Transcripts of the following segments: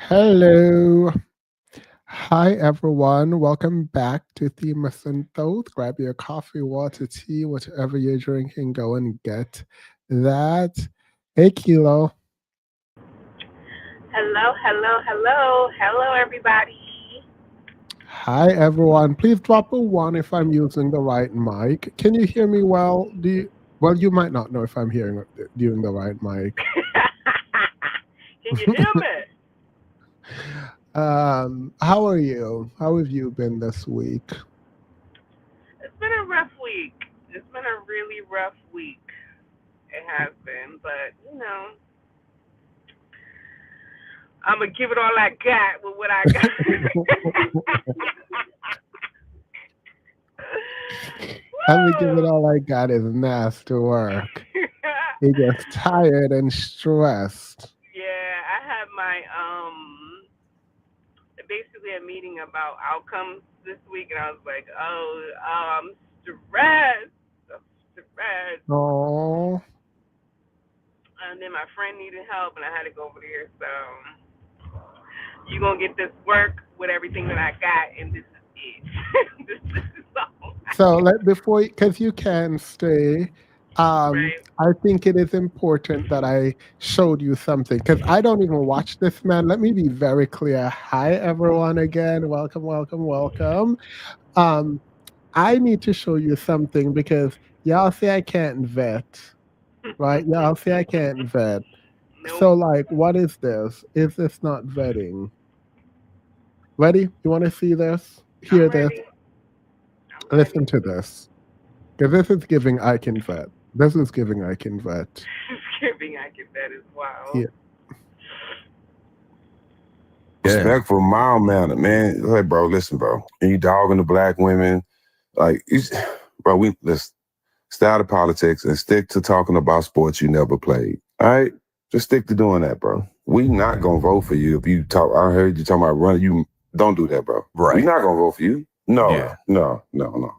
Hello. Hi, everyone. Welcome back to Themis and Thought. Grab your coffee, water, tea, whatever you're drinking. Go and get that. Hey, Kilo. Hello, hello, hello, hello, everybody. Hi, everyone. Please drop a one if I'm using the right mic. Can you hear me well? Well, you might not know if I'm hearing using the right mic. Can you hear me? How are you? How have you been this week? It's been a rough week. It's been a really rough week. It has been, but I'm gonna give it all I got with what I got. I'm gonna give it Woo! all I got is master work. He gets tired and stressed. Yeah, I had my basically a meeting about outcomes this week, and I was like, I'm stressed. I'm stressed. Oh, And then my friend needed help, and I had to go over there. So you gonna get this work with everything that I got, and this is it. This is all I so got. because you can stay, Right? I think it is important that I showed you something because I don't even watch this man. Let me be very clear. Hi, everyone, again. Welcome, welcome, welcome. Um, I need to show you something because y'all say I can't vet, right? Y'all say I can't vet. Nope. So, like, what is this? Is this not vetting? Ready? You want to see this? I'm Hear this? ready. I'm ready. Listen to this. Because this is giving I can vet. This is giving I can vet. Skipping, I get that as well. Yeah. Yeah. Respectful, mild manner, man. Hey, bro, listen, bro. And you dogging the black women, like, bro. Let's stay out of politics and stick to talking about sports you never played. All right, just stick to doing that, bro. We not gonna vote for you if you talk. I heard you talking about running. You don't do that, bro. Right. We not gonna vote for you. No, Yeah. no.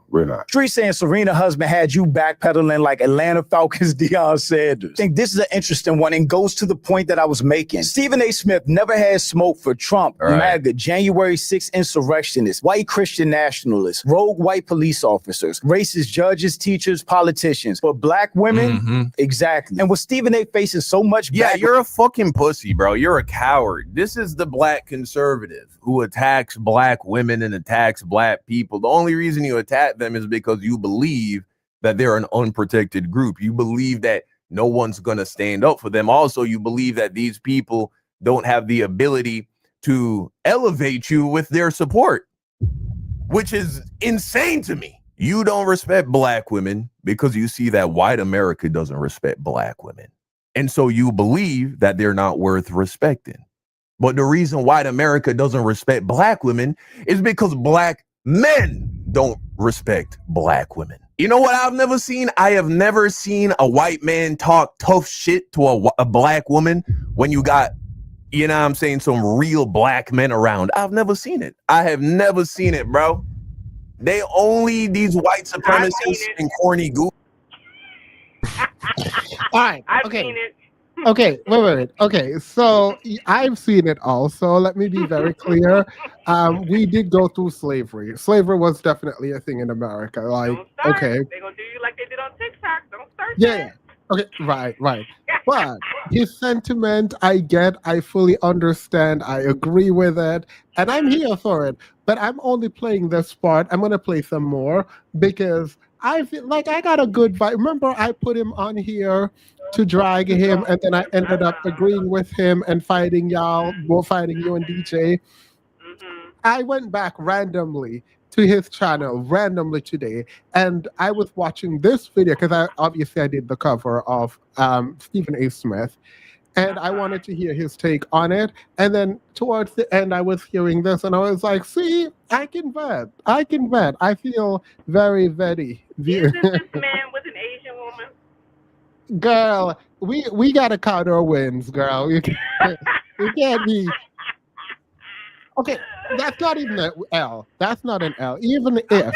We're not. Street saying Serena husband had you backpedaling like Atlanta Falcons Deion Sanders. I think this is an interesting one and goes to the point that I was making. Stephen A. Smith never had smoke for Trump, Right. MAGA, January 6th insurrectionists, white Christian nationalists, rogue white police officers, racist judges, teachers, politicians. But black women, Mhm. exactly. And with Stephen A. facing so much Yeah, back- you're a fucking pussy, bro. You're a coward. This is the black conservative who attacks black women and attacks black people. The only reason you attack them is because you believe that they're an unprotected group. You believe that no one's going to stand up for them. Also, you believe that these people don't have the ability to elevate you with their support, which is insane to me. You don't respect black women because you see that white America doesn't respect black women. And so you believe that they're not worth respecting. But the reason white America doesn't respect black women is because black men don't respect black women. You know what I've never seen? I have never seen a white man talk tough shit to a black woman when you got, you know what I'm saying, some real black men around. I've never seen it. I have never seen it, bro. They only these white I've seen supremacists it. and corny goofs. All right. I've Okay. seen it. Okay. Wait. Okay. So I've seen it also. Let me be very clear. We did go through slavery. Slavery was definitely a thing in America. Like, Don't start. okay. They're gonna do you like they did on TikTok. Don't start Yeah. that. Okay. Right. But his sentiment, I get, I fully understand, I agree with it, and I'm here for it. But I'm only playing this part. I'm gonna play some more because I feel like I got a good vibe. Remember, I put him on here to drag him, and then I ended up agreeing with him and fighting y'all, well, fighting you and DJ. Mhm. I went back randomly to his channel randomly today, and I was watching this video because I did the cover of Stephen A. Smith, and I wanted to hear his take on it. And then towards the end, I was hearing this, and I was like, "See, I can vet. I can vet. I feel very vetty." Isn't this man with an Asian woman? Girl, we gotta count our wins, girl. You can't be. Okay, that's not even an L. That's not an L. Okay.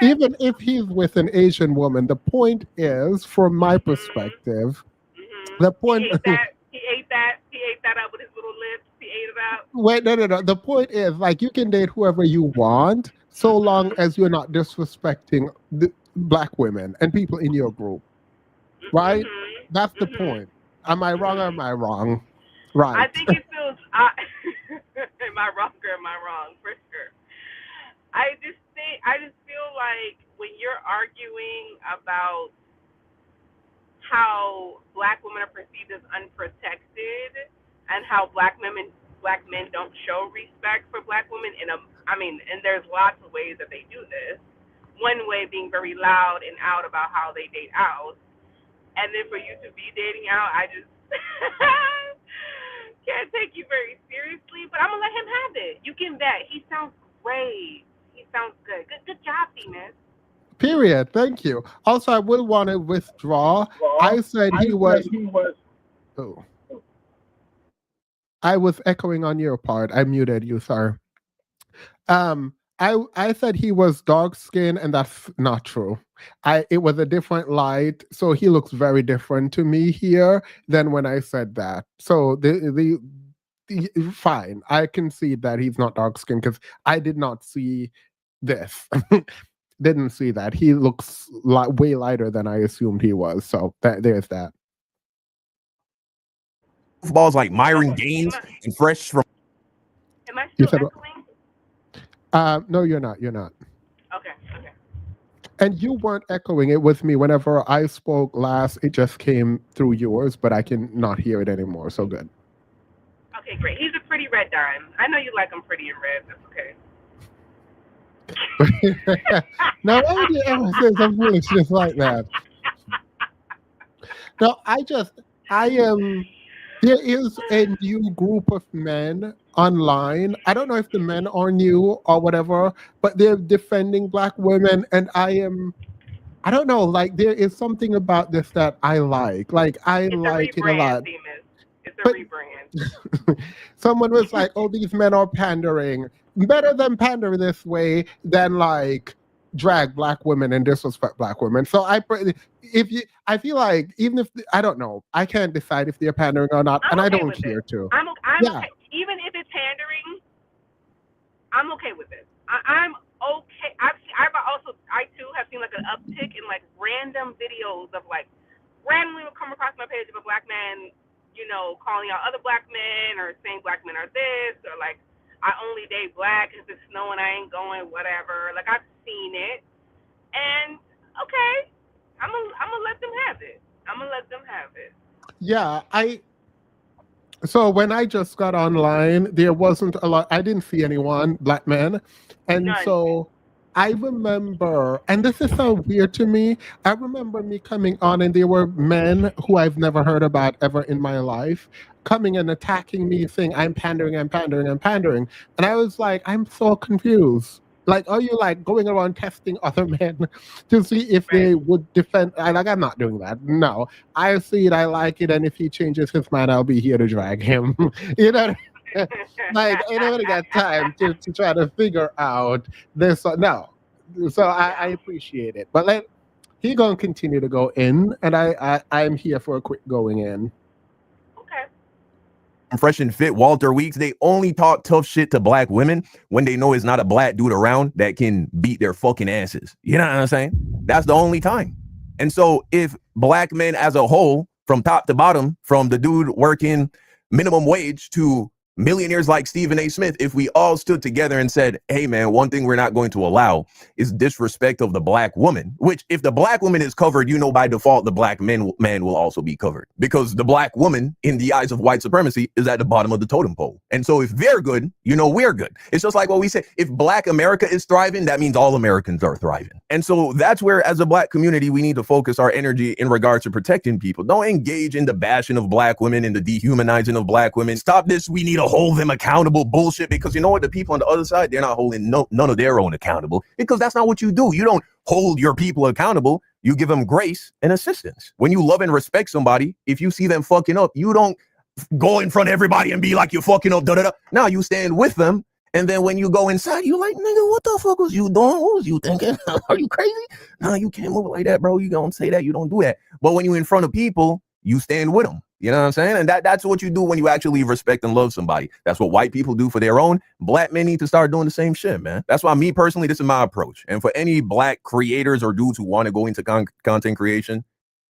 Even if he's with an Asian woman, the point is, from my perspective, Mhm. the point. He ate that. He ate that that up with his little lips. He ate it up. Wait, no. The point is, like, you can date whoever you want, so long as you're not disrespecting the black women and people in your group, right? Mm-hmm. That's the Mm-hmm. point. Am I wrong or am I wrong? I Right. think it feels. Am I wrong or am I wrong? For sure. I just feel like when you're arguing about how black women are perceived as unprotected and how black men don't show respect for black women and there's lots of ways that they do this. One way being very loud and out about how they date out. And then for you to be dating out, I just can't take you very seriously, but I'm gonna let him have it. You can bet. He sounds great. He sounds good. Good job, Venus. Period. Thank you. Also, I will want to withdraw. I said he was. Oh. I was echoing on your part. I muted you, sir. I said he was dark skinned, and that's not true. It was a different light, so he looks very different to me here than when I said that. So the fine, I concede that he's not dark skinned because I did not see this. Didn't see that. He looks way lighter than I assumed he was. So there's that. Balls like Myron Gaines and Fresh from. Am I You still said, echoing? no, you're not. You're not. Okay. And you weren't echoing it with me. Whenever I spoke last, it just came through yours, but I can not hear it anymore. So good. Okay, great. He's a pretty red dime. I know you like him pretty in red. That's okay. Now, why would you ever say some foolishness like that? No, I am. There is a new group of men online. I don't know if the men are new or whatever, but they're defending black women, and I don't know, like there is something about this that I like. Like I It's like a it a lot. rebrand, Demas. It's a But rebrand. someone was like, "Oh, these men are pandering." Better than pander this way than like drag black women and disrespect black women. So I feel like even if I don't know, I can't decide if they're pandering or not, and I okay don't with care it. to. I'm Yeah. okay. Even if it's pandering, I'm okay with it. I'm okay. I too have seen like an uptick in like random videos of like randomly will come across my page of a black man, calling out other black men or saying black men are this or like I only date black because it's snowing, I ain't going, whatever. Like I've seen it, and okay, I'm gonna let them have it. Yeah, so when I just got online, there wasn't a lot. I didn't see anyone, black men. And None. so I remember, and this is so weird to me. I remember me coming on, and there were men who I've never heard about ever in my life coming and attacking me, saying, I'm pandering. And I was like, I'm so confused. Like, are you like going around testing other men to see if they would defend? I'm not doing that. No, I see it, I like it, and if he changes his mind, I'll be here to drag him. You know, like I don't got time to try to figure out this. No, so I appreciate it, but he gonna continue to go in, and I'm here for a quick going in. Okay. Fresh and Fit, Walter Weeks, they only talk tough shit to black women when they know it's not a black dude around that can beat their fucking asses. You know what I'm saying? That's the only time. And so if black men as a whole, from top to bottom, from the dude working minimum wage to millionaires like Stephen A. Smith, if we all stood together and said, hey man, one thing we're not going to allow is disrespect of the black woman, which if the black woman is covered, by default, the black man will also be covered because the black woman in the eyes of white supremacy is at the bottom of the totem pole. And so if they're good, we're good. It's just like what we say, if black America is thriving, that means all Americans are thriving. And so that's where as a black community, we need to focus our energy in regards to protecting people. Don't engage in the bashing of black women and the dehumanizing of black women. Stop this. We need to hold them accountable bullshit because you know what? The people on the other side, they're not holding none of their own accountable because that's not what you do. You don't hold your people accountable. You give them grace and assistance. When you love and respect somebody, if you see them fucking up, you don't go in front of everybody and be like, you're fucking up. Now you stand with them. And then when you go inside, you like, nigga, what the fuck was you doing? What was you thinking? Are you crazy? No, you can't move like that, bro. You don't say that. You don't do that. But when you're in front of people, you stand with them. You know what I'm saying? And that's what you do when you actually respect and love somebody. That's what white people do for their own. Black men need to start doing the same shit, man. That's why me personally, this is my approach. And for any black creators or dudes who want to go into content creation,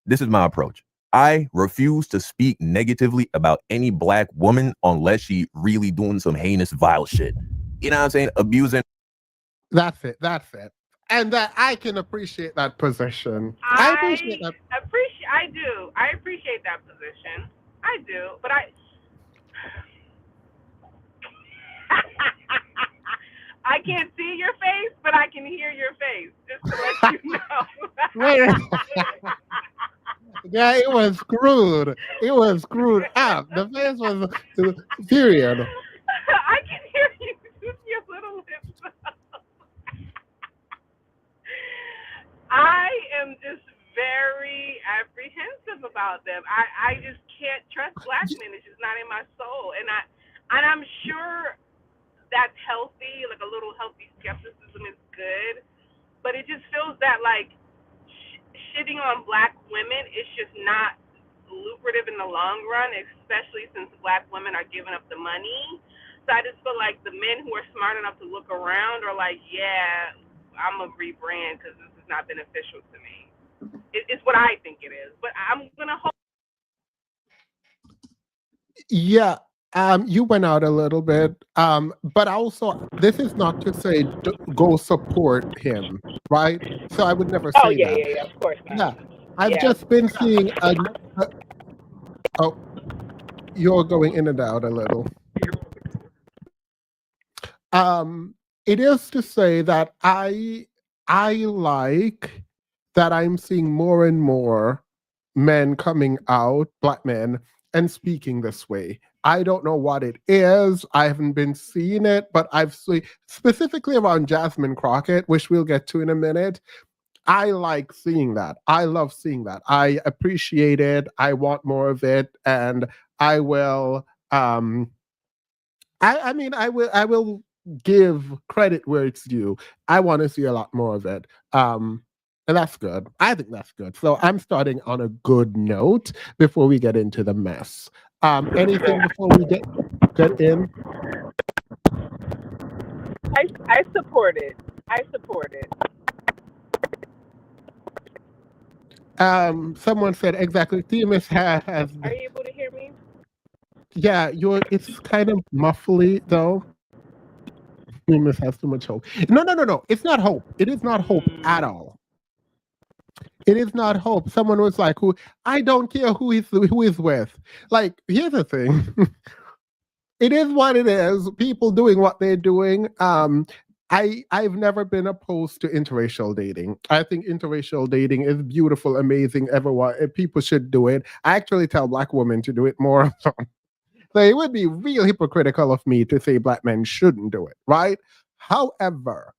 this is my approach. I refuse to speak negatively about any black woman unless she really doing some heinous, vile shit. You know what I'm saying? Abusing. That's it. And that I can appreciate that position. I appreciate that. I do. I appreciate that position. I do. But I can't see your face, but I can hear your face. Just to let you know. Yeah, it was screwed. It was screwed up. The face was period. I can hear you. Just your little lips. I am just very apprehensive about them. I just can't trust black men. It's just not in my soul. And I'm sure that's healthy, like a little healthy skepticism is good. But it just feels that like shitting on black women is just not lucrative in the long run, especially since black women are giving up the money. So I just feel like the men who are smart enough to look around are like, yeah, I'm going to rebrand because this is not beneficial to me. It's what I think it is. But I'm going to hope. Yeah. You went out a little bit. But also, this is not to say go support him, right? So I would never say that. Yeah, of course not. Yeah. I've just been seeing oh, you're going in and out a little. It is to say that I like that I'm seeing more and more men coming out, black men, and speaking this way. I don't know what it is. I haven't been seeing it, but I've seen specifically around Jasmine Crockett, which we'll get to in a minute. I like seeing that. I love seeing that. I appreciate it. I want more of it, and I will. I will give credit where it's due. I want to see a lot more of it. And that's good. I think that's good. So I'm starting on a good note before we get into the mess. Anything before we get in? I support it. Someone said exactly. Themis has. Are you able to hear me? Yeah, it's kind of muffly though. Themis has too much hope. No. It's not hope. It is not hope at all. It is not hope. Someone was like, "Who? I don't care who is with." Like, here's the thing. It is what it is. People doing what they're doing. I've never been opposed to interracial dating. I think interracial dating is beautiful, amazing. Everyone, people should do it. I actually tell black women to do it more. So it would be real hypocritical of me to say black men shouldn't do it, right? However,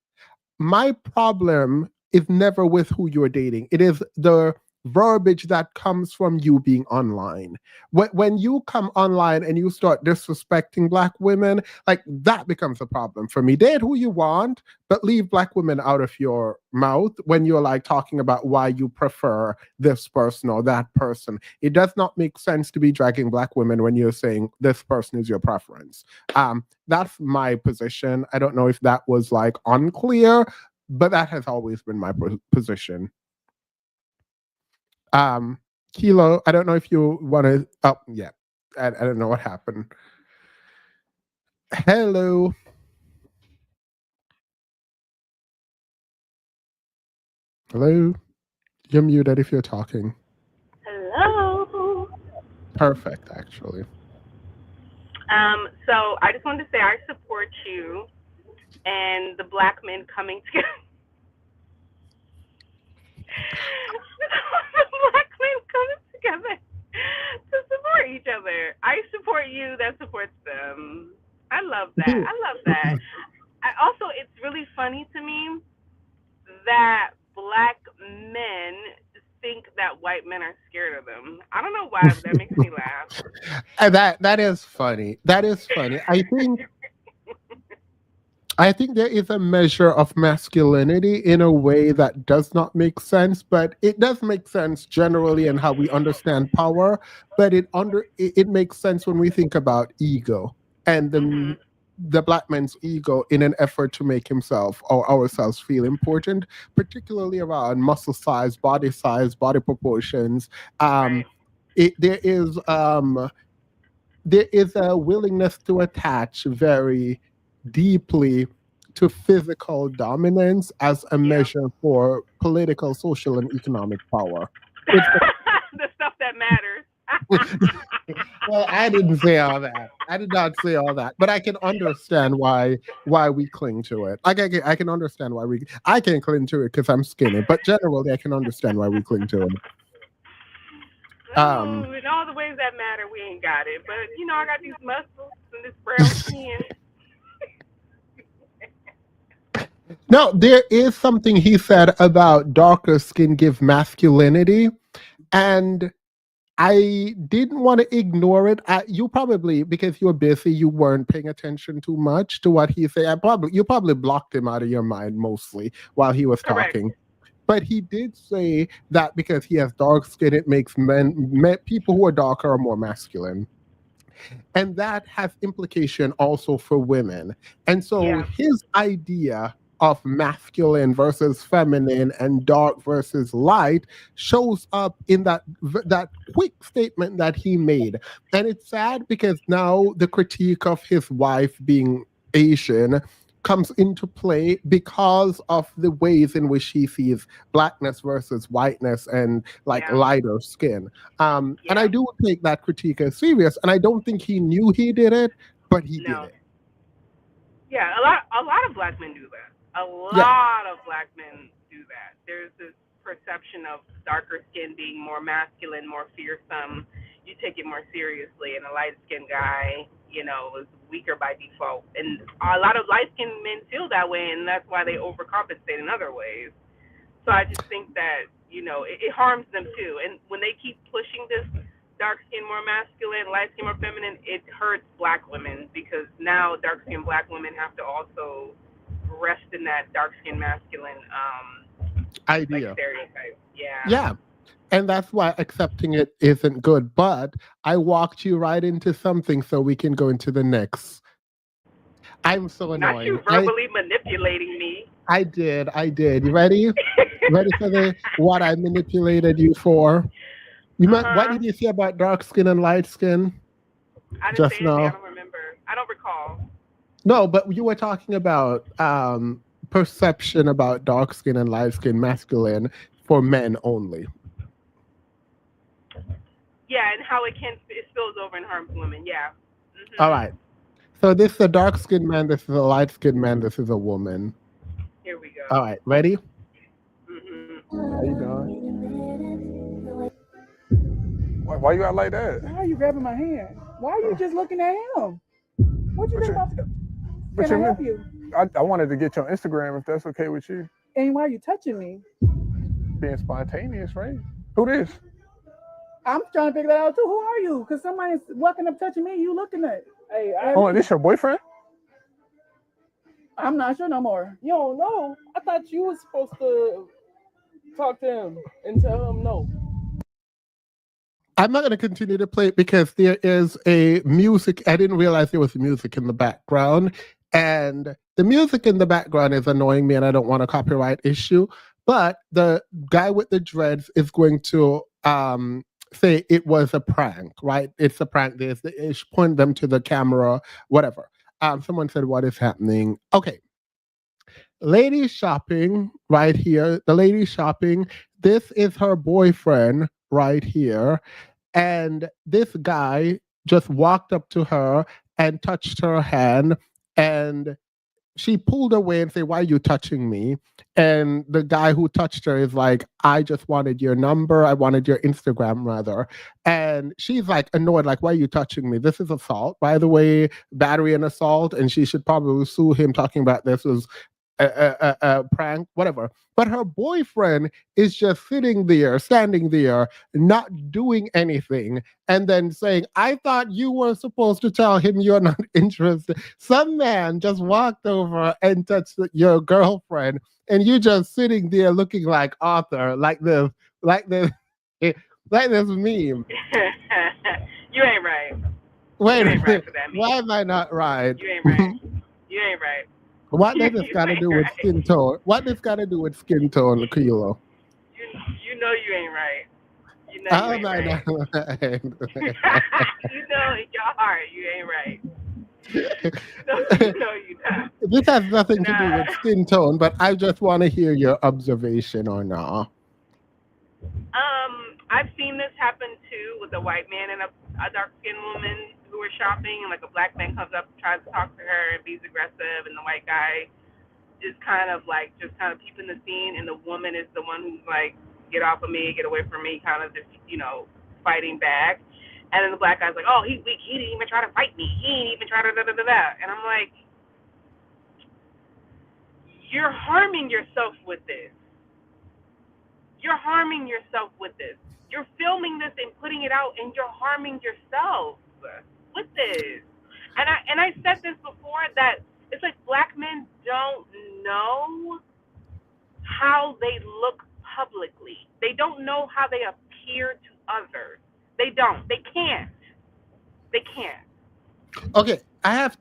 my problem is never with who you're dating. It is the verbiage that comes from you being online. When you come online and you start disrespecting black women, like that becomes a problem for me. Date who you want, but leave black women out of your mouth when you're like talking about why you prefer this person or that person. It does not make sense to be dragging black women when you're saying this person is your preference. That's my position. I don't know if that was like unclear, but that has always been my position. Kilo, I don't know if you want to. Oh, yeah. I don't know what happened. Hello. Hello. You're muted if you're talking. Hello. Perfect, actually. So I just wanted to say I support you and the black men coming together. Black men coming together to support each other. I support you, that supports them. I love that. Also, it's really funny to me that black men think that white men are scared of them. I don't know why, but that makes me laugh. That is funny. I think I think there is a measure of masculinity in a way that does not make sense, but it does make sense generally in how we understand power. But it makes sense when we think about ego and Mhm. the black man's ego in an effort to make himself or ourselves feel important, particularly around muscle size, body proportions. Um, Right. it, there is a willingness to attach very deeply to physical dominance as a Yeah. measure for political, social, and economic power. It's The stuff that matters. well, I didn't say all that. I did not say all that, but I can understand why we cling to it. I can understand why I can cling to it because I'm skinny, but generally I can understand why we cling to it. Um, Oh, in all the ways that matter, we ain't got it. But I got these muscles and this brown skin. no, there is something he said about darker skin give masculinity, and I didn't want to ignore it. You probably, because you're busy, you weren't paying attention too much to what he said. You probably blocked him out of your mind mostly while he was Correct. talking. But he did say that because he has dark skin, it makes people who are darker are more masculine, and that has implication also for women. And so Yeah. his idea of masculine versus feminine and dark versus light shows up in that quick statement that he made. And it's sad because now the critique of his wife being Asian comes into play because of the ways in which he sees blackness versus whiteness and like Yeah. lighter skin. And I Yeah. do take that critique as serious. And I don't think he knew he did it, but he did No. it. Yeah. A lot of black men do that. A Yeah. lot of black men do that. There's this perception of darker skin being more masculine, more fearsome. You take it more seriously, and a light skinned guy, is weaker by default. And a lot of light skinned men feel that way, and that's why they overcompensate in other ways. So I just think that it harms them too. And when they keep pushing this dark skin more masculine, light skin more feminine, it hurts black women because now dark skin black women have to also rest in that dark skin masculine like Idea. stereotype. Yeah. Yeah. And that's why accepting it isn't good. But I walked you right into something so we can go into the next. I'm so Not you annoying. verbally manipulating me. I did. I did. You ready? Ready for the what I manipulated you for? What Uh-huh. did you say about dark skin and light skin I didn't say just anything. I now? don't remember. I don't recall. No, but you were talking about perception about dark skin and light skin masculine for men only. Yeah, and how it spills over and harms women. Yeah. All Mhm. right. So this is a dark skinned man, this is a light skinned man, this is a woman. Here we All go. right, ready? Mhm. How you doing? Why you out like that? Why are you grabbing my hand? Why are you just looking at him? What you What think you, about? what Can I you help mean? you? I wanted to get your Instagram if that's okay with you. And why are you touching me? Being spontaneous, right? Who this? I'm trying to figure that out too. Who are you? Because somebody's walking up touching me. You looking at? Hey, Oh, this your boyfriend? I'm not sure no more. You don't know. I thought you was supposed to talk to him and tell him no. I'm not going to continue to play it because there is a music. I didn't realize there was music in the background. And the music in the background is annoying me and I don't want a copyright issue. But the guy with the dreads is going to say it was a prank, right? It's a prank. It's point them to the camera, whatever. Someone said, what is happening? Okay. Lady shopping right here. The lady shopping. This is her boyfriend right here. And this guy just walked up to her and touched her hand. And she pulled away and said, why are you touching me? And the guy who touched her is like, I just wanted your number. I wanted your Instagram, rather. And she's like annoyed, like, why are you touching me? This is assault, by the way, battery and assault. And she should probably sue him talking about this was prank, whatever. But her boyfriend is just sitting there, standing there, not doing anything, and then saying, I thought you were supposed to tell him you're not interested. Some man just walked over and touched your girlfriend, and you just sitting there looking like Arthur, like this, like this meme. You ain't right. Wait You a ain't right minute. for that Why meme. am I not right? You ain't right. You ain't right. What does this You got to ain't do with right. skin tone? What does got to do with skin tone, Kilo? You know you ain't right. You know you How ain't am I right. not right? You know in your heart you ain't right. You know you not. This has nothing to do Nah. with skin tone, but I just want to hear your observation or not. I've seen this happen too with a white man and a dark skinned woman who were shopping, and like a black man comes up and tries to talk to her and be aggressive, and the white guy is kind of peeping the scene, and the woman is the one who's like, get off of me, get away from me, kind of just fighting back. And then the black guy's like, oh, he's weak, he didn't even try to fight me, he didn't even try to da da da da. And I'm like, you're harming yourself with this. You're harming yourself with this. You're filming this and putting it out, and you're harming yourself with this. And I said this before, that it's like black men don't know how they look publicly. They don't know how they appear to others. They don't. They can't. They can't. Okay, I have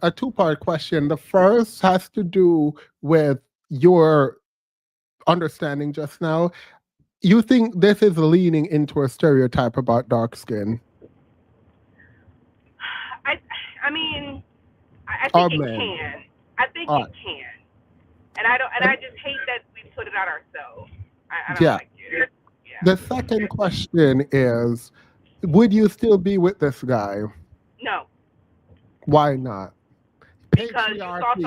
a two-part question. The first has to do with your understanding just now. You think this is leaning into a stereotype about dark skin I mean, I or think it men? can. I think All it right. can. And I just hate that we put it out ourselves. I don't Yeah. like it. Yeah. The second question is, would you still be with this guy? No, Why not? because you Patriarchy.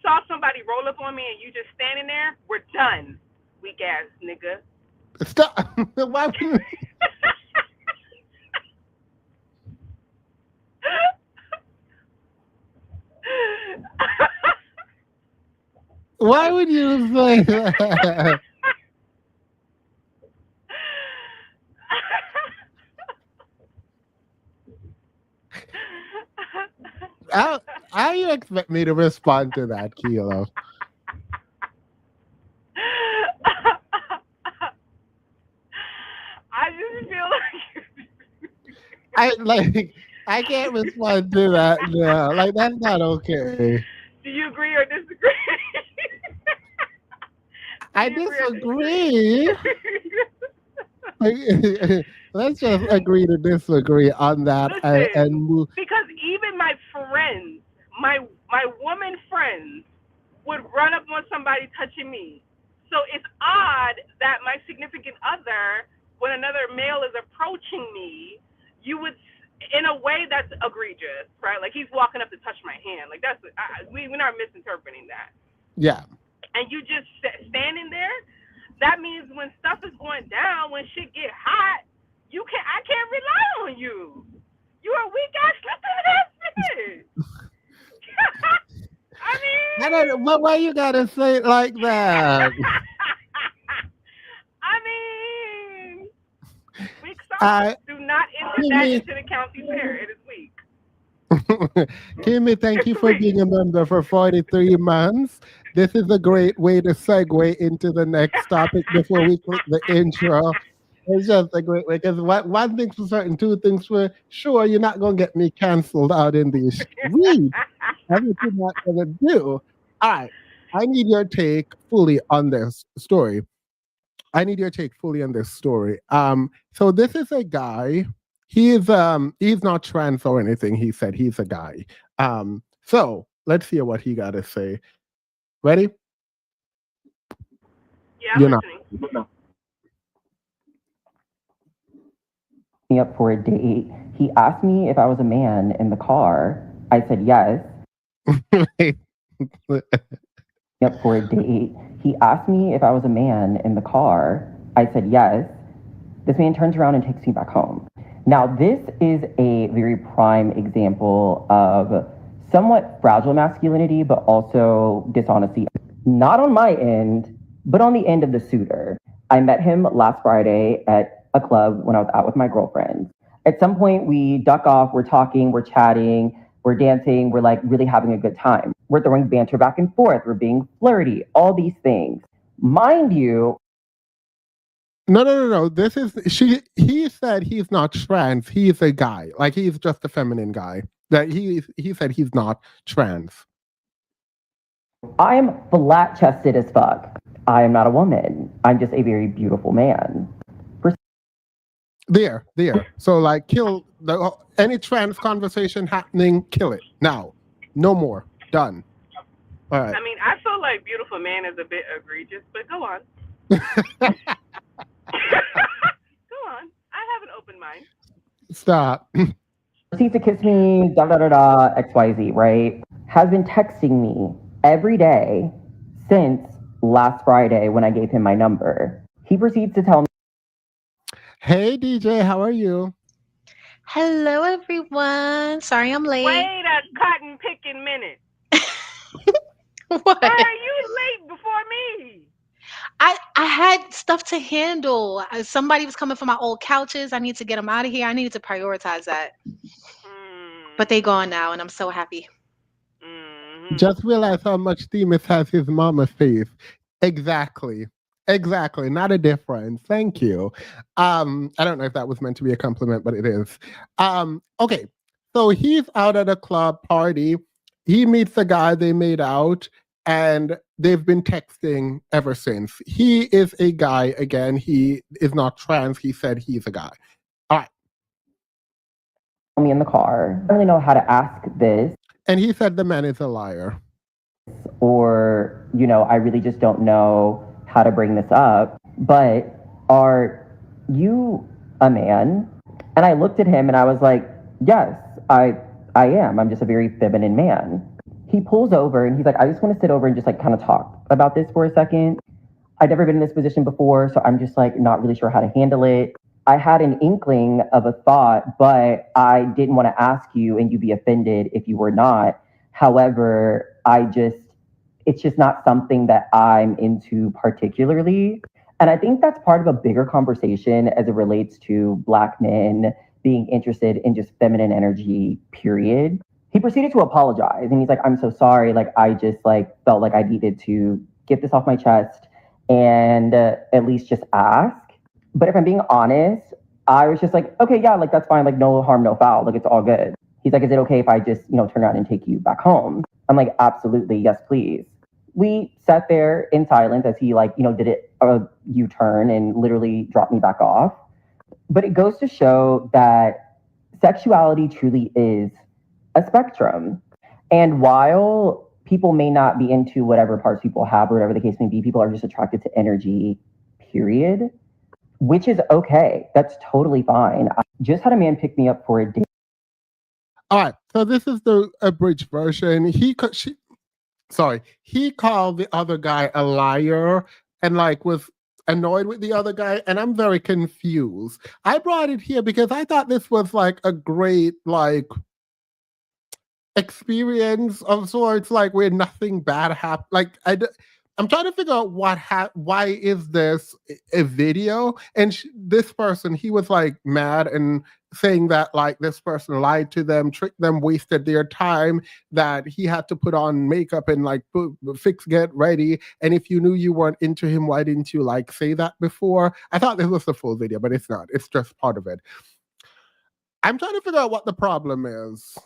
saw somebody roll up on me and you just standing there. We're done. Weak ass nigga. Stop. Why would- Why would you say that? How you expect me to respond to that, Kilo? I just feel I can't respond to that. No, like that's not okay. Do you agree or disagree? I Do you agree or disagree. Let's just agree to disagree on that and Listen, move. because even my friends, my woman friends, would run up on somebody touching me. So it's odd that my significant other, when another male is approaching me, you would, in a way that's egregious, right? Like he's walking up to touch my hand. Like we're not misinterpreting that. Yeah. And you just standing there. That means when stuff is going down, when shit get hot, I can't rely on you. You a weak ass slipping ass bitch. I don't know. Why you gotta say it like that? I mean, weak sauce. Do not enter that into the county fair. It is weak. Kimmy, thank you for being a member for 43 months. This is a great way to segue into the next topic before we click the intro. It's just a great way because one thing's for certain, two things for sure, you're not going to get me canceled out in the street. That's what you're not going to do. All right. I need your take fully on this story. So this is a guy. He's not trans or anything. He said he's a guy. So let's hear what he got to say. Ready? Yeah, I'm listening. Me up for a date. He asked me if I was a man in the car. I said yes. Up for a date. He asked me if I was a man in the car. I said yes. This man turns around and takes me back home. Now, this is a very prime example of somewhat fragile masculinity, but also dishonesty. Not on my end, but on the end of the suitor. I met him last Friday at a club when I was out with my girlfriends. At some point, we duck off, we're talking, we're chatting, we're dancing, we're like really having a good time. We're throwing banter back and forth, we're being flirty, all these things. Mind you, No. This is he said he's not trans, he's a guy. Like he's just a feminine guy. That he said he's not trans. I am flat chested as fuck. I am not a woman. I'm just a very beautiful man. There. So like kill any trans conversation happening, kill it. Now. No more. Done. All right. I mean, I feel like beautiful man is a bit egregious, but go on. Go on. I have an open mind. Stop. Proceeds to kiss me, XYZ, right? Has been texting me every day since last Friday when I gave him my number. He proceeds to tell me, Hey DJ, how are you? Hello, everyone. Sorry I'm late. Wait a cotton picking minute. What? Why are you late before me? I had stuff to handle. Somebody was coming for my old couches. I need to get them out of here. I needed to prioritize that. But they gone now, and I'm so happy. Just realize how much Demas has his mama face. Exactly. Not a difference. Thank you. I don't know if that was meant to be a compliment, but it is. Okay. So he's out at a club party. He meets the guy, they made out, and they've been texting ever since. He is a guy again. He is not trans. He said he's a guy. All right. me in the car. I don't really know how to ask this. And he said the man is a liar. Or, I really just don't know how to bring this up. But are you a man? And I looked at him and I was like, yes, I am. I'm just a very feminine man. He pulls over and he's like, I just want to sit over and just like kind of talk about this for a second. I've never been in this position before, so I'm just like not really sure how to handle it. I had an inkling of a thought, but I didn't want to ask you and you'd be offended if you were not. However, it's just not something that I'm into particularly. And I think that's part of a bigger conversation as it relates to Black men being interested in just feminine energy, period. He proceeded to apologize and he's like, I'm so sorry. Like, I just felt like I needed to get this off my chest and at least just ask. But if I'm being honest, I was just like, okay, yeah, like that's fine. Like no harm, no foul. Like it's all good. He's like, is it okay if I just, turn around and take you back home? I'm like, absolutely. Yes, please. We sat there in silence as he did a U-turn and literally dropped me back off. But it goes to show that sexuality truly is a spectrum. And while people may not be into whatever parts people have or whatever the case may be, people are just attracted to energy, period, which is okay. That's totally fine. I just had a man pick me up for a date. All right. So this is the abridged version. He called the other guy a liar and was annoyed with the other guy, and I'm very confused. I brought it here because I thought this was a great experience of sorts, where nothing bad happened. I'm trying to figure out why is this a video? And this person, he was mad and saying that this person lied to them, tricked them, wasted their time, that he had to put on makeup and get ready. And if you knew you weren't into him, why didn't you say that before? I thought this was the full video, but it's not. It's just part of it. I'm trying to figure out what the problem is.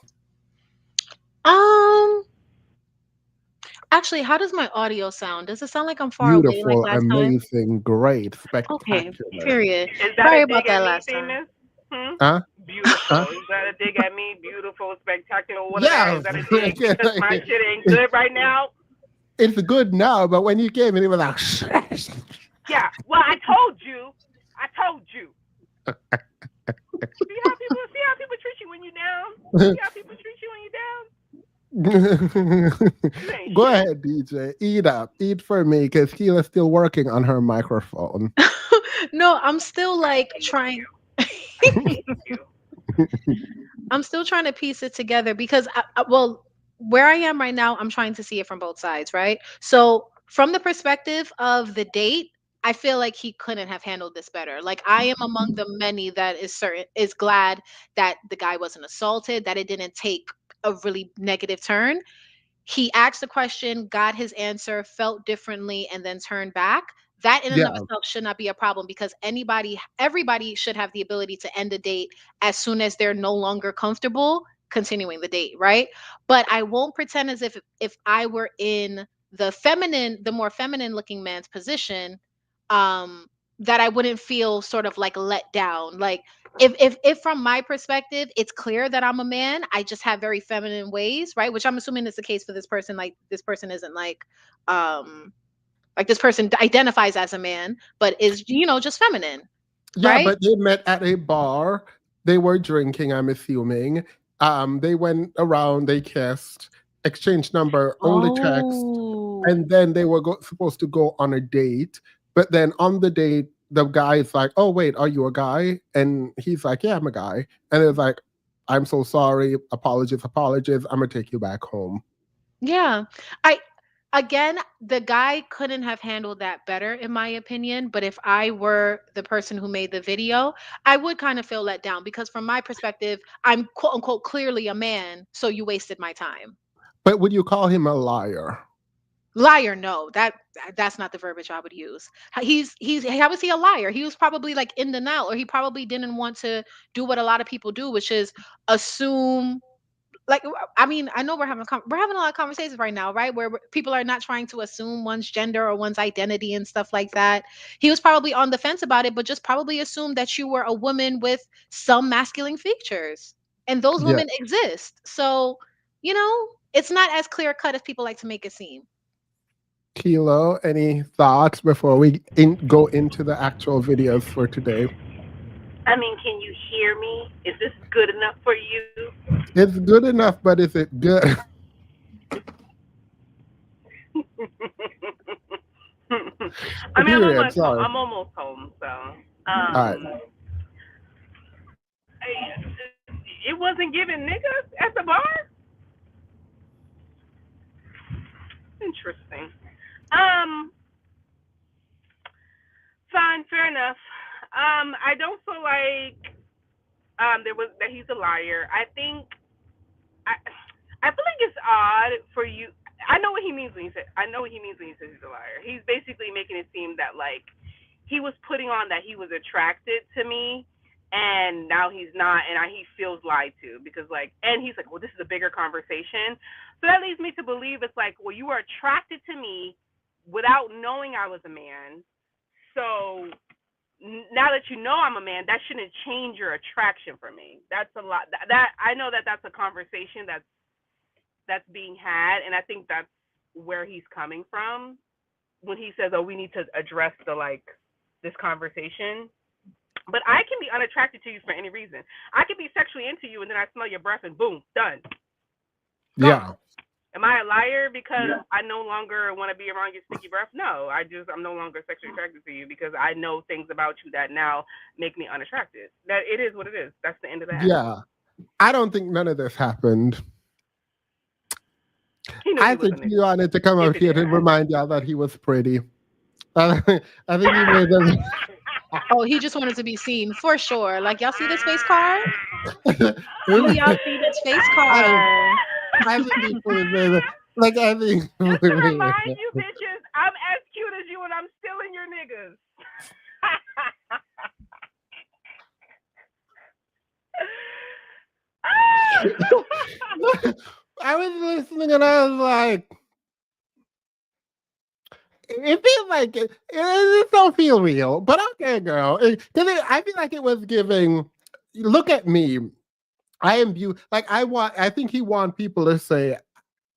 Actually, how does my audio sound? Does it sound like I'm far Beautiful, away like last amazing, time? great, spectacular. Okay, period. Is that Sorry a about dig that at last me, time. Themis? Huh? Beautiful. Huh? Is that a dig at me? Beautiful, spectacular. What Yes. is that a dig? Because my shit ain't good right now. It's good now, but when you came in, it was like. Yeah. Well, I told you. See how people treat you when you're down. See how people treat you when you're down. Go ahead, DJ. Eat for me, because Keela's still working on her microphone. No, I'm still trying. I'm still trying to piece it together because, where I am right now, I'm trying to see it from both sides, right? So from the perspective of the date, I feel like he couldn't have handled this better. Like I am among the many that is glad that the guy wasn't assaulted, that it didn't take a really negative turn. He asked the question, got his answer, felt differently, and then turned back. That in and of Yeah. itself should not be a problem because everybody should have the ability to end a date as soon as they're no longer comfortable continuing the date, right? But I won't pretend as if I were in the more feminine looking man's position, um, that I wouldn't feel sort of like let down. Like if from my perspective it's clear that I'm a man, I just have very feminine ways, right? Which I'm assuming is the case for this person. Like this person isn't like this person identifies as a man but is just feminine, Yeah, right? but they met at a bar. They were drinking, I'm assuming. They went around, they kissed, exchanged number, only text, Oh. and then they were supposed to go on a date. But then on the date, the guy is like, "Oh wait, are you a guy?" And he's like, "Yeah, I'm a guy." And it's like, "I'm so sorry. Apologies, apologies. I'm gonna take you back home." Yeah. I Again, the guy couldn't have handled that better in my opinion, but if I were the person who made the video, I would kind of feel let down because from my perspective, I'm quote unquote clearly a man, so you wasted my time. But would you call him a liar? Liar, no. That's not the verbiage I would use. How was he a liar? He was probably like in denial, or he probably didn't want to do what a lot of people do, which is assume. Like I mean, I know we're having a lot of conversations right now, right? Where people are not trying to assume one's gender or one's identity and stuff like that. He was probably on the fence about it, but just probably assumed that you were a woman with some masculine features, and those Yeah. women exist. So, it's not as clear cut as people like to make it seem. Kilo, any thoughts before we go into the actual videos for today? I mean, can you hear me? Is this good enough for you? It's good enough, but is it good? I mean, Period. Sorry. I'm almost home, so All right. it wasn't giving niggas at the bar. Interesting. Fine, fair enough. I don't feel like that he's a liar. I feel like it's odd for you. I know what he means when he says he's a liar. He's basically making it seem that like he was putting on that he was attracted to me, and now he's not, and he feels lied to because and he's like, well, this is a bigger conversation. So that leads me to believe it's like, well, you were attracted to me without knowing I was a man. So now that you know I'm a man, that shouldn't change your attraction for me. That's a lot. That I know that's a conversation that's being had, and I think that's where he's coming from when he says, "Oh, we need to address this conversation." But I can be unattracted to you for any reason. I could be sexually into you, and then I smell your breath, and boom, done. Gone. Yeah. Am I a liar because I no longer want to be around your sticky breath? No, I'm no longer sexually attracted to you because I know things about you that now make me unattracted. That it is what it is. That's the end of that. Yeah. I don't think none of this happened. I think he wanted to come up here to remind y'all that he was pretty. I think he made them. Oh, he just wanted to be seen for sure. Like y'all see this face card? Do y'all see this face card? I think he pretty. Like I think. Just to remind you, bitches, I'm as cute as you, and I'm still in your niggas. I was listening and I was like, it feels like it don't feel real, but okay, girl. Because I feel like it was giving. Look at me. I am beautiful. Like I think he want people to say,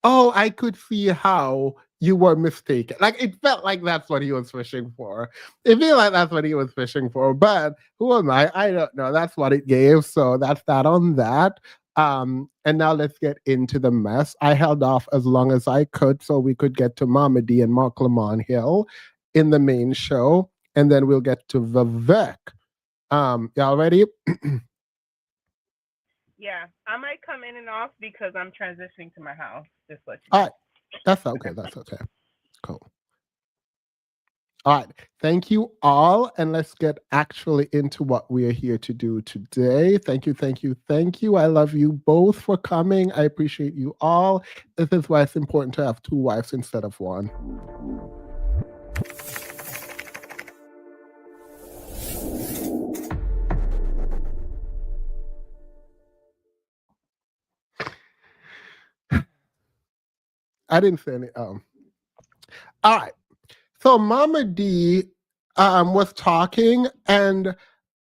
"Oh, I could see how you were mistaken." Like it felt like that's what he was fishing for. It felt like that's what he was fishing for. But who am I? I don't know. That's what it gave. So that's that on that. And now let's get into the mess. I held off as long as I could so we could get to Mama D and Marc Lamont Hill in the main show, and then we'll get to Vivek. Y'all ready? Yeah, I might come in and off because I'm transitioning to my house. Just let you All know. right. That's okay. That's okay. Cool. All right. Thank you all. And let's get actually into what we are here to do today. Thank you. Thank you. Thank you. I love you both for coming. I appreciate you all. This is why it's important to have two wives instead of one. I didn't say any. All right. So Mama D was talking, and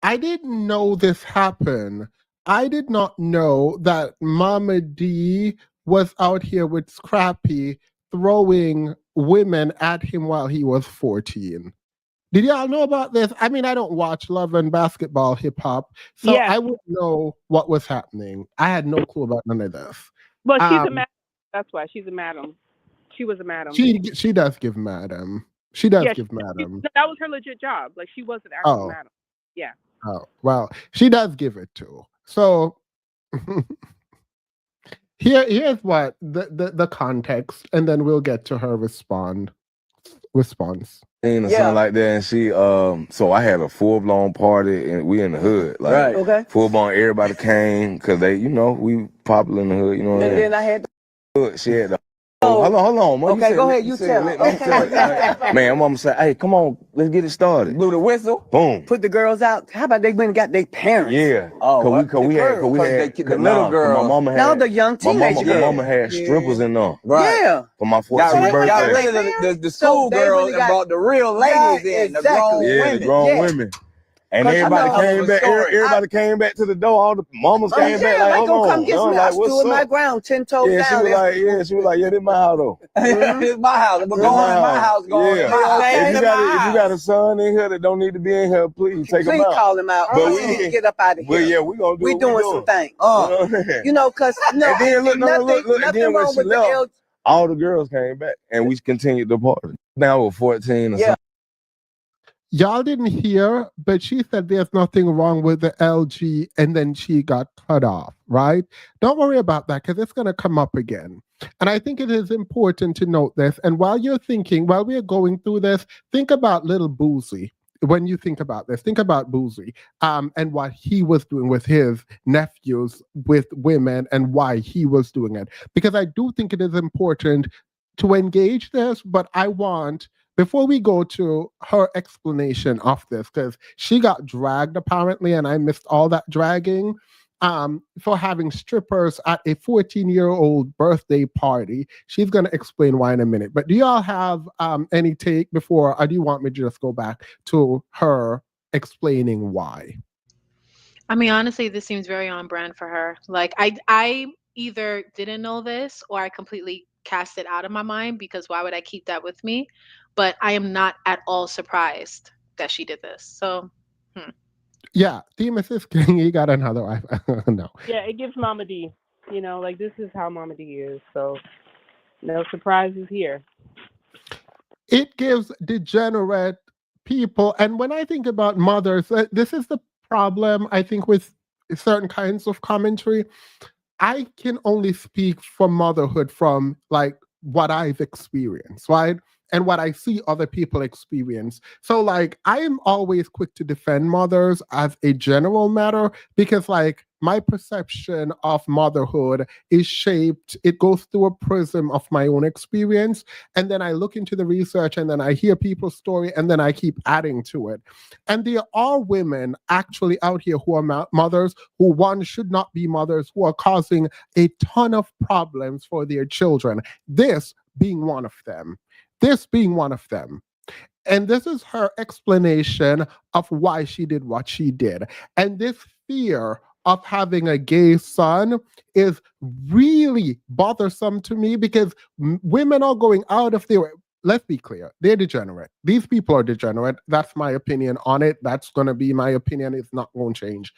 I didn't know this happened. I did not know that Mama D was out here with Scrappy throwing women at him while he was 14. Did y'all know about this? I mean, I don't watch Love and Basketball hip hop, so Yeah. I wouldn't know what was happening. I had no clue about none of this. Well, she's a madam. That's why she's a madam. She was a madam. She does give madam. She does Yeah, give madam. that was her legit job. Like she was an actual Oh. madam. Yeah. Oh, well, she does give it to. So here's what the context, and then we'll get to her response. Or something like that, and she so I had a full-blown party, and we in the hood, like Right. Okay. full-blown, everybody came because they, we popular in the hood, you know what I And mean? then I had Hood, she had the hold on, Mo. Okay, go ahead, you tell. Let me tell it. Man, mama said, hey, come on, let's get it started. blew the whistle, Boom. put the girls out. How about they went and got their parents? Yeah. Oh, Cause we had the little girls. My mama had, Now the young teenager my girls. mama had strippers in them. Right. Yeah. For my Got 14th rid birthday. of the school girls and brought the real ladies in, the grown women. The grown women. And everybody came back. Everybody came back to the door. All the mamas came back like, hold on. Come get me. I stood my ground 10 toes down. She was like, yeah, this is my house though. This is my house. We're going in my house. Going in my house. If you got a son in here that don't need to be in here, please take him out. Please call him out. But we need to get up out of here. But yeah, we gonna do. We doing some things. Cause and then look, nothing then when wrong she with left, all the girls came back and we continued the party. Now we're 14 or something. Y'all didn't hear, but she said there's nothing wrong with the LG, and then she got cut off, right? Don't worry about that because it's going to come up again. And I think it is important to note this. And while we are going through this, think about little Bousie. When you think about this, think about Bousie and what he was doing with his nephews, with women, and why he was doing it. Because I do think it is important to engage this, but I want, before we go to her explanation of this, because she got dragged apparently, and I missed all that dragging, for having strippers at a 14-year-old birthday party. She's going to explain why in a minute. But do y'all have any take before, or do you want me to just go back to her explaining why? I mean, honestly, this seems very on brand for her. Like, I either didn't know this or I completely cast it out of my mind, because why would I keep that with me? But I am not at all surprised that she did this. So, Yeah, Mrs. King, you got another wife. No. Yeah, it gives Mama D. Like this is how Mama D is. So no surprises here. It gives degenerate people, and when I think about mothers, this is the problem, I think, with certain kinds of commentary. I can only speak for motherhood from like what I've experienced, right? And what I see other people experience. So like, I am always quick to defend mothers as a general matter, because like my perception of motherhood is shaped, it goes through a prism of my own experience. And then I look into the research, and then I hear people's story, and then I keep adding to it. And there are women actually out here who are mothers who, one, should not be mothers, who are causing a ton of problems for their children. This being one of them. And this is her explanation of why she did what she did. And this fear of having a gay son is really bothersome to me, because women are going out of their way. Let's be clear, they're degenerate. These people are degenerate. That's my opinion on it. That's going to be my opinion. It's not going to change.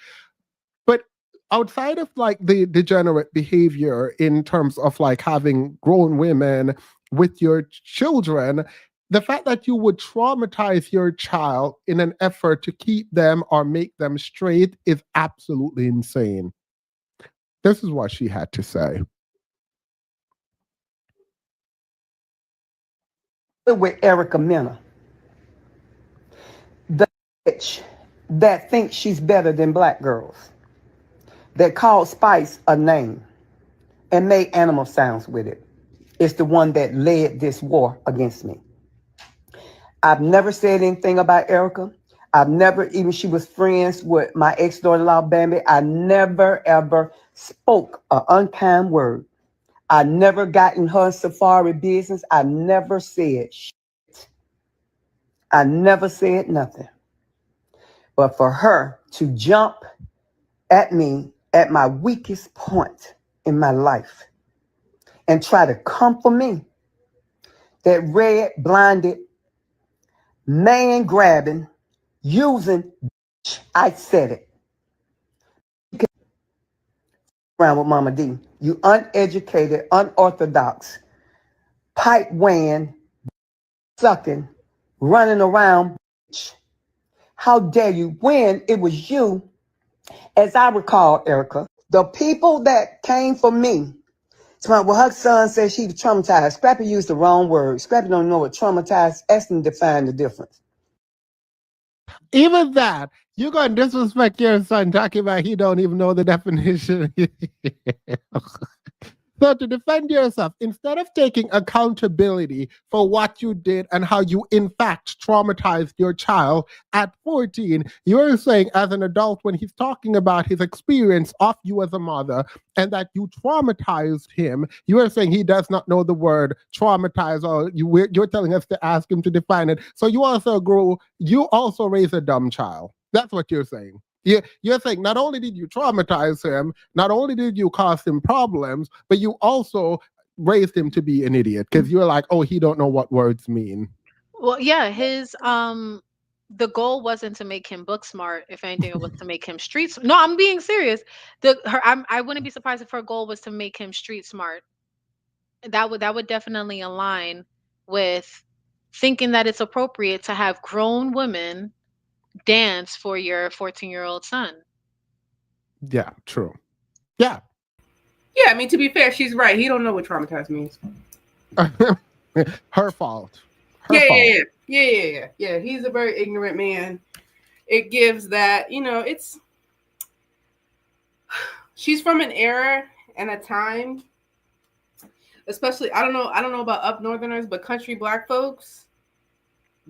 But outside of like the degenerate behavior in terms of like having grown women with your children, the fact that you would traumatize your child in an effort to keep them or make them straight is absolutely insane. This is what she had to say. With Erica Mena, the bitch that thinks she's better than black girls, that called Spice a name and made animal sounds with it, is the one that led this war against me. I've never said anything about Erica. I've never, even she was friends with my ex-daughter-in-law, Bambi. I never, ever spoke an unkind word. I never got in her safari business. I never said shit. I never said nothing. But for her to jump at me at my weakest point in my life and try to come for me, that red, blinded, man grabbing, using, I said it. Around with Mama D, you uneducated, unorthodox, pipe weighing, sucking, running around. How dare you? When it was you, as I recall, Erica, the people that came for me, well, her son said she was traumatized. Scrappy used the wrong word. Scrappy don't know what traumatized. Ask them to define the difference. Even that, you're going to disrespect your son talking about he don't even know the definition. So to defend yourself, instead of taking accountability for what you did and how you in fact traumatized your child at 14, you're saying as an adult when he's talking about his experience of you as a mother and that you traumatized him, you are saying he does not know the word traumatize, or you're telling us to ask him to define it. So you also raise a dumb child. That's what you're saying. You're saying not only did you traumatize him, not only did you cause him problems, but you also raised him to be an idiot because you're like, oh, he don't know what words mean. Well, yeah, his the goal wasn't to make him book smart. If anything, it was to make him No, I'm being serious. I wouldn't be surprised if her goal was to make him street smart. That would definitely align with thinking that it's appropriate to have grown women dance for your 14-year-old son. Yeah, true. Yeah. Yeah, I mean, to be fair, she's right. He don't know what traumatized means. Her fault. Yeah. He's a very ignorant man. It gives that, she's from an era and a time, especially, I don't know about up northerners, but country black folks,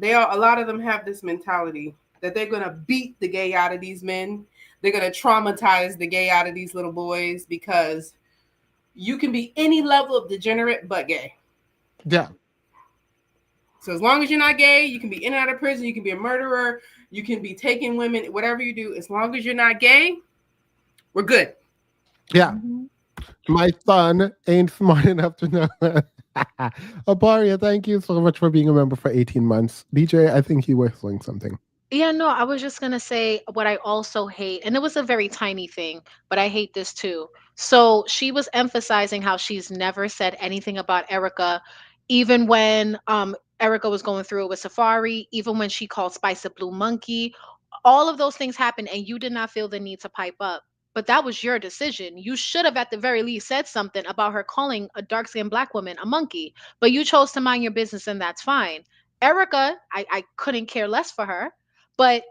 a lot of them have this mentality that they're going to beat the gay out of these men. They're going to traumatize the gay out of these little boys because you can be any level of degenerate but gay. Yeah. So as long as you're not gay, you can be in and out of prison, you can be a murderer, you can be taking women, whatever you do, as long as you're not gay, we're good. Yeah. My son ain't smart enough to know that. Aparia, thank you so much for being a member for 18 months. DJ, I think you were saying something. Yeah, no, I was just going to say what I also hate, and it was a very tiny thing, but I hate this too. So she was emphasizing how she's never said anything about Erica, even when Erica was going through it with Safari, even when she called Spice a blue monkey. All of those things happened, and you did not feel the need to pipe up. But that was your decision. You should have, at the very least, said something about her calling a dark skinned black woman a monkey. But you chose to mind your business, and that's fine. Erica, I couldn't care less for her. But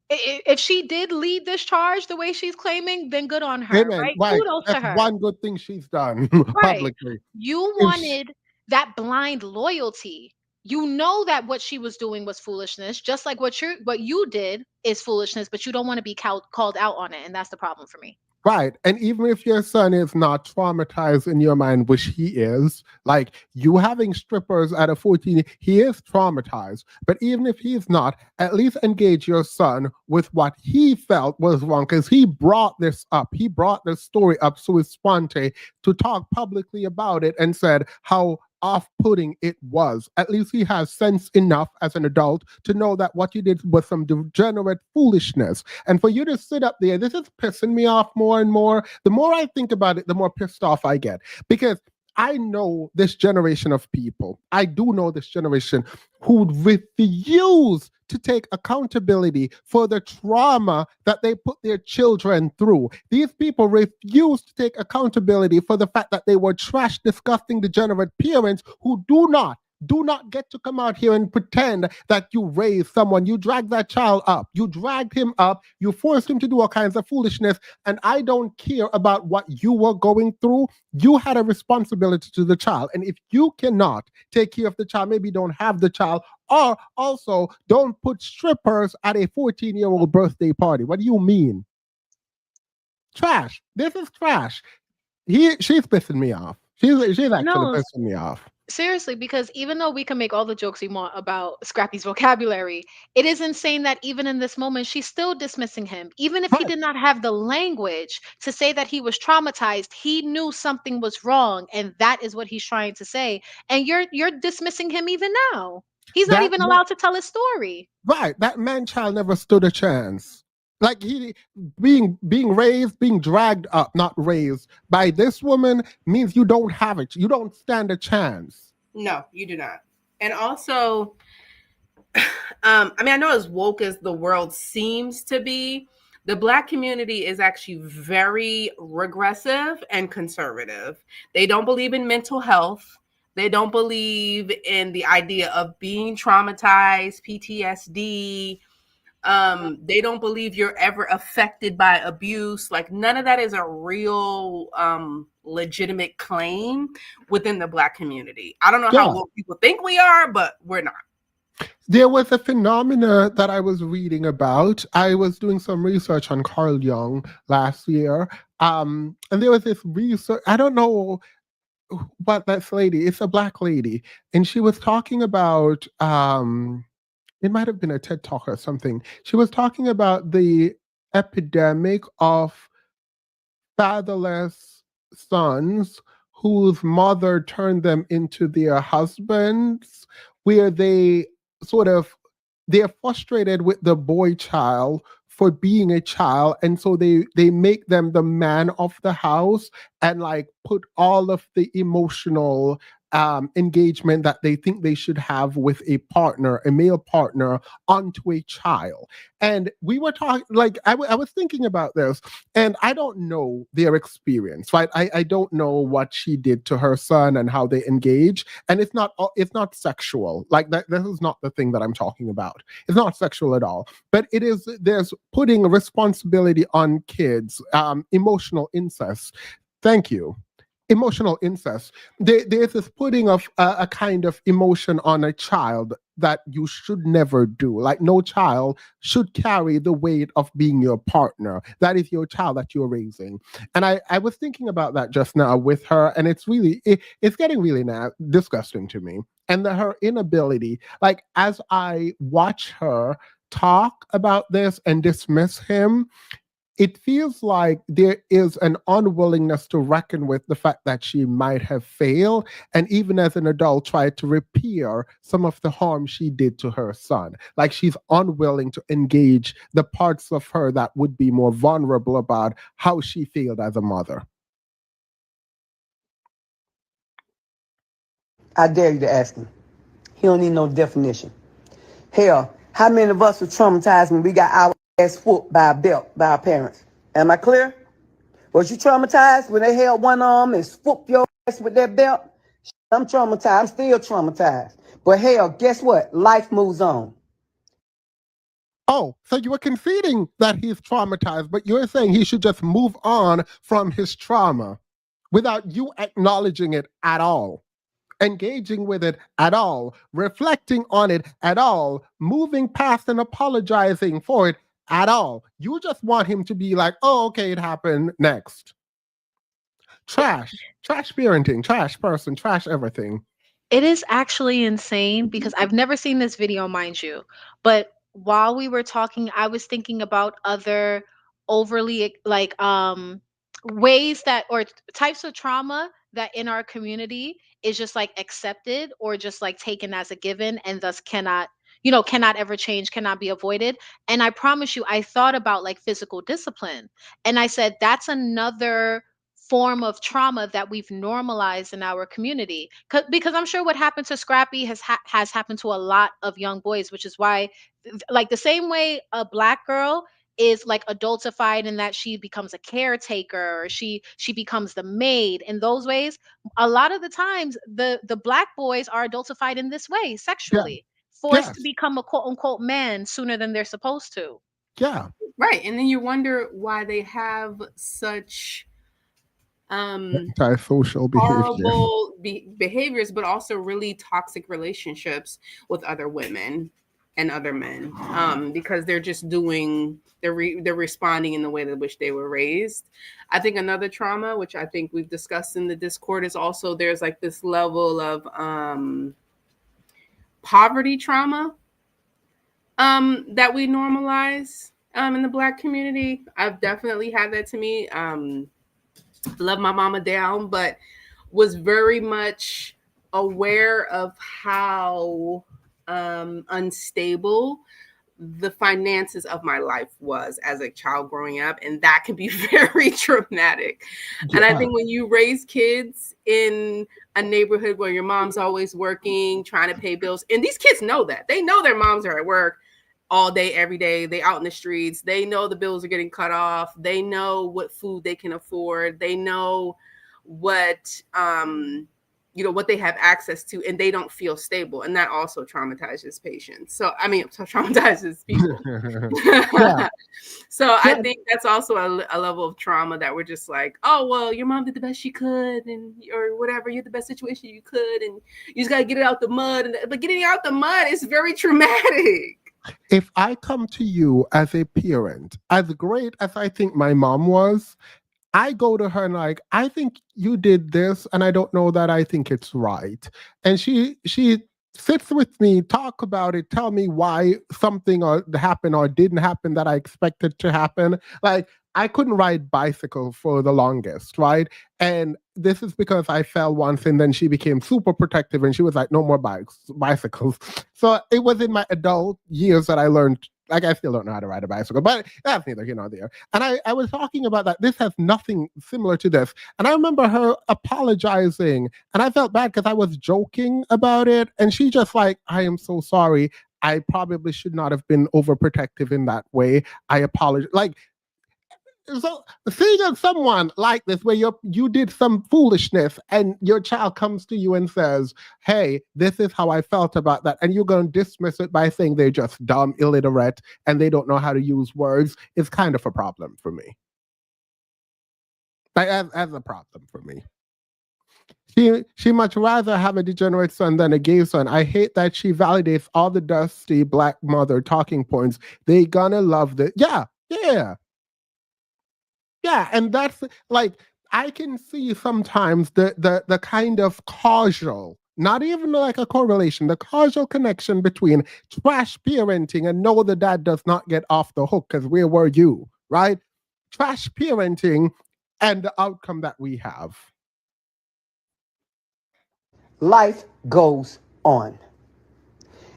if she did lead this charge the way she's claiming, then good on her, Amen. right? Right. Kudos That's to her. one good thing she's done Right. publicly. You wanted that blind loyalty. You know that what she was doing was foolishness, just like what you did is foolishness, but you don't want to be called out on it, and that's the problem for me. Right. And even if your son is not traumatized in your mind, which he is, like you having strippers at a 14, he is traumatized. But even if he's not, at least engage your son with what he felt was wrong, because he brought this up. He brought this story up sui sponte to talk publicly about it and said how off-putting it was. At least he has sense enough as an adult to know that what you did was some degenerate foolishness. And for you to sit up there, this is pissing me off more and more. The more I think about it, the more pissed off I get. Because I know this generation of people. I do know this generation who refuse to take accountability for the trauma that they put their children through. These people refuse to take accountability for the fact that they were trash, disgusting, degenerate parents who do not get to come out here and pretend that you raised someone. You dragged that child up. You dragged him up. You forced him to do all kinds of foolishness. And I don't care about what you were going through. You had a responsibility to the child. And if you cannot take care of the child, maybe don't have the child, or also don't put strippers at a 14-year-old birthday party. What do you mean? Trash. This is trash. She's pissing me off. She's actually No, pissing me off. seriously, because even though we can make all the jokes we want about Scrappy's vocabulary, it is insane that even in this moment, she's still dismissing him. Even if he Right. did not have the language to say that he was traumatized, he knew something was wrong, and that is what he's trying to say. And you're dismissing him even now. He's not That even man, allowed to tell his story. right. That man child never stood a chance. Like he being raised, being dragged up, not raised by this woman means you don't have it. You don't stand a chance. No, you do not. And also, I know as woke as the world seems to be, the Black community is actually very regressive and conservative. They don't believe in mental health. They don't believe in the idea of being traumatized, PTSD. They don't believe you're ever affected by abuse. Like none of that is a real legitimate claim within the Black community. I don't know how Yeah. woke people think we are, but we're not. There was a phenomena that I was reading about. I was doing some research on Carl Jung last year. And there was this research, I don't know what this lady, it's a Black lady, and she was talking about it might have been a TED talk or something. She was talking about the epidemic of fatherless sons whose mother turned them into their husbands, where they sort of they're frustrated with the boy child for being a child, and so they make them the man of the house and like put all of the emotional engagement that they think they should have with a partner, a male partner, onto a child. And we were talking, like, I was thinking about this, and I don't know their experience, right? I don't know what she did to her son and how they engage. And it's not sexual. Like that, this is not the thing that I'm talking about. It's not sexual at all. But there's putting responsibility on kids, emotional incest. Thank you. Emotional incest. There's this putting of a kind of emotion on a child that you should never do. Like no child should carry the weight of being your partner. That is your child that you're raising. And I was thinking about that just now with her, and it's getting really now disgusting to me. And her inability, like as I watch her talk about this and dismiss him, it feels like there is an unwillingness to reckon with the fact that she might have failed, and even as an adult tried to repair some of the harm she did to her son. Like she's unwilling to engage the parts of her that would be more vulnerable about how she failed as a mother. I dare you to ask him. He don't need no definition. Hell, how many of us were traumatized when we got our ass whooped by a belt by our parents? Am I clear? Was you traumatized when they held one arm and swooped your ass with that belt? I'm traumatized. I'm still traumatized. But hell, guess what? Life moves on. Oh, so you were conceding that he's traumatized, but you're saying he should just move on from his trauma without you acknowledging it at all, engaging with it at all, reflecting on it at all, moving past and apologizing for it at all. You just want him to be like, oh, okay, it happened, next. Trash parenting, trash person, trash everything. It is actually insane because I've never seen this video, mind you. But while we were talking, I was thinking about other overly like ways that or types of trauma that in our community is just like accepted or just like taken as a given and thus cannot ever change, cannot be avoided. And I promise you, I thought about like physical discipline. And I said that's another form of trauma that we've normalized in our community. Because I'm sure what happened to Scrappy has happened to a lot of young boys, which is why like the same way a black girl is like adultified in that she becomes a caretaker, or she becomes the maid. In those ways, a lot of the times the black boys are adultified in this way, Yeah. sexually, forced to Yes. become a quote unquote man sooner than they're supposed to. Yeah. Right. And then you wonder why they have such Antisocial behavior. horrible behaviors, but also really toxic relationships with other women and other men, because they're just doing they're responding in the way in which they were raised. I think another trauma, which I think we've discussed in the Discord, is also there's like this level of poverty trauma that we normalize in the Black community. I've definitely had that to me. Love my mama down, but was very much aware of how unstable the finances of my life was as a child growing up, and that can be very traumatic. And I think when you raise kids in a neighborhood where your mom's always working, trying to pay bills, and these kids know that. They know their moms are at work all day, every day. They out in the streets. They know the bills are getting cut off. They know what food they can afford. They know what what they have access to, and they don't feel stable, and that also traumatizes patients. So traumatizes people. Yeah. So I think that's also a level of trauma that we're just like, oh well, your mom did the best she could, and or whatever, you're the best situation you could, and you just got to get it out the mud. But getting out the mud is very traumatic. If I come to you as a parent, as great as I think my mom was, I go to her and like, I think you did this, and I don't know that I think it's right. And she sits with me, talk about it, tell me why something happened or didn't happen that I expected to happen. Like, I couldn't ride bicycle for the longest, right? And this is because I fell once, and then she became super protective, and she was like, no more bicycles. So it was in my adult years that I learned. Like, I still don't know how to ride a bicycle, but that's neither here nor there. And I was talking about that. This has nothing similar to this. And I remember her apologizing, and I felt bad because I was joking about it. And she just like, I am so sorry. I probably should not have been overprotective in that way. I apologize. Like, so seeing someone like this where you did some foolishness and your child comes to you and says, hey, this is how I felt about that, and you're going to dismiss it by saying they're just dumb, illiterate, and they don't know how to use words, is kind of a problem for me. Like, as a problem for me. She much rather have a degenerate son than a gay son. I hate that she validates all the dusty black mother talking points. They gonna love the Yeah, and that's like, I can see sometimes the kind of causal, not even like a correlation, the causal connection between trash parenting and no, the dad does not get off the hook because where were you, right? Trash parenting and the outcome that we have. Life goes on.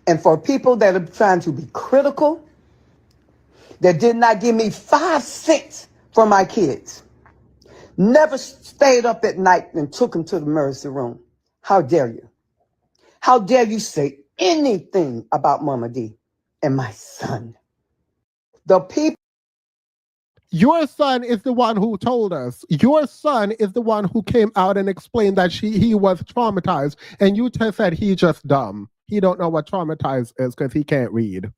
And for people that are trying to be critical, that did not give me 5 cents for my kids, never stayed up at night and took them to the emergency room. How dare you? How dare you say anything about Mama D and my son? The people. Your son is the one who told us. Your son is the one who came out and explained that he was traumatized, and you said he just dumb. He don't know what traumatized is because he can't read.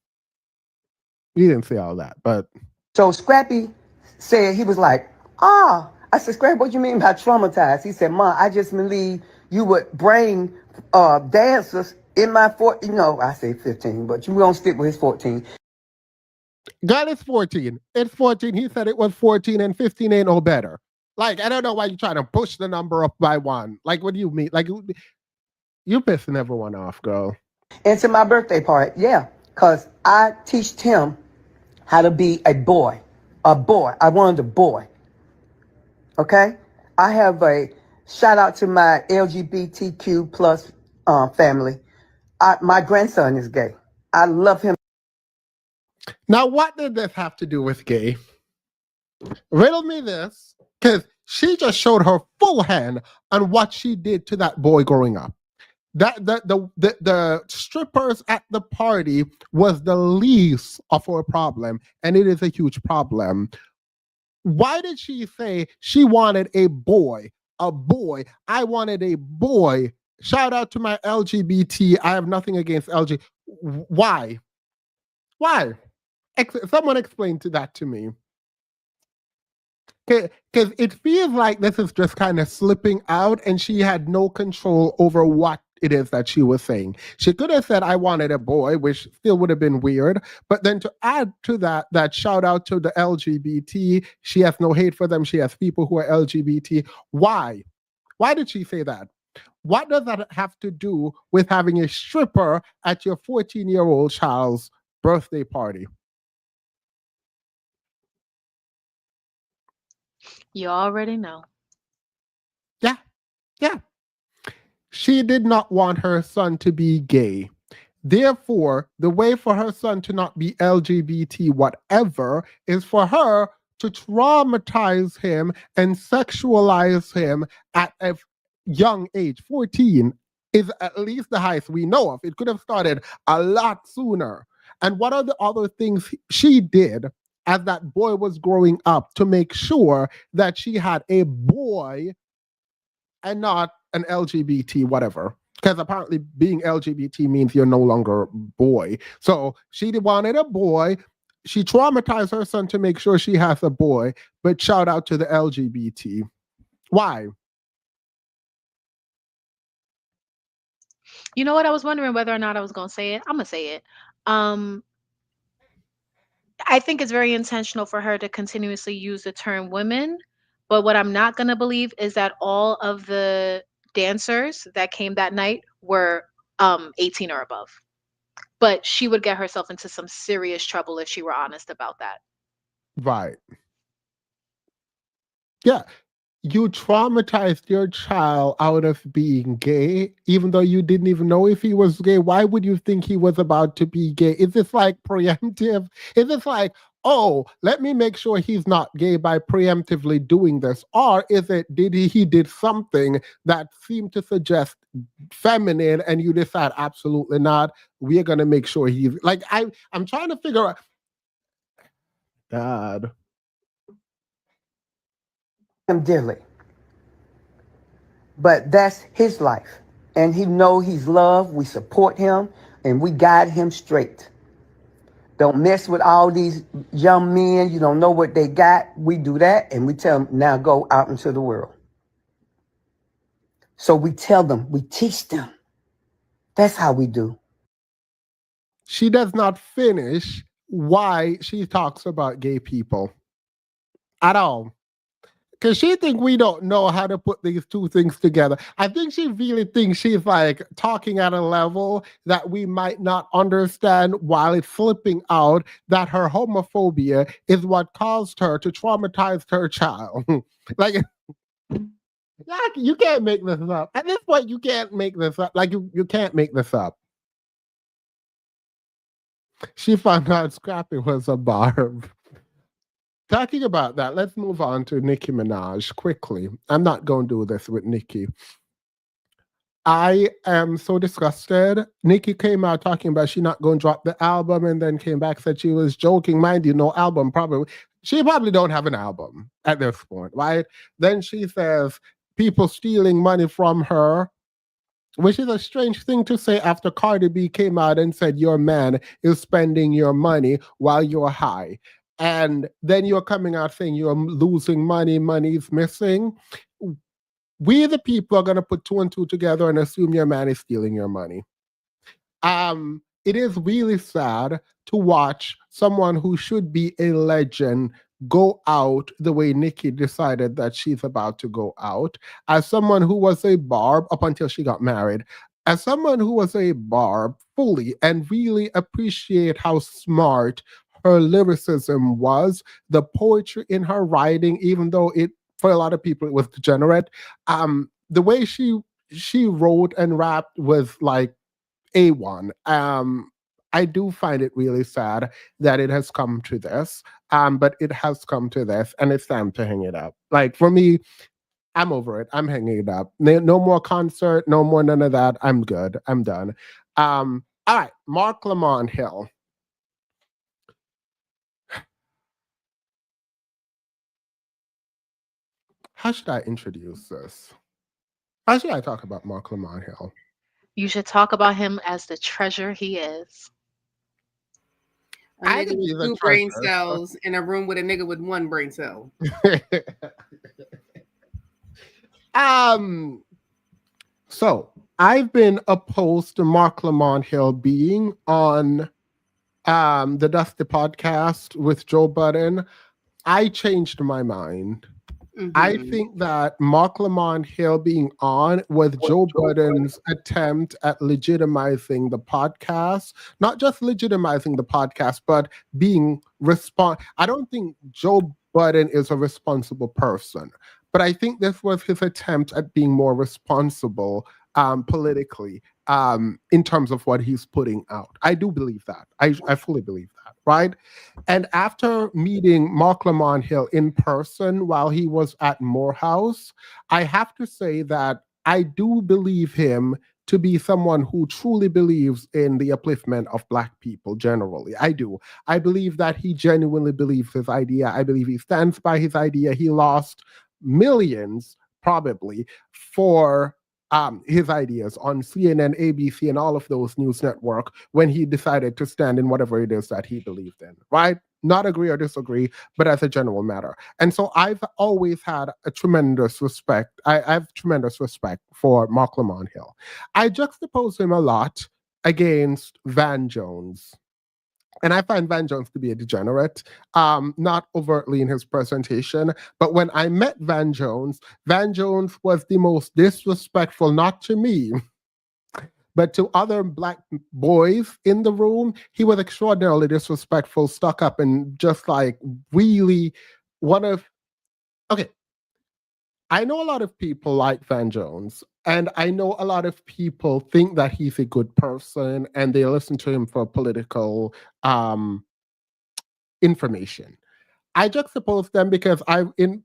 You didn't say all that, but So Scrappy said, he was like, I said, Scrappy, what do you mean by traumatized? He said, Ma, I just believe you would bring dancers in my I say 15, but you gonna stick with his 14. God, it's 14. It's 14. He said it was 14, and 15 ain't no better. Like, I don't know why you're trying to push the number up by 1. Like, what do you mean? Like, you're pissing everyone off, girl. And to my birthday party, yeah, because I teach him how to be a boy. A boy. I wanted a boy. Okay? I have a shout out to my LGBTQ plus family. My grandson is gay. I love him. Now, what did this have to do with gay? Riddle me this, because she just showed her full hand on what she did to that boy growing up. That the strippers at the party was the least of her problem, and it is a huge problem. Why did she say she wanted a boy? A boy. I wanted a boy. Shout out to my LGBT. I have nothing against LG. Why? Why? Someone explain that to me. Because it feels like this is just kind of slipping out, and she had no control over what it is that she was saying. She could have said, I wanted a boy, which still would have been weird. But then to add to that shout out to the LGBT, she has no hate for them. She has people who are LGBT. Why? Why did she say that? What does that have to do with having a stripper at your 14-year-old child's birthday party? You already know. Yeah, yeah. She did not want her son to be gay. Therefore, the way for her son to not be LGBT, whatever, is for her to traumatize him and sexualize him at a young age. 14 is at least the highest we know of. It could have started a lot sooner. And what are the other things she did as that boy was growing up to make sure that she had a boy and not an LGBT whatever? Because apparently being LGBT means you're no longer a boy. So she wanted a boy. She traumatized her son to make sure she has a boy, but shout out to the LGBT. Why? You know what? I was wondering whether or not I was going to say it. I'm going to say it. I think it's very intentional for her to continuously use the term women. But what I'm not going to believe is that all of the dancers that came that night were 18 or above. But she would get herself into some serious trouble if she were honest about that. Right. Yeah. You traumatized your child out of being gay, even though you didn't even know if he was gay. Why would you think he was about to be gay? Is this like preemptive? Is this like, oh, let me make sure he's not gay by preemptively doing this? Or is it he did something that seemed to suggest feminine and you decide absolutely not? We're gonna make sure he's like I'm trying to figure out. God. Him dearly. But that's his life. And he know he's loved. We support him and we guide him straight. Don't mess with all these young men. You don't know what they got. We do that and we tell them, now go out into the world. So we tell them, we teach them. That's how we do. She does not finish why she talks about gay people at all. Because she think we don't know how to put these two things together. I think she really thinks she's like talking at a level that we might not understand, while it's flipping out that her homophobia is what caused her to traumatize her child. Like, you can't make this up. At this point, you can't make this up. Like, you can't make this up. She found out Scrappy was a barb. Talking about that, let's move on to Nicki Minaj quickly. I'm not going to do this with Nicki. I am so disgusted. Nicki came out talking about she not going to drop the album, and then came back, said she was joking. Mind you, no album probably. She probably don't have an album at this point, right? Then she says people stealing money from her, which is a strange thing to say after Cardi B came out and said your man is spending your money while you're high. And then you're coming out saying you're losing money, money's missing. We, the people, are going to put two and two together and assume your man is stealing your money. It is really sad to watch someone who should be a legend go out the way Nicki decided that she's about to go out. As someone who was a barb up until she got married, as someone who was a barb fully and really appreciate how smart her lyricism was, the poetry in her writing, even though it, for a lot of people, it was degenerate. The way she wrote and rapped was like A1. I do find it really sad that it has come to this, but it has come to this, and it's time to hang it up. Like, for me, I'm over it. I'm hanging it up. No more concert. No more none of that. I'm good. I'm done. All right. Marc Lamont Hill. How should I introduce this? How should I talk about Marc Lamont Hill? You should talk about him as the treasure he is. A I nigga think he's with a 2 brain treasure. cells in a room with a nigga with 1 brain cell. So I've been opposed to Marc Lamont Hill being on the Dusty podcast with Joe Budden. I changed my mind. I think that Marc Lamont Hill being on was Joe Budden's attempt at legitimizing the podcast, not just legitimizing the podcast, but being I don't think Joe Budden is a responsible person, but I think this was his attempt at being more responsible politically in terms of what he's putting out. I do believe that. I fully believe that, right? And after meeting Marc Lamont Hill in person while he was at Morehouse, I have to say that I do believe him to be someone who truly believes in the upliftment of Black people generally. I do. I believe that he genuinely believes his idea. I believe he stands by his idea. He lost millions, probably, for his ideas on CNN, ABC, and all of those news network when he decided to stand in whatever it is that he believed in, right? Not agree or disagree, but as a general matter. And so I've always had a tremendous respect. I have tremendous respect for Marc Lamont Hill. I juxtapose him a lot against Van Jones. And I find Van Jones to be a degenerate, not overtly in his presentation. But when I met Van Jones was the most disrespectful, not to me, but to other Black boys in the room. He was extraordinarily disrespectful, stuck up, and just like really okay. I know a lot of people like Van Jones, and I know a lot of people think that he's a good person and they listen to him for political information. I juxtapose them because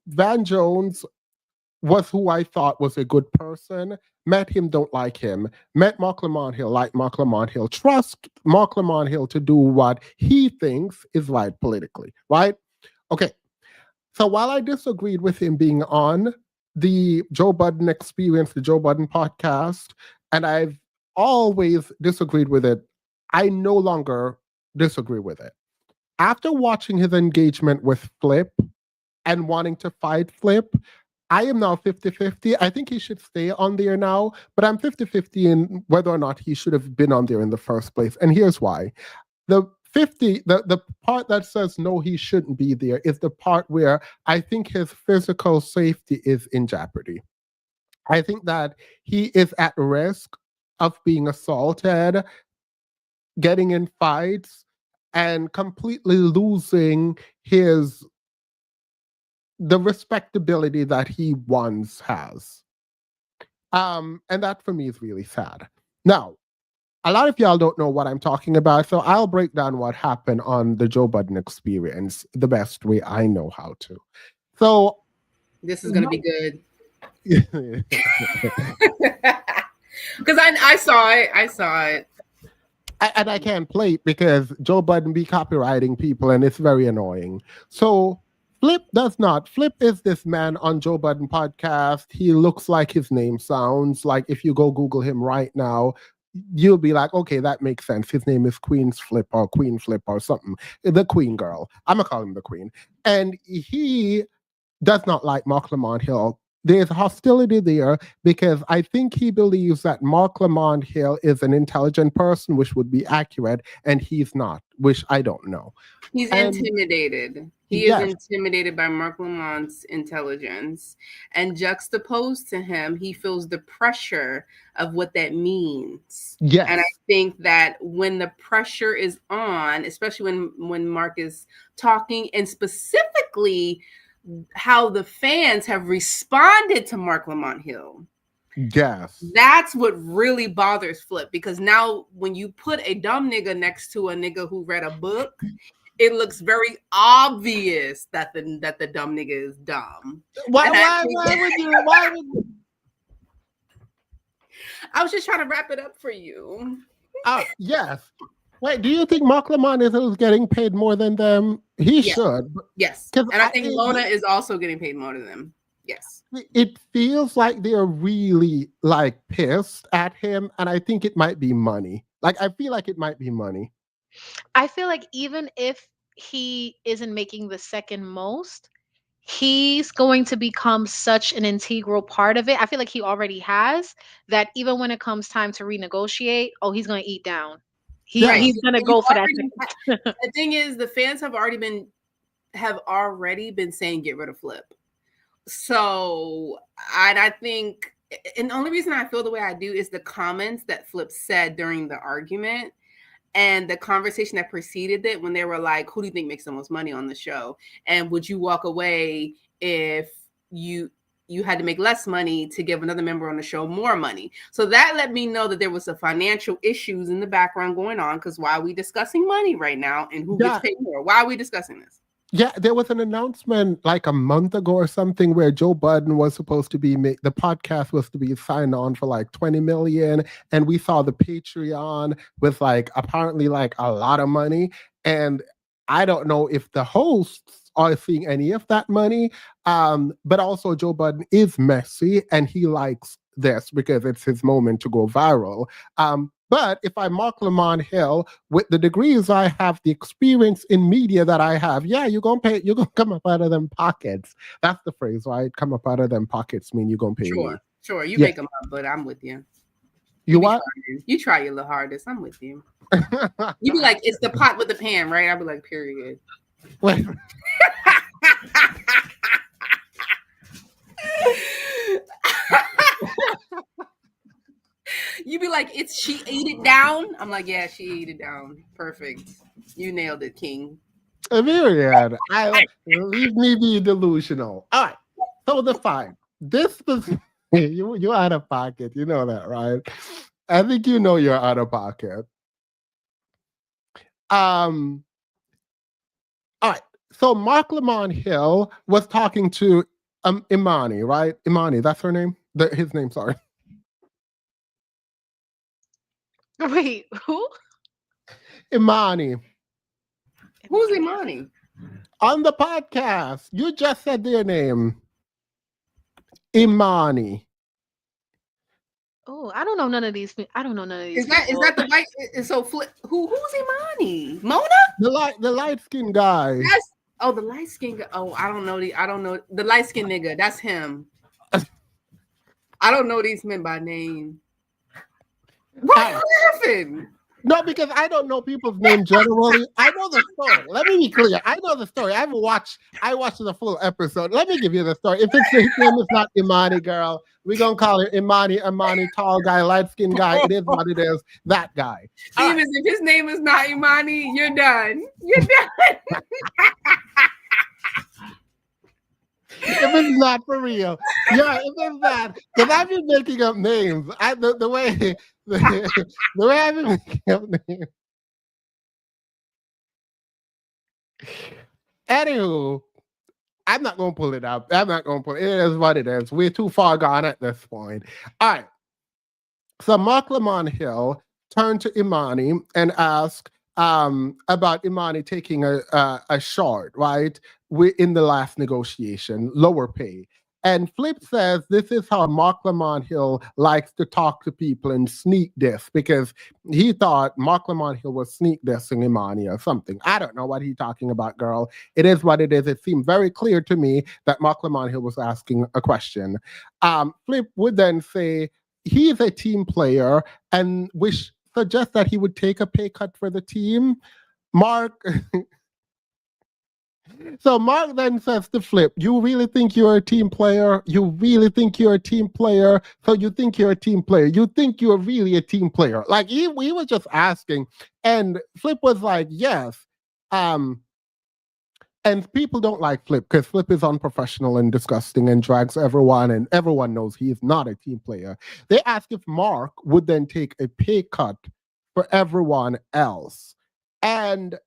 Van Jones was who I thought was a good person. Met him, don't like him. Met Marc Lamont Hill, like Marc Lamont Hill. Trust Marc Lamont Hill to do what he thinks is right politically, right? Okay. So while I disagreed with him being on the Joe Budden Experience, the Joe Budden podcast, and I've always disagreed with it, I no longer disagree with it. After watching his engagement with Flip and wanting to fight Flip, I am now 50-50. I think he should stay on there now, but I'm 50-50 in whether or not he should have been on there in the first place. And here's why. The part that says no, he shouldn't be there is the part where I think his physical safety is in jeopardy. I think that he is at risk of being assaulted, getting in fights, and completely losing the respectability that he once has. And that for me is really sad. Now, a lot of y'all don't know what I'm talking about, so I'll break down what happened on the Joe Budden Experience the best way I know how to. So this is gonna be good. Because I saw it. I saw it. And I can't play it because Joe Budden be copywriting people and it's very annoying. So Flip does not. Flip is this man on Joe Budden podcast. He looks like his name sounds. Like if you go Google him right now, you'll be like, okay, that makes sense. His name is Queen's Flip or Queen Flip or something. The Queen Girl. I'm going to call him the Queen. And he does not like Marc Lamont Hill. There's hostility there because I think he believes that Marc Lamont Hill is an intelligent person, which would be accurate, and he's not, which I don't know. He's intimidated. He is intimidated by Marc Lamont's intelligence. And juxtaposed to him, he feels the pressure of what that means. Yes. And I think that when the pressure is on, especially when Marc is talking, and specifically how the fans have responded to Marc Lamont Hill. Yes. That's what really bothers Flip, because now when you put a dumb nigga next to a nigga who read a book it looks very obvious that the dumb nigga is dumb. Why And I would you? Why would you? I was just trying to wrap it up for you. Yes. Wait, do you think Marc Lamont is getting paid more than them? He Yes. should. Yes. And I think Mona is also getting paid more than them. Yes. It feels like they're really like pissed at him, and I think it might be money. Like I feel like it might be money. I feel like even if he isn't making the second most, he's going to become such an integral part of it. I feel like he already has that even when it comes time to renegotiate, he's going to eat down. He's going to go for that. The thing is, the fans have already been saying get rid of Flip. So I think, and the only reason I feel the way I do is the comments that Flip said during the argument and the conversation that preceded it when they were like, who do you think makes the most money on the show? And would you walk away if you had to make less money to give another member on the show more money? So that let me know that there was some financial issues in the background going on, because why are we discussing money right now and who gets paid more? Why are we discussing this? Yeah, there was an announcement like a month ago or something where Joe Budden was supposed to be the podcast was to be signed on for like 20 million, and we saw the Patreon with like apparently like a lot of money, and I don't know if the hosts are seeing any of that money, but also Joe Budden is messy and he likes this because it's his moment to go viral. But if I'm Marc Lamont Hill, with the degrees I have, the experience in media that I have, you're gonna come up out of them pockets. That's the phrase, right? Come up out of them pockets mean you're gonna pay me. Sure. You make them up, but I'm with you. You what? You try your little hardest. I'm with you. You be like, it's the pot with the pan, right? I'll be like, period. Wait. You be like, she ate it down. I'm like, yeah, she ate it down. Perfect. You nailed it, King. Myriad. Leave me be delusional. All right. So the fine. This was you're out of pocket. You know that, right? I think you know you're out of pocket. All right. So Marc Lamont Hill was talking to Imani, right? Imani, that's her name? His name, sorry. Wait, who? Imani. Who's Imani? On the podcast. You just said their name. Imani. Oh, I don't know none of these. I don't know none of these. Is that the white? So Flip, who's Imani? Mona? The light skinned guy. Yes. Oh, the light skinned guy. Oh, I don't know the light skinned nigga. That's him. I don't know these men by name. Why are you laughing? No, because I don't know people's names generally. I know the story. Let me be clear. I know the story. I watched the full episode. Let me give you the story. If his name is not Imani, girl, we're gonna call it Imani, tall guy, light skinned guy. It is what it is. That guy. Stevens, if his name is not Imani, you're done. You're done. If it's not for real, if it's not, because I've been making up names. The way I've been making up names. Anywho, I'm not gonna pull it up. I'm not gonna pull it. It is what it is. We're too far gone at this point. All right. So Marc Lamont Hill turned to Imani and asked about Imani taking a short, right? We're in the last negotiation, lower pay. And Flip says this is how Marc Lamont Hill likes to talk to people and sneak diss, because he thought Marc Lamont Hill was sneak dissing Imani or something. I don't know what he's talking about, girl. It is what it is. It seemed very clear to me that Marc Lamont Hill was asking a question. Flip would then say he's a team player and suggest that he would take a pay cut for the team. So Marc then says to Flip, you really think you're a team player? You really think you're a team player? So you think you're a team player? You think you're really a team player? Like he was just asking, and Flip was like, yes. And people don't like Flip because Flip is unprofessional and disgusting and drags everyone, and everyone knows he is not a team player. They asked if Marc would then take a pay cut for everyone else. And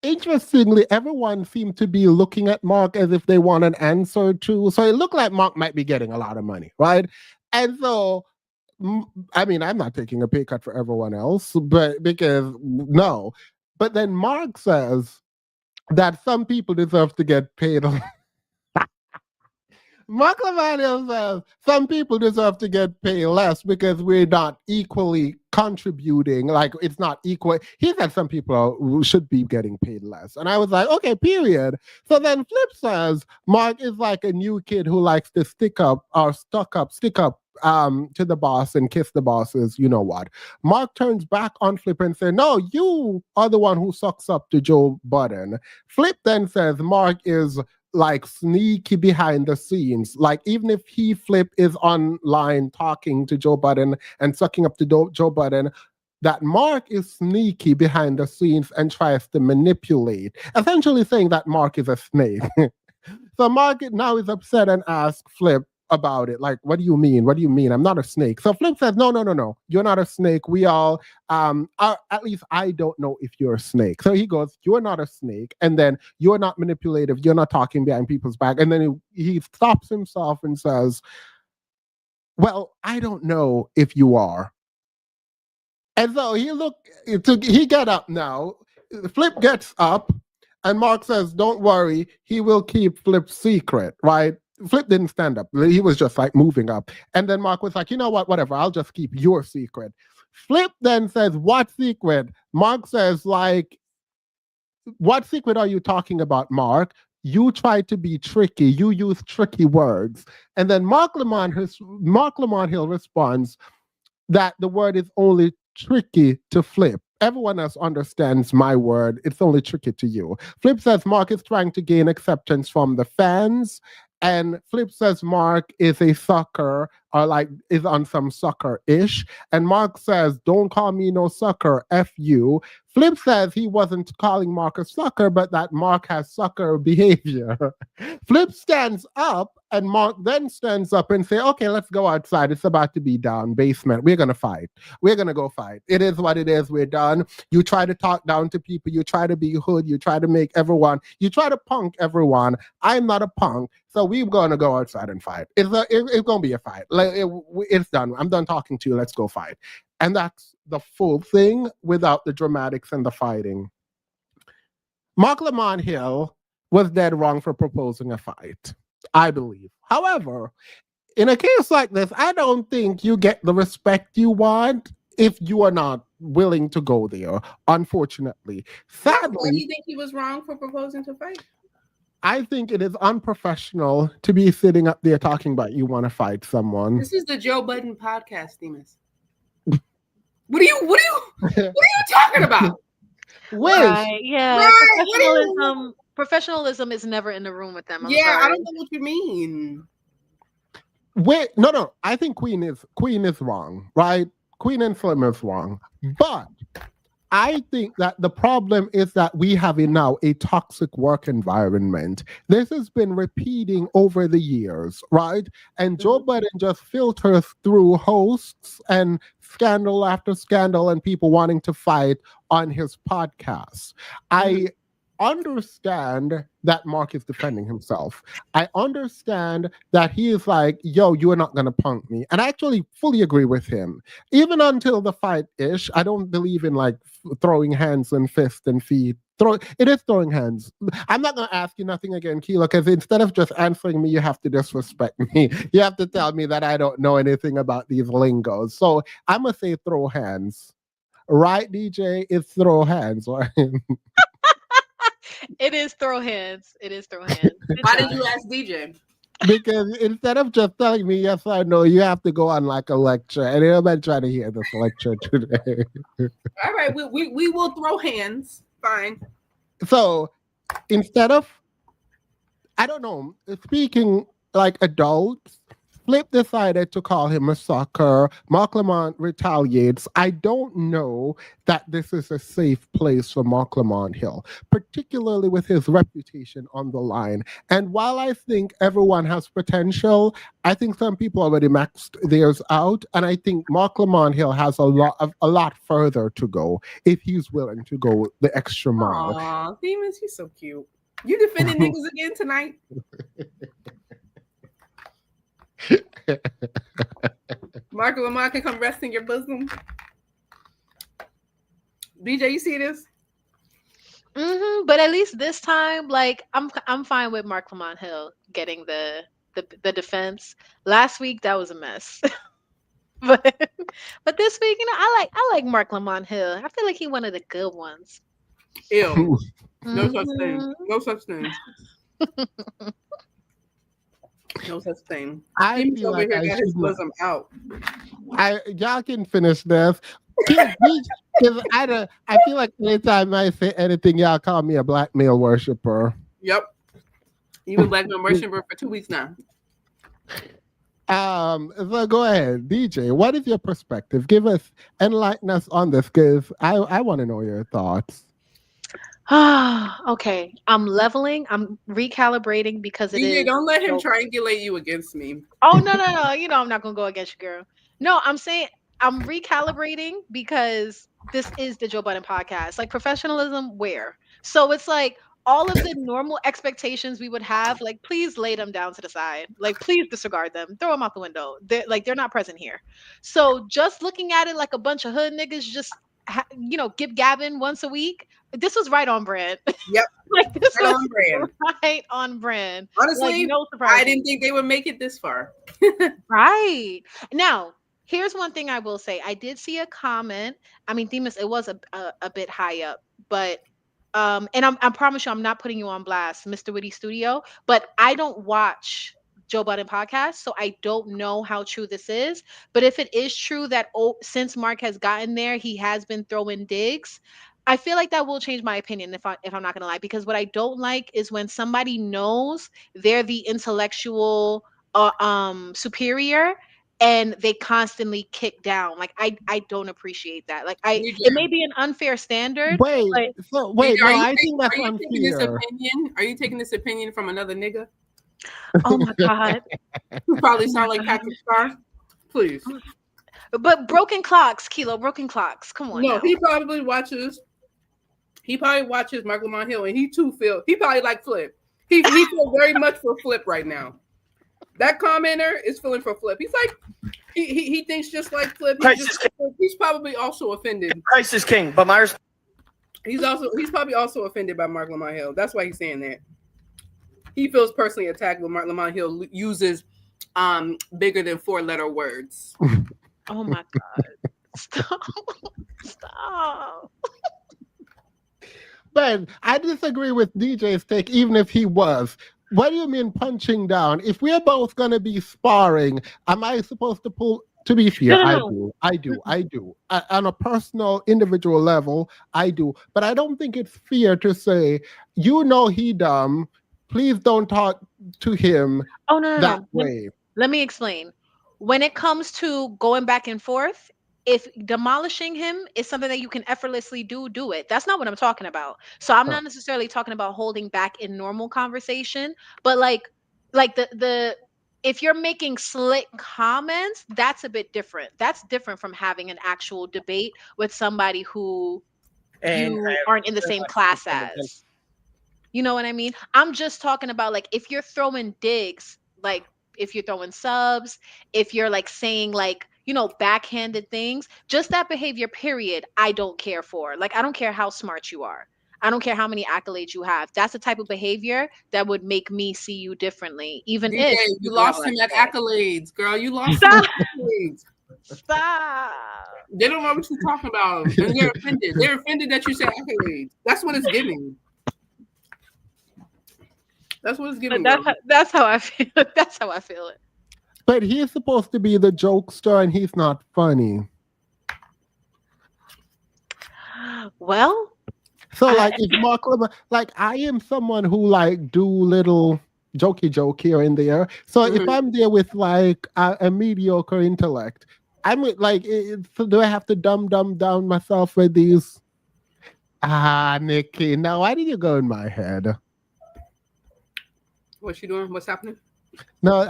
interestingly, everyone seemed to be looking at Mark as if they want an answer to. So it looked like Mark might be getting a lot of money, right? And so, I mean, I'm not taking a pay cut for everyone else, but because no. But then Mark says that some people deserve to get paid. Mark Lamont says some people deserve to get paid less because we're not equally contributing. Like it's not equal. He said some people should be getting paid less. And I was like, okay, period. So then Flip says Mark is like a new kid who likes to stick up to the boss and kiss the bosses, you know what. Mark turns back on Flip and says, no, you are the one who sucks up to Joe Budden. Flip then says Mark is like sneaky behind the scenes. Like even if he Flip is online talking to Joe Budden and sucking up to Joe Budden, that Mark is sneaky behind the scenes and tries to manipulate, essentially saying that Mark is a snake. So Mark now is upset and asks Flip about it. Like, what do you mean? What do you mean? I'm not a snake. So Flip says, no. You're not a snake. We all, at least I don't know if you're a snake. So he goes, you're not a snake. And then you're not manipulative. You're not talking behind people's back. And then he stops himself and says, well, I don't know if you are. And so he got up now. Flip gets up and Mark says, don't worry. He will keep Flip's secret, right? Flip didn't stand up. He was just like moving up. And then Mark was like, you know what? Whatever. I'll just keep your secret. Flip then says, what secret? Mark says, like, what secret are you talking about, Mark? You try to be tricky. You use tricky words. And then Mark Lamont Hill responds that the word is only tricky to Flip. Everyone else understands my word. It's only tricky to you. Flip says Mark is trying to gain acceptance from the fans. And Flip says Mark is a sucker or like is on some sucker-ish. And Mark says, don't call me no sucker, F you. Flip says he wasn't calling Mark a sucker, but that Mark has sucker behavior. Flip stands up and Mark then stands up and say, okay, let's go outside. It's about to be down, basement. We're going to fight. We're going to go fight. It is what it is. We're done. You try to talk down to people. You try to be hood. You try to make everyone, you try to punk everyone. I'm not a punk. So we're going to go outside and fight. It's going to be a fight. Like, it's done. I'm done talking to you. Let's go fight. And that's the full thing without the dramatics and the fighting. Marc Lamont Hill was dead wrong for proposing a fight, I believe. However, in a case like this, I don't think you get the respect you want if you are not willing to go there, unfortunately. Sadly, why do you think he was wrong for proposing to fight? I think it is unprofessional to be sitting up there talking about you want to fight someone. This is the Joe Budden podcast, Demas. What are you talking about? Right, yeah. Right, Professionalism is never in the room with them. I'm sorry. sorry. I don't know what you mean. Wait, no. I think Queen is wrong, right? Queen and Slim is wrong. But I think that the problem is that we have now a toxic work environment. This has been repeating over the years, right? And Joe Budden just filters through hosts and scandal after scandal and people wanting to fight on his podcast. I understand that Mark is defending himself. I understand that he is like, yo, you are not going to punk me. And I actually fully agree with him. Even until the fight-ish, I don't believe in like throwing hands and fists and feet. It is throwing hands. I'm not going to ask you nothing again, Keela, because instead of just answering me, you have to disrespect me. You have to tell me that I don't know anything about these lingos. So I'm going to say throw hands. Right, DJ? It's throw hands. Right? It is throw hands. It is throw hands. Why did you ask DJ? Because instead of just telling me yes or no, you have to go on like a lecture. And I'm trying to hear this lecture today. All right, we will throw hands. Fine. So instead of, I don't know, speaking like adults, Flip decided to call him a sucker. Marc Lamont retaliates. I don't know that this is a safe place for Marc Lamont Hill, particularly with his reputation on the line. And while I think everyone has potential, I think some people already maxed theirs out, and I think Marc Lamont Hill has a lot further to go if he's willing to go the extra mile. Aw, Demons, you're so cute. You defending niggas again tonight? Marc Lamont can come rest in your bosom. DJ, you see this? But at least this time, like I'm fine with Marc Lamont Hill getting the defense. Last week that was a mess. but this week, I like Marc Lamont Hill. I feel like he one of the good ones. Ew. No such thing. No such thing. No such thing. I Demons feel over like here I got his should bosom out. Y'all can finish this. I feel like anytime I say anything, y'all call me a black male worshiper. Yep. You've been black male worshiper for 2 weeks now. So go ahead, DJ. What is your perspective? Enlighten us on this, because I want to know your thoughts. Okay, I'm leveling. I'm recalibrating because it DJ, is. don't let him triangulate you against me. Oh no! You know I'm not gonna go against you, girl. No, I'm saying I'm recalibrating because this is the Joe Budden podcast. Like professionalism, where? So it's like all of the normal expectations we would have. Like, please lay them down to the side. Like, please disregard them. Throw them out the window. They're not present here. So just looking at it like a bunch of hood niggas just gib gabbing once a week. This was right on brand. Yep. Like this right was on brand. right on brand. Honestly, like, no surprise. I didn't think they would make it this far. Right. Now, here's one thing I will say. I did see a comment. I mean, Themis, it was a bit high up, but and I promise you I'm not putting you on blast, Mr. Witty Studio, but I don't watch Joe Budden podcast, so I don't know how true this is. But if it is true that since Marc has gotten there, he has been throwing digs, I feel like that will change my opinion if I'm not gonna lie, because what I don't like is when somebody knows they're the intellectual superior and they constantly kick down. Like I don't appreciate that. Like it may be an unfair standard. Wait, I think that's unfair. Are you taking this opinion from another nigga? Oh my God. You probably sound like Patrick Star. Please. But broken clocks, Kilo, broken clocks. Come on. No, now. he probably watches Marc Lamont Hill, and he probably like Flip. He feels very much for Flip right now. That commenter is feeling for Flip. He's like, he thinks just like Flip. He's probably also offended. Christ is king, but Myers. He's probably also offended by Marc Lamont Hill. That's why he's saying that. He feels personally attacked when Marc Lamont Hill uses bigger than 4-letter words. Oh my God. Stop. But I disagree with DJ's take, even if he was. What do you mean punching down? If we're both going to be sparring, am I supposed to pull? To be fair, No. I do. On a personal, individual level, I do. But I don't think it's fair to say, he dumb. Please don't talk to him that way. Let me explain. When it comes to going back and forth, if demolishing him is something that you can effortlessly do it. That's not what I'm talking about. So I'm not necessarily talking about holding back in normal conversation, but like the if you're making slick comments, that's a bit different. That's different from having an actual debate with somebody who you aren't in the same class as. You know what I mean? I'm just talking about like if you're throwing digs, like if you're throwing subs, if you're like saying like, backhanded things, just that behavior, period, I don't care for. Like, I don't care how smart you are. I don't care how many accolades you have. That's the type of behavior that would make me see you differently, even DJ, if you lost him at accolades, girl. You lost him at accolades. Stop. They don't know what you're talking about. And they're offended. They're offended that you said accolades. That's what it's giving. That's what it's giving. That's how I feel. That's how I feel it. But he's supposed to be the jokester, and he's not funny. Well, so like if Marc Lamont, like I am someone who like do little jokey here and there. So if Mhm. I'm there with like a mediocre intellect, I'm like, so do I have to dumb down myself with these? Nikki, now why did you go in my head? What's she doing? What's happening? No,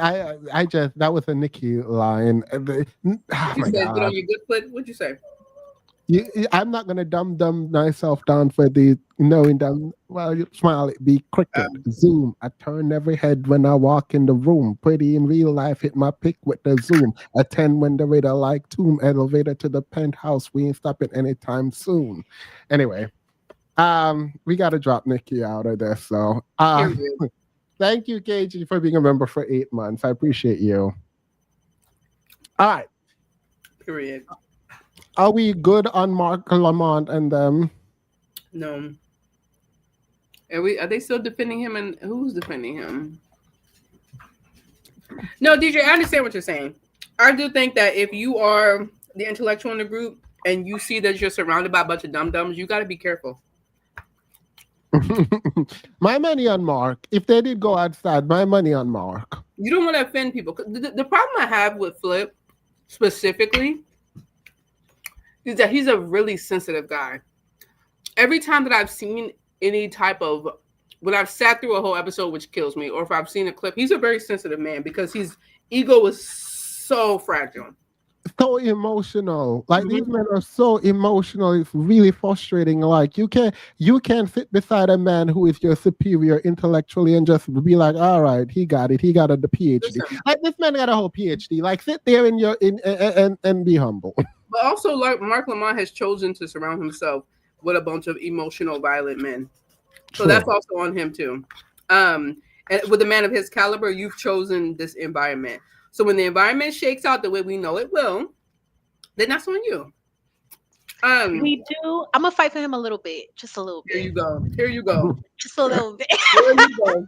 I just that was a Nikki line. Oh She my said, "Get on god. your good foot." What'd you say? I'm not gonna dumb myself down for the knowing that. Well, you smile, it be cricket. Zoom. I turn every head when I walk in the room. Pretty in real life, hit my pick with the zoom. Attend when the radar like tomb. Elevator to the penthouse. We ain't stopping anytime soon. Anyway, we gotta drop Nikki out of this. So, Period. thank you, KG, for being a member for 8 months. I appreciate you. All right. Period. Are we good on Marc, Lamont, and them? No. Are they still defending him? And who's defending him? No, DJ, I understand what you're saying. I do think that if you are the intellectual in the group and you see that you're surrounded by a bunch of dum-dums, you got to be careful. My money on Marc. If they did go outside, my money on Marc. You don't want to offend people. The problem I have with Flip specifically is that he's a really sensitive guy. Every time that I've seen any type of, when I've sat through a whole episode, which kills me, or if I've seen a clip, he's a very sensitive man because his ego is so fragile. So emotional. Like these men are so emotional. It's really frustrating. Like you can't sit beside a man who is your superior intellectually and just be like, all right, he got it. He got the PhD. Listen. Like this man got a whole PhD. Like sit there and be humble. But also, like Marc Lamont has chosen to surround himself with a bunch of emotional, violent men. So that's also on him too. And with a man of his caliber, you've chosen this environment. So when the environment shakes out the way we know it will, then that's on you. We do. I'm gonna fight for him a little bit, just a little bit. Here you go. Here you go. Just a little bit. Here you go.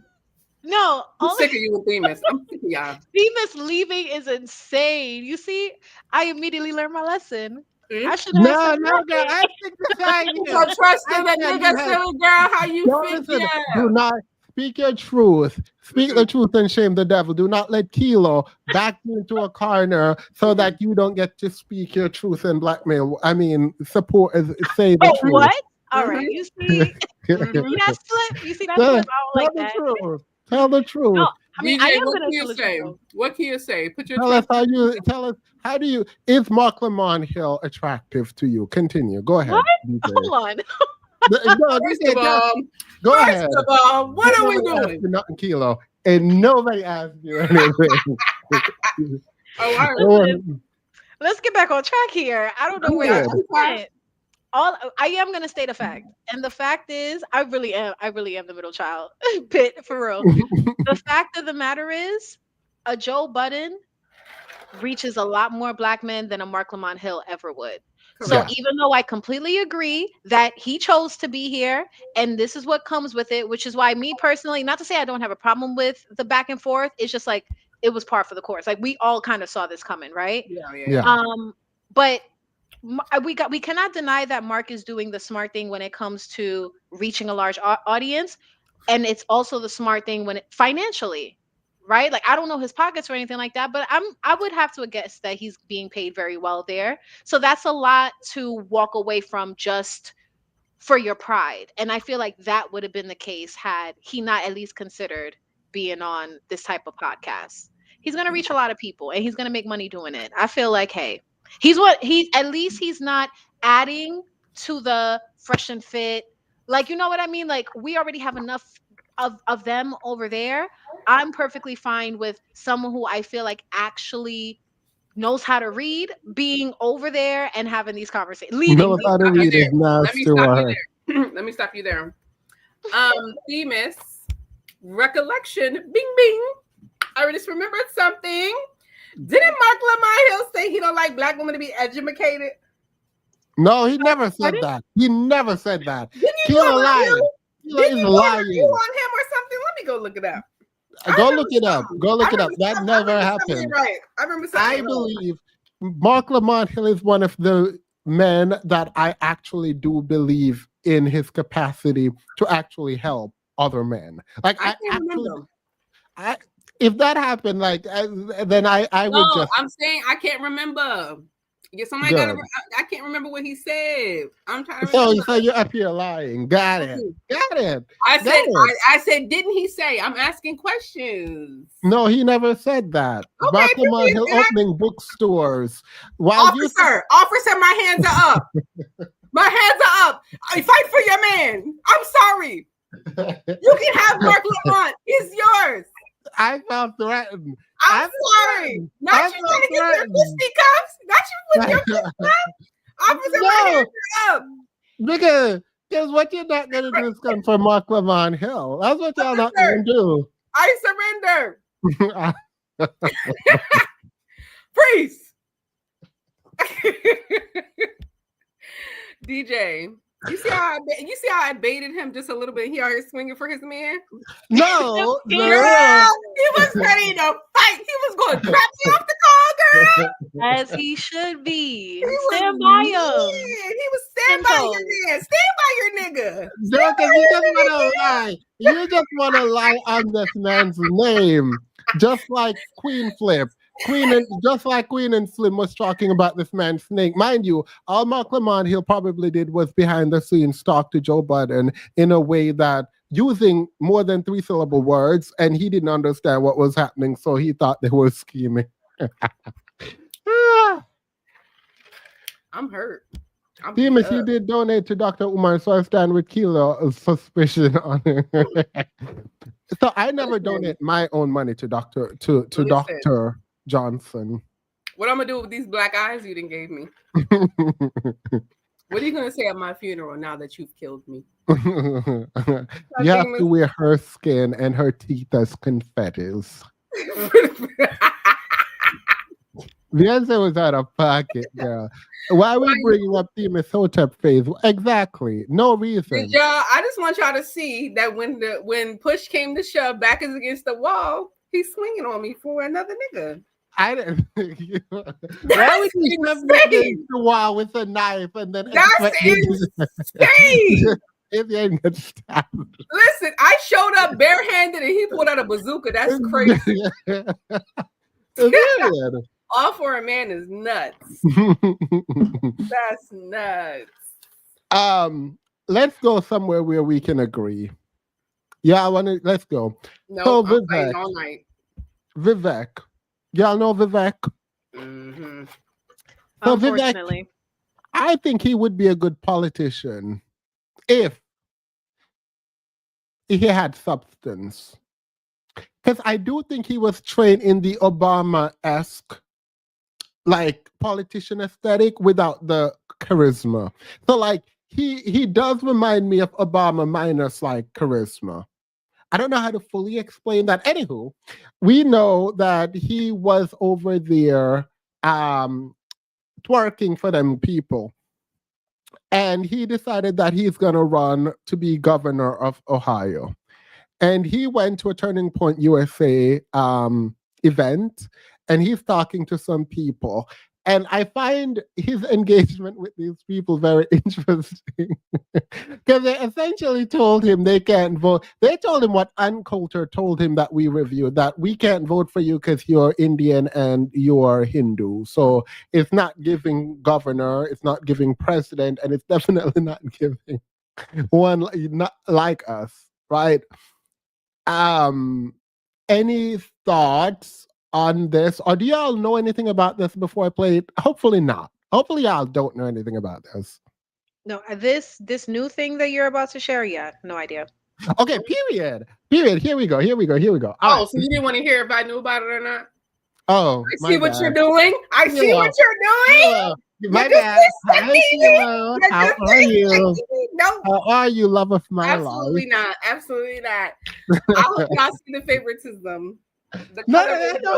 No, I'm sick of you with Themis. I'm sick of y'all. Themis leaving is insane. You see, I immediately learned my lesson. I should No, have girl. I think beside you. So trust in that nigga silly girl. How you think? Do not speak your truth. Speak the truth and shame the devil. Do not let Kilo back you into a corner so that you don't get to speak your truth and blackmail. I mean, support say the truth. What? All right, you see, that's Flip. You see that Flip? I don't like that. Tell the truth. No, I mean, DJ, I am what gonna can you say? What can you say? Put your tell us how do you is Marc Lamont Hill attractive to you? Continue. Go ahead. What? DJ. Hold on. Go ahead. First of all, what are we doing? Nothing, Kilo, and nobody asked you anything. Let's get back on track here. I don't know where I went. I am gonna state a fact, and the fact is, I really am the middle child. Pit for real. The fact of the matter is, a Joe Budden reaches a lot more black men than a Marc Lamont Hill ever would. So even though I completely agree that he chose to be here, and this is what comes with it, which is why me personally, not to say I don't have a problem with the back and forth, it's just like it was par for the course. Like we all kind of saw this coming, right? Yeah. But we cannot deny that Marc is doing the smart thing when it comes to reaching a large audience, and it's also the smart thing when financially, right? Like I don't know his pockets or anything like that, but I would have to guess that he's being paid very well there. So that's a lot to walk away from just for your pride. And I feel like that would have been the case had he not at least considered being on this type of podcast. He's going to reach a lot of people and he's going to make money doing it. I feel like, hey, at least he's not adding to the fresh and fit. Like, you know what I mean? Like we already have enough of them over there. I'm perfectly fine with someone who I feel like actually knows how to read being over there and having these conversations. Knows how to read is nasty. Let me stop you there. Themis, recollection, bing bing. I just remembered something. Didn't Marc Lamont Hill say he don't like black women to be educated? No, he never said that. He never said that. Didn't you lying. Didn't you want to review on him or something? Let me go look it up. Go look it up. That never happened. Right. I remember something. I believe Marc Lamont Hill is one of the men that I actually do believe in his capacity to actually help other men. Like if that happened, like, then I would No, just I'm saying I can't remember. Yeah, somebody got to. good. I can't remember what he said. I'm trying to So remember. you're up here lying. Got it. Got it. I Got said. it. I said. Didn't he say? I'm asking questions. No, he never said that. Okay, Mark Lamont please, Hill then opening bookstores. While you Officer, my hands are up. My hands are up. I fight for your man. I'm sorry. You can have Mark Lamont. He's yours. I felt threatened. I'm sorry. Not you trying to get your fisticuffs. Not you with your fisticuffs. Officer, my hands are up. Because what you're not gonna do is come for Mark Lamont Hill. That's what y'all not gonna do. I surrender. Freeze. DJ, you see how I baited him just a little bit? He out here swinging for his man. No, girl, he was ready to fight. He was going to drop me off the car, girl. As he should be. He Stand by him. He was stand by your man. Stand by your nigga. No, because you just want to lie. You just want to lie on this man's name, just like Queen Flip. Just like Queen and Slim was talking about this man's snake. Mind you, all Mark Lamont Hill probably did was behind the scenes talk to Joe Budden in a way that using more than 3-syllable words, and he didn't understand what was happening, so he thought they were scheming. I'm hurt. Demas, you did donate to Dr. Umar, so I stand with Kilo suspicion on it. So I never donate my own money to Dr. Johnson. What I'm gonna do with these black eyes you didn't gave me? What are you gonna say at my funeral now that you've killed me? You have to wear her skin and her teeth as confettis. The answer was out of pocket, girl. Why are we bringing up the Hotep phase? Exactly. No reason. Y'all, I just want y'all to see that when push came to shove, back is against the wall, he's swinging on me for another nigga. I didn't. Why would you shove me against the wall with a knife and then? That's insane. If you ain't gonna stop. Listen, I showed up barehanded and he pulled out a bazooka. That's crazy. All for a man is nuts. That's nuts. Let's go somewhere where we can agree. Yeah, let's go. No, so I'm fighting all night. Vivek. Y'all know Vivek? Mm-hmm. So Unfortunately. Vivek, I think he would be a good politician if he had substance. Because I do think he was trained in the Obama-esque like politician aesthetic without the charisma. So like he does remind me of Obama minus like charisma. I don't know how to fully explain that. Anywho, we know that he was over there twerking for them people. And he decided that he's gonna run to be governor of Ohio. And he went to a Turning Point USA event, and he's talking to some people. And I find his engagement with these people very interesting because they essentially told him they can't vote. They told him what Unculture told him that we reviewed, that we can't vote for you because you're Indian and you're Hindu. So it's not giving governor, it's not giving president, and it's definitely not giving one not like us, right? Any thoughts on this, or do y'all know anything about this before I play it? Hopefully not. Hopefully y'all don't know anything about this. No, this new thing that you're about to share, yeah, no idea. Okay, period. Here we go. So you didn't want to hear if I knew about it or not? Oh, I see what you're doing. I see what you're doing. My bad. Hi, Sheila. How are you? No. How are you, love of my Absolutely life? Absolutely not. I hope y'all see the favoritism. No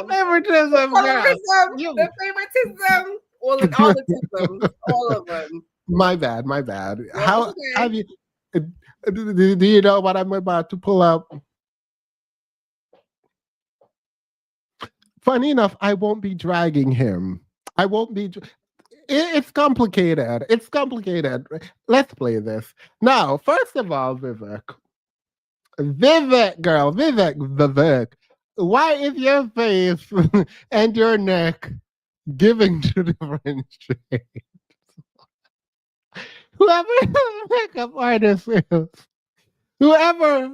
favoritism, The favoritism. All the tisms. All of them. My bad. Well, How have you? Do you know what I'm about to pull up? Funny enough, I won't be dragging him. I won't be. It's complicated. Let's play this. Now, first of all, Vivek, girl, Vivek. why is your face and your neck giving to different shades? Whoever the makeup artist is, whoever,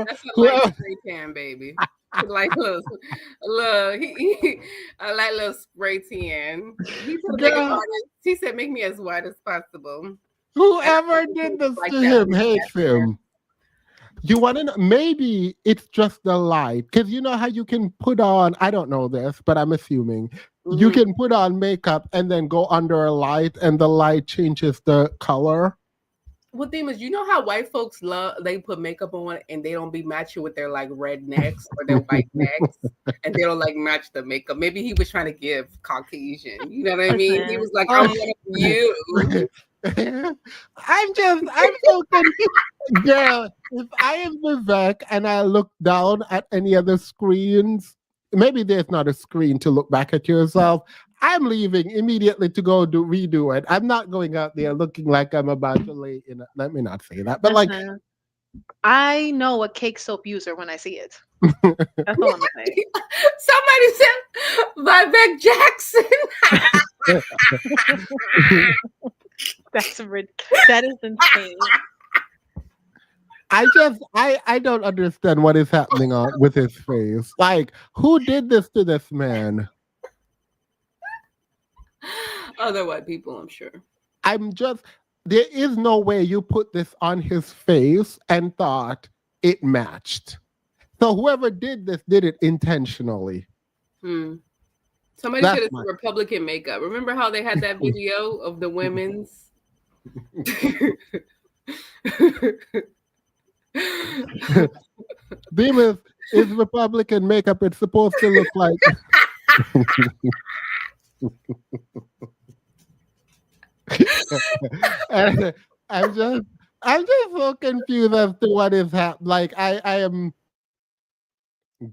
That's a light spray tan, baby. Like look, I like little spray tan. He told the makeup Girl. artist, he said, make me as white as possible. whoever did this Like to that him hates him. You want to know? Maybe it's just the light. Because you know how you can put on, I don't know this, but I'm assuming, you can put on makeup and then go under a light and the light changes the color. Well, thing is, you know how white folks they put makeup on and they don't be matching with their like red necks or their white necks, and they don't like match the makeup. Maybe he was trying to give Caucasian. You know what I mean? He was like, I'm one of you. I'm so confused. Girl, if I am Vivek and I look down at any other screens, maybe there's not a screen to look back at yourself. I'm leaving immediately to go redo it. I'm not going out there looking like I'm about to lay in it. Let me not say that. But like, I know a cake soap user when I see it. That's all I'm saying. Somebody said Vivek Jackson. That is insane. I don't understand what is happening with his face. Like, who did this to this man? Other white people, I'm sure. There is no way you put this on his face and thought it matched. So whoever did this did it intentionally. Somebody should have Republican makeup. Remember how they had that video of the women's? Bemis is Republican makeup. It's supposed to look like. I'm just so confused as to what is happening. Like I am,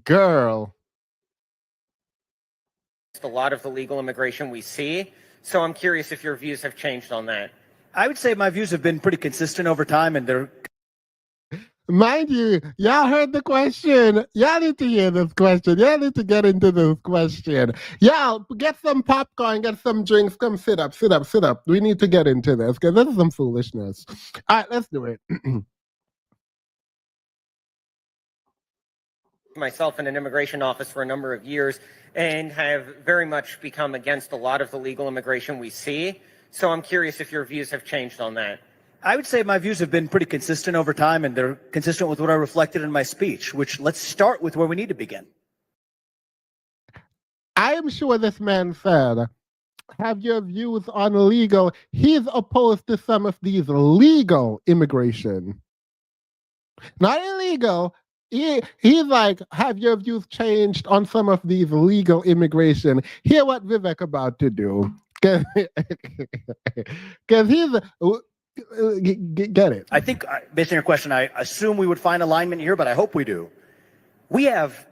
girl. A lot of the legal immigration we see. So I'm curious if your views have changed on that. I would say my views have been pretty consistent over time, and they're. Mind you, y'all heard the question. Y'all need to hear this question. Y'all need to get into this question. Y'all get some popcorn, get some drinks. Come sit up. We need to get into this because this is some foolishness. All right, let's do it. Myself in an immigration office for a number of years and have very much become against a lot of the legal immigration we see. So I'm curious if your views have changed on that. I would say my views have been pretty consistent over time, and they're consistent with what I reflected in my speech, which let's start with where we need to begin. I am sure this man said, have your views on legal. He's opposed to some of these legal immigration. Not illegal. He's like, have your views changed on some of these legal immigration? Hear what Vivek about to do. Because he's... Get it. I think, based on your question, I assume we would find alignment here, but I hope we do. We have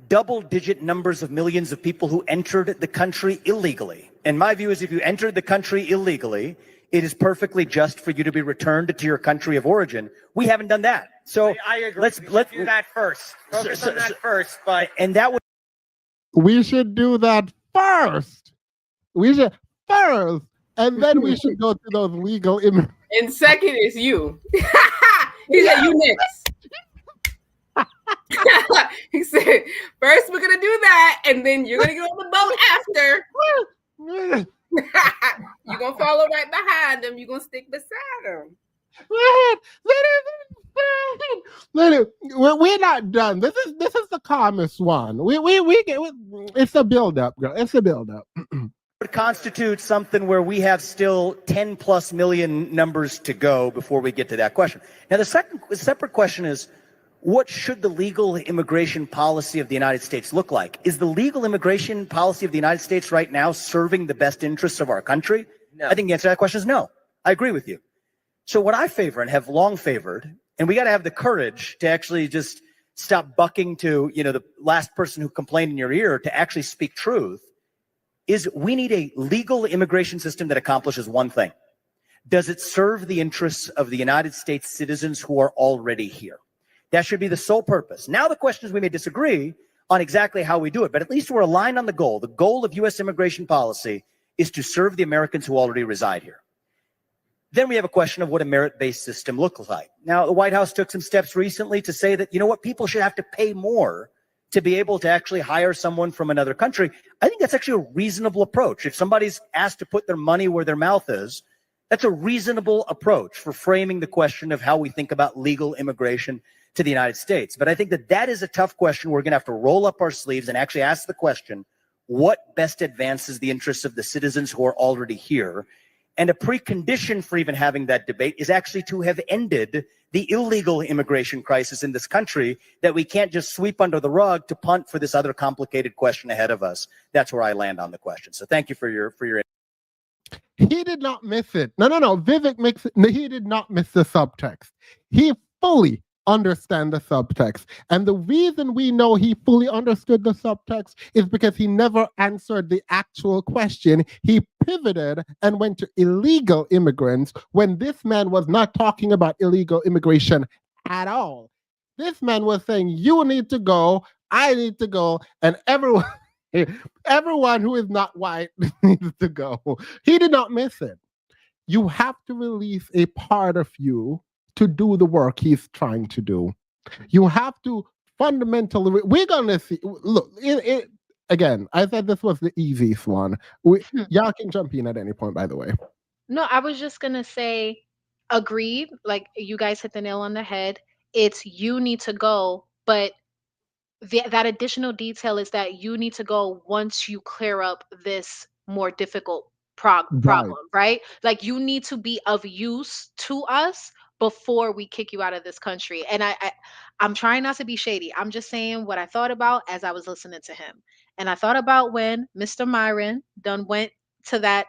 double-digit numbers of millions of people who entered the country illegally. And my view is if you entered the country illegally, it is perfectly just for you to be returned to your country of origin. We haven't done that. So I agree. Let's do that first. Focus on that first. But and that would. We should do that first. We should first. And then we should go to those legal immigrants. And second is you. He said, you next. He said, first we're going to do that, and then you're going to get on the boat after. You're going to follow right behind them. You're going to stick beside them. We're not done. This is the calmest one. It's a build-up, girl. It's a build-up. Would constitute something where we have still 10 plus million numbers to go before we get to that question. Now, the separate question is, what should the legal immigration policy of the United States look like? Is the legal immigration policy of the United States right now serving the best interests of our country? No. I think the answer to that question is no. I agree with you. So what I favor and have long favored, and we got to have the courage to actually just stop bucking to, the last person who complained in your ear to actually speak truth, is we need a legal immigration system that accomplishes one thing. Does it serve the interests of the United States citizens who are already here? That should be the sole purpose. Now the question is, we may disagree, on exactly how we do it, but at least we're aligned on the goal. The goal of U.S. immigration policy is to serve the Americans who already reside here. Then we have a question of what a merit-based system looks like. Now, the White House took some steps recently to say that, you know what, people should have to pay more to be able to actually hire someone from another country. I think that's actually a reasonable approach. If somebody's asked to put their money where their mouth is, that's a reasonable approach for framing the question of how we think about legal immigration to the United States. But I think that that is a tough question. We're going to have to roll up our sleeves and actually ask the question, what best advances the interests of the citizens who are already here? And a precondition for even having that debate is actually to have ended the illegal immigration crisis in this country that we can't just sweep under the rug to punt for this other complicated question ahead of us. That's where I land on the question. So thank you for your. He did not miss it. No. Vivek makes it. No, he did not miss the subtext. He fully understand the subtext. And the reason we know he fully understood the subtext is because he never answered the actual question. He pivoted and went to illegal immigrants when this man was not talking about illegal immigration at all. This man was saying, you need to go, I need to go, and everyone who is not white needs to go. He did not miss it. You have to release a part of you to do the work he's trying to do. You have to fundamentally, we're going to see, look, again, I said this was the easiest one. Y'all can jump in at any point, by the way. No, I was just going to say, agreed. Like, you guys hit the nail on the head. It's you need to go, but that additional detail is that you need to go once you clear up this more difficult problem, right? Like, you need to be of use to us before we kick you out of this country. And I'm trying not to be shady. I'm just saying what I thought about as I was listening to him. And I thought about when Mr. Myron done went to that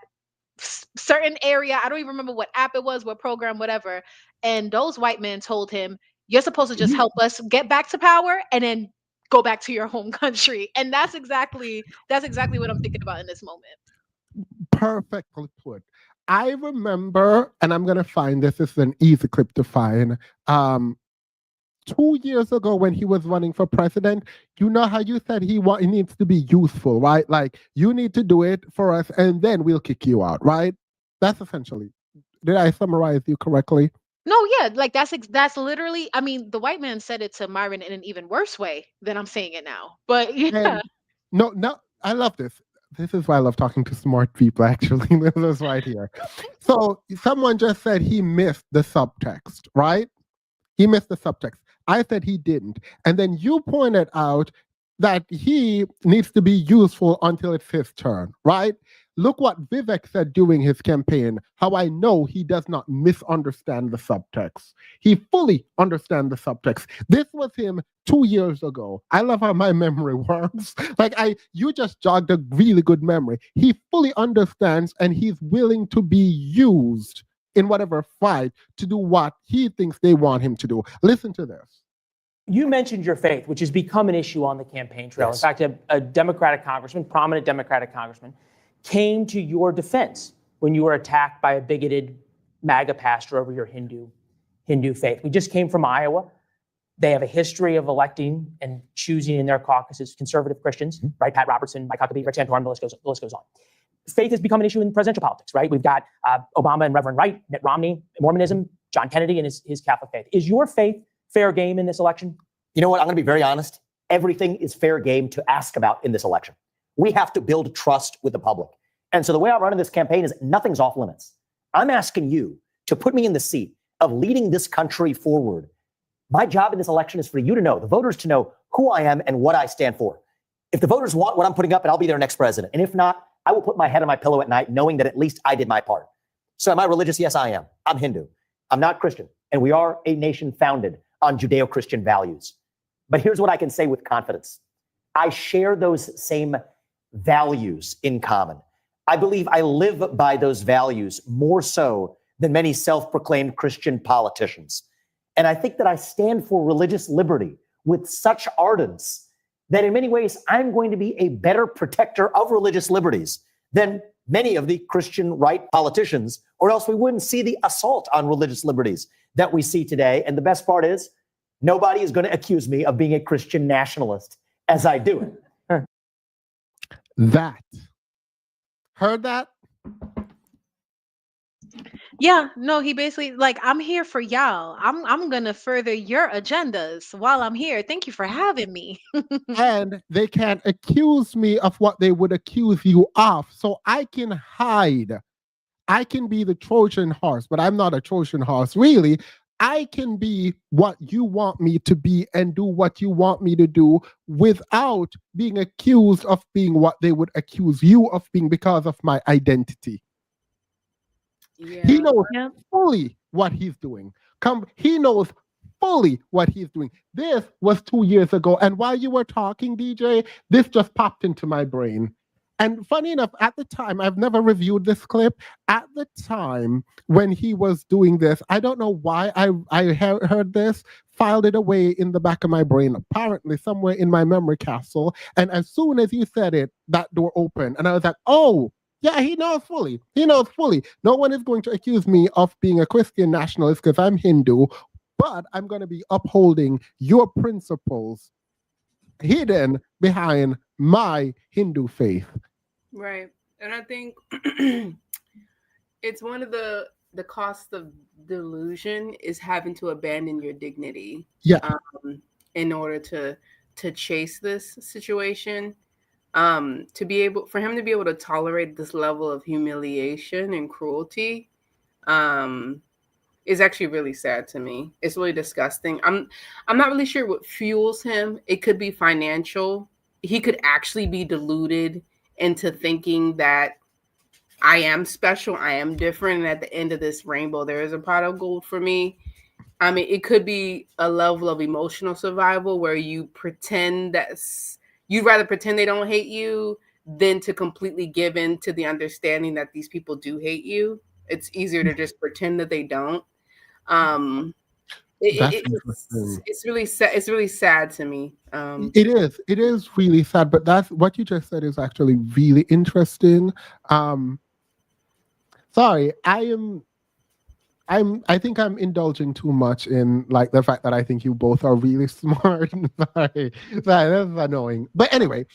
certain area. I don't even remember what app it was, what program, whatever. And those white men told him, you're supposed to just help us get back to power and then go back to your home country. And that's exactly what I'm thinking about in this moment. Perfectly put. I remember, and I'm going to find this is an easy clip to find. 2 years ago when he was running for president, you know how you said he needs to be useful, right? Like, you need to do it for us and then we'll kick you out, right? That's essentially, did I summarize you correctly? No, yeah, like that's literally, I mean, the white man said it to Myron in an even worse way than I'm saying it now. But yeah. And no, I love this. This is why I love talking to smart people, actually. This is right here. So someone just said he missed the subtext, right? He missed the subtext. I said he didn't. And then you pointed out that he needs to be useful until it's his turn, right? Look what Vivek said during his campaign, how I know he does not misunderstand the subtext. He fully understands the subtext. This was him 2 years ago. I love how my memory works. Like, you just jogged a really good memory. He fully understands and he's willing to be used in whatever fight to do what he thinks they want him to do. Listen to this. You mentioned your faith, which has become an issue on the campaign trail. Yes. In fact, a Democratic congressman, prominent Democratic congressman, came to your defense when you were attacked by a bigoted MAGA pastor over your Hindu faith. We just came from Iowa. They have a history of electing and choosing in their caucuses conservative Christians, right? Pat Robertson, Mike Huckabee, Rick Santorum, the list goes on. Faith has become an issue in presidential politics, right? We've got Obama and Reverend Wright, Mitt Romney, Mormonism, John Kennedy and his Catholic faith. Is your faith fair game in this election? You know what? I'm going to be very honest. Everything is fair game to ask about in this election. We have to build trust with the public. And so the way I'm running this campaign is nothing's off limits. I'm asking you to put me in the seat of leading this country forward. My job in this election is for you to know, the voters to know who I am and what I stand for. If the voters want what I'm putting up, and I'll be their next president. And if not, I will put my head on my pillow at night knowing that at least I did my part. So am I religious? Yes, I am. I'm Hindu. I'm not Christian. And we are a nation founded on Judeo-Christian values. But here's what I can say with confidence. I share those same values in common. I believe I live by those values more so than many self-proclaimed Christian politicians. And I think that I stand for religious liberty with such ardence that in many ways, I'm going to be a better protector of religious liberties than many of the Christian right politicians, or else we wouldn't see the assault on religious liberties that we see today. And the best part is, nobody is going to accuse me of being a Christian nationalist. as I do it. That. Heard that? Yeah, no, he basically like I'm here for y'all. I'm gonna further your agendas while I'm here. Thank you for having me. And they can't accuse me of what they would accuse you of. So I can hide. I can be the Trojan horse, but I'm not a Trojan horse, really. I can be what you want me to be and do what you want me to do without being accused of being what they would accuse you of being because of my identity. Yeah. He knows fully what he's doing. He knows fully what he's doing. This was 2 years ago. And while you were talking, DJ, this just popped into my brain. And funny enough, at the time, I've never reviewed this clip. At the time when he was doing this, I don't know why I heard this, filed it away in the back of my brain, apparently somewhere in my memory castle. And as soon as you said it, that door opened. And I was like, oh, yeah, he knows fully. He knows fully. No one is going to accuse me of being a Christian nationalist because I'm Hindu, but I'm going to be upholding your principles hidden behind my Hindu faith. Right. And I think it's one of the costs of delusion is having to abandon your dignity. Yeah. In order to chase this situation. To be able for him to be able to tolerate this level of humiliation and cruelty is actually really sad to me. It's really disgusting. I'm not really sure what fuels him. It could be financial. He could actually be deluded into thinking that I am special, I am different, and at the end of this rainbow there is a pot of gold for me. I mean, it could be a level of emotional survival where you pretend that you'd rather pretend they don't hate you than to completely give in to the understanding that these people do hate you. It's easier to just pretend that they don't. It's really sad. It's really sad to me. It is. It is really sad. But that's what you just said is actually really interesting. Sorry, I think I'm indulging too much in like the fact that I think you both are really smart. Sorry, that's annoying. But anyway,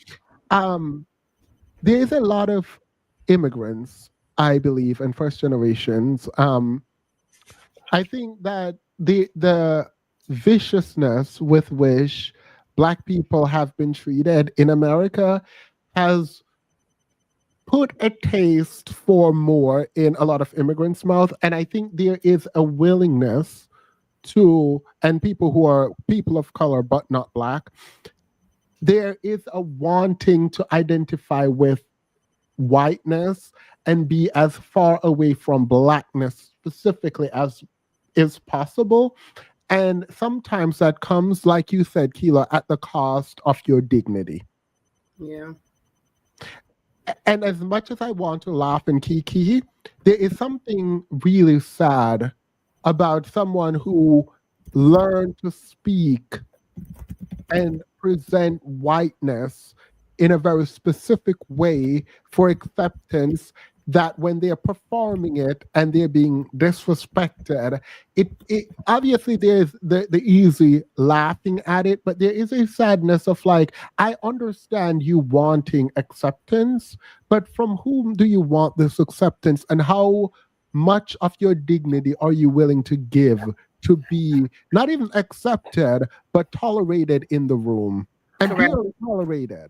there's a lot of immigrants, I believe, and first generations. I think that the viciousness with which Black people have been treated in America has put a taste for more in a lot of immigrants' mouth. And I think there is a willingness to, and people who are people of color but not Black, there is a wanting to identify with whiteness and be as far away from Blackness specifically as is possible. And sometimes that comes, like you said, Keela, at the cost of your dignity. Yeah. And as much as I want to laugh and kiki, there is something really sad about someone who learned to speak and present whiteness in a very specific way for acceptance, that when they're performing it and they're being disrespected, it obviously there's the easy laughing at it, but there is a sadness of like, I understand you wanting acceptance, but from whom do you want this acceptance, and how much of your dignity are you willing to give to be not even accepted, but tolerated in the room? And barely tolerated.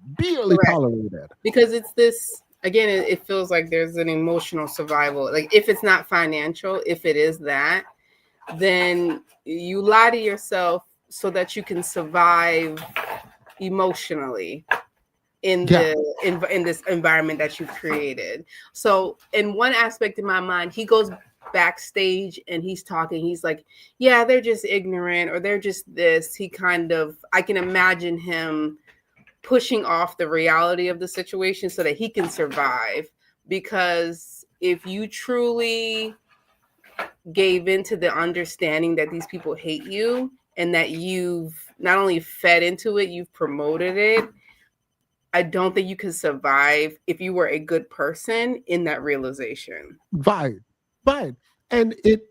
Because it's this, again, it feels like there's an emotional survival. Like if it's not financial, if it is that, then you lie to yourself so that you can survive emotionally in this environment that you've created. So in one aspect in my mind, he goes backstage and he's talking, he's like, yeah, they're just ignorant, or they're just this. I can imagine him pushing off the reality of the situation so that he can survive. Because if you truly gave into the understanding that these people hate you and that you've not only fed into it, you've promoted it, I don't think you can survive if you were a good person in that realization. Right. And it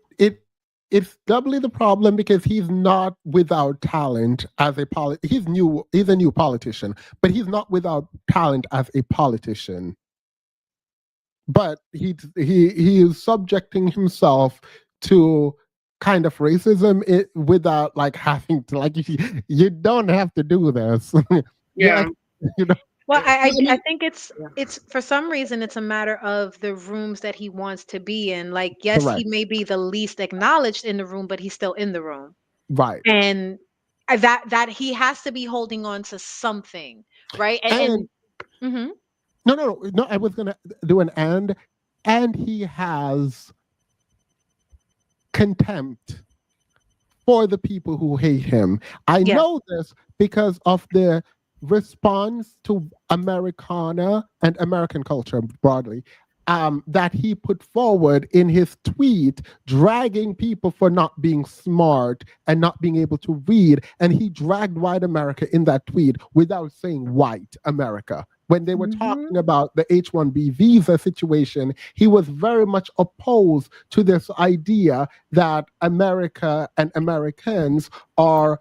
it's doubly the problem because he's not without talent as a he's a new politician, but he's not without talent as a politician. But he is subjecting himself to kind of racism without like having to like you don't have to do this. Yeah. You know. Well, I think it's for some reason it's a matter of the rooms that he wants to be in. Like, yes, he Correct. may be the least acknowledged in the room, but he's still in the room. Right. And that he has to be holding on to something, right? And mhm. No. I was gonna do an and he has contempt for the people who hate him. I know this because of the response to Americana and American culture broadly that he put forward in his tweet, dragging people for not being smart and not being able to read. And he dragged white America in that tweet without saying white America. When they were talking about the H-1B visa situation, he was very much opposed to this idea that America and Americans are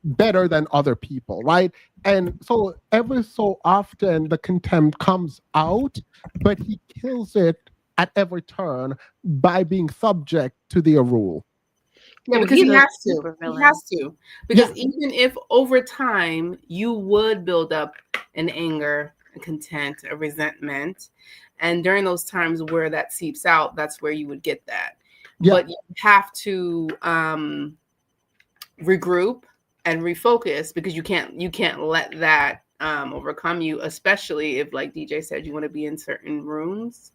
better than other people, right? And so every so often the contempt comes out, but he kills it at every turn by being subject to their rule. Yeah, because he has to. He has to. Because even if over time you would build up an anger, a contempt, a resentment, and during those times where that seeps out, that's where you would get that. Yeah. But you have to regroup and refocus because you can't let that overcome you, especially if, like DJ said, you want to be in certain rooms.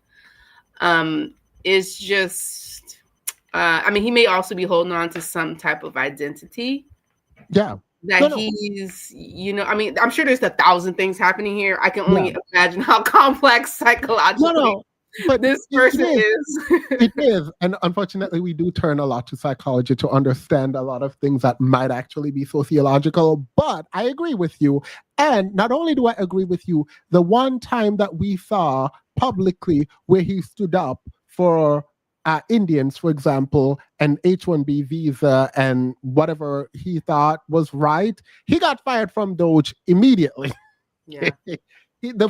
It's just I mean, he may also be holding on to some type of identity. Yeah. That he's, I mean, I'm sure there's 1,000 things happening here. I can only imagine how complex psychologically but this person is. It is. And unfortunately, we do turn a lot to psychology to understand a lot of things that might actually be sociological. But I agree with you. And not only do I agree with you, the one time that we saw publicly where he stood up for Indians, for example, and H-1B visa and whatever he thought was right, he got fired from Doge immediately. Yeah. The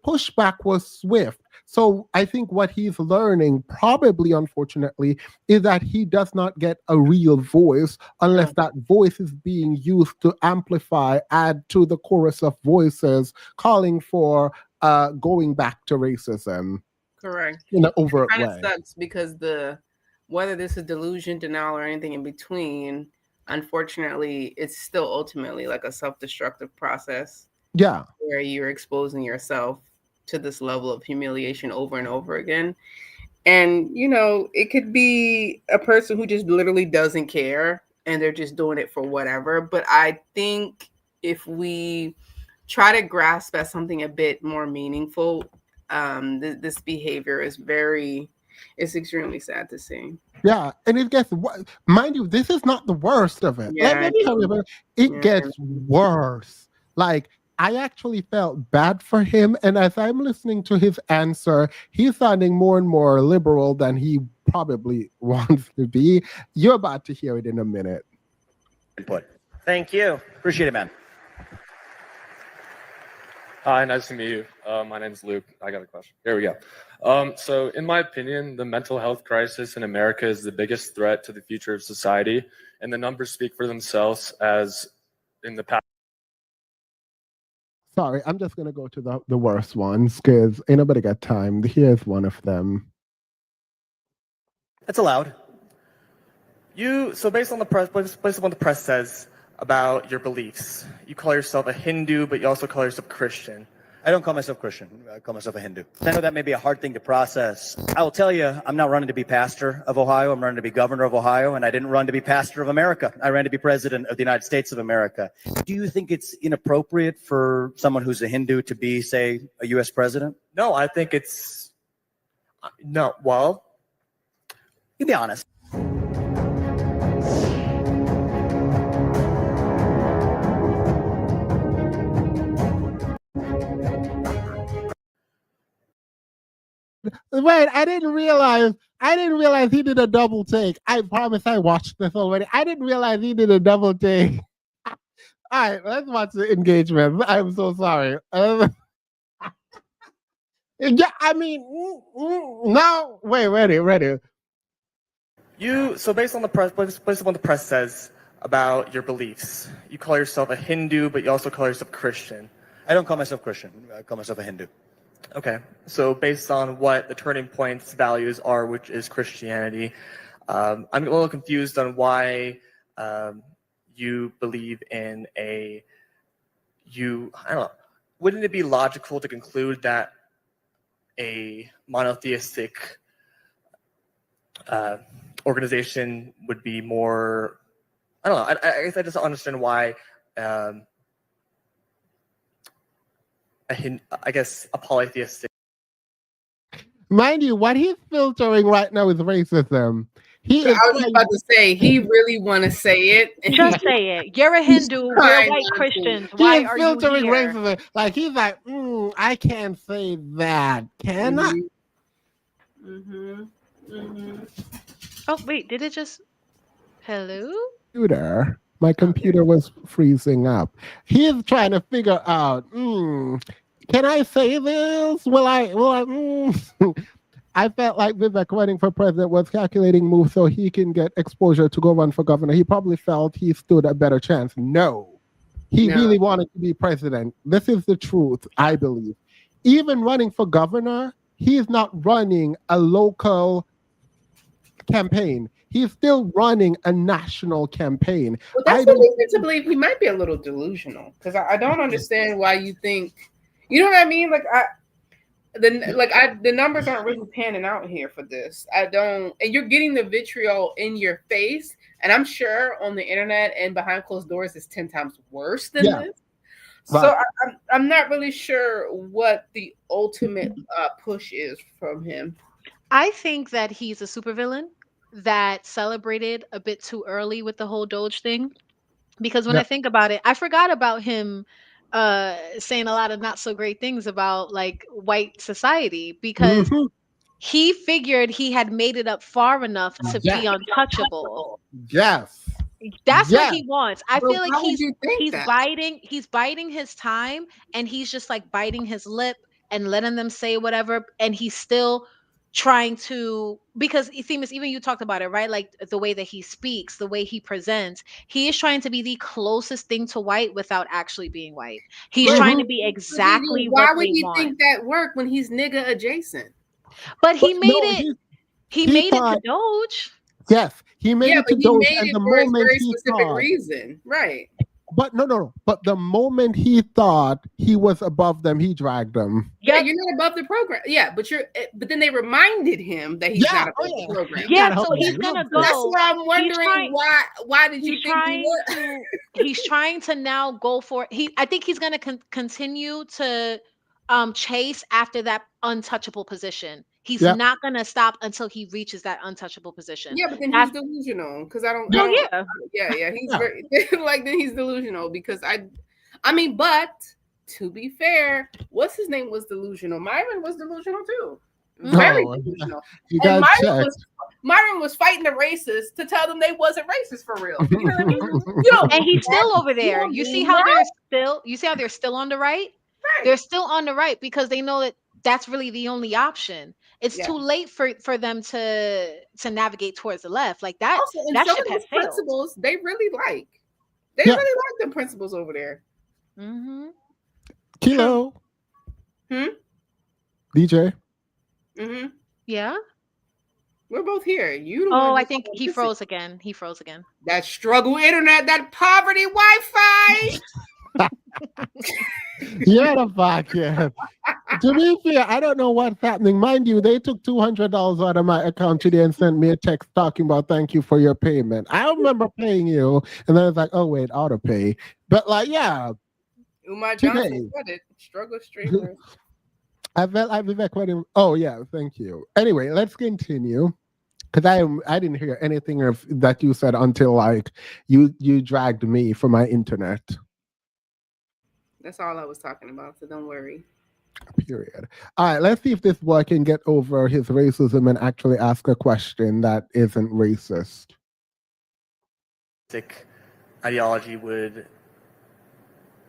pushback was swift. So I think what he's learning, probably unfortunately, is that he does not get a real voice unless that voice is being used to amplify, add to the chorus of voices calling for going back to racism. Correct. In an overt It kind way. of sucks because whether this is delusion, denial, or anything in between, unfortunately, it's still ultimately like a self-destructive process. Yeah. Where you're exposing yourself to this level of humiliation over and over again. And, it could be a person who just literally doesn't care and they're just doing it for whatever. But I think if we try to grasp at something a bit more meaningful, this behavior is it's extremely sad to see. Yeah, and it gets, mind you, this is not the worst of it. Yeah, it gets worse. Like, I actually felt bad for him, and as I'm listening to his answer, he's sounding more and more liberal than he probably wants to be. You're about to hear it in a minute. Input. Thank you. Appreciate it, man. Hi, nice to meet you. My name's Luke. I got a question. Here we go. So in my opinion, the mental health crisis in America is the biggest threat to the future of society, and the numbers speak for themselves as in the past. Sorry, I'm just going to go to the worst ones because ain't nobody got time. Here's one of them. That's allowed. So based on the press, based on what the press says about your beliefs, you call yourself a Hindu, but you also call yourself Christian. I don't call myself Christian. I call myself a Hindu. I know that may be a hard thing to process. I will tell you, I'm not running to be pastor of Ohio. I'm running to be governor of Ohio, and I didn't run to be pastor of America. I ran to be president of the United States of America. Do you think it's inappropriate for someone who's a Hindu to be, say, a U.S. president? No, I think it's no. Well, you be honest. Wait, I didn't realize. I didn't realize he did a double take. I promise I watched this already. I didn't realize he did a double take. All right, let's watch the engagement. I'm so sorry. Yeah, I mean, no. Wait, ready. So based on the press, based on what the press says about your beliefs, you call yourself a Hindu, but you also call yourself Christian. I don't call myself Christian. I call myself a Hindu. Okay, so based on what the Turning Point's values are, which is Christianity, I'm a little confused on why you believe in I don't know. Wouldn't it be logical to conclude that a monotheistic organization would be more? I don't know. I guess I just don't understand why. I guess a polytheistic. Mind you, what he's filtering right now is racism. He So is I was just about to say, he really want to say it. Just say it. You're a Hindu. We're trying white not to. Christians. He Why is are you filtering here? racism. Like he's like, I can't say that. Can I? Oh wait, did it just? Hello? Computer. My computer was freezing up. He is trying to figure out, can I say this? Will I? I felt like Vivek running for president was calculating moves so he can get exposure to go run for governor. He probably felt he stood a better chance. No. He really wanted to be president. This is the truth, I believe. Even running for governor, he is not running a local campaign. He's still running a national campain. Well, that's what leads me to believe he might be a little delusional, because I don't understand why you think, you know what I mean? Like the numbers aren't really panning out here for this. I don't, and you're getting the vitriol in your face, and I'm sure on the internet and behind closed doors is 10 times worse than this. So I'm not really sure what the ultimate push is from him. I think that he's a supervillain that celebrated a bit too early with the whole Doge thing. Because when I think about it, I forgot about him saying a lot of not so great things about like white society, because he figured he had made it up far enough to be untouchable. Yes. That's what he wants. I But feel like why would you think he's that? biding his time, and he's just like biting his lip and letting them say whatever, and he's still trying to, because Themis, even you talked about it, right? Like the way that he speaks, the way he presents, he is trying to be the closest thing to white without actually being white. He's trying to be exactly Why what would they he want. think that work when he's nigga adjacent? But he made it. He made it to Doge. Yes, he made it to but he Doge, made and it the for a moment very he specific thought, reason, right? but no. But the moment he thought he was above them, he dragged them. Yeah, you're not above the program. Yeah, but but then they reminded him that he's not above the program. Yeah, so he's gonna go. That's why I'm wondering why did you think he was? He's trying to now go for I think he's gonna continue to chase after that untouchable position. He's not gonna stop until he reaches that untouchable position. Yeah, but then he's delusional, because I don't. Yeah, he's very like, then he's delusional, because I mean, but to be fair, what's his name was delusional. Myron was delusional too. Very delusional. And Myron was fighting the racists to tell them they wasn't racist for real. You know what I mean? And he's still over there. You see how they're still on the right? They're still on the right because they know that that's really the only option. It's too late for them to navigate towards the left. Like that. Also, and that some ship of has those failed. principles they really like. They really like them principles over there. Mm-hmm. Kilo. DJ. Mm-hmm. Yeah. We're both here. I think he froze again. He froze again. That struggle internet, that poverty Wi-Fi. You're the fuck, yeah. To be fair, I don't know what's happening. Mind you, they took $200 out of my account today and sent me a text talking about thank you for your payment. I remember paying you, and then I was like, oh wait, auto pay. But like, yeah. Umar Johnson said it. Struggle streamers. I felt like Vivek wedding. Oh yeah, thank you. Anyway, let's continue. Because I didn't hear anything that you said until like you dragged me from my internet. That's all I was talking about, so don't worry. Period. All right, let's see if this boy can get over his racism and actually ask a question that isn't racist. Ideology would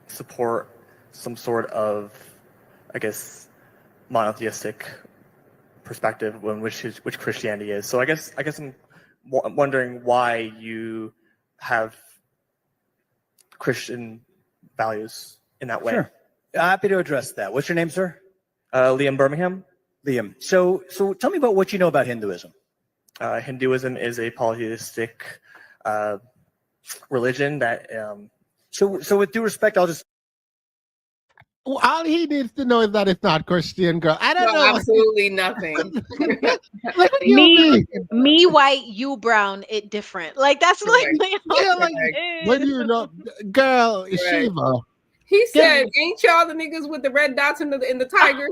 support some sort of, I guess, monotheistic perspective which Christianity is. So I guess I'm wondering why you have Christian values in that way. Sure. Happy to address that. What's your name, sir? Liam Birmingham. Liam. So tell me about what you know about Hinduism. Hinduism is a polytheistic religion that. So with due respect, I'll just. All he needs to know is that it's not Christian, girl. I don't know. Absolutely nothing. Me white, you brown, it different. Like that's like, yeah, like when you know, girl, Shiva. He said, "Ain't y'all the niggas with the red dots in the tigers?"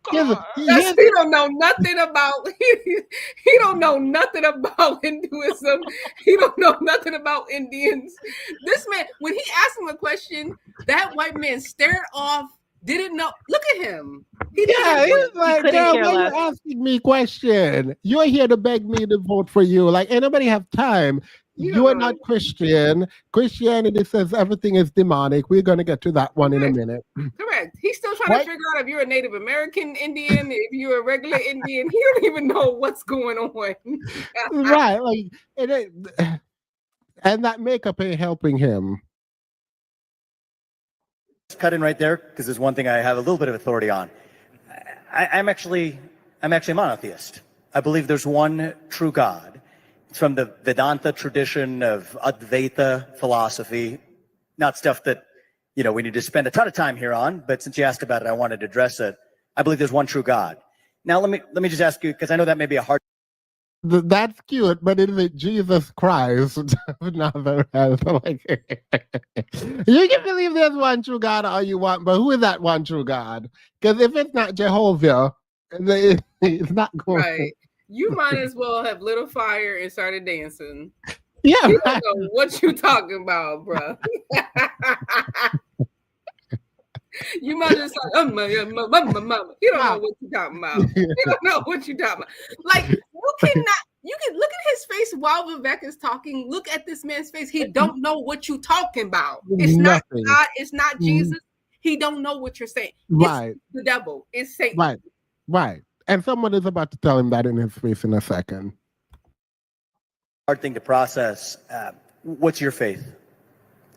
He don't know nothing about. He don't know nothing about Hinduism. He don't know nothing about Indians. This man, when he asked him a question, that white man stared off. Didn't know. Look at him. He was like, girl, why you asking me question? You're here to beg me to vote for you. Like, anybody have time? You are not Christian. Christianity says everything is demonic. We're going to get to that one in a minute. Correct. He's still trying to figure out if you're a Native American Indian, if you're a regular Indian. He don't even know what's going on. Right. Like, and that makeup ain't helping him. Cut in right there because there's one thing I have a little bit of authority on. I'm actually a monotheist. I believe there's one true God. It's from the Vedanta tradition of Advaita philosophy, not stuff that we need to spend a ton of time here on. But since you asked about it, I wanted to address it. I believe there's one true God. Now let me just ask you, because I know that may be a hard. That's cute, but is it Jesus Christ? Another like, you can believe there's one true God all you want, but who is that one true God? Because if it's not Jehovah, it's not going. Right. You might as well have lit a fire and started dancing. Yeah, you don't know what you talking about, bro. You might just like, mama. You don't know what you're talking about. You don't know what you're talking about. Like, you can look at his face while Vivek is talking. Look at this man's face. He don't know what you're talking about. It's not God. It's not Jesus. He don't know what you're saying. Right. It's the devil. It's Satan. Right. And someone is about to tell him that in his face in a second. Hard thing to process. What's your faith?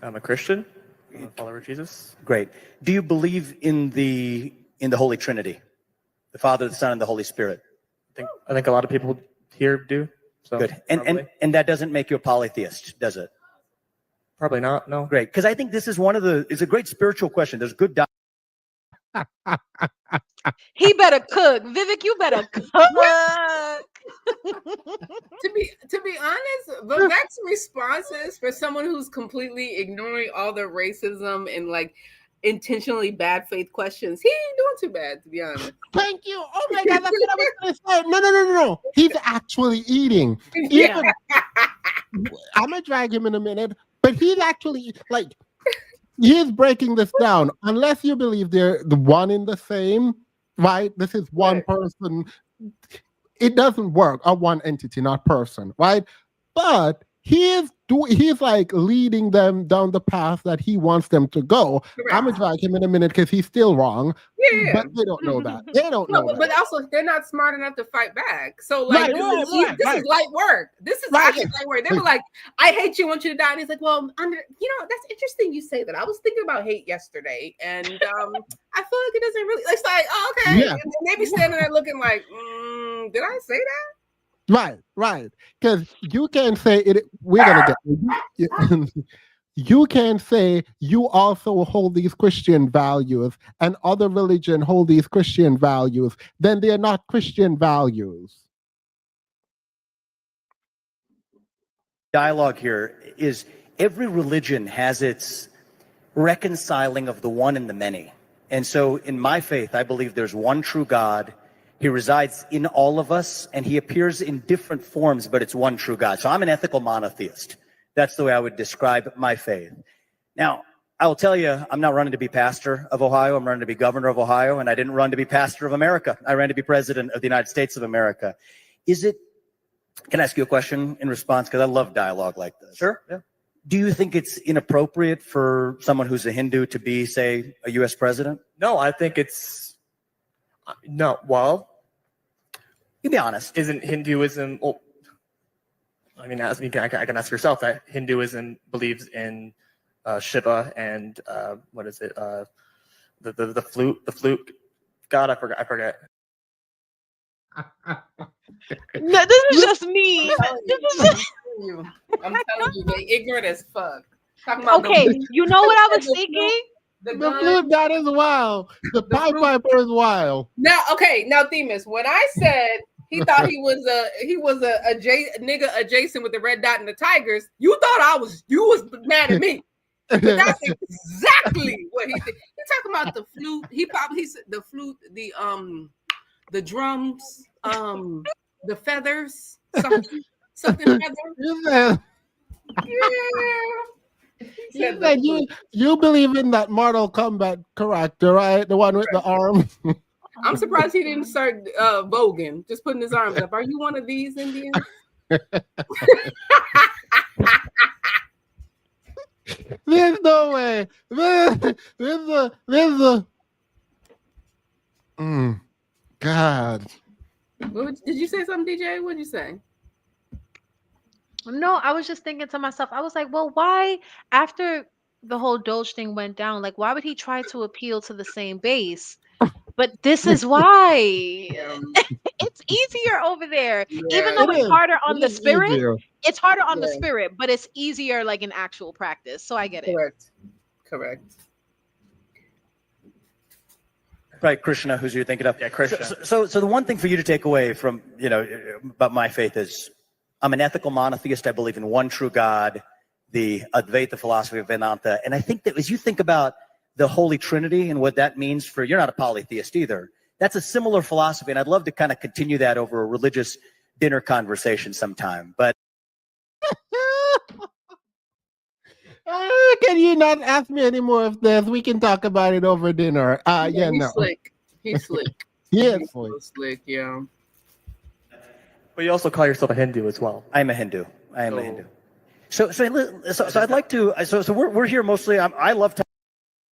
I'm a Christian. I'm a follower of Jesus. Great. Do you believe in the Holy Trinity, the Father, the Son, and the Holy Spirit? I think a lot of people here do. So good. And that doesn't make you a polytheist, does it? Probably not. No. Great. Because I think this is it's a great spiritual question. There's good. He better cook. Vivek, you better cook. To be honest, Vivek's responses for someone who's completely ignoring all the racism and like intentionally bad faith questions, he ain't doing too bad, to be honest. Thank you. Oh my God, that's what I was going to say. No. He's actually eating. Yeah. I'm going to drag him in a minute, but he's actually like, he's breaking this down. Unless you believe they're the one in the same, right? This is one person. It doesn't work. A one entity, not person, right? But he's like leading them down the path that he wants them to go. Correct. I'm gonna drag him in a minute because he's still wrong. Yeah, but they don't know that. They don't know. But also, they're not smart enough to fight back. So, like, this is light work. This is actually light work. They were like, "I hate you, want you to die." And he's like, "Well, that's interesting. You say that. I was thinking about hate yesterday, and I feel like it doesn't really." It's like, oh, okay. Yeah. And they be standing there looking like, "Did I say that?" Right. Because you can say it. We're gonna get. You can say you also hold these Christian values, and other religion hold these Christian values. Then they're not Christian values. Dialogue here is every religion has its reconciling of the one and the many, and so in my faith, I believe there's one true God. He resides in all of us, and he appears in different forms, but it's one true God. So I'm an ethical monotheist. That's the way I would describe my faith. Now, I will tell you, I'm not running to be pastor of Ohio. I'm running to be governor of Ohio, and I didn't run to be pastor of America. I ran to be president of the United States of America. Can I ask you a question in response? Because I love dialogue like this. Sure. Yeah. Do you think it's inappropriate for someone who's a Hindu to be, say, a U.S. president? No, I think it's no. Well, you be honest. Isn't Hinduism? Well, I mean, I can ask yourself that Hinduism believes in Shiva and what is it? The flute god. I forget. No, this is just me. I'm telling you, they ignorant as fuck. Okay, you know what I was thinking? The flute god is wild. The Pied Piper is wild. Now, Themis, when I said he thought he was a nigga adjacent with the red dot and the tigers, you thought you was mad at me. But that's exactly what he did. He's talking about the flute. He said the flute, the drums, the feathers, something feather. Yeah. You believe in that Mortal Kombat character, right? The one with the arms. I'm surprised he didn't start voguing, just putting his arms up. Are you one of these Indians? There's no way. There's a. God. Did you say something, DJ? What did you say? No, I was just thinking to myself, I was like, well, why, after the whole Doge thing went down, like, why would he try to appeal to the same base? But this is why. It's easier over there. Yeah. Even though it's harder on the spirit, easier. it's harder on the spirit, but it's easier like in actual practice. So I get it. Correct. Right, Krishna, who's you're thinking of? Yeah, Krishna. So the one thing for you to take away from, about my faith is I'm an ethical monotheist. I believe in one true God, the Advaita philosophy of Vedanta. And I think that as you think about the Holy Trinity and what that means for, you're not a polytheist either. That's a similar philosophy. And I'd love to kind of continue that over a religious dinner conversation sometime. But can you not ask me any more of this? We can talk about it over dinner. He's No. slick. He's slick. Yeah, He's so slick, yeah. But you also call yourself a Hindu as well. I'm a Hindu. I am a Hindu. So I'd like to. So we're here mostly. I love to.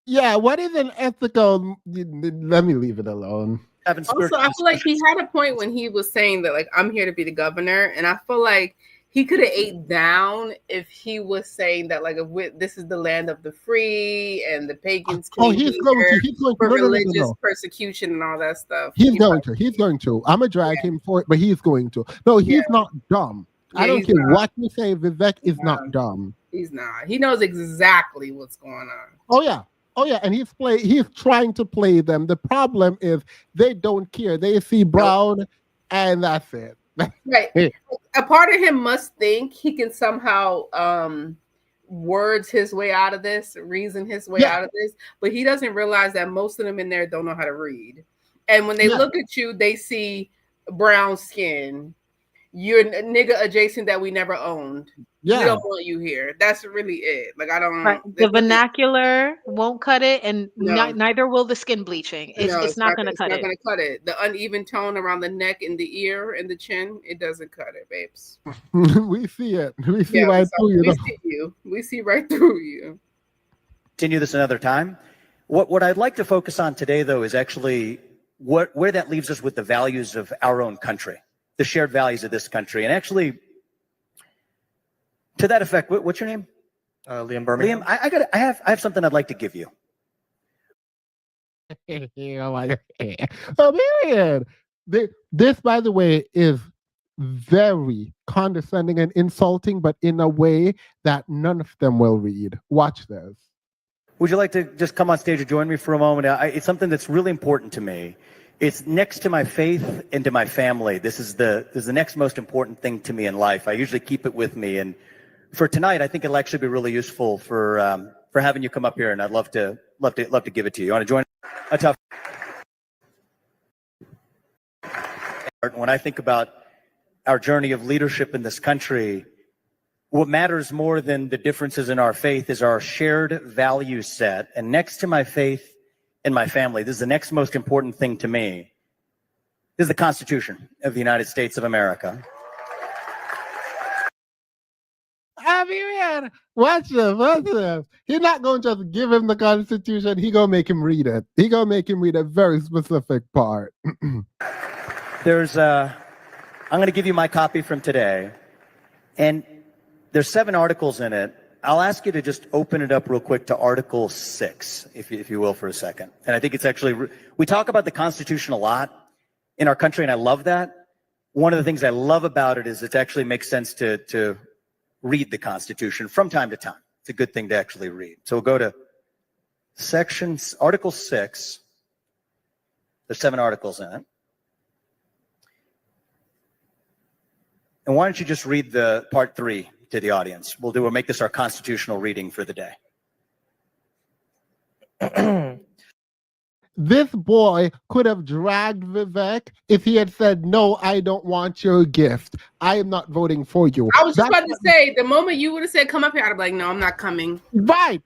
Yeah, what is an ethical? Let me leave it alone. Also, I feel like he had a point when he was saying that, like, I'm here to be the governor, and I feel like he could have ate down if he was saying that, like, this is the land of the free and the pagans. He's going to. For No. religious persecution and all that stuff. He's going to. I'm gonna drag him for it, but he's going to. No, he's not dumb. I don't care what you say. Vivek is not dumb. He's not. He knows exactly what's going on. Oh yeah, and he's trying to play them. The problem is they don't care. They see brown, and that's it. Right. A part of him must think he can somehow words his way out of this, reason his way out of this, but he doesn't realize that most of them in there don't know how to read. And when they look at you, they see brown skin. You're a nigga adjacent that we never owned. Yeah. We don't want you here. That's really it. Like, I don't. Right. The vernacular won't cut it, and No. neither will the skin bleaching. It's not going to cut it. It's not going to cut it. The uneven tone around the neck and the ear and the chin, it doesn't cut it, babes. We see it. We see right through you. We see you. We see right through you. Continue this another time. What I'd like to focus on today, though, is actually where that leaves us with the values of our own country, the shared values of this country. And actually, to that effect, what's your name? Liam Birmingham. Liam, I have something I'd like to give you. Marion. This, by the way, is very condescending and insulting, but in a way that none of them will read. Watch this. Would you like to just come on stage and join me for a moment? It's something that's really important to me. It's next to my faith and to my family. This is the next most important thing to me in life. I usually keep it with me, and for tonight, I think it'll actually be really useful for having you come up here, and I'd love to give it to you. You want to join? A tough. When I think about our journey of leadership in this country, What matters more than the differences in our faith is our shared value set. And next to my faith and my family, this is the next most important thing to me. This is the Constitution of the United States of America. I mean, man, watch this. He's not going to just give him the Constitution. He going to make him read it. He going to make him read a very specific part. I'm going to give you my copy from today. And there's 7 articles in it. I'll ask you to just open it up real quick to Article 6, if you will, for a second. And I think it's actually, we talk about the Constitution a lot in our country, and I love that. One of the things I love about it is it actually makes sense to read the Constitution from time to time. It's a good thing to actually read. So we'll go to Article 6. There's 7 articles in it. And why don't you just read the part 3 to the audience? We'll make this our constitutional reading for the day. This boy could have dragged Vivek if he had said, "No, I don't want your gift. I am not voting for you." I was just about to say, the moment you would have said, "Come up here," I'd be like, "No, I'm not coming." Right.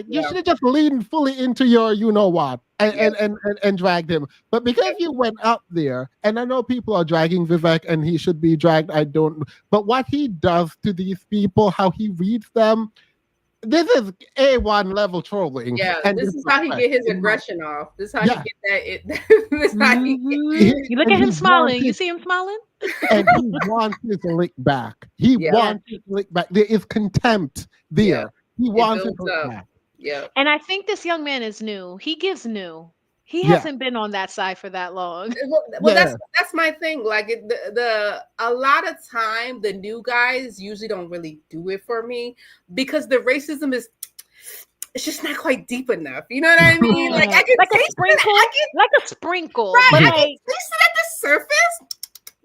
You should have just leaned fully into your you know what and dragged him. But because you went up there, and I know people are dragging Vivek and he should be dragged, but what he does to these people, how he reads them, this is A1 level trolling. Yeah, and this is how he get his aggression off. This is how he get that. This is how he get. You look at him smiling. You see him smiling? And he wants his lick back. He wants his lick back. There is contempt there. Yeah. He wants it his lick back. Yeah. And I think this young man is new. He gives new. He hasn't been on that side for that long. Well, that's my thing. Like a lot of time, the new guys usually don't really do it for me because the racism is. It's just not quite deep enough. You know what I mean? Like I can like a sprinkle, like a sprinkle. Right, But I like, can taste it at the surface,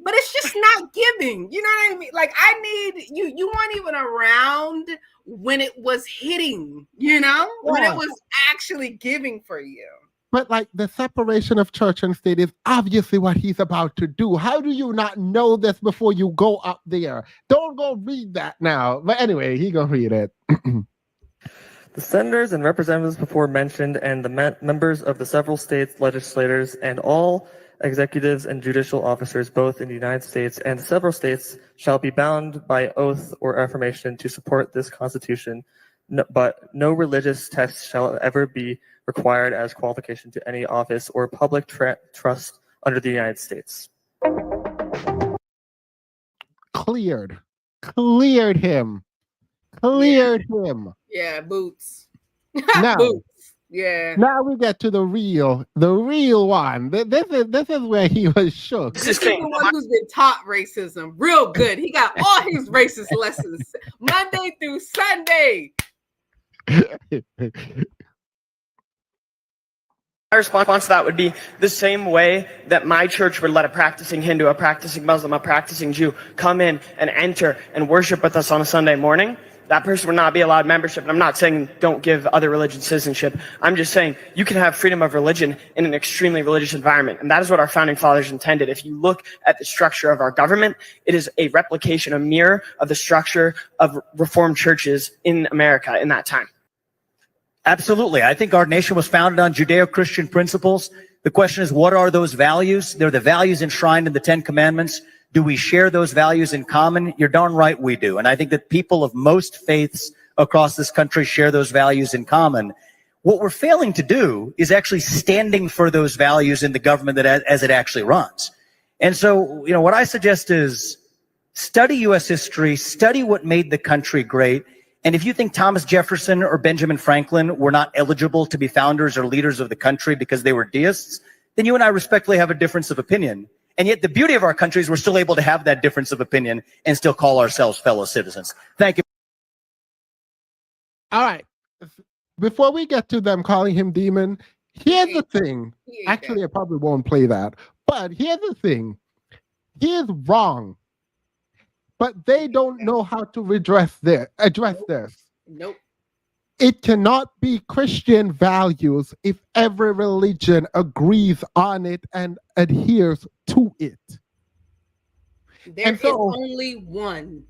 but it's just not giving. You know what I mean? Like I need you. You weren't even around when it was hitting. You know, when it was actually giving for you. But like the separation of church and state is obviously what he's about to do. How do you not know this before you go up there? Don't go read that now. But anyway, he gonna read it. The senators and representatives before mentioned and the members of the several states legislators and all executives and judicial officers both in the United States and several states shall be bound by oath or affirmation to support this Constitution, but no religious text shall ever be required as qualification to any office or public trust under the United States. Cleared him. Yeah, boots. Now, Boots. Yeah. Now we get to the real one. This is where he was shook. This is the one who's been taught racism real good. He got all his racist lessons Monday through Sunday. My response to that would be the same way that my church would let a practicing Hindu, a practicing Muslim, a practicing Jew come in and enter and worship with us on a Sunday morning. That person would not be allowed membership. And I'm not saying don't give other religions citizenship. I'm just saying you can have freedom of religion in an extremely religious environment. And that is what our founding fathers intended. If you look at the structure of our government, it is a replication, a mirror of the structure of Reformed churches in America in that time. Absolutely. I think our nation was founded on Judeo-Christian principles. The question is, what are those values? They're the values enshrined in the 10 Commandments. Do we share those values in common? You're darn right we do. And I think that people of most faiths across this country share those values in common. What we're failing to do is actually standing for those values in the government as it actually runs. And so, what I suggest is study U.S. history, study what made the country great. And if you think Thomas Jefferson or Benjamin Franklin were not eligible to be founders or leaders of the country because they were deists, then you and I respectfully have a difference of opinion. And yet the beauty of our country is we're still able to have that difference of opinion and still call ourselves fellow citizens. Thank you. All right. Before we get to them calling him demon, here's the thing. Actually, I probably won't play that. But here's the thing. He is wrong. But they don't know how to address this. Nope. It cannot be Christian values if every religion agrees on it and adheres to it. There is only one.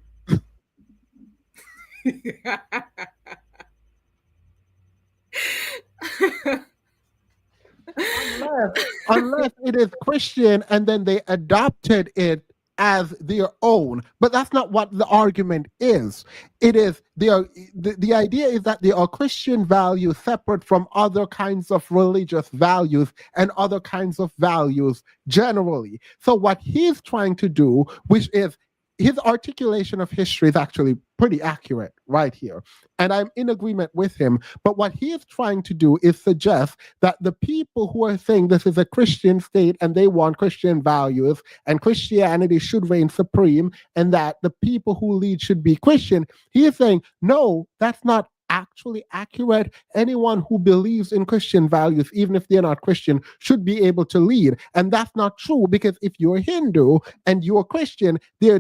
Unless it is Christian and then they adopted it as their own. But that's not what the argument is. It is the idea is that there are Christian values separate from other kinds of religious values and other kinds of values generally. So what he's trying to do, which is his articulation of history is actually pretty accurate right here. And I'm in agreement with him. But what he is trying to do is suggest that the people who are saying this is a Christian state and they want Christian values and Christianity should reign supreme and that the people who lead should be Christian, he is saying, no, that's not actually accurate. Anyone who believes in Christian values, even if they're not Christian, should be able to lead. And that's not true, because if you're Hindu and you're Christian, there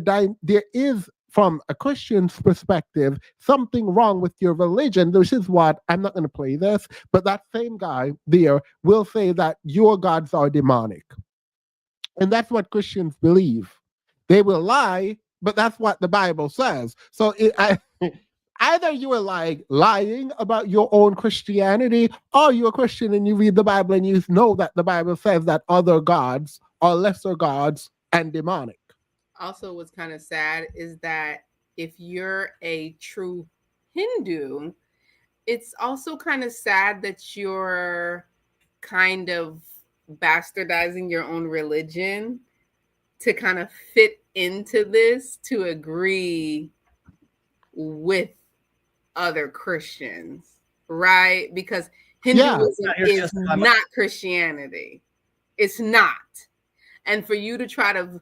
is, from a Christian's perspective, something wrong with your religion. This is what, I'm not going to play this, but that same guy there will say that your gods are demonic. And that's what Christians believe. They will lie, but that's what the Bible says. So either you are like lying about your own Christianity, or you're a Christian and you read the Bible and you know that the Bible says that other gods are lesser gods and demonic. Also, what's kind of sad is that if you're a true Hindu, it's also kind of sad that you're kind of bastardizing your own religion to kind of fit into this, to agree with other Christians, right? Because Hinduism is not Christianity. It's not. And for you to try to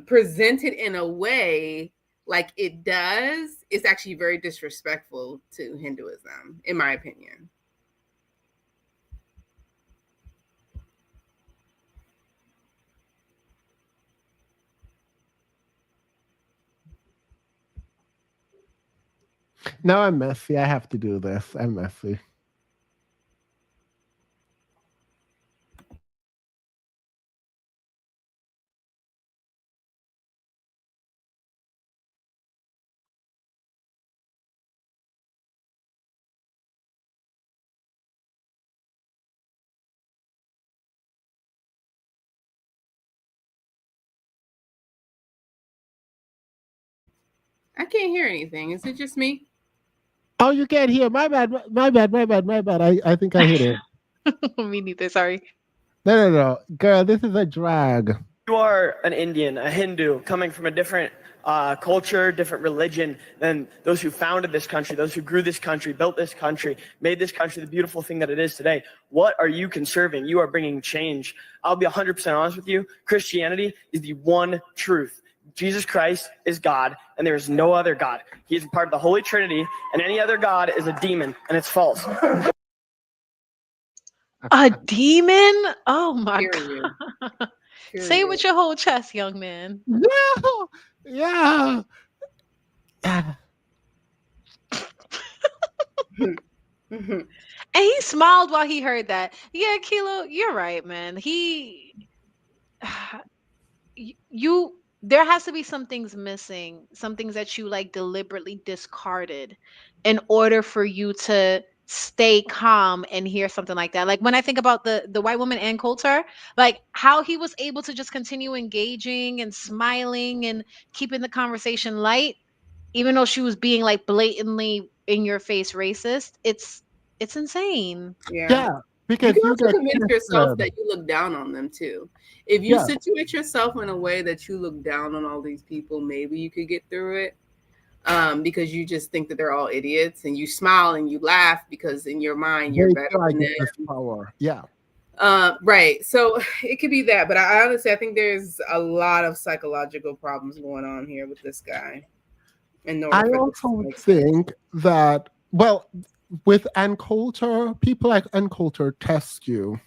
present it in a way like it does is actually very disrespectful to Hinduism, in my opinion. Now I'm messy. I have to do this. I'm messy. I can't hear anything. Is it just me? Oh, you can't hear. My bad. I think I hit it. Me neither. Sorry. No. Girl, this is a drag. You are an Indian, a Hindu, coming from a different culture, different religion than those who founded this country, those who grew this country, built this country, made this country the beautiful thing that it is today. What are you conserving? You are bringing change. I'll be 100% honest with you. Christianity is the one truth. Jesus Christ is God, and there is no other God. He is part of the Holy Trinity, and any other God is a demon, and it's false. A demon? Oh my God. Say it with your whole chest, young man. Yeah. And he smiled while he heard that. Yeah, Kilo, you're right, man. There has to be some things missing, some things that you like deliberately discarded in order for you to stay calm and hear something like that. Like when I think about the white woman and Coulter, like how he was able to just continue engaging and smiling and keeping the conversation light, even though she was being like blatantly in your face racist. It's insane. Yeah, because you can you also get convince yourself tested. that you look down on them too. If you Yeah. situate yourself in a way that you look down on all these people, maybe you could get through it. Because you just think that they're all idiots, and you smile and you laugh because in your mind you're They better feel like than it's them. this power. Yeah. Right. So it could be that, but I honestly, I think there's a lot of psychological problems going on here with this guy. In order I for this to also make sense. think that, well, with Ann Coulter, people like Ann Coulter test you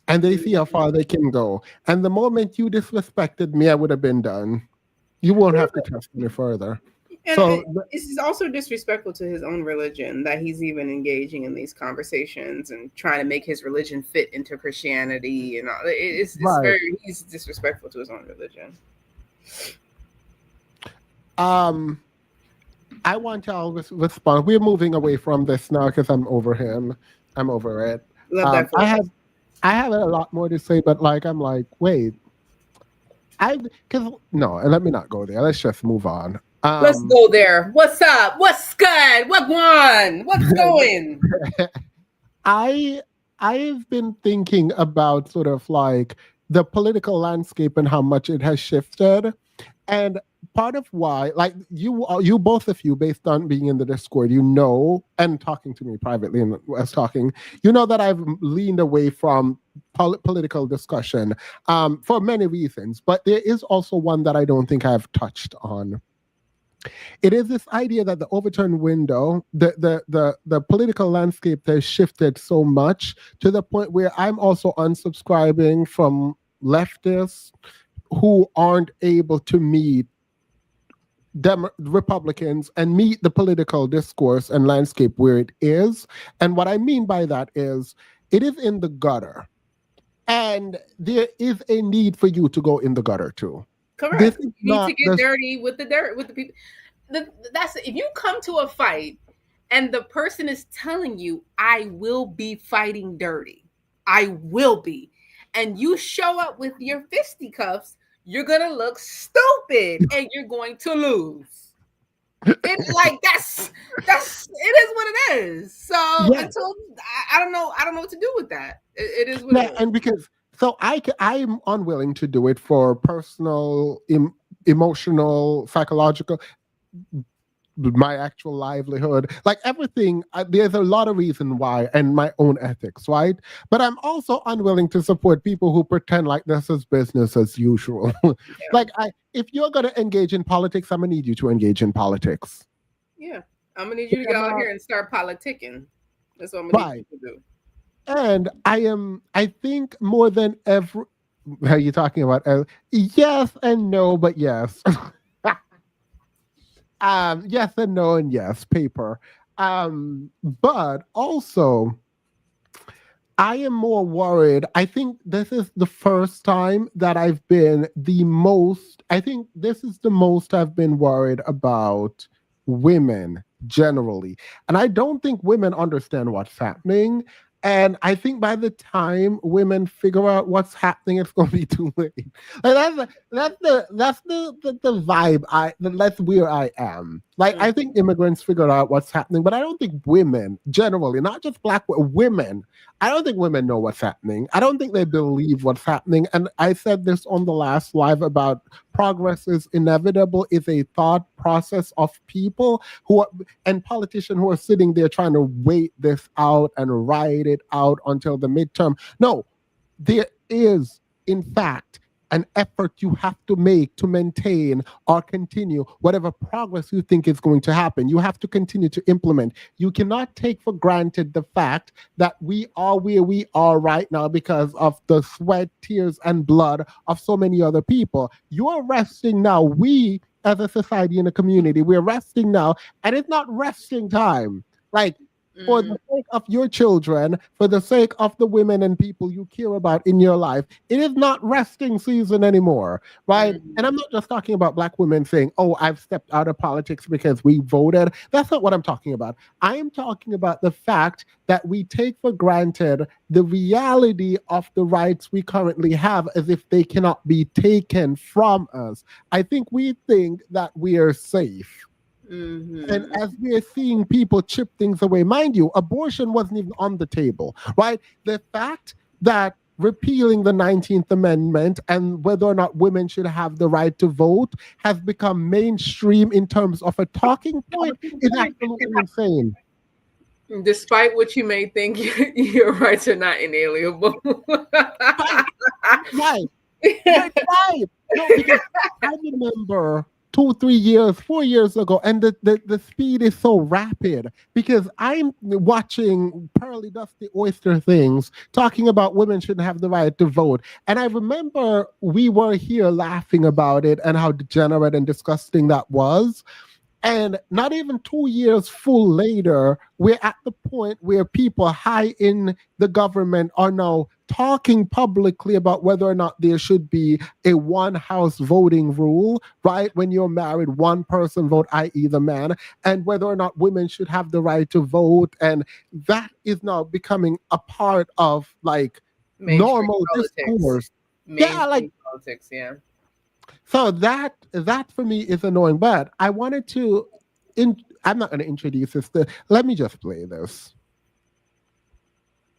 and they see how far they can go. And the moment you disrespected me, I would have been done. You won't have to test me further. And So this is also disrespectful to his own religion that he's even engaging in these conversations and trying to make his religion fit into Christianity and all. It's Right. he's disrespectful to his own religion. I want y'all to respond. We're moving away from this now because I'm over him. I'm over it. Love that for us. I have a lot more to say, but like I'm like, wait, let me not go there. Let's just move on. Let's go there. What's up? What's good? What one? What's going? I've been thinking about sort of like the political landscape and how much it has shifted. And part of why, like you both of you, based on being in the Discord, and talking to me privately and us talking, that I've leaned away from political discussion for many reasons. But there is also one that I don't think I've touched on. It is this idea that the overturned window, the political landscape has shifted so much to the point where I'm also unsubscribing from leftists who aren't able to meet Republicans and meet the political discourse and landscape where it is. And what I mean by that is it is in the gutter. And there is a need for you to go in the gutter too. Correct. You need to get dirty with the dirt, with the people. That's if you come to a fight and the person is telling you, I will be fighting dirty. I will be. And you show up with your fisticuffs, you're going to look stupid and you're going to lose. It's like it is what it is. So until I don't know what to do with that. It is what it is. And because I'm unwilling to do it for personal, emotional, psychological, my actual livelihood, like everything. There's a lot of reason why, and my own ethics, right? But I'm also unwilling to support people who pretend like this is business as usual. Like, if you're going to engage in politics, I'm going to need you to engage in politics. Yeah, I'm going to need you to go out here and start politicking. That's what I'm going to need you to do. And I think more than ever, are you talking about? Yes and no, but yes. Yes and no and yes, paper. But also, I am more worried. I think this is the first time that I've been this is the most I've been worried about women generally. And I don't think women understand what's happening. And I think by the time women figure out what's happening, it's going to be too late. Like that's the vibe. That's where I am. Like, I think immigrants figured out what's happening, but I don't think women generally, not just black women, I don't think women know what's happening. I don't think they believe what's happening. And I said this on the last live about progress is inevitable is a thought process of people and politicians who are sitting there trying to wait this out and ride it out until the midterm. No, there is, in fact, an effort you have to make to maintain or continue whatever progress you think is going to happen. You have to continue to implement. You cannot take for granted the fact that we are where we are right now because of the sweat, tears, and blood of so many other people. You are resting now. We, as a society and a community, we're resting now, and it's not resting time. Like, for the sake of your children, for the sake of the women and people you care about in your life, it is not resting season anymore, right? And I'm not just talking about black women saying, oh, I've stepped out of politics because we voted. That's not what I'm talking about. I am talking about the fact that we take for granted the reality of the rights we currently have as if they cannot be taken from us. I think we think that we are safe. And as we're seeing people chip things away, mind you, abortion wasn't even on the table, right? The fact that repealing the 19th Amendment and whether or not women should have the right to vote has become mainstream in terms of a talking point is absolutely insane. Despite what you may think, your rights are not inalienable. Right. No, because I remember 2, 3 years, 4 years ago, and the speed is so rapid because I'm watching Pearly Dusty Oyster things talking about women shouldn't have the right to vote. And I remember we were here laughing about it and how degenerate and disgusting that was. And not even 2 years full later, we're at the point where people high in the government are now talking publicly about whether or not there should be a one house voting rule, right? When you're married, one person vote, i.e. the man, and whether or not women should have the right to vote. And that is now becoming a part of like normal discourse. Yeah, like politics, yeah. so that for me is annoying. But I wanted to I'm not gonna introduce this. Let me just play this.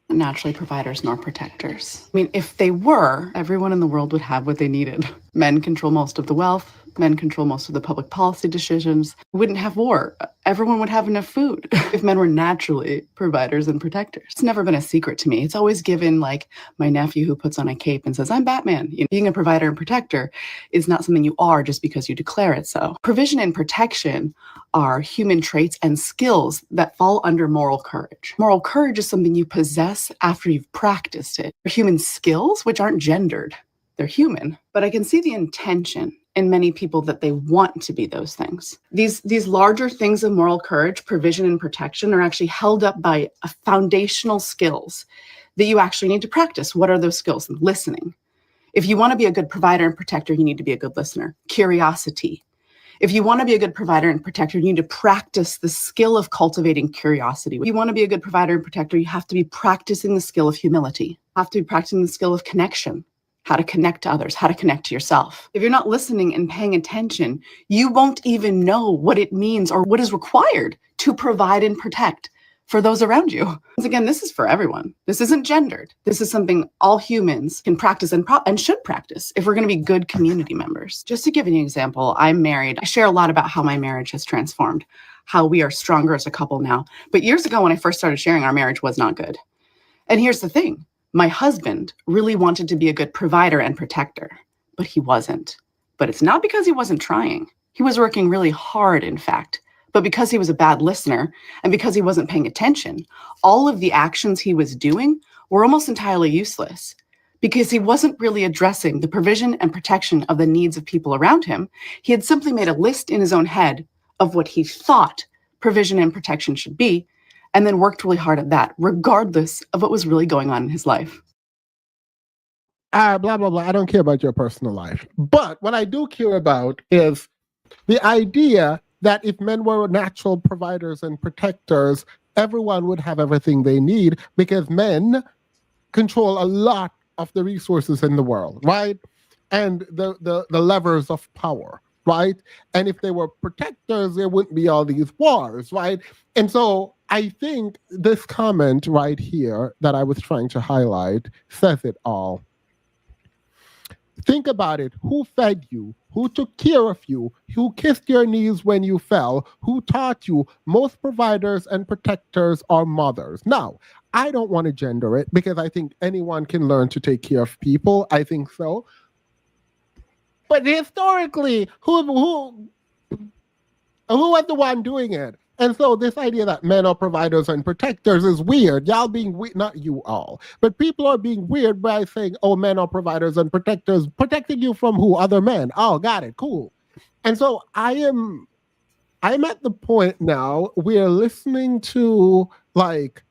Naturally providers nor protectors. I mean, if they were, everyone in the world would have what they needed. Men control most of the wealth. Men control most of the public policy decisions. We wouldn't have war. Everyone would have enough food if men were naturally providers and protectors. It's never been a secret to me. It's always given like my nephew who puts on a cape and says, I'm Batman. You know, being a provider and protector is not something you are just because you declare it so. Provision and protection are human traits and skills that fall under moral courage. Moral courage is something you possess after you've practiced it. They're human skills, which aren't gendered. They're human. But I can see the intention in many people that they want to be those things. These larger things of moral courage, provision and protection are actually held up by foundational skills that you actually need to practice. What are those skills? Listening. If you want to be a good provider and protector, you need to be a good listener. Curiosity. If you want to be a good provider and protector, you need to practice the skill of cultivating curiosity. If you want to be a good provider and protector, you have to be practicing the skill of humility. You have to be practicing the skill of connection, how to connect to others, how to connect to yourself. If you're not listening and paying attention, you won't even know what it means or what is required to provide and protect for those around you. Once again, this is for everyone. This isn't gendered. This is something all humans can practice and should practice if we're going to be good community members. Just to give you an example, I'm married. I share a lot about how my marriage has transformed, how we are stronger as a couple now. But years ago, when I first started sharing, our marriage was not good. And here's the thing. My husband really wanted to be a good provider and protector, but he wasn't. But it's not because he wasn't trying. He was working really hard, in fact. But because he was a bad listener and because he wasn't paying attention, all of the actions he was doing were almost entirely useless because he wasn't really addressing the provision and protection of the needs of people around him. He had simply made a list in his own head of what he thought provision and protection should be, and then worked really hard at that, regardless of what was really going on in his life. Blah, blah, blah. I don't care about your personal life. But what I do care about is the idea that if men were natural providers and protectors, everyone would have everything they need because men control a lot of the resources in the world, right? And the levers of power, right? And if they were protectors, there wouldn't be all these wars, right? And so I think this comment right here that I was trying to highlight says it all. Think about it. Who fed you? Who took care of you? Who kissed your knees when you fell? Who taught you? Most providers and protectors are mothers. Now, I don't want to gender it because I think anyone can learn to take care of people. I think so. But historically, who was the one doing it? And so this idea that men are providers and protectors is weird. Y'all being weird, not you all, but people are being weird by saying, oh, men are providers and protectors. Protecting you from who? Other men. Oh, got it. Cool. And so I'm at the point now we're listening to like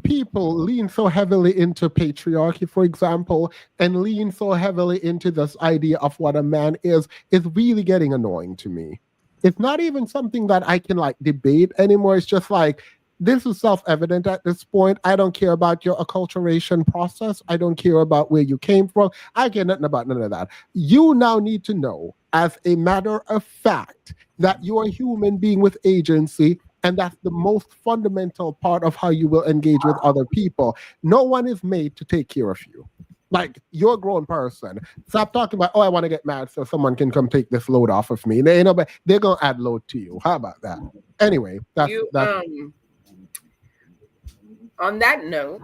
people lean so heavily into patriarchy, for example, and lean so heavily into this idea of what a man is really getting annoying to me. It's not even something that I can like debate anymore. It's just like, this is self-evident at this point. I don't care about your acculturation process. I don't care about where you came from. I care nothing about none of that. You now need to know, as a matter of fact, that you are a human being with agency, and that's the most fundamental part of how you will engage with other people. No one is made to take care of you. Like, you're a grown person. Stop talking about, oh, I want to get mad so someone can come take this load off of me. They, but they're going to add load to you. How about that? Anyway, that's... On that note,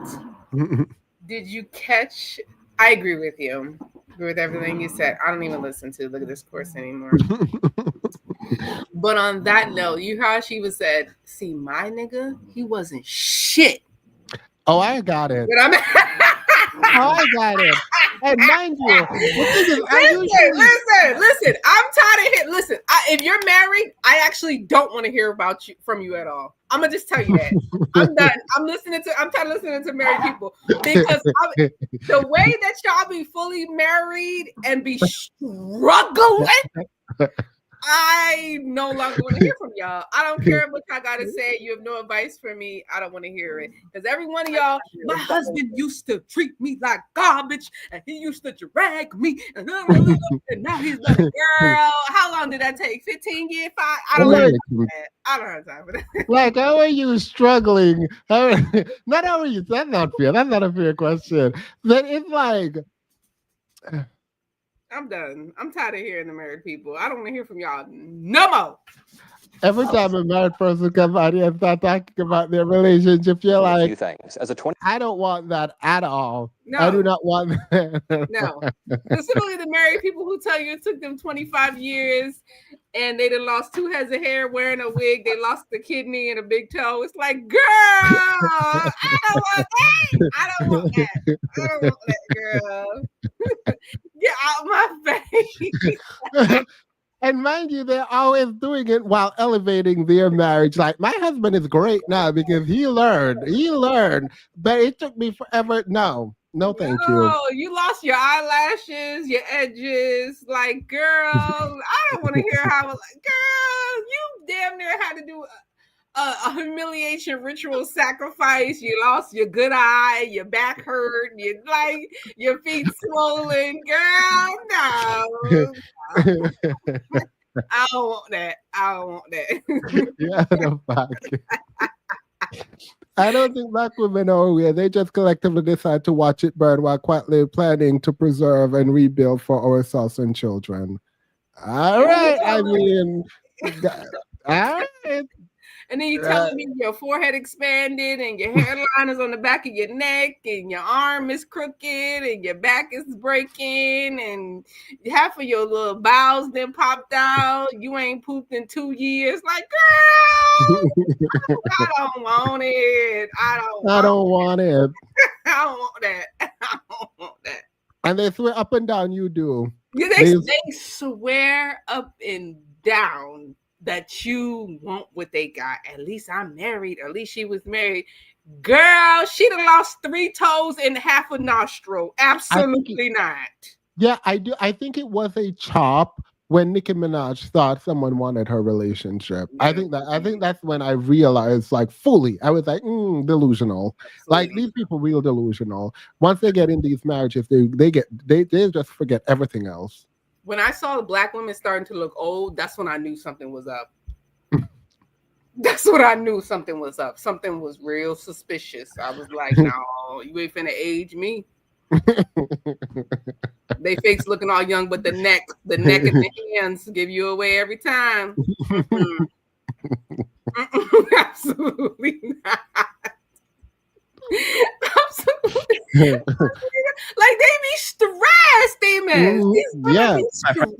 did you catch... I agree with you. Agree with everything you said. I don't even listen to Look at This Course anymore. But on that note, you heard how she was said, see, my nigga, he wasn't shit. Oh, I got it. But I got it. And mind you, the thing is, I usually listen. I'm tired of it. Listen, if you're married, I actually don't want to hear about you from you at all. I'm gonna just tell you that. I'm done. I'm tired of listening to married people because the way that y'all be fully married and be struggling. I no longer want to hear from y'all. I don't care what y'all got to say. You have no advice for me. I don't want to hear it. Because every one of y'all, my husband used to treat me like garbage and he used to drag me. And now he's like, girl, how long did that take? 15 years? I don't have time for that. I don't have time for that. Like, how are you struggling? Not how are you? That's not fair. That's not a fair question. But it's like, I'm done. I'm tired of hearing the married people. I don't want to hear from y'all no more. every time a married person comes out here and start talking about their relationship, you're like, few things. As a 20, I don't want that at all. No. I do not want that. No. Specifically the married people who tell you it took them 25 years and they done lost 2 heads of hair wearing a wig. They lost a kidney and a big toe. It's like, girl, I don't want that. I don't want that. I don't want that, girl. Get out my face. And mind you, they're always doing it while elevating their marriage. Like, my husband is great now because he learned, but it took me forever. No, thank you. Oh, you lost your eyelashes, your edges. Like, girl, I don't want to hear how, girl, you damn near had to do a humiliation ritual sacrifice. You lost your good eye, your back hurt, your feet swollen. Girl, no. I don't want that. Yeah, the fuck. I don't think black women are weird. They just collectively decide to watch it burn while quietly planning to preserve and rebuild for ourselves and children. All right. I mean, all right. And then you're telling me your forehead expanded and your hairline is on the back of your neck and your arm is crooked and your back is breaking and half of your little bowels then popped out. You ain't pooped in 2 years. Like, girl, I don't want it. I don't want it. I don't want that. I don't want that. And they swear up and down you do. Yeah, they swear up and down that you want what they got. At least I'm married. At least she was married. Girl, she done lost 3 toes and half a nostril. Absolutely not. Yeah, I do. I think it was a chop when Nicki Minaj thought someone wanted her relationship. Yeah. I think that's when I realized, like, fully. I was like, delusional. Absolutely. Like, these people real delusional. Once they get in these marriages, they just forget everything else. When I saw the black women starting to look old, that's when I knew something was up. That's what I knew something was up. Something was real suspicious. I was like, no, you ain't finna age me. They fakes looking all young, but the neck and the hands give you away every time. Absolutely not. Absolutely. Like, they be stressed, they man. Yeah. Stressed.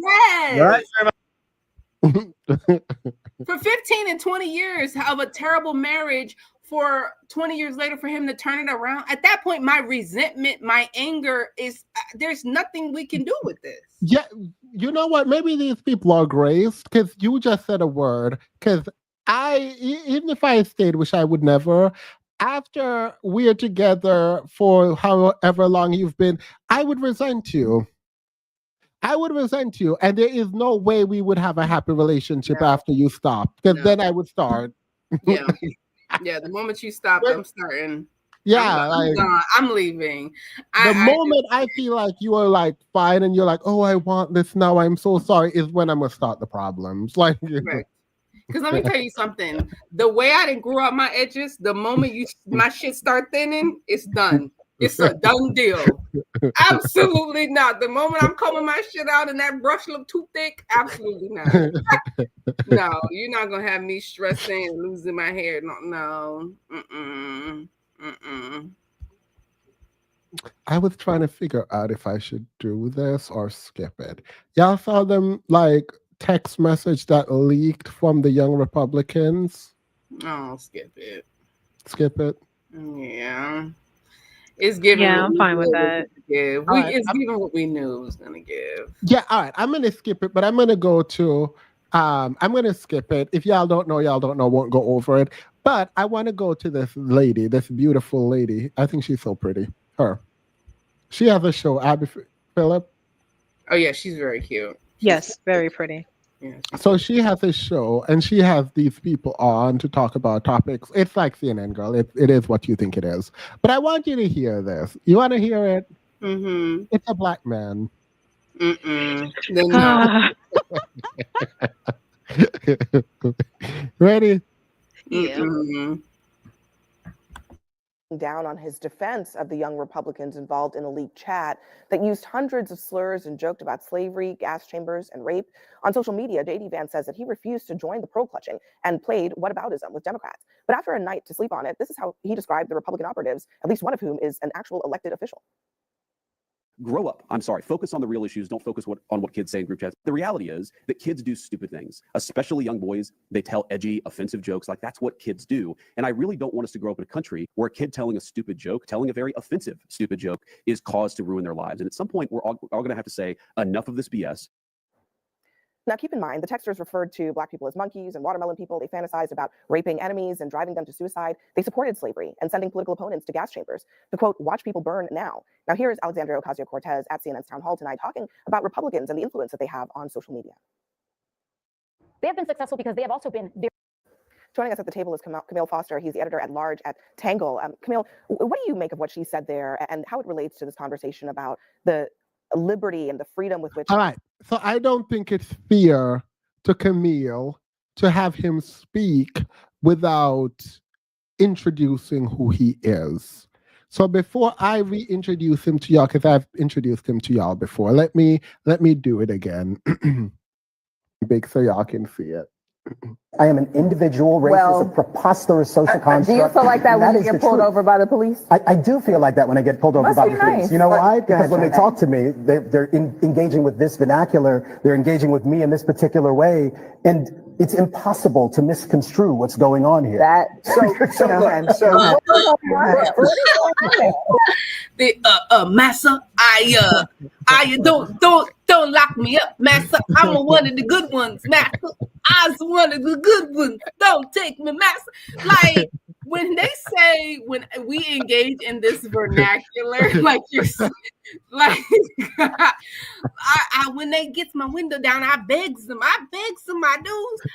For 15 and 20 years of a terrible marriage, for 20 years later for him to turn it around. At that point, my resentment, my anger is, there's nothing we can do with this. Yeah, you know what? Maybe these people are graced because you just said a word. Because even if I stayed, which I would never, after we're together for however long you've been, I would resent you. And there is no way we would have a happy relationship after you stop. Because then I would start. Yeah. Yeah, the moment you stop, I'm starting. Yeah, I'm leaving. The moment I feel like you are like fine and you're like, oh, I want this now, I'm so sorry, is when I'm gonna start the problems. Like, right. Because let me tell you something. The way I didn't grow out my edges, the moment my shit start thinning, it's done. It's a done deal. Absolutely not. The moment I'm combing my shit out and that brush look too thick, absolutely not. No, you're not gonna have me stressing and losing my hair. No. I was trying to figure out if I should do this or skip it. Y'all saw them like text message that leaked from the young Republicans? Oh, skip it. Skip it? Yeah. It's giving Yeah, what I'm we fine knew with it that. was gonna give. All right, It's giving what we knew it was gonna give. yeah, all right. I'm gonna skip it, but I'm gonna go to I'm gonna skip it. If y'all don't know, won't go over it. But I want to go to this lady, this beautiful lady. I think she's so pretty. Her. She has a show, Abby Phillip. Oh yeah, she's very cute. Yes, very pretty. Yeah, So she has a show and she has these people on to talk about topics. It's like CNN, girl. It is what you think it is. But I want you to hear this. You want to hear it? Mm-hmm. It's a black man. Mm-mm. Then no. Ready? Yeah. Mm-mm. Down on his defense of the young Republicans involved in a leaked chat that used hundreds of slurs and joked about slavery, gas chambers, and rape. On social media, J.D. Vance says that he refused to join the pearl clutching and played whataboutism with Democrats. But after a night to sleep on it, this is how he described the Republican operatives, at least one of whom is an actual elected official. Grow up. I'm sorry. Focus on the real issues. Don't focus on what kids say in group chats. The reality is that kids do stupid things, especially young boys. They tell edgy, offensive jokes. Like that's what kids do. And I really don't want us to grow up in a country where a kid telling a stupid joke, telling a very offensive, stupid joke is cause to ruin their lives. And at some point, we're all going to have to say enough of this BS. Now, keep in mind, the texters referred to Black people as monkeys and watermelon people. They fantasized about raping enemies and driving them to suicide. They supported slavery and sending political opponents to gas chambers to, quote, watch people burn now. Now, here is Alexandria Ocasio-Cortez at CNN's town hall tonight talking about Republicans and the influence that they have on social media. They have been successful because they have also been very. Joining us at the table is Camille Foster. He's the editor-at-large at Tangle. Camille, what do you make of what she said there and how it relates to this conversation about the liberty and the freedom with which... All right. So I don't think it's fair to Camille to have him speak without introducing who he is. So before I reintroduce him to y'all, because I've introduced him to y'all before, let me do it again. Big so y'all can see it. I am an individual. Race is a preposterous social construct. Do you feel like that when you get pulled over by the police? I do feel like that when I get pulled over by the police. Nice. You know why? Because when they talk to me, they're engaging with this vernacular. They're engaging with me in this particular way. And it's impossible to misconstrue what's going on here. Massa, I don't lock me up, Massa. I'm one of the good ones, Massa. I'm one of the good ones. Don't take me, Massa. Like when they say when we engage in this vernacular, like you're like I when they get my window down, I begs them, my dudes.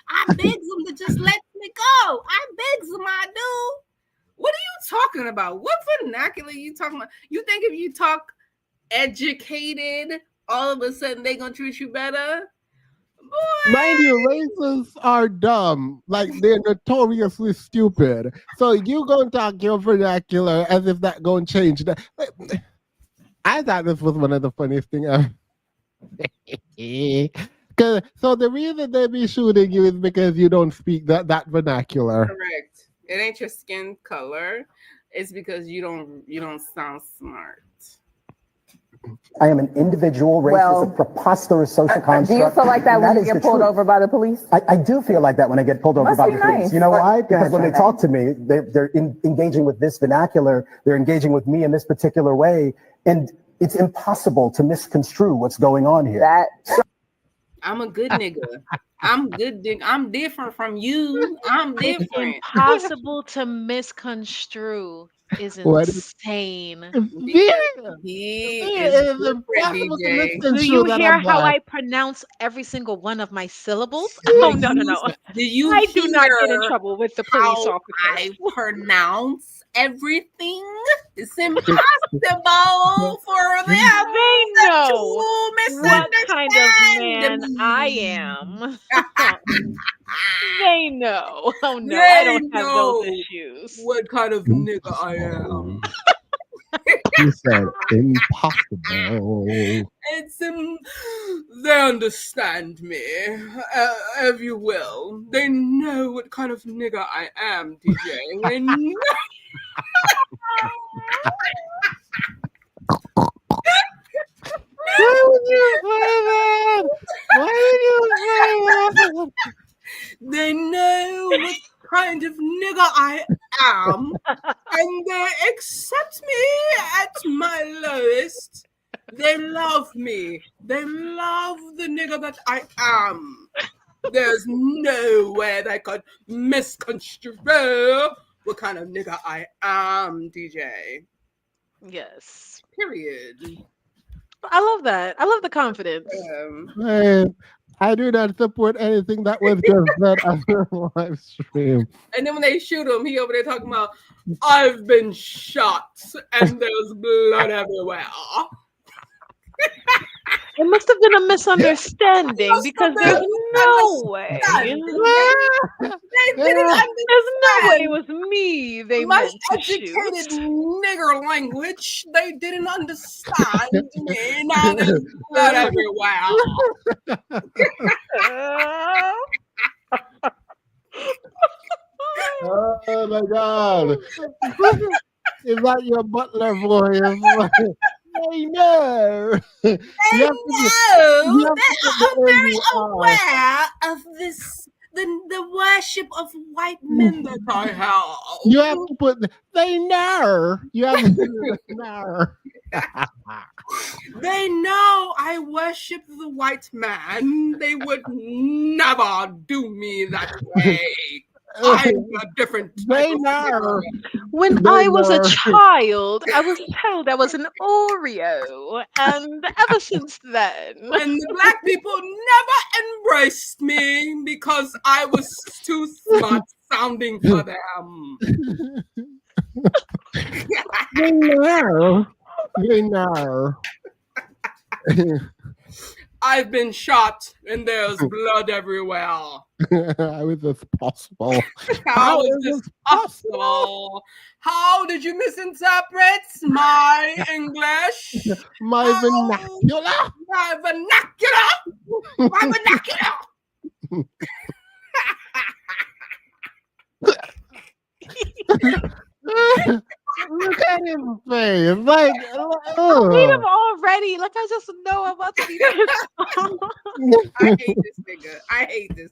I begs them to just let me go. I begs them, I do. What are you talking about? What vernacular are you talking about? You think if you talk educated, all of a sudden they gonna treat you better? Boy. Mind you, racists are dumb. Like they're notoriously stupid. So you gonna talk your vernacular as if that gonna change that. I thought this was one of the funniest things ever. So the reason they be shooting you is because you don't speak that vernacular. Correct. It ain't your skin color. It's because you don't sound smart. I am an individual. Race is a preposterous social construct. Do you feel like that when you get pulled over by the police? I do feel like that when I get pulled over by the police. Nice. You know why? Because when they talk to me, they're engaging with this vernacular. They're engaging with me in this particular way. And it's impossible to misconstrue what's going on here. I'm a good nigga. I'm good. I'm different from you. I'm different. Impossible to misconstrue is What? insane. He is different, DJ. Do you hear how I pronounce every single one of my syllables? Oh no. Do you I do not get in hear trouble with the police how officers. I pronounce everything? It's impossible for them They know to what kind of man misunderstand I me. am. They know. Oh no, They I don't have know those issues. what kind of nigga I am. You said impossible. They understand me, if you will. They know what kind of nigga I am, DJ. They know. Why would you say that? Why would you say that? They know what kind of nigga I am, and they accept me at my lowest. They love me. They love the nigga that I am. There's no way they could misconstrue what kind of nigga I am, DJ. Yes. Period. I love that. I love the confidence. Man, I do not support anything that was just said on the live stream. And then when they shoot him, he over there talking about, I've been shot and there's blood everywhere. It must have been a misunderstanding because there's no way. They didn't understand. There's no way it was me they My meant to shoot. educated nigger language, they didn't understand me. Now there's blood everywhere. Oh my God. Is that your butler voice? I know. They know. They are very aware of this, the worship of white men that I have. You have to put they know. You have to put know. They know I worship the white man. They would never do me that way. I'm a different type They of know. girl. When They I was a know. child, I was told I was an Oreo, and ever since then, And the black people never embraced me because I was too smart sounding for them. They know. They know. I've been shot and there's blood everywhere. How is this possible? How is this possible? How did you misinterpret my English? My vernacular? My vernacular? My vernacular? Look at his face. Like, I hate him already. Like, I just know I'm about to be pissed off. I hate this nigga. I hate this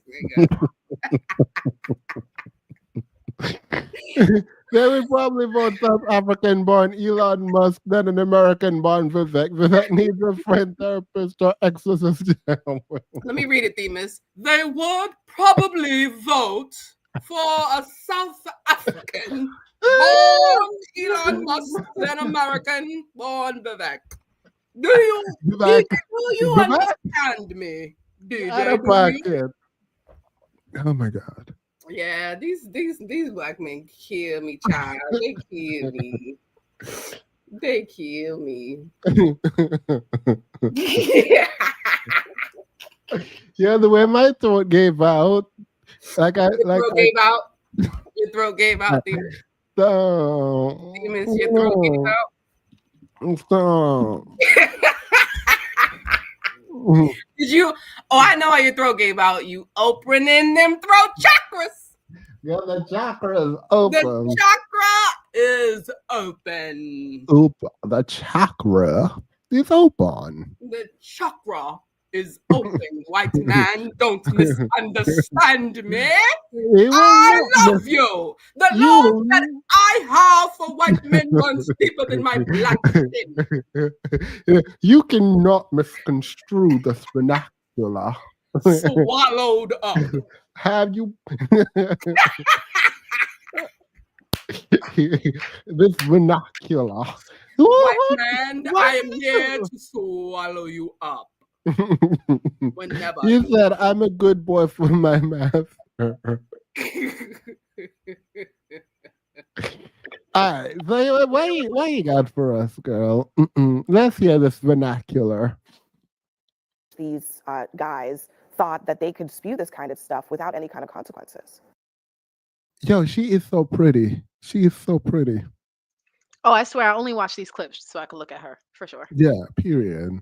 nigga. They would probably vote South African born Elon Musk than an American born Vivek. Vivek needs a friend, therapist, or exorcist. Let me read it, Themis. They would probably vote for a South African born Elon Musk than American born Vivek. Do you understand me, DJ? Out of pocket. Oh my God. Yeah, these black men kill me, child. They kill me. They kill me. Yeah, the way my throat gave out, like I Your like throat gave out. Your throat gave out, Themis. So, Themis, your throat gave out. So. Did you? Oh, I know how your throat gave out. You opening them throat chakras. Yeah, the chakra is open. The chakra is open. The chakra is open. The chakra is open. White man, don't misunderstand me. I love you. The love that I have for white men runs deeper than my black skin. You cannot misconstrue this vernacular. Swallowed up. Have you this vernacular? White man, I am here to swallow you up. Whenever You said I'm a good boy for my master. All right, so what you got for us, girl? Let's hear this vernacular. These guys thought that they could spew this kind of stuff without any kind of consequences. Yo, she is so pretty. She is so pretty. Oh, I swear, I only watch these clips so I can look at her for sure. Yeah, period.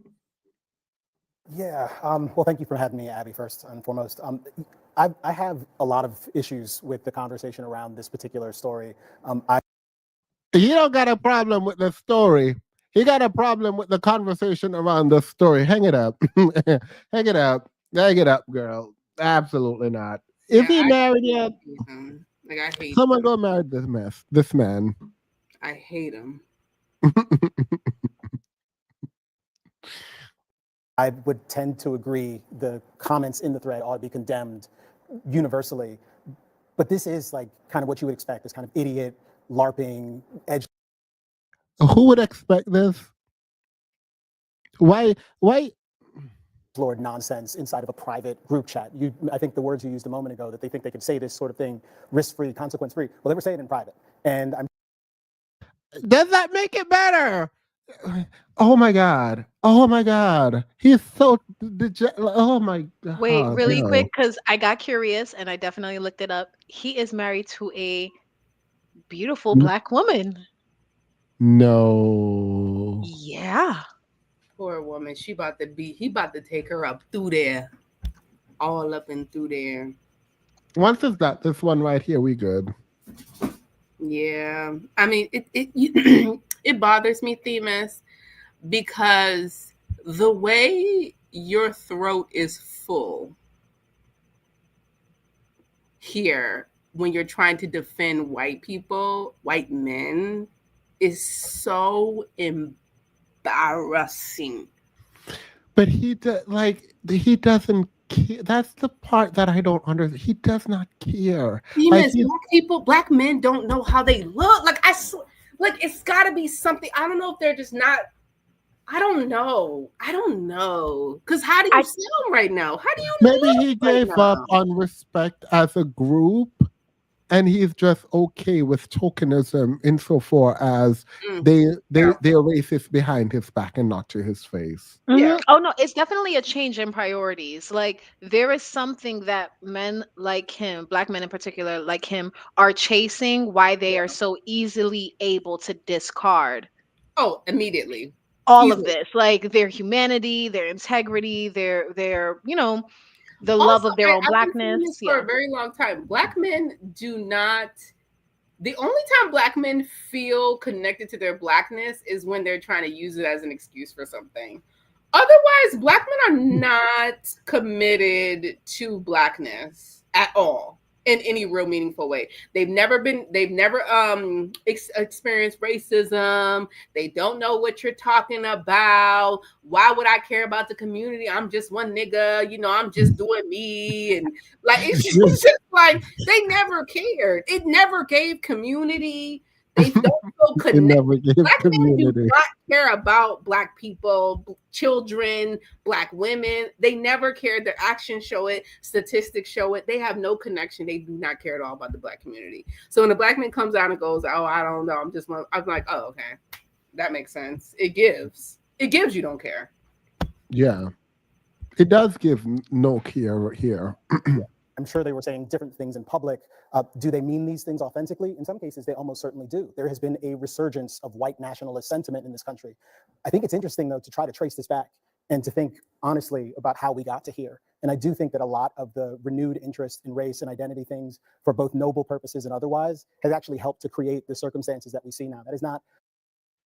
Yeah. Well, thank you for having me, Abby, first and foremost. I have a lot of issues with the conversation around this particular story. He don't got a problem with the story. He got a problem with the conversation around the story. Hang it up. Hang it up. Hang it up, girl. Absolutely not. Is he married yet? Like I hate. Someone go marry this man. I hate him. I would tend to agree the comments in the thread ought to be condemned universally. But this is like kind of what you would expect, this kind of idiot, LARPing, edge. Who would expect this? Why Lord nonsense inside of a private group chat. I think the words you used a moment ago, that they think they can say this sort of thing risk-free, consequence-free. Well, they were saying it in private. And does that make it better? Oh my god. Oh my god. He's so oh my god. Wait, really no. quick, because I got curious and I definitely looked it up. He is married to a beautiful black woman. No. Yeah. Poor woman. He about to take her up through there. All up and through there. Once it's that, this one right here, we good. Yeah. I mean, it it bothers me, Themis, because the way your throat is full here when you're trying to defend white people, white men, is so embarrassing. But he doesn't care. That's the part that I don't understand. He does not care. Black men don't know how they look. Like it's got to be something. I don't know if they're just not. I don't know. Because how do you sound right now? How do you? Maybe he gave up on respect as a group, and he's just okay with tokenism insofar as they're racist behind his back and not to his face. Yeah. Oh no, it's definitely a change in priorities. Like there is something that men like him, black men in particular, like him, are chasing. Why they are so easily able to discard. Oh, immediately. All of this, like their humanity, their integrity, their the love of their own blackness. I've been saying this for a very long time. Black men do not. The only time black men feel connected to their blackness is when they're trying to use it as an excuse for something. Otherwise, black men are not committed to blackness at all in any real meaningful way. They've never experienced racism. They don't know what you're talking about. Why would I care about the community? I'm just one nigga, I'm just doing me. And like, it's just like, they never cared. It never gave community. They don't feel connected. Black men do not care about black people, children, black women. They never cared. Their actions show it. Statistics show it. They have no connection. They do not care at all about the black community. So when a black man comes out and goes, "Oh, I don't know. I'm like, oh, okay, that makes sense." It gives. You don't care. Yeah, it does give no care here. I'm sure they were saying different things in public. Do they mean these things authentically? In some cases, they almost certainly do. There has been a resurgence of white nationalist sentiment in this country. I think it's interesting, though, to try to trace this back and to think honestly about how we got to here. And I do think that a lot of the renewed interest in race and identity things for both noble purposes and otherwise has actually helped to create the circumstances that we see now. That is not.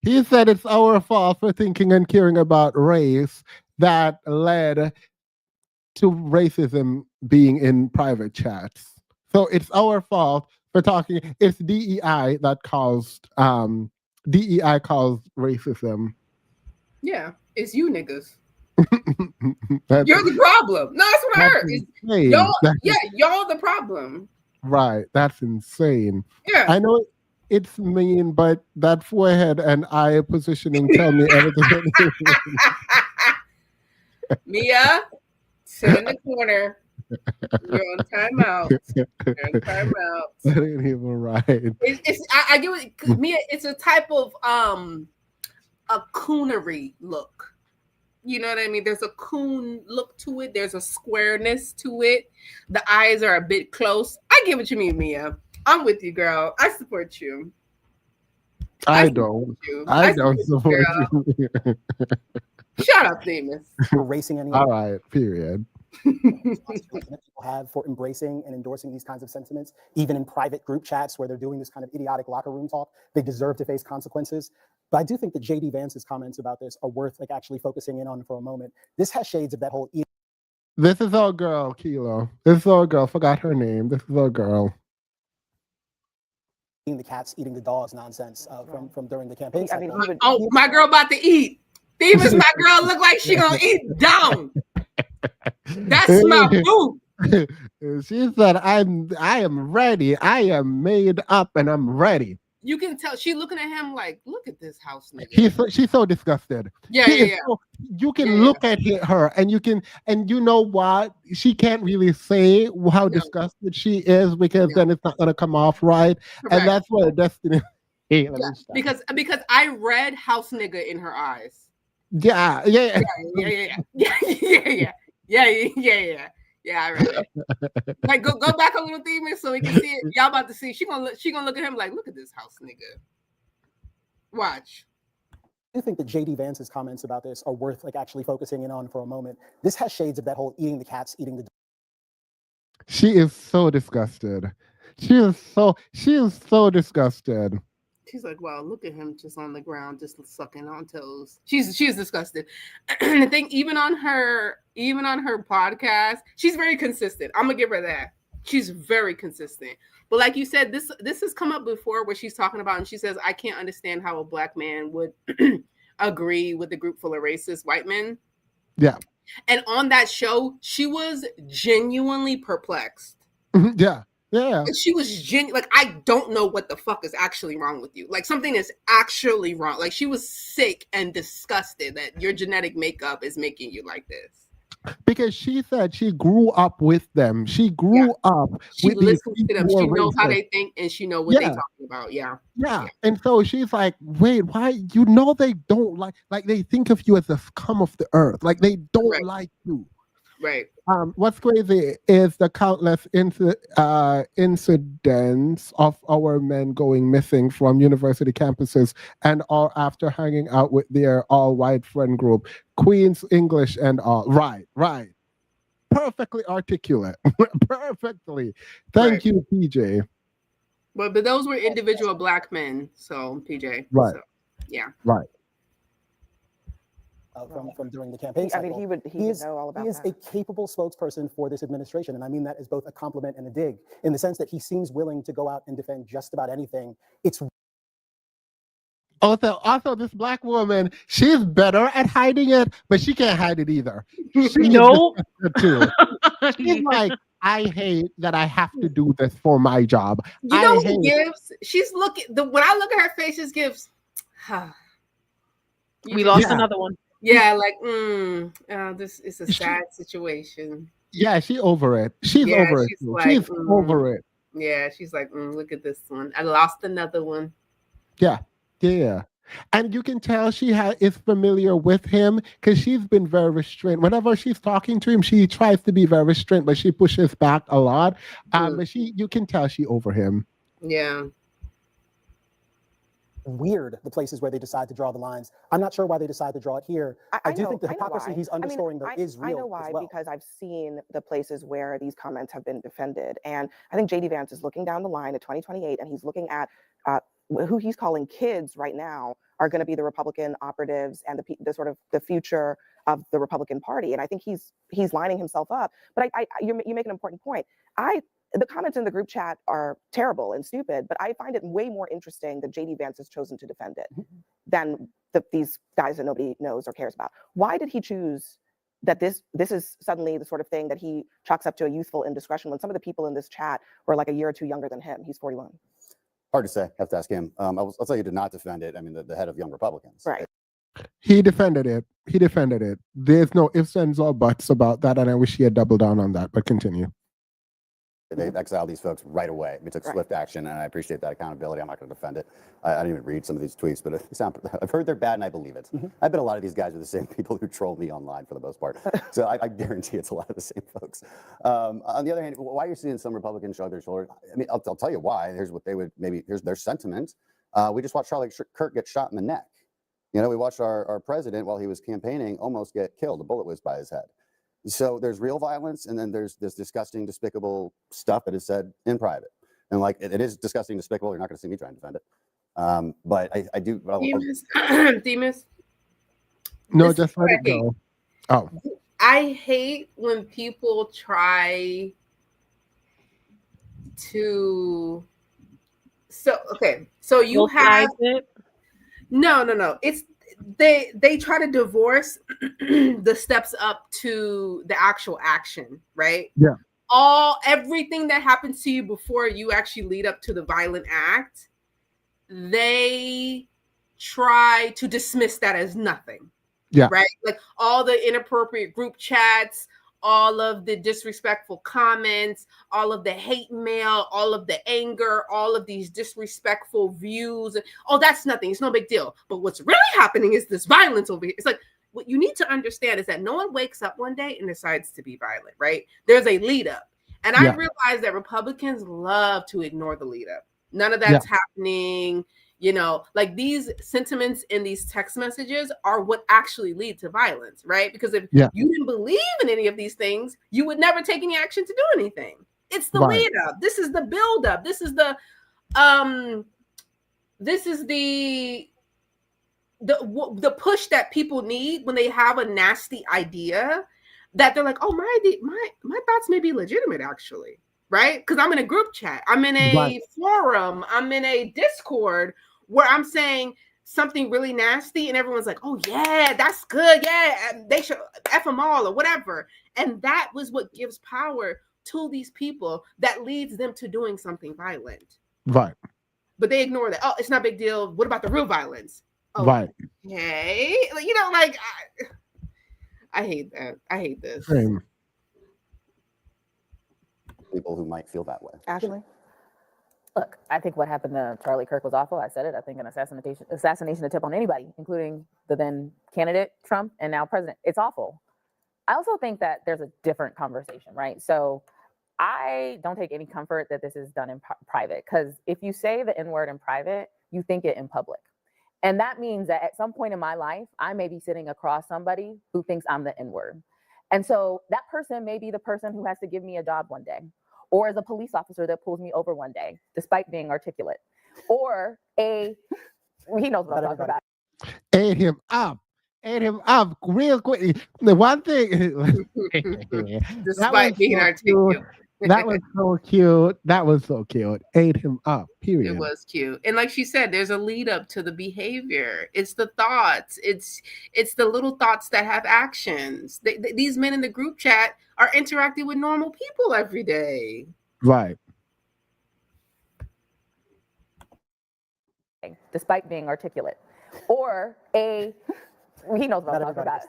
He said it's our fault for thinking and caring about race that led to racism being in private chats. So it's our fault for talking. It's DEI that caused racism. Yeah, it's you niggas. You're the problem. No, that's what I heard. Y'all the problem. Right. That's insane. Yeah. I know it's mean, but that forehead and eye positioning tell me everything. Mia, sit in the corner. You're on timeout. That ain't even right. I get what Mia. It's a type of a coonery look. You know what I mean? There's a coon look to it. There's a squareness to it. The eyes are a bit close. I get what you mean, Mia. I'm with you, girl. I support you. I don't support you. Shut up, Themis. Erasing any. All right, period. People have for embracing and endorsing these kinds of sentiments, even in private group chats where they're doing this kind of idiotic locker room talk. They deserve to face consequences. But I do think that JD Vance's comments about this are worth actually focusing in on for a moment. This has shades of that whole. This is our girl, Kilo. This is our girl. Forgot her name. This is our girl. the cats eating the dogs nonsense from during the campaign I mean, cycle. My girl about to eat. Themis, my girl look like she gonna eat down. That's my boo. She said, I am ready. I am made up and I'm ready. You can tell she looking at him like, look at this house nigga. She's so disgusted. Yeah, She yeah, is yeah. so- you can look at her and you know what? She can't really say how disgusted she is because then it's not gonna come off right. Correct. And that's where Destiny. Hey, let me Yeah, stop. because I read house nigga in her eyes. Yeah. Yeah. I read it. Like go back a little Themis so we can see it. Y'all about to see. She gonna look at him like, look at this house nigga. Watch. I do think that JD Vance's comments about this are worth like actually focusing in on for a moment. This has shades of that whole eating the cats, eating the. She is so disgusted. She is so disgusted. She's like, wow, look at him just on the ground, just sucking on toes. She's disgusted. And the thing, even on her podcast, she's very consistent. I'm gonna give her that. She's very consistent. But like you said, this has come up before where she's talking about, and she says, I can't understand how a black man would agree with a group full of racist white men. Yeah. And on that show, she was genuinely perplexed. Yeah. Yeah. And she was like, I don't know what the fuck is actually wrong with you. Like something is actually wrong. Like she was sick and disgusted that your genetic makeup is making you like this. Because she said she grew up with them. She grew up She with these listens to them. people She who are knows how racist. they think and she knows what they're talking about. Yeah. Yeah. And so she's like, wait, why? You know, they don't like they think of you as the scum of the earth. Like they don't like you. Right. What's crazy is the countless incidents of our men going missing from university campuses and all after hanging out with their all-white friend group, Queen's English and all. Right. Perfectly articulate. Perfectly. Thank you, PJ. But those were individual black men. So PJ. Right. So, yeah. Right. From during the campaign cycle. I mean, he would know all about He is that. a capable spokesperson for this administration, and I mean that as both a compliment and a dig, in the sense that he seems willing to go out and defend just about anything. It's Also, this black woman, she's better at hiding it, but she can't hide it either. She Nope. too. She's like, I hate that I have to do this for my job. You know what gives? She's looking. When I look at her face, it gives. We lost another one. Yeah, like, this is a sad situation. Yeah, she's over it. She's over it. She's Too. like, She's over it. Yeah, she's like, look at this one. I lost another one. Yeah. And you can tell she is familiar with him because she's been very restrained. Whenever she's talking to him, she tries to be very restrained, but she pushes back a lot. But you can tell she over him. Yeah. weird, the places where they decide to draw the lines. I'm not sure why they decide to draw it here. I do think the hypocrisy he's underscoring though is real. I know why, as well. because I've seen the places where these comments have been defended. And I think JD Vance is looking down the line at 2028 and he's looking at who he's calling kids right now are going to be the Republican operatives and the sort of the future of the Republican Party. And I think he's lining himself up. But you make an important point. The comments in the group chat are terrible and stupid, but I find it way more interesting that JD Vance has chosen to defend it than these guys that nobody knows or cares about. Why did he choose that this is suddenly the sort of thing that he chalks up to a youthful indiscretion when some of the people in this chat were like a year or two younger than him? He's 41. Hard to say. Have to ask him. I'll tell you to not defend it. I mean, the head of Young Republicans. Right. He defended it. There's no ifs, ands, or buts about that, and I wish he had doubled down on that, but continue. They exiled these folks right away. We took swift action, and I appreciate that accountability. I'm not going to defend it. I didn't even read some of these tweets, but I've heard they're bad, and I believe it. I bet a lot of these guys are the same people who troll me online for the most part. So I guarantee it's a lot of the same folks. On the other hand, why you're seeing some Republicans shrug their shoulders, I mean, I'll tell you why. Here's what they would here's their sentiment. We just watched Charlie Kirk get shot in the neck. You know, we watched our president while he was campaigning almost get killed. A bullet whizzed by his head. So there's real violence, and then there's this disgusting, despicable stuff that is said in private. And like, it is disgusting, despicable. You're not going to see me try and defend it. But I do. Demas? No, just let it go. Oh. I hate when people try to So you Both have sides it. no. It's they try to divorce the steps up to the actual action, right? Yeah. Everything that happens to you before you actually lead up to the violent act, they try to dismiss that as nothing. Yeah. Right? Like all the inappropriate group chats, all of the disrespectful comments, all of the hate mail, all of the anger, all of these disrespectful views. Oh, that's nothing. It's no big deal. But what's really happening is this violence over here. It's like, what you need to understand is that no one wakes up one day and decides to be violent, right? There's a lead up. And I realize that Republicans love to ignore the lead up. None of that's happening. You know, like these sentiments in these text messages are what actually lead to violence, right? Because if you didn't believe in any of these things, you would never take any action to do anything. It's the lead up. This is the build up. This is the push that people need when they have a nasty idea that they're like, oh, my thoughts may be legitimate actually, right? Because I'm in a group chat, I'm in a forum, I'm in a Discord where I'm saying something really nasty and everyone's like, oh yeah, that's good. Yeah, they should F them all or whatever. And that was what gives power to these people that leads them to doing something violent. Right. But they ignore that. Oh, it's not a big deal. What about the real violence? Right. Okay. You know, like, I hate that. I hate this. Same. People who might feel that way. Ashley? Look, I think what happened to Charlie Kirk was awful. I said it. I think an assassination attempt on anybody, including the then candidate Trump and now president, it's awful. I also think that there's a different conversation, right? So I don't take any comfort that this is done in private, because if you say the N-word in private, you think it in public. And that means that at some point in my life, I may be sitting across somebody who thinks I'm the N-word. And so that person may be the person who has to give me a job one day, or as a police officer that pulls me over one day, despite being articulate, he knows what I'm talking about. Ate him up real quick. The one thing, despite being articulate. That was so cute. That was so cute. Ate him up, period. It was cute. And like she said, there's a lead up to the behavior. It's the thoughts. It's the little thoughts that have actions. These men in the group chat are interacting with normal people every day. Right. Despite being articulate. Or he knows what I'm talking about.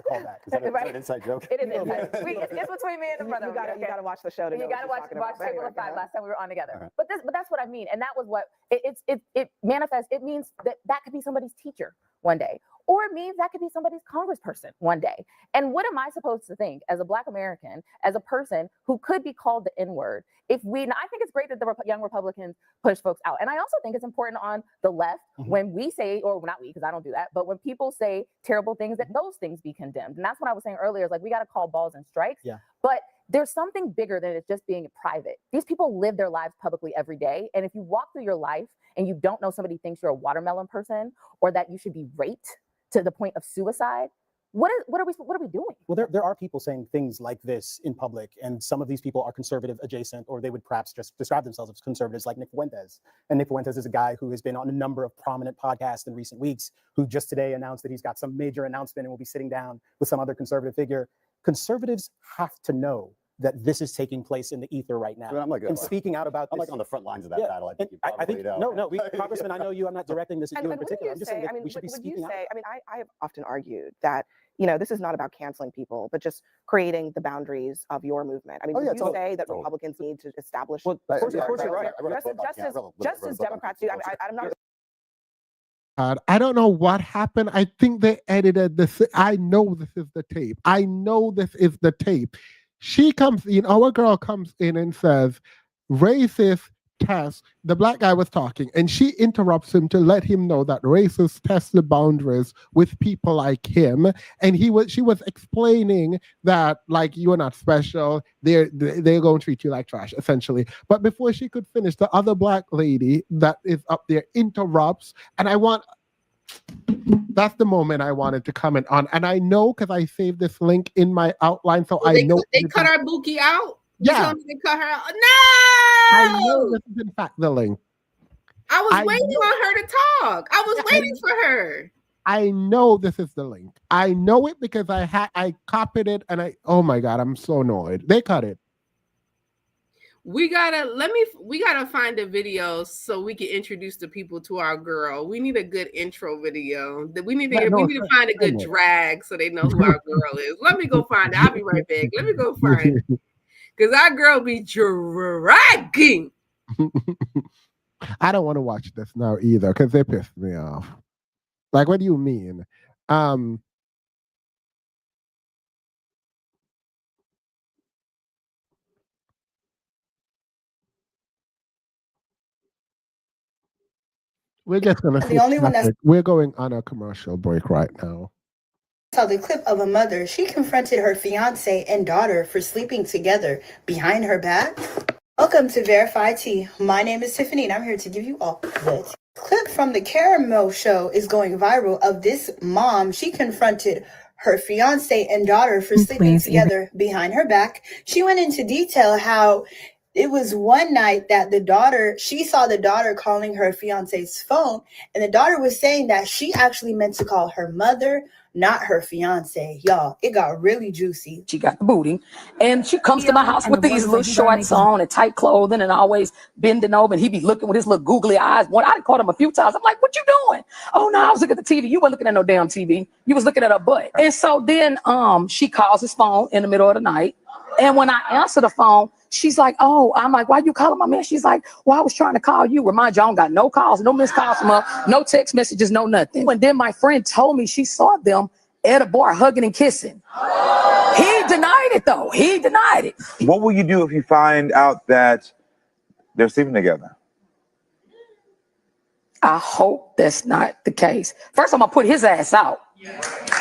Is that an inside joke? It is inside. It's between me and the brother. You gotta watch the show to know. You gotta watch Table of Five. Last time we were on together. Right. But that's what I mean, and that was what it manifests. It means that could be somebody's teacher one day, or it means that could be somebody's congressperson one day. And what am I supposed to think as a Black American, as a person who could be called the N-word? I think it's great that the young Republicans push folks out. And I also think it's important on the left when we say, or not we, because I don't do that, but when people say terrible things, that those things be condemned. And that's what I was saying earlier, is like, we got to call balls and strikes. Yeah. But there's something bigger than it just being private. These people live their lives publicly every day. And if you walk through your life and you don't know somebody thinks you're a watermelon person, or that you should be raped to the point of suicide, what are we doing? Well, there are people saying things like this in public, and some of these people are conservative adjacent, or they would perhaps just describe themselves as conservatives, like Nick Fuentes. And Nick Fuentes is a guy who has been on a number of prominent podcasts in recent weeks, who just today announced that he's got some major announcement and will be sitting down with some other conservative figure. Conservatives have to know that this is taking place in the ether right now. I'm like, and speaking out about I'm this, like on the front lines of that battle. I think you I probably think know. Congressman, I know you. I'm not directing this at you in particular. I'm just saying that we should be speaking out. I mean, I have often argued that, this is not about canceling people, but just creating the boundaries of your movement. I mean, would you say that Republicans need to establish? Well, of course you're right. Just as Democrats do. I'm not. I don't know what happened. I think they edited this. I know this is the tape. She comes in, our girl comes in and says, racist test. The Black guy was talking, and she interrupts him to let him know that racists test the boundaries with people like him. And she was explaining that, like, you're not special. They're going to treat you like trash, essentially. But before she could finish, the other Black lady that is up there interrupts, and that's the moment I wanted to comment on. And I know, because I saved this link in my outline, so I know. They cut our Buki out? Yeah. They cut her out? No! I know this is in fact the link. I was waiting on her to talk. I was waiting for her. I know this is the link. I know it because I copied it and oh my God, I'm so annoyed. They cut it. We gotta find a video so we can introduce the people to our girl. We need a good intro video. We need to find a good drag so they know who our girl is. Let me go find it. I'll be right back. Let me go find it. Because our girl be dragging. I don't want to watch this now either because they pissed me off. Like, what do you mean? We're just gonna see. We're going on a commercial break right now. Saw the clip of a mother. She confronted her fiance and daughter for sleeping together behind her back. Welcome to Verify Tea. My name is Tiffany, and I'm here to give you all the clip from the Caramel Show is going viral of this mom. She confronted her fiance and daughter for sleeping together behind her back. She went into detail how it was one night that she saw the daughter calling her fiance's phone, and the daughter was saying that she actually meant to call her mother, not her fiance. Y'all, it got really juicy. She got the booty, and she comes to my house with these little shorts on and tight clothing and always bending over, and he be looking with his little googly eyes. I caught him a few times. I'm like, what you doing? Oh, no, I was looking at the TV. You weren't looking at no damn TV. You was looking at her butt. And so then she calls his phone in the middle of the night, and when I answer the phone, she's like, oh, I'm like, why you calling my man? She's like, well, I was trying to call you. Remind you, I don't got no calls, no missed calls from her, no text messages, no nothing. And then my friend told me she saw them at a bar hugging and kissing. He denied it, though. He denied it. What will you do if you find out that they're sleeping together? I hope that's not the case. First, I'm going to put his ass out.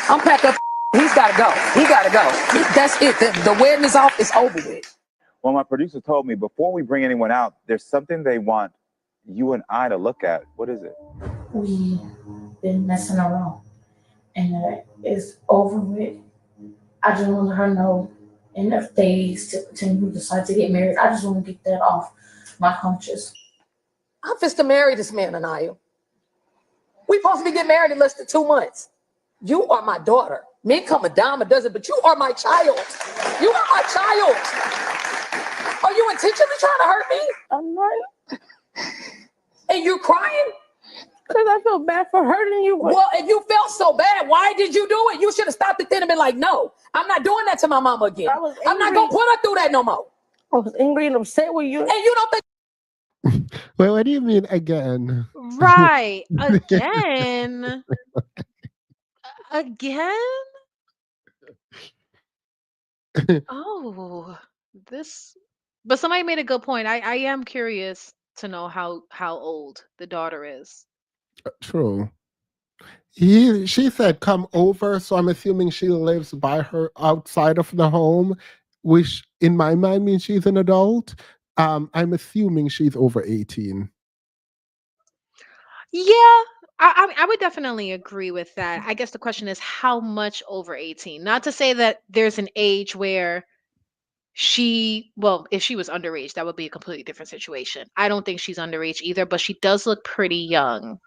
I'm packed up. He's got to go. He got to go. That's it. The wedding is off. It's over with. Well, my producer told me before we bring anyone out, there's something they want you and I to look at. What is it? We've been messing around, and it's over with. I just want her to know, and if they still continue to decide to get married, I just want to get that off my conscience. I'm just to marry this man, Anaya. We supposed to be getting married in less than 2 months. You are my daughter. Men come a dime a dozen, but you are my child. You are my child. Are you intentionally trying to hurt me? I'm not. And you're crying? Because I feel bad for hurting you. Well, if you felt so bad, why did you do it? You should have stopped it then and been like, no, I'm not doing that to my mama again. I'm not going to put her through that no more. I was angry and upset with you. And you don't think... Wait, what do you mean again? Right. Again? Again? Oh, this... But somebody made a good point. I am curious to know how old the daughter is. True. She said come over, so I'm assuming she lives by her outside of the home, which in my mind means she's an adult. I'm assuming she's over 18. Yeah, I would definitely agree with that. I guess the question is how much over 18? Not to say that there's an age where if she was underage, that would be a completely different situation. I don't think she's underage either, but she does look pretty young.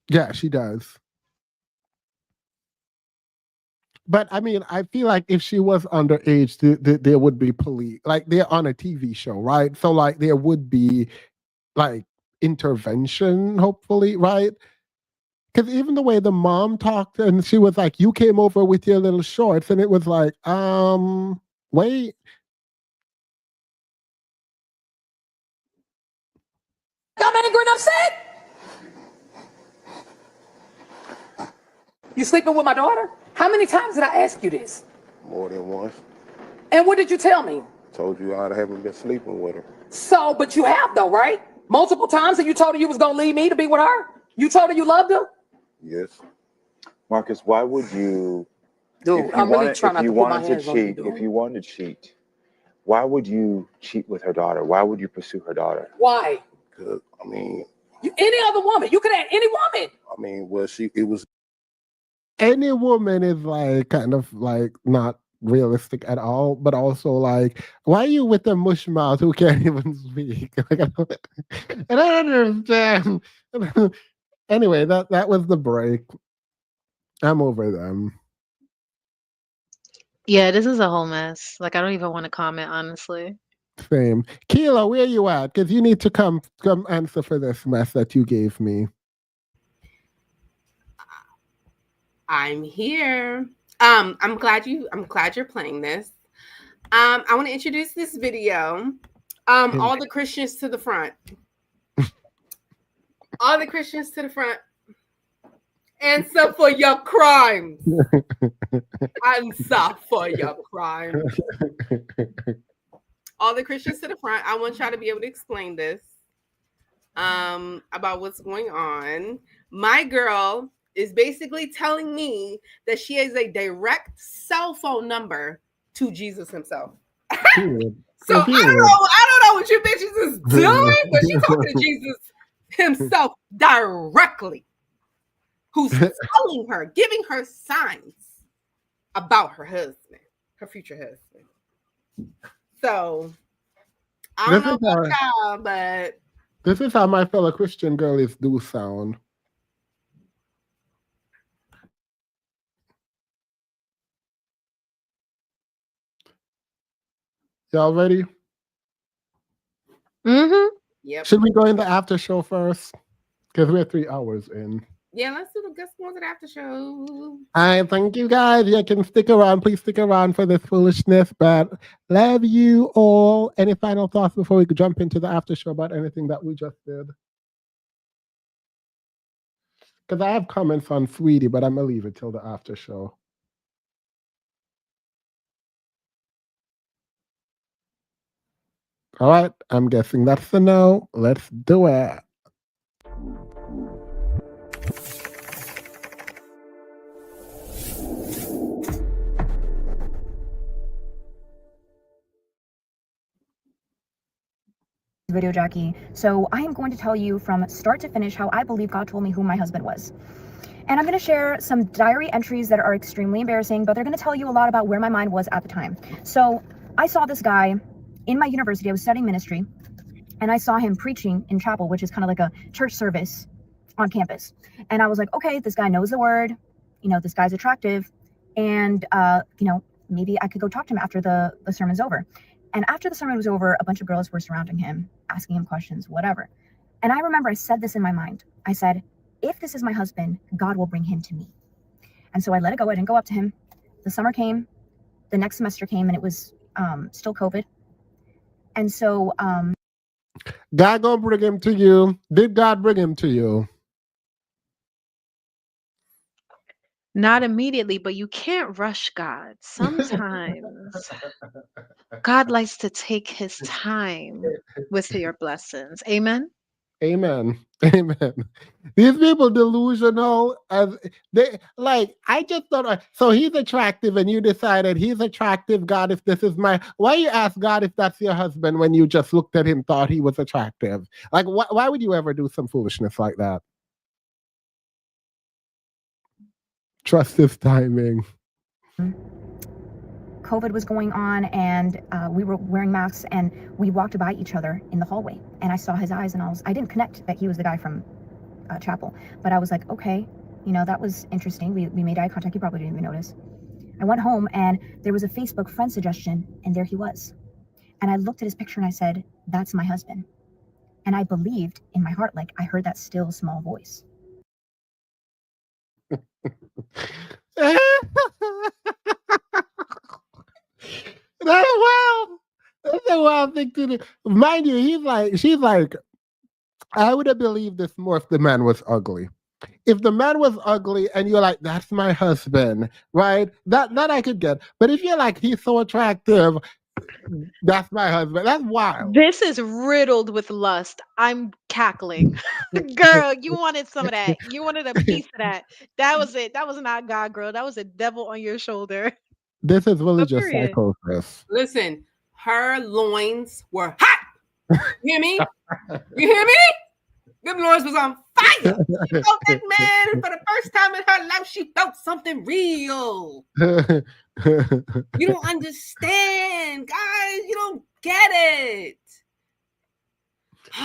Yeah, she does. But I mean, I feel like if she was underage, there would be police. Like they're on a TV show, right? So like there would be like intervention, hopefully, right? Because even the way the mom talked, and she was like, "You came over with your little shorts," and it was like, wait. I'm angry and upset. You sleeping with my daughter? How many times did I ask you this? More than once. And what did you tell me? Told you I haven't been sleeping with her. So, but you have though, right? Multiple times that you told her you was gonna leave me to be with her? You told her you loved her? Yes. Marcus, why would you... Dude, I'm really trying not to put my hands on you, dude. If you wanted to cheat, why would you cheat with her daughter? Why would you pursue her daughter? Why? Because, I mean... Any other woman. You could have any woman. I mean, well, it was... Any woman is like kind of like not realistic at all. But also, like, why are you with a mush mouth who can't even speak? Like, I don't understand. Anyway, that was the break. I'm over them. Yeah, this is a whole mess. Like, I don't even want to comment, honestly. Same. Keela, where you at? Because you need to come answer for this mess that you gave me. I'm here. I'm glad you're playing this. I want to introduce this video. All the Christians to the front. All the Christians to the front. Answer for your crimes. Answer for your crimes. All the Christians to the front. I want y'all to be able to explain this about what's going on. My girl is basically telling me that she has a direct cell phone number to Jesus himself. So I don't know what you bitches is doing, but she's talking to Jesus himself directly, who's telling her, giving her signs about her husband, her future husband. So I don't know about y'all, but this is how my fellow Christian girlies do sound. Y'all ready? Mm-hmm. Yep. Should we go in the after show first? Because we're 3 hours in. Yeah, let's go to the after show. I thank you guys. You can stick around. Please stick around for this foolishness. But love you all. Any final thoughts before we jump into the after show about anything that we just did? Because I have comments on Sweetie, but I'm going to leave it till the after show. All right. I'm guessing that's the no. Let's do it. Video Jackie. So I am going to tell you from start to finish how I believe God told me who my husband was. And I'm going to share some diary entries that are extremely embarrassing, but they're going to tell you a lot about where my mind was at the time. So I saw this guy in my university. I was studying ministry, and I saw him preaching in chapel, which is kind of like a church service on campus. And I was like, okay, this guy knows the word, this guy's attractive, and maybe I could go talk to him after the sermon's over. And after the sermon was over, a bunch of girls were surrounding him, asking him questions, whatever. And I remember I said this in my mind. I said, if this is my husband, God will bring him to me. And so I let it go. I didn't go up to him. The summer came, the next semester came, and it was still COVID. And so God gonna bring him to you. Did God bring him to you? Not immediately, but you can't rush God. Sometimes God likes to take his time with your blessings. Amen. Amen. Amen. These people delusional as they like. I just thought so. He's attractive, and you decided he's attractive. God, if this is my, why you ask God if that's your husband when you just looked at him, thought he was attractive? Like, why would you ever do some foolishness like that? Trust his timing. COVID was going on, and we were wearing masks, and we walked by each other in the hallway, and I saw his eyes, and I didn't connect that he was the guy from chapel, but I was like, okay, that was interesting. We made eye contact. He probably didn't even notice. I went home, and there was a Facebook friend suggestion, and there he was. And I looked at his picture, and I said, that's my husband. And I believed in my heart, like I heard that still small voice. That's wild. That's a wild thing to do. Mind you, she's like, I would have believed this more if the man was ugly. If the man was ugly and you're like, that's my husband, right? That I could get. But if you're like, he's so attractive, that's my husband. That's wild. This is riddled with lust. I'm cackling. Girl, you wanted some of that. You wanted a piece of that. That was it. That was not God, girl. That was a devil on your shoulder. This is religious psychosis. Listen, her loins were hot. You hear me? You hear me? Them loins was on fire. She felt that man, and for the first time in her life, she felt something real. You don't understand, guys. You don't get it.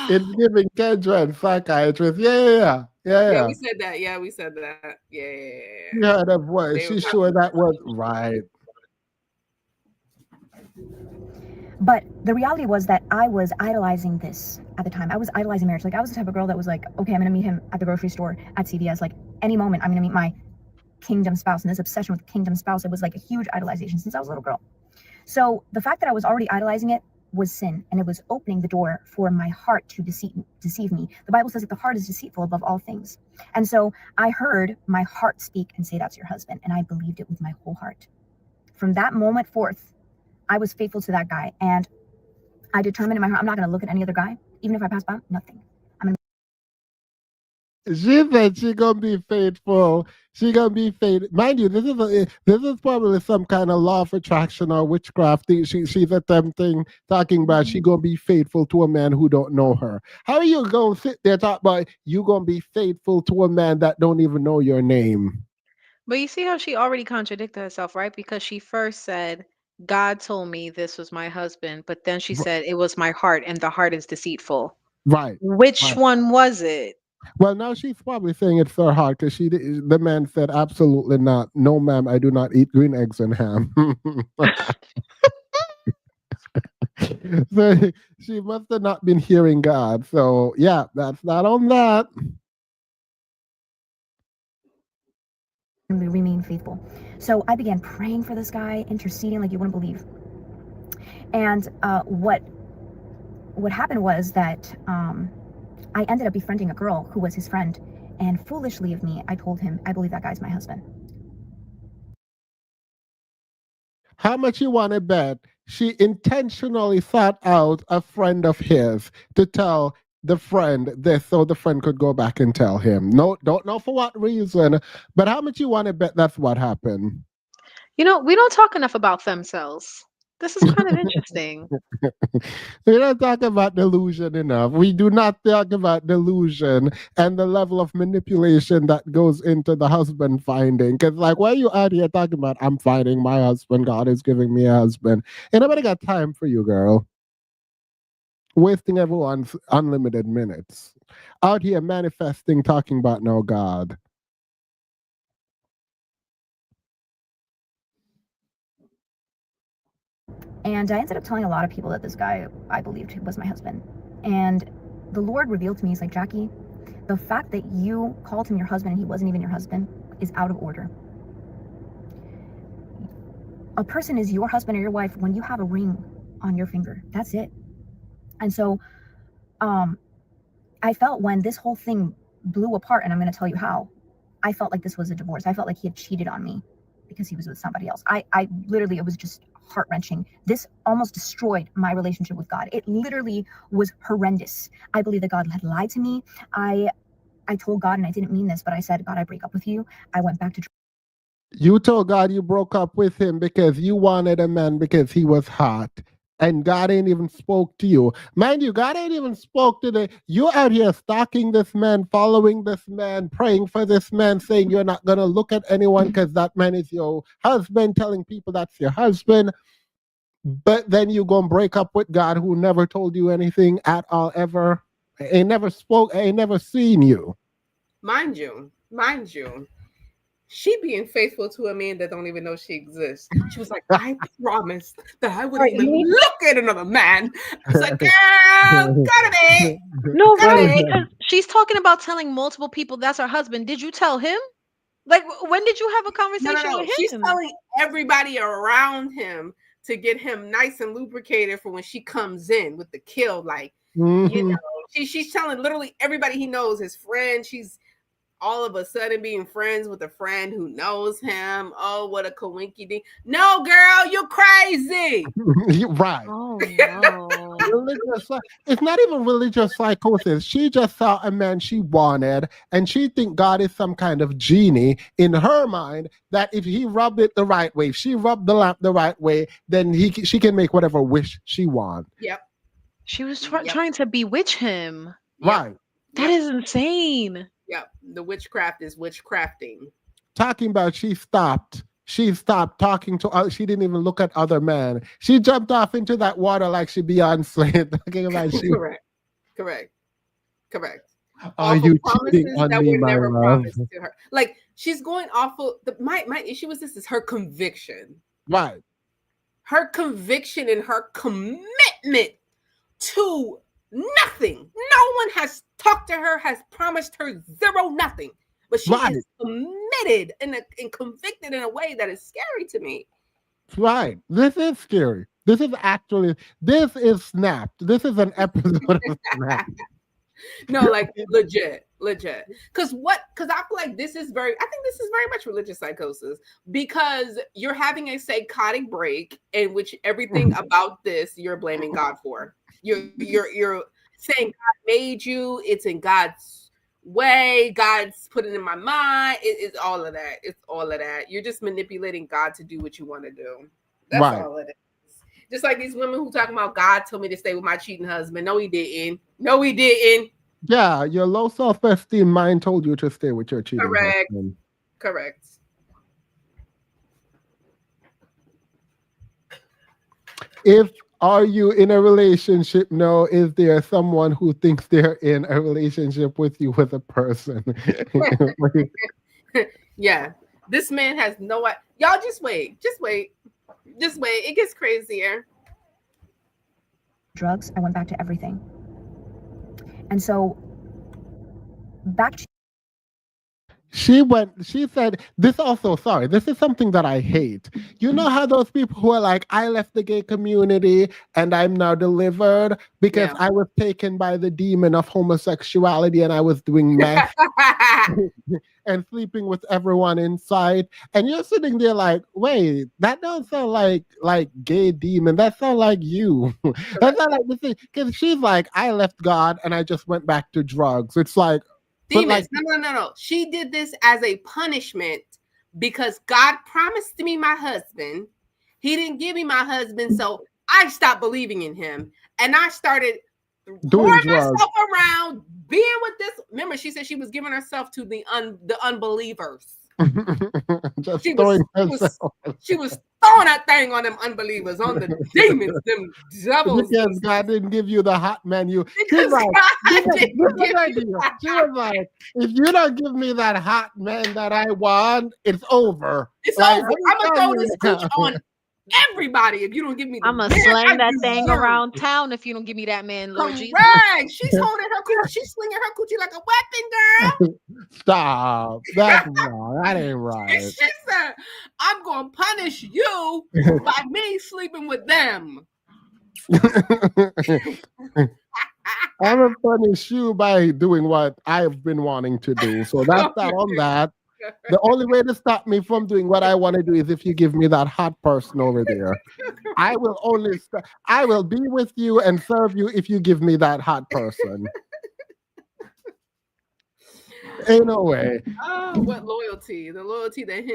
It's giving Kendra and psychiatrist. Yeah. Yeah, we said that. Yeah, we said that. Yeah. She heard a voice. They were She's sure that was right. But the reality was that I was idolizing this at the time. I was idolizing marriage. Like, I was the type of girl that was like, okay, I'm going to meet him at the grocery store, at CVS. Like, any moment, I'm going to meet my kingdom spouse. And this obsession with kingdom spouse, it was like a huge idolization since I was a little girl. So the fact that I was already idolizing it was sin, and it was opening the door for my heart to deceive me. The Bible says that the heart is deceitful above all things. And so I heard my heart speak and say, that's your husband. And I believed it with my whole heart. From that moment forth, I was faithful to that guy. And I determined in my heart, I'm not going to look at any other guy. Even if I pass by, nothing. She said she gonna be faithful. She gonna be faithful. Mind you, this is probably some kind of law of attraction or witchcraft thing. She's attempting talking about she gonna be faithful to a man who don't know her. How are you gonna sit there talk about you gonna be faithful to a man that don't even know your name? But you see how she already contradicted herself, right? Because she first said, God told me this was my husband, but then she said it was my heart, and the heart is deceitful. Right. Which one was it? Well, now she's probably saying it's her heart because the man said absolutely not. No, ma'am, I do not eat green eggs and ham. So she must have not been hearing God. So yeah, that's not on that. And we remain faithful. So I began praying for this guy, interceding like you wouldn't believe. And what happened was that I ended up befriending a girl who was his friend, and foolishly of me, I told him, I believe that guy's my husband. How much you want to bet she intentionally sought out a friend of his to tell the friend this so the friend could go back and tell him? No, don't know for what reason, but how much you want to bet that's what happened? You know, we don't talk enough about themselves. This is kind of interesting. We don't talk about delusion enough. We do not talk about delusion and the level of manipulation that goes into the husband finding. Because, like, why are you out here talking about, I'm finding my husband, God is giving me a husband? Ain't nobody got time for you, girl. Wasting everyone's unlimited minutes. Out here manifesting, talking about no God. And I ended up telling a lot of people that this guy I believed was my husband. And the Lord revealed to me, he's like, Jackie, the fact that you called him your husband and he wasn't even your husband is out of order. A person is your husband or your wife when you have a ring on your finger. That's it. And so I felt when this whole thing blew apart, and I'm going to tell you how, I felt like this was a divorce. I felt like he had cheated on me because he was with somebody else. I literally, it was just heart-wrenching. This almost destroyed my relationship with God. It literally was horrendous. I believe that God had lied to me. I told God, and I didn't mean this, but I said, God, I break up with you. I went back to... You told God you broke up with him because you wanted a man because he was hot. And God ain't even spoke to you. Mind you, God ain't even spoke to you out here stalking this man, following this man, praying for this man, saying you're not going to look at anyone because that man is your husband, telling people that's your husband. But then you going to break up with God who never told you anything at all ever. Ain't never spoke, ain't never seen you. Mind you, she being faithful to a man that don't even know she exists. She was like, I promised that I wouldn't even look at another man. It's like, girl, gotta be. No, right, because she's talking about telling multiple people that's her husband. Did you tell him? Like, when did you have a conversation with him? She's telling everybody around him to get him nice and lubricated for when she comes in with the kill. Like, you know, she's telling literally everybody he knows, his friend. She's all of a sudden being friends with a friend who knows him. Oh, what a coinky dink. No, girl, you're crazy. Right. Oh, no. It's not even religious psychosis. She just saw a man she wanted, and she think God is some kind of genie in her mind that if he rubbed it the right way, if she rubbed the lamp the right way, then she can make whatever wish she wants. Yep. She was trying to bewitch him. Right. That is insane. Yep. The witchcraft is witchcrafting. Talking about she stopped talking to she didn't even look at other men. She jumped off into that water like she Beyonce. Talking about she. Correct. Are you cheating on that me, were my never love? promised to her. Like she's going off of my issue with this is her conviction. Right. Her conviction and her commitment to nothing. No one has talked to her, has promised her zero nothing. But she Right. is committed and convicted in a way that is scary to me. Right. This is scary. This is Snapped. This is an episode of Snapped. No, like legit. Because I feel like this is very much religious psychosis because you're having a psychotic break in which everything about this you're blaming God for. You're saying God made you. It's in God's way. God's put it in my mind. It's all of that. It's all of that. You're just manipulating God to do what you want to do. That's Right. all it is. Just like these women who talking about God told me to stay with my cheating husband. No, he didn't. Yeah, your low self-esteem mind told you to stay with your cheating husband. Correct. Are you in a relationship? No. Is there someone who thinks they're in a relationship with you with a person? Yeah. This man has no idea. Y'all just wait. It gets crazier. Drugs, I went back to everything. And so back to She said, this is something that I hate. You know how those people who are like, I left the gay community and I'm now delivered because I was taken by the demon of homosexuality and I was doing meth and sleeping with everyone in sight. And you're sitting there like, wait, that don't sound like gay demon. That sounds like you. That's not like the thing. Because she's like, I left God and I just went back to drugs. It's like, demons. No. She did this as a punishment because God promised me my husband. He didn't give me my husband, so I stopped believing in him. And I started pouring myself around, being with this. Remember, she said she was giving herself to the unbelievers. She was throwing that thing on them unbelievers, on the demons, them devils. Because God didn't give you the hot man. She was like, if you don't give me that hot man that I want, it's over. It's over. I'm gonna throw this cooch on everybody if you don't give me. I'm gonna slang that thing around town if you don't give me that man, Lord Jesus. Right. She's holding her coochie. She's slinging her coochie like a weapon, girl. Stop. That's wrong. That ain't right. She said, I'm gonna punish you by me sleeping with them. I'm gonna punish you by doing what I've been wanting to do. So that's that on that. The only way to stop me from doing what I want to do is if you give me that hot person over there. I will be with you and serve you if you give me that hot person. Ain't no way. Oh, what loyalty? The loyalty that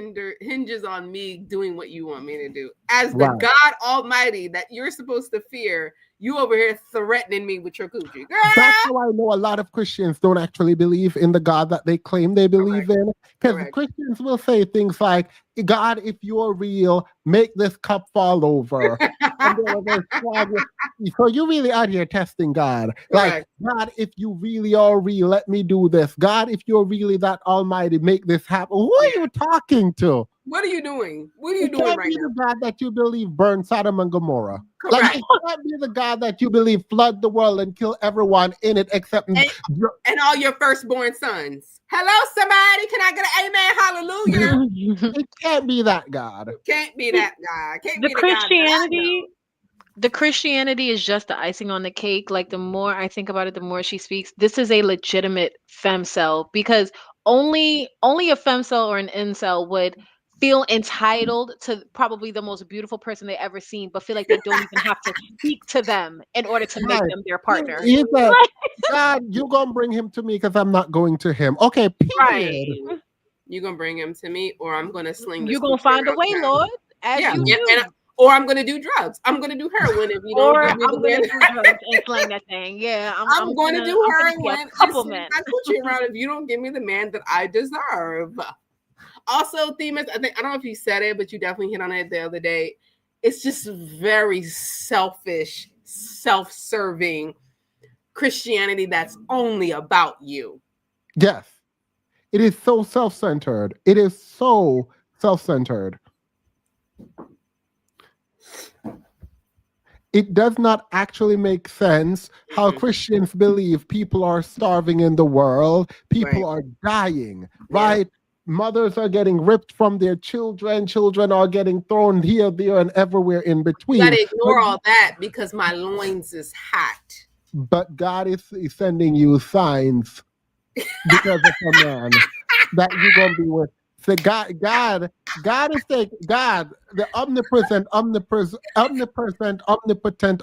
hinges on me doing what you want me to do. As the God Almighty that you're supposed to fear, you over here threatening me with your coochie. Girl! That's how I know a lot of Christians don't actually believe in the God that they claim they believe in. Because Christians will say things like, God, if you're real, make this cup fall over. So you really out here testing God. Like, God, if you really are real, let me do this. God, if you're really that almighty, make this happen. Who are you talking to? What are you doing? What are you doing right now? The God that you believe burned Sodom and Gomorrah. Like, it can't be the God that you believe flood the world and kill everyone in it except and all your firstborn sons. Hello, somebody. Can I get an amen? Hallelujah. It can't be that God. Can't be that God. Can't The be Christianity. The Christianity is just the icing on the cake. Like the more I think about it, the more she speaks. This is a legitimate femcel because only a femcel or an incel would feel entitled to probably the most beautiful person they ever seen, but feel like they don't even have to speak to them in order to make them their partner. God, you gonna bring him to me because I'm not going to him. Okay, period. You gonna bring him to me, or I'm gonna sling. You gonna find a way, Lord. As you do. or I'm gonna do drugs. I'm gonna do heroin if you don't Or give me I'm the gonna man. do drugs and slang that thing. Yeah, I'm going to do I'm gonna see heroin a couple as soon as men. I put you around if you don't give me the man that I deserve. Also, Themis, I don't know if you said it, but you definitely hit on it the other day. It's just very selfish, self-serving Christianity that's only about you. Yes. It is so self-centered. It is so self-centered. It does not actually make sense how Christians believe people are starving in the world. People are dying, right? Mothers are getting ripped from their children. Children are getting thrown here, there, and everywhere in You between. gotta ignore all that because my loins is hot. But God is sending you signs because of a man that you're gonna be with. So God is saying, God, the omnipresent, omnipotent,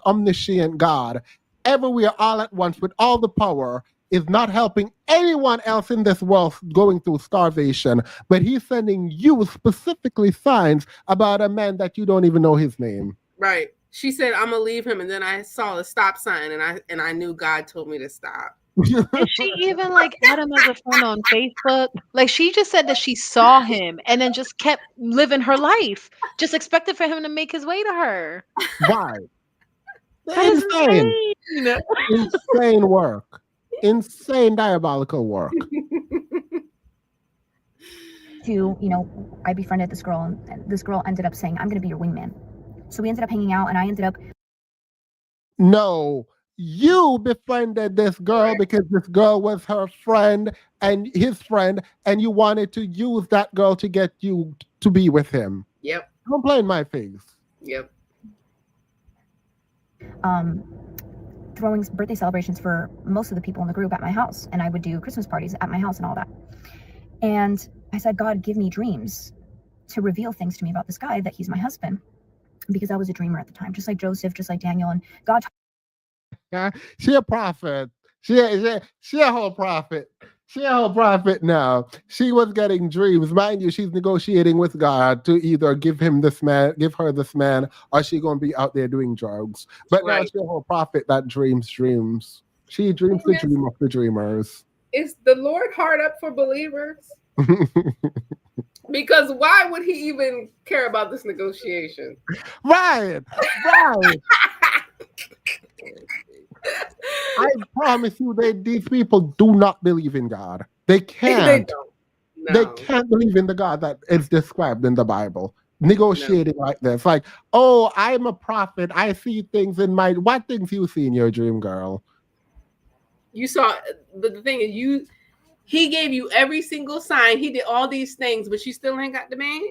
omniscient God, everywhere, all at once, with all the power, is not helping anyone else in this world going through starvation, but He's sending you specifically signs about a man that you don't even know his name. Right. She said, "I'm gonna leave him," and then I saw a stop sign, and I knew God told me to stop. Did she even like add him as a friend on Facebook? Like she just said that she saw him and then just kept living her life, just expected for him to make his way to her. Why? That is Insane. insane. Insane work. Insane diabolical work. I befriended this girl, and this girl ended up saying, I'm going to be your wingman. So we ended up hanging out, and I ended up. No, you befriended this girl because this girl was her friend and his friend, and you wanted to use that girl to get you to be with him. Yep. Don't play in my face. Yep. Throwing birthday celebrations for most of the people in the group at my house, and I would do Christmas parties at my house and all that. And I said, God, give me dreams to reveal things to me about this guy, that he's my husband, because I was a dreamer at the time, just like Joseph, just like Daniel, and God. Yeah, she a prophet. She a whole prophet. She a whole prophet now. She was getting dreams. Mind you, she's negotiating with God to either give her this man, or she gonna be out there doing drugs. But now she's a whole prophet that dreams dreams. She dreams the dream of the dreamers. Is the Lord hard up for believers? Because why would He even care about this negotiation? Right. I promise you, these people do not believe in God. They can't. They can't believe in the God that is described in the Bible. Negotiating like this, like, oh, I'm a prophet. I see things in my. What things you see in your dream, girl? You saw, but the thing is, He gave you every single sign. He did all these things, but you still ain't got the man.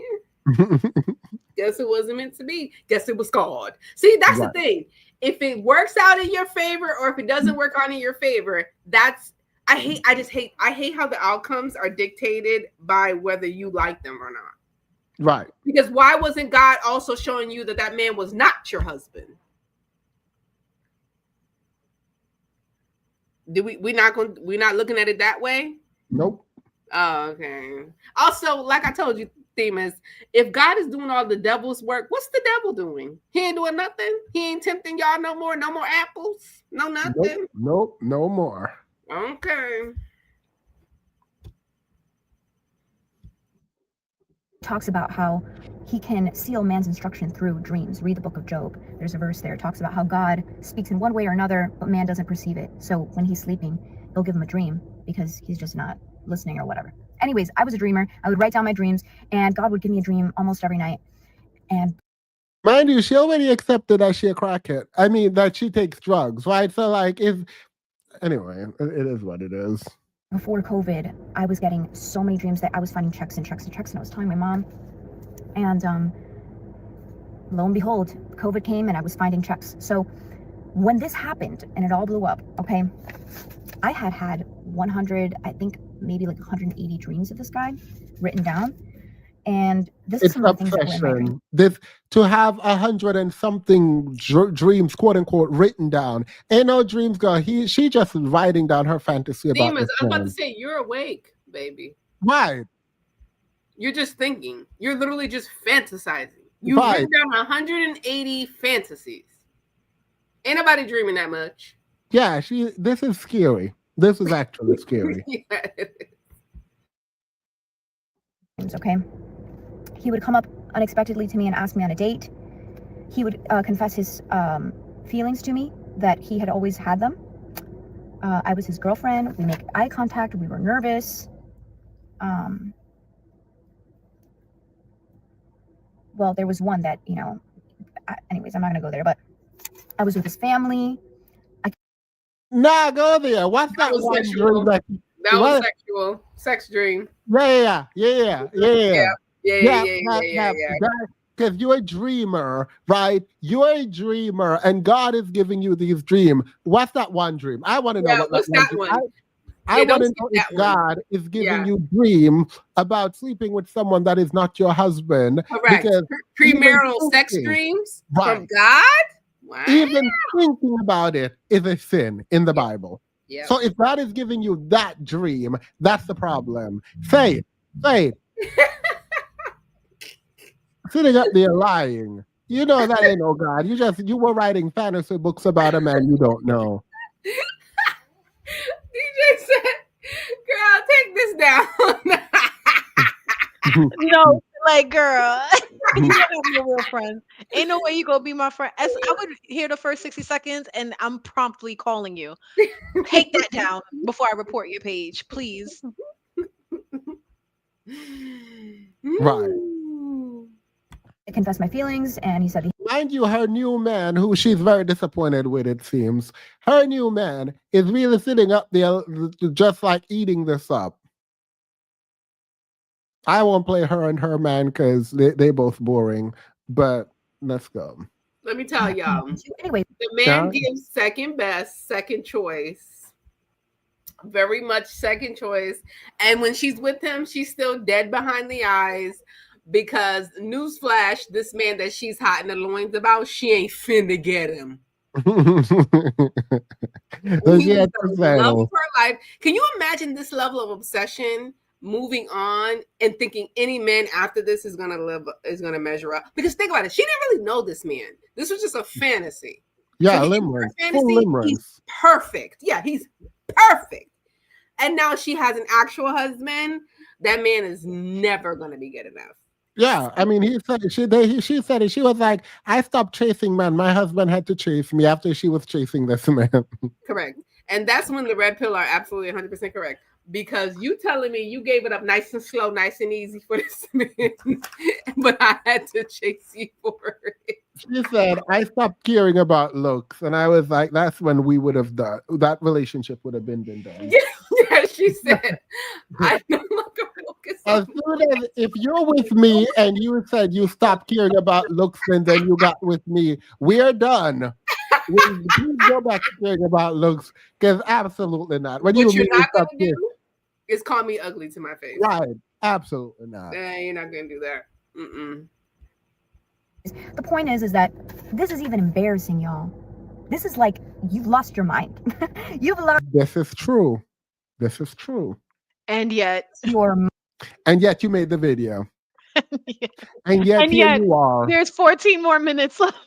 Guess it wasn't meant to be. Guess it was God. See, that's the thing. If it works out in your favor, or if it doesn't work out in your favor, I hate how the outcomes are dictated by whether you like them or not. Right. Because why wasn't God also showing you that man was not your husband? We're not looking at it that way? Nope. Oh, okay. Also, like I told you, Themis, if God is doing all the devil's work, what's the devil doing? He ain't doing nothing. He ain't tempting y'all no more. No more apples. No nothing. Nope. No more. Okay. Talks about how he can seal man's instruction through dreams. Read the book of Job. There's a verse there. It talks about how God speaks in one way or another, but man doesn't perceive it. So when he's sleeping, he'll give him a dream because he's just not listening or whatever. Anyways, I was a dreamer. I would write down my dreams, and God would give me a dream almost every night. And mind you, she already accepted that she a crackhead. I mean, that she takes drugs, right? So, like, anyway, it is what it is. Before COVID, I was getting so many dreams that I was finding checks and checks and checks, and I was telling my mom. And lo and behold, COVID came, and I was finding checks. So when this happened and it all blew up, okay, I had 100, I think maybe like 180 dreams of this guy written down. And this is some of the things that were in my dreams. This to have 100 and something dreams, quote unquote, written down. Ain't no dreams, girl. She just writing down her fantasy about Demons, this I'm about man. to say, you're awake, baby. Right. You're just thinking. You're literally just fantasizing. You've Right. written down 180 fantasies. Ain't nobody dreaming that much. Yeah, this is scary. This is actually scary. Yeah. Okay. He would come up unexpectedly to me and ask me on a date. He would confess his feelings to me, that he had always had them. I was his girlfriend. We make eye contact. We were nervous. Well, there was one that, anyways, I'm not going to go there, but I was with his family. Nah, go there. What's that was one sexual. dream that Was sexual. Sex dream. Yeah. Yeah. Because you're a dreamer, right? You're a dreamer, and God is giving you these dreams. What's that one dream? I want to know what what's that one? I want to know if God is giving you dream about sleeping with someone that is not your husband. Correct. Because Premarital sex dreams from God? Wow. Even thinking about it is a sin in the Bible. Yeah. So if God is giving you that dream, that's the problem. Say it. Sitting up there lying. You know that ain't no God. You were writing fantasy books about a man you don't know. DJ said, girl, take this down. No, like, girl, you gotta be a real friend. Ain't no way you gonna be my friend. I would hear the first 60 seconds and I'm promptly calling you. Take that down before I report your page, please. Right. I confessed my feelings, and he said, mind you, her new man, who she's very disappointed with, it seems, her new man is really sitting up there just like eating this up. I won't play her and her man because they both boring, but let's go. Let me tell y'all. Anyway, the man gives second best, second choice. Very much second choice. And when she's with him, she's still dead behind the eyes. Because newsflash, this man that she's hot in the loins about, she ain't finna get him. He's the love of her life. Can you imagine this level of obsession moving on and thinking any man after this is gonna measure up? Because think about it, she didn't really know this man. This was just a fantasy. Yeah, so limerence. He's perfect. Yeah, he's perfect. And now she has an actual husband. That man is never gonna be good enough. Yeah, I mean, she said it. She was like, I stopped chasing men. My husband had to chase me after she was chasing this man. Correct. And that's when the red pill are absolutely 100% correct. Because you telling me you gave it up nice and slow, nice and easy for this man, but I had to chase you for it. She said, I stopped caring about looks. And I was like, that's when we would have done, that relationship would have been done. Yeah, she said, I no longer focus on as soon as if you're with me and you said you stopped caring about looks and then you got with me, we're done. Please go back to caring about looks, because absolutely not. When what you're not going to do is call me ugly to my face. Right. Absolutely not. You're not going to do that. The point is that this is even embarrassing, y'all. This is like, you've lost your mind. You've lost. This is true. This is true. And yet you made the video. and yet here you are. There's 14 more minutes left.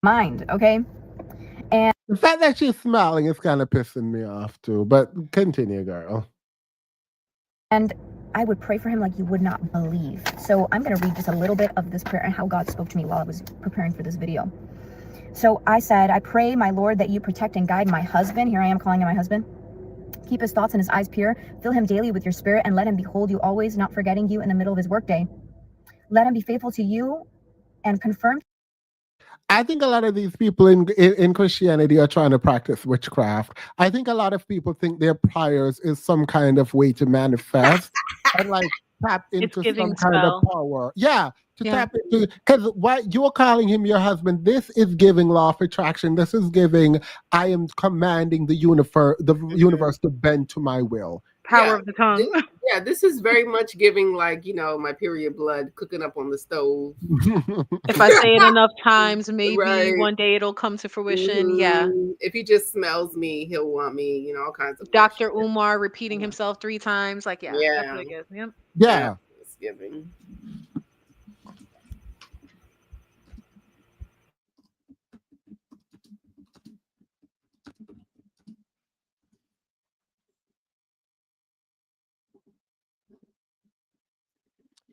Mind, okay? And the fact that she's smiling is kind of pissing me off too, but continue, girl. And I would pray for him like you would not believe. So I'm going to read just a little bit of this prayer and how God spoke to me while I was preparing for this video. So I said, I pray, my Lord, that you protect and guide my husband. Here I am calling him my husband. Keep his thoughts and his eyes pure. Fill him daily with your spirit and let him behold you always, not forgetting you in the middle of his workday. Let him be faithful to you and confirm. I think a lot of these people in Christianity are trying to practice witchcraft. I think a lot of people think their prayers is some kind of way to manifest and like tap into some kind of power. Yeah, tap into, because what you're calling him your husband, this is giving law of attraction. This is giving, I am commanding the universe to bend to my will. Power of the tongue. Yeah, this is very much giving like, my period blood cooking up on the stove. If I say it enough times, maybe Right. one day it'll come to fruition. Yeah. If he just smells me, he'll want me, all kinds of Dr. Umar repeating himself 3 times. Like, yeah, that's what it is. Yep. Yeah. It's giving.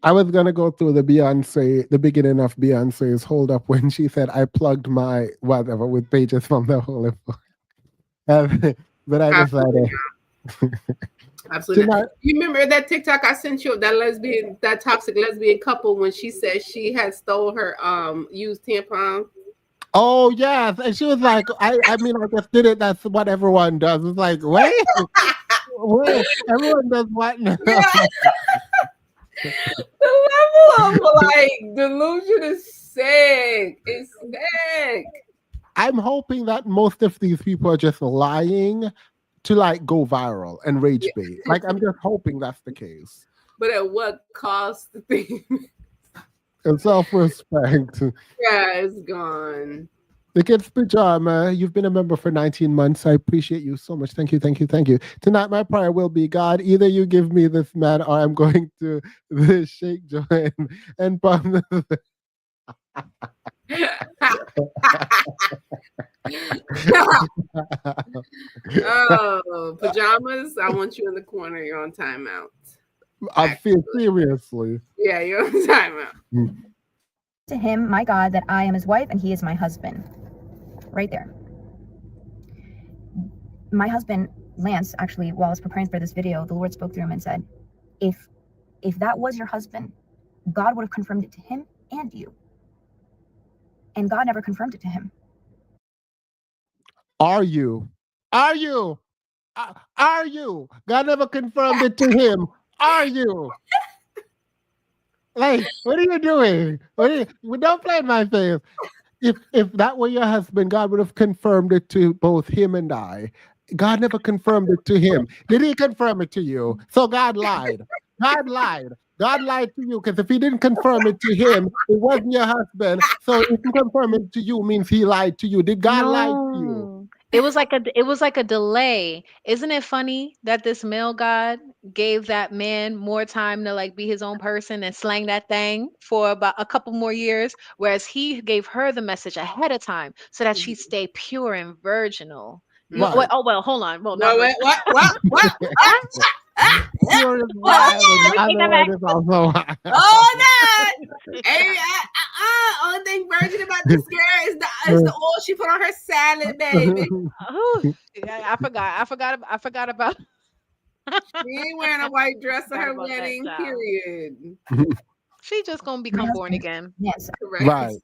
I was gonna go through the beginning of Beyonce's hold up when she said I plugged my whatever with pages from the Holy Book. But I decided Absolutely. tonight. You remember that TikTok I sent you of that toxic lesbian couple when she said she had stole her used tampon? Oh yes, and she was like, I mean, I just did it. That's what everyone does. It's like, wait, everyone does what now? The level of like delusion is sick. It's sick. I'm hoping that most of these people are just lying to like go viral and rage bait. Like I'm just hoping that's the case. But at what cost? And self-respect. Yeah, it's gone. The Kids Pajama, you've been a member for 19 months. I appreciate you so much. Thank you, thank you, thank you. Tonight, my prayer will be, God, either you give me this man or I'm going to the shake joint and pump the... Oh, pajamas. I want you in the corner. You're on timeout. I feel seriously. Yeah, you're on timeout. To him, my God, that I am his wife and he is my husband. Right there. My husband, Lance, actually, while I was preparing for this video, the Lord spoke through him and said, if that was your husband, God would have confirmed it to him and you. And God never confirmed it to him. Are you? Are you? Are you? God never confirmed it to him. Are you? Like, what are you doing? Don't play in my face. If that were your husband, God would have confirmed it to both him and I. God never confirmed it to him. Did he confirm it to you? So God lied. God lied. God lied to you because if he didn't confirm it to him, it wasn't your husband. So if he confirmed it to you means he lied to you. Did God lie to you? It was like a delay. Isn't it funny that this male God gave that man more time to like be his own person and slang that thing for about a couple more years, whereas he gave her the message ahead of time so that she'd stay pure and virginal. Right. Wait, oh well, hold on. Well, No, wait, what? Pure is wild and the other one is also wild. Oh, that! Hey, only thing virgin about this girl is the oil she put on her salad, baby. Oh, I forgot about. She ain't wearing a white dress at her Forgot about that, wedding, child. period. She just gonna become born again. Yes. Right.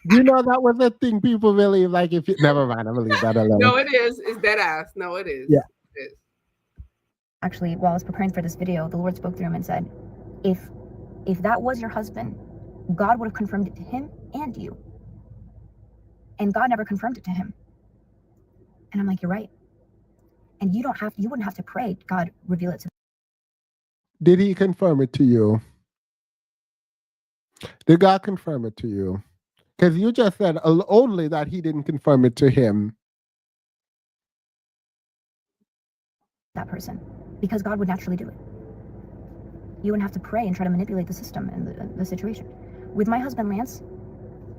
You know that was a thing people believe. Like if you never mind, I'm gonna leave that alone. No, it is. It's dead ass. No, it is. Yeah. It is. Actually, while I was preparing for this video, the Lord spoke through him and said, if that was your husband, God would have confirmed it to him and you. And God never confirmed it to him. And I'm like, you're right. And you wouldn't have to pray, God, reveal it to me. Did he confirm it to you? Did God confirm it to you? Because you just said only that he didn't confirm it to him. That person, because God would naturally do it. You wouldn't have to pray and try to manipulate the system and the situation. With my husband, Lance,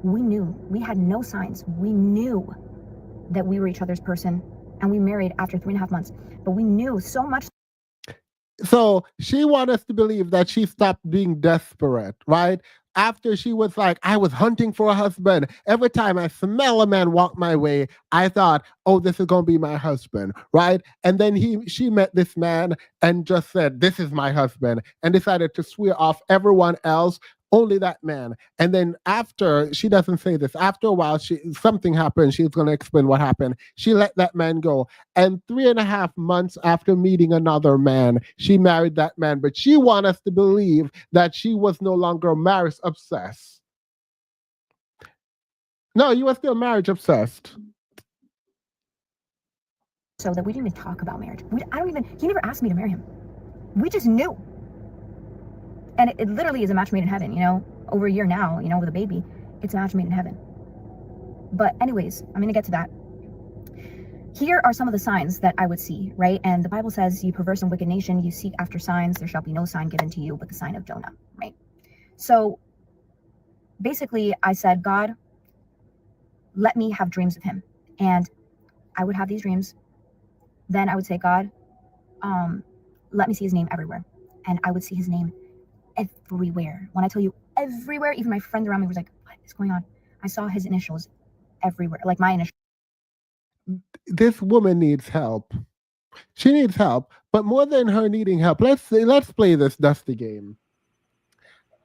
we knew, we had no signs. We knew that we were each other's person, and we married after 3.5 months, but we knew so much. So she wants us to believe that she stopped being desperate, right? After she was like, I was hunting for a husband. Every time I smell a man walk my way, I thought, oh, this is going to be my husband, right? And then she met this man and just said, this is my husband, and decided to swear off everyone else, only that man. And then after, she doesn't say this, after a while, something happened. She's going to explain what happened. She let that man go. And 3.5 months after meeting another man, she married that man. But she wants us to believe that she was no longer marriage obsessed. No, you were still marriage obsessed. So that we didn't even talk about marriage. He never asked me to marry him. We just knew. And it literally is a match made in heaven, you know, over a year now, you know, with a baby. It's a match made in heaven. But anyways, I'm going to get to that. Here are some of the signs that I would see, right? And the Bible says, you perverse and wicked nation, you seek after signs, there shall be no sign given to you but the sign of Jonah, right? So basically I said, God, let me have dreams of him. And I would have these dreams. Then I would say, God, let me see his name everywhere. And I would see his name everywhere. When I tell you everywhere, even my friends around me was like, what is going on? I saw his initials everywhere, like my initials. This woman needs help. She needs help. But more than her needing help, let's play this dusty game.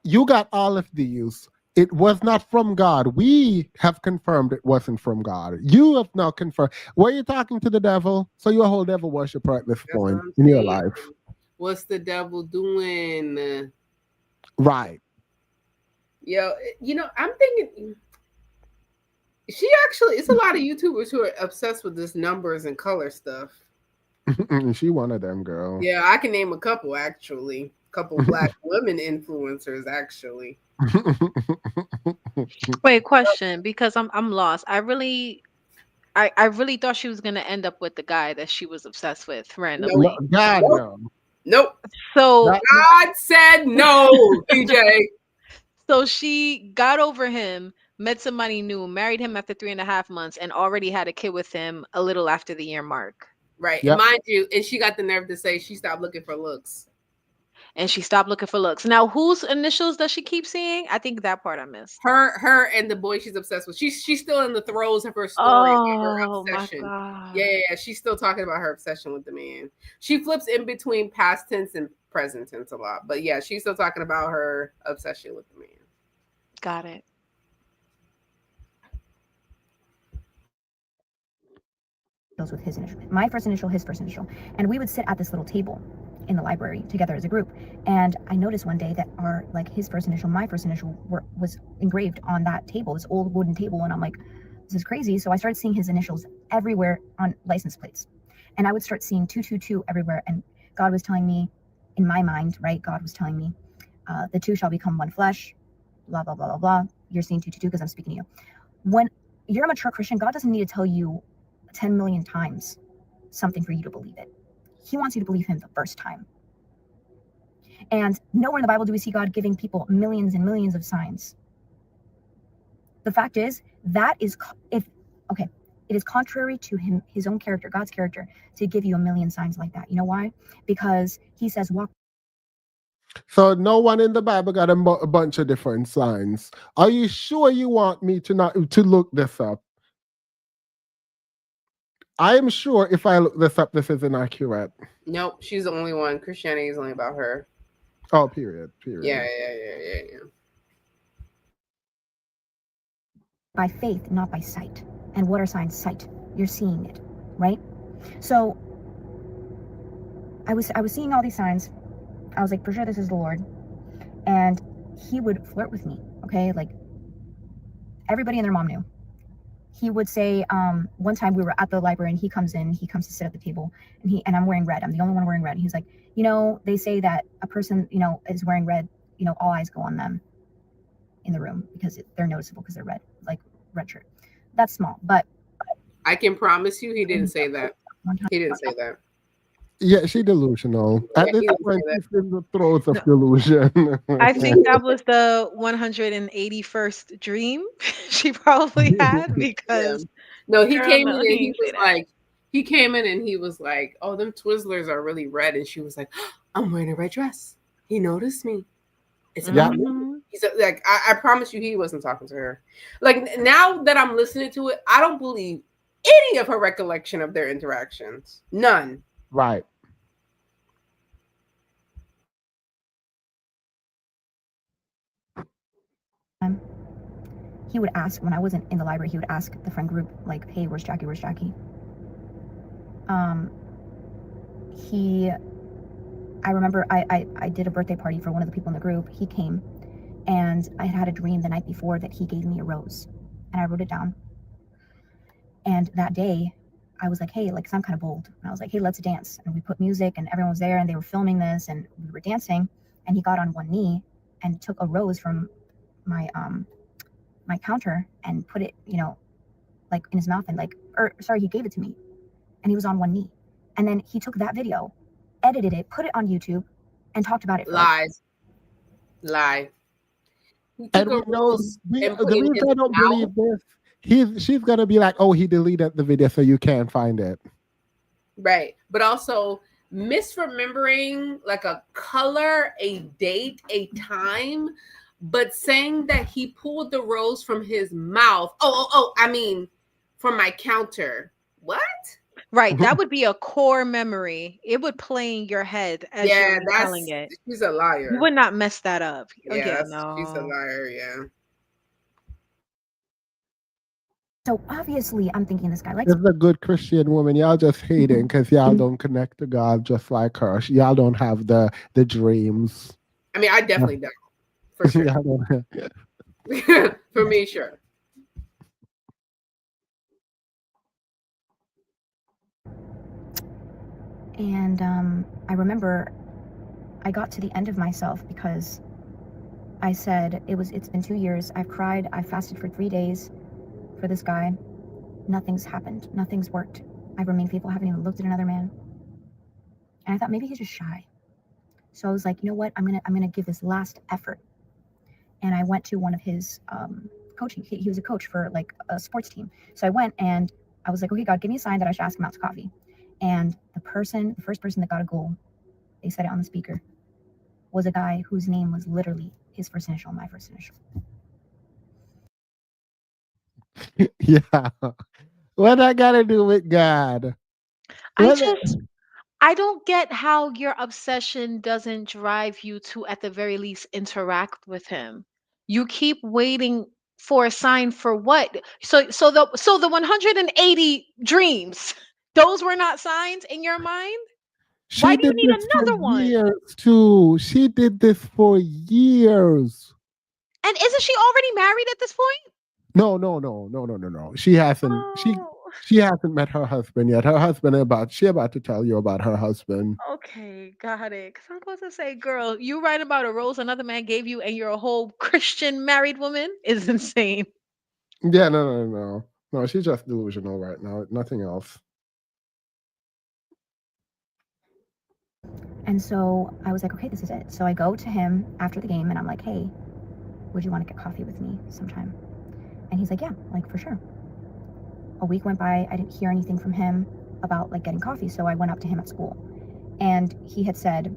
You got all of these. It was not from God. We have confirmed it wasn't from God. You have now confirmed. Were you talking to the devil? So you're a whole devil worshiper at this point in your life. What's the devil doing? Right. Yo, you know, I'm thinking she actually, it's a lot of YouTubers who are obsessed with this numbers and color stuff. She one of them, girl. Yeah, I can name a couple actually. Couple black women influencers actually. Wait, question, because I'm lost. I really thought she was gonna end up with the guy that she was obsessed with randomly. No, God, no. Nope. So God said no, DJ. So she got over him, met somebody new, married him after 3.5 months, and already had a kid with him a little after the year mark. Right. Yep. And mind you, and she got the nerve to say she stopped looking for looks. And she stopped looking for looks. Now, whose initials does she keep seeing? I think that part I missed. Her and the boy she's obsessed with. She's still in the throes of her story of her obsession. My God. Yeah, she's still talking about her obsession with the man. She flips in between past tense and present tense a lot. But yeah, she's still talking about her obsession with the man. Got it. With his initial, my first initial, his first initial, and we would sit at this little table in the library together as a group. And I noticed one day that his first initial, my first initial was engraved on that table, this old wooden table, and I'm like, this is crazy. So I started seeing his initials everywhere on license plates, and I would start seeing 222 everywhere. And God was telling me, in my mind, right? God was telling me, the two shall become one flesh. Blah blah blah blah blah. You're seeing 222 because I'm speaking to you. When you're a mature Christian, God doesn't need to tell you 10 million times something for you to believe it. He wants you to believe him the first time. And nowhere in the Bible do we see God giving people millions and millions of signs. The fact is, it is contrary to his own character, God's character, to give you a million signs like that. You know why? Because he says, walk. So no one in the Bible got a bunch of different signs. Are you sure you want me to look this up? I am sure if I look this up, this is inaccurate. Nope, she's the only one. Christianity is only about her. Oh, period. Yeah. By faith, not by sight. And what are signs? Sight. You're seeing it, right? So I was seeing all these signs. I was like, for sure this is the Lord. And he would flirt with me, okay? Like, everybody and their mom knew. He would say, one time we were at the library and he comes to sit at the table, and I'm wearing red. I'm the only one wearing red. And he's like, you know, they say that a person, you know, is wearing red, you know, all eyes go on them in the room because they're noticeable because they're red, like red shirt. That's small, but I can promise you he didn't say that. He didn't say that. Yeah, she's delusional. At this point, she's in the throes of delusion. I think that was the 181st dream she probably had because no, he came in and he was like, oh, them Twizzlers are really red, and she was like, oh, I'm wearing a red dress. He noticed me. It's about me. He's like, I promise you, he wasn't talking to her. Like, now that I'm listening to it, I don't believe any of her recollection of their interactions. None. Right. He would ask, when I wasn't in the library, he would ask the friend group, like, hey, where's Jackie? Where's Jackie? I remember I did a birthday party for one of the people in the group. He came, and I had a dream the night before that he gave me a rose, and I wrote it down. And that day, I was like, hey, like, 'cause I'm kind of bold. And I was like, hey, let's dance. And we put music and everyone was there and they were filming this and we were dancing. And he got on one knee and took a rose from my my counter and put it, you know, like in his mouth and like, or sorry, he gave it to me. And he was on one knee. And then he took that video, edited it, put it on YouTube, and talked about it for Lies. Lie. He And took a we know rose and put the it in his reason I don't mouth. believe this, she's gonna be like, oh, he deleted the video, so you can't find it. Right. But also misremembering like a color, a date, a time, but saying that he pulled the rose from his mouth. I mean, from my counter. What? Right. That would be a core memory. It would play in your head as Yeah, you're telling it. she's a liar. You would not mess that up. Oh, Yeah, yeah, she's a no. liar, yeah. So obviously, I'm thinking this guy likes This is a good Christian woman. Y'all just hating because y'all don't connect to God just like her. Y'all don't have the dreams. I mean, I definitely don't. For sure. Y'all don't have- For me, sure. And I remember I got to the end of myself because I said it's been 2 years. I've cried. I've fasted for 3 days for this guy. Nothing's happened. Nothing's worked. I've remained faithful. I haven't even looked at another man. And I thought maybe he's just shy. So I was like, you know what? I'm gonna give this last effort. And I went to one of his coaching. He was a coach for like a sports team. So I went and I was like, okay, God, give me a sign that I should ask him out to coffee. And the first person that got a goal, they said it on the speaker, was a guy whose name was literally his first initial, my first initial. Yeah. What I gotta do with God? I don't get how your obsession doesn't drive you to at the very least interact with him. You keep waiting for a sign for what? So the 180 dreams, those were not signs in your mind? Why She do you did need this for another one? years too. She did this for years. And isn't she already married at this point? No. She hasn't. She hasn't met her husband yet. Her husband about to tell you about her husband. Okay, got it. Because I'm supposed to say, girl, you write about a rose another man gave you and you're a whole Christian married woman is insane. Yeah, no. No, she's just delusional right now. Nothing else. And so I was like, okay, this is it. So I go to him after the game and I'm like, hey, would you want to get coffee with me sometime? And he's like, yeah, like for sure. A week went by. I didn't hear anything from him about like getting coffee. So I went up to him at school and he had said,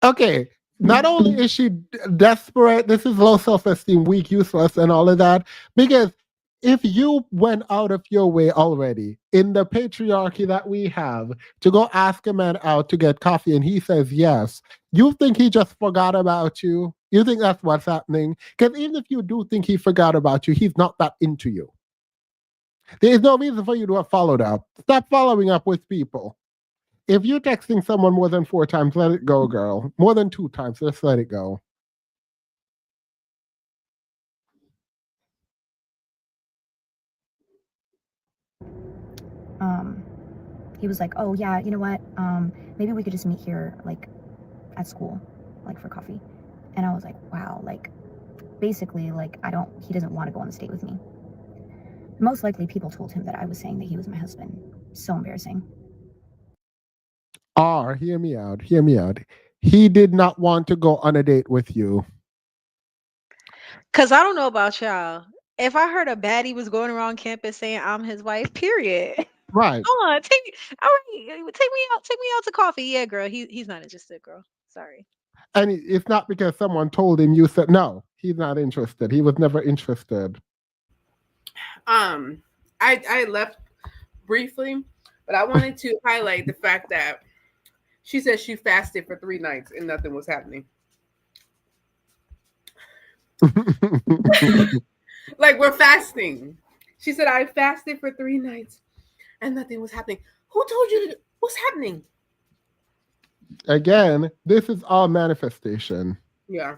Okay, not only is she desperate, this is low self-esteem, weak, useless, and all of that, because if you went out of your way already in the patriarchy that we have to go ask a man out to get coffee and he says yes, you think he just forgot about you? You think that's what's happening? Because even if you do think he forgot about you, he's not that into you. There is no reason for you to have followed up. Stop following up with people. If you're texting someone more than 4 times, let it go, girl. More than 2 times, just let it go. he was like, oh yeah, you know what? Maybe we could just meet here like at school, like for coffee. And I was like, wow, like basically like he doesn't want to go on this date with me. Most likely people told him that I was saying that he was my husband. So embarrassing. Hear me out. He did not want to go on a date with you. Cause I don't know about y'all. If I heard a baddie was going around campus saying I'm his wife, period. Right. Come on, take me. All right, take me out to coffee. Yeah, girl. He's not interested, girl. Sorry. And it's not because someone told him you said no, he's not interested. He was never interested. I left briefly, but I wanted to highlight the fact that she said she fasted for 3 nights and nothing was happening. Like we're fasting. She said I fasted for 3 nights and nothing was happening. Who told you what's happening? Again, this is all manifestation. Yeah.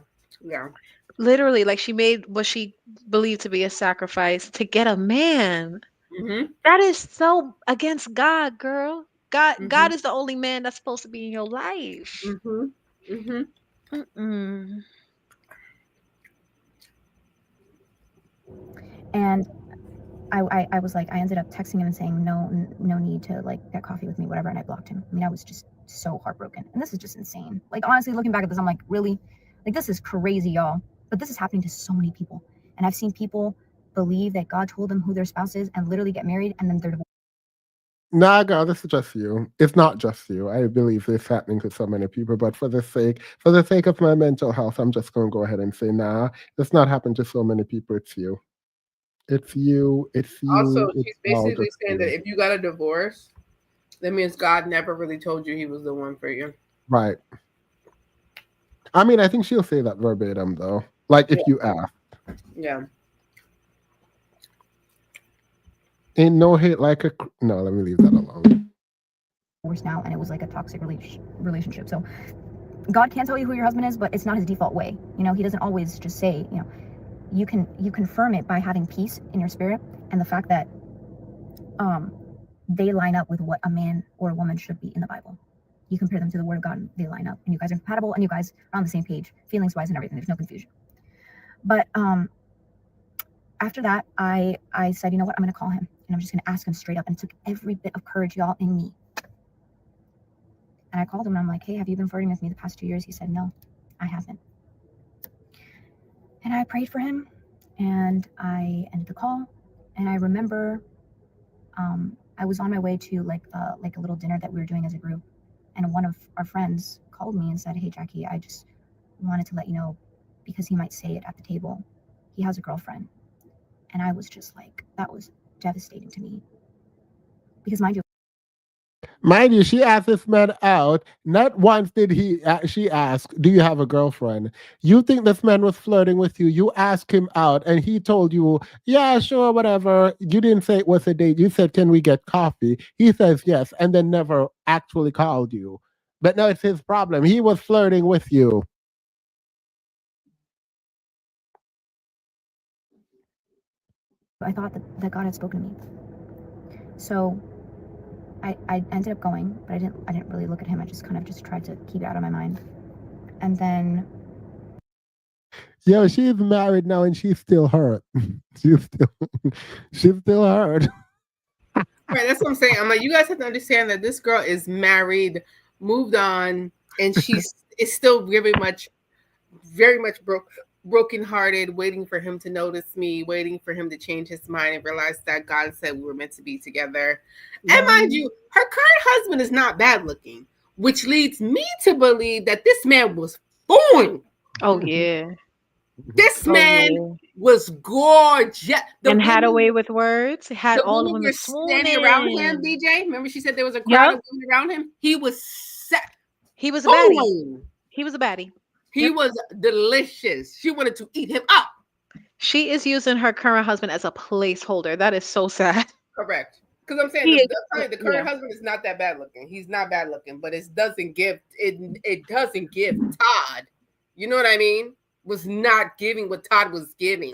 Literally, like she made what she believed to be a sacrifice to get a man. Mm-hmm. That is so against God, girl. God, Mm-hmm. God is the only man that's supposed to be in your life. Mm-hmm. Mm-hmm. Mm-mm. And I was like, I ended up texting him and saying, no need to like get coffee with me, whatever. And I blocked him. I mean, I was just so heartbroken. And this is just insane. Like, honestly, looking back at this, I'm like, really? Like, this is crazy, y'all. But this is happening to so many people. And I've seen people believe that God told them who their spouse is and literally get married and then they're divorced. Nah, girl, this is just you. It's not just you. I believe this happening to so many people, but for the sake of my mental health, I'm just gonna go ahead and say, nah, it's not happened to so many people. It's you. It's you. It's Also, you. she's It's all basically just saying that you. if you got a divorce, that means God never really told you he was the one for you. Right. I mean, I think she'll say that verbatim though. Like if you ask. Yeah. Ain't no hate like a no, let me leave that alone. Now, and it was like a toxic relationship. So God can tell you who your husband is, but it's not his default way. You know, he doesn't always just say, you know, you confirm it by having peace in your spirit and the fact that they line up with what a man or a woman should be in the Bible. You compare them to the word of God and they line up and you guys are compatible and you guys are on the same page, feelings wise and everything. There's no confusion. But after that, I said, you know what, I'm gonna call him and I'm just gonna ask him straight up, and it took every bit of courage, y'all, in me. And I called him and I'm like, hey, have you been flirting with me the past 2 years? He said, no, I haven't. And I prayed for him and I ended the call. And I remember I was on my way to like a little dinner that we were doing as a group. And one of our friends called me and said, hey, Jackie, I just wanted to let you know, because he might say it at the table, he has a girlfriend. And I was just like, that was devastating to me. Because Mind you, she asked this man out. Not once did she ask, do you have a girlfriend? You think this man was flirting with you. You asked him out and he told you, yeah, sure, whatever. You didn't say it was a date. You said, can we get coffee? He says yes, and then never actually called you. But no, it's his problem. He was flirting with you. I thought that God had spoken to me. So I ended up going, but I didn't really look at him. I just kind of just tried to keep it out of my mind. And then Yo, she's married now and she's still hurt. she's still hurt. Right, that's what I'm saying. I'm like, you guys have to understand that this girl is married, moved on, and she's is still very much brokenhearted, waiting for him to notice me, waiting for him to change his mind and realize that God said we were meant to be together. And mind you, her current husband is not bad looking, which leads me to believe that this man was born. Oh yeah. This man was gorgeous. And had a way with words. Had The all of women them were standing around him, DJ. Remember she said there was a crowd of women around him? He was set. He was a baddie. He was a baddie. He was delicious. She wanted to eat him up. She is using her current husband as a placeholder. That is so sad. Correct. Because I'm saying the current husband is not that bad looking. He's not bad looking, but it doesn't give Todd. You know what I mean? Was not giving what Todd was giving.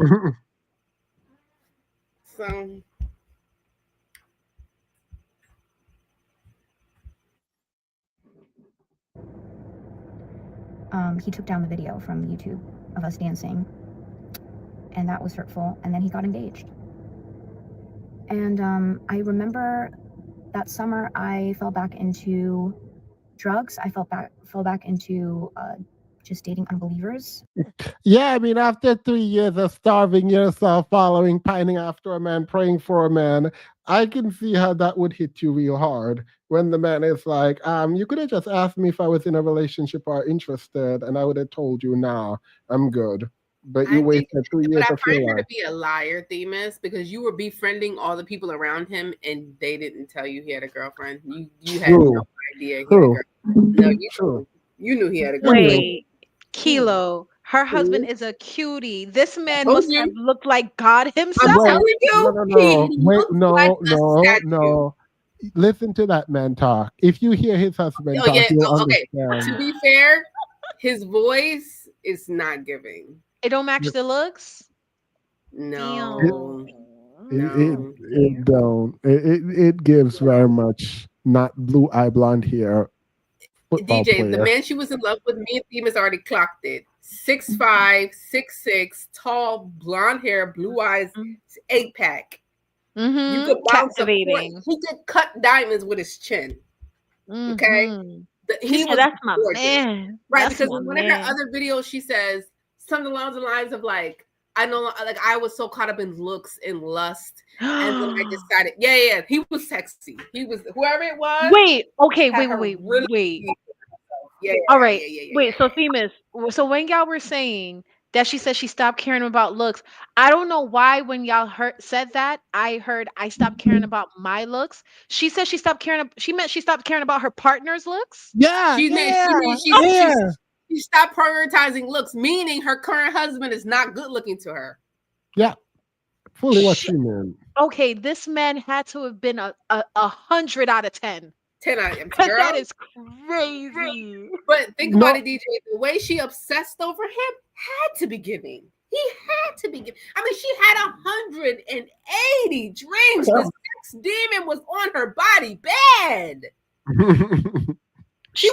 So he took down the video from YouTube of us dancing, and that was hurtful. And then he got engaged. And I remember that summer I fell back into drugs. I fell back into just dating unbelievers. Yeah, I mean, after 3 years of starving yourself, following, pining after a man, praying for a man, I can see how that would hit you real hard when the man is like, you could have just asked me if I was in a relationship or interested, and I would have told you, nah, I'm good. But you wasted 2 years of your I find her life. to be a liar, Themis, because you were befriending all the people around him, and they didn't tell you he had a girlfriend. You had no idea he had a girlfriend. No, you knew he had a girlfriend. Wait, Kilo. Her husband is a cutie. This man must have looked like God himself. I'm telling you, No. Wait, no. Listen to that man talk. If you hear his husband talk, you'll understand. To be fair, his voice is not giving. It don't match the looks. No. It don't. It gives very much not blue eye blonde hair football DJ, the player. man she was in love with, me and Themis already clocked it. 6'5", 6'6", tall, blonde hair, blue eyes, 8-pack. You could bounce a point. Captivating. He could cut diamonds with his chin. Okay, he was That's my gorgeous. man. Right? That's Because my in one of man. her other videos, she says something along the lines of like, I know, like I was so caught up in looks and lust, and then I decided, yeah, he was sexy. He was whoever it was. Wait, okay, had her wait. really Yeah. All right. Yeah. Wait, so Themis, so when y'all were saying that she said she stopped caring about looks, I don't know why when y'all said that, I heard I stopped caring about my looks. She said she stopped caring. She meant she stopped caring about her partner's looks. Yeah, She stopped prioritizing looks, meaning her current husband is not good looking to her. Yeah, fully what she meant. Okay, this man had to have been a 100 out of 10. 10 out of 10. Because Girl. that is crazy. But think about it, DJ. The way she obsessed over him had to be giving. He had to be giving. I mean, she had 180 dreams. The sex demon was on her body bad. She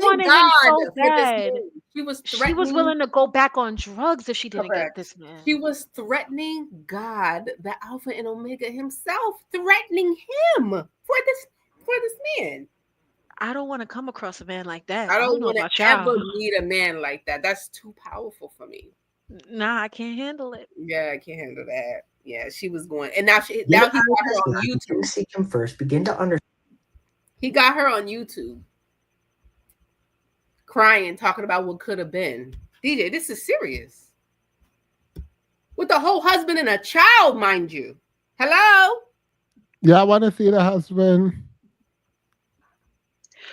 wanted him so bad. She was She was willing to go back on drugs if she didn't get this man. She was threatening God, the Alpha and Omega himself, threatening him for this man. I don't want to come across a man like that. I don't know want about to y'all. ever meet a man like that. That's too powerful for me. Nah, I can't handle it. Yeah, I can't handle that. Yeah, she was going, and now he got her on YouTube. Seek him first. Begin to understand. He got her on YouTube, crying, talking about what could have been. DJ, this is serious. With a whole husband and a child, mind you. Hello? Yeah, I want to see the husband.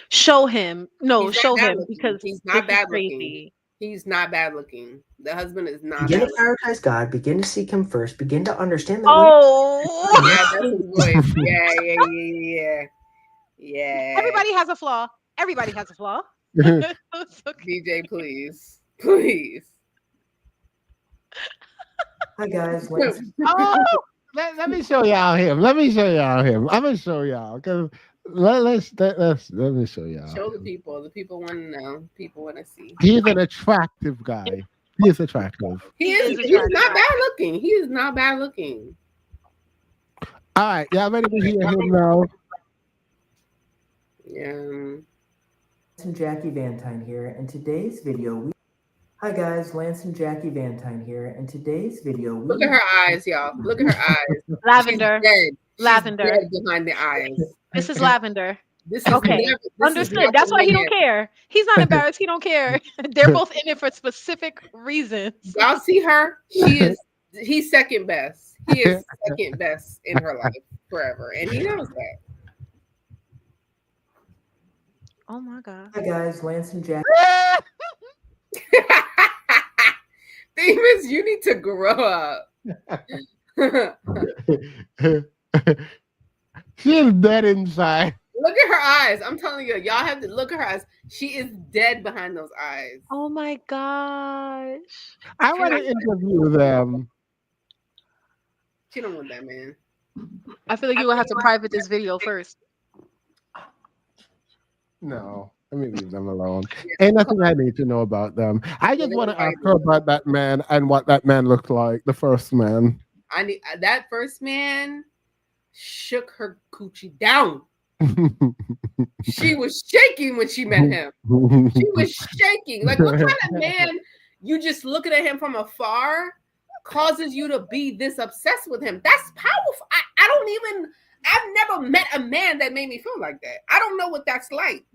Show him. No, He's show not bad him looking. because He's not this is bad crazy. looking. He's not bad looking. The husband is not Begin bad to looking. prioritize God. Begin to seek him first. Begin to understand that. Oh, yeah, that's his voice. Yeah. Everybody has a flaw. Everybody has a flaw. DJ, please. Hi guys. Oh, let me show y'all him. Let me show y'all him. I'm gonna show y'all because let me show y'all. Show the people. The people want to know. People want to see. He's an attractive guy. He is attractive. He's not bad looking. He is not bad looking. All right, y'all ready to hear him now? Yeah. Lance and Jackie Vantine here. In today's video, hi guys, Lance and Jackie Vantine here. In today's video, Look at her eyes, y'all. Look at her eyes. Lavender. She's dead. Lavender. She's dead behind the eyes. This is lavender. This is okay. never, this Understood. is That's why he man. don't care. He's not embarrassed. He don't care. They're both in it for specific reasons. Y'all see her? He's second best. He is second best in her life forever. And he knows that. Oh my God. Hi guys, Lance and Jackie. Themis, you need to grow up. She is dead inside. Look at her eyes. I'm telling you, y'all have to look at her eyes. She is dead behind those eyes. Oh my gosh. I want to interview them. She don't want that man. I feel like you will have to private this video first. No, let me leave them alone. Ain't nothing I need to know about them. I just want to ask her about that man and what that man looked like, the first man. I need that first man shook her coochie down. She was shaking when she met him. She was shaking. Like, what kind of man you just looking at him from afar causes you to be this obsessed with him? That's powerful. I've never met a man that made me feel like that. I don't know what that's like.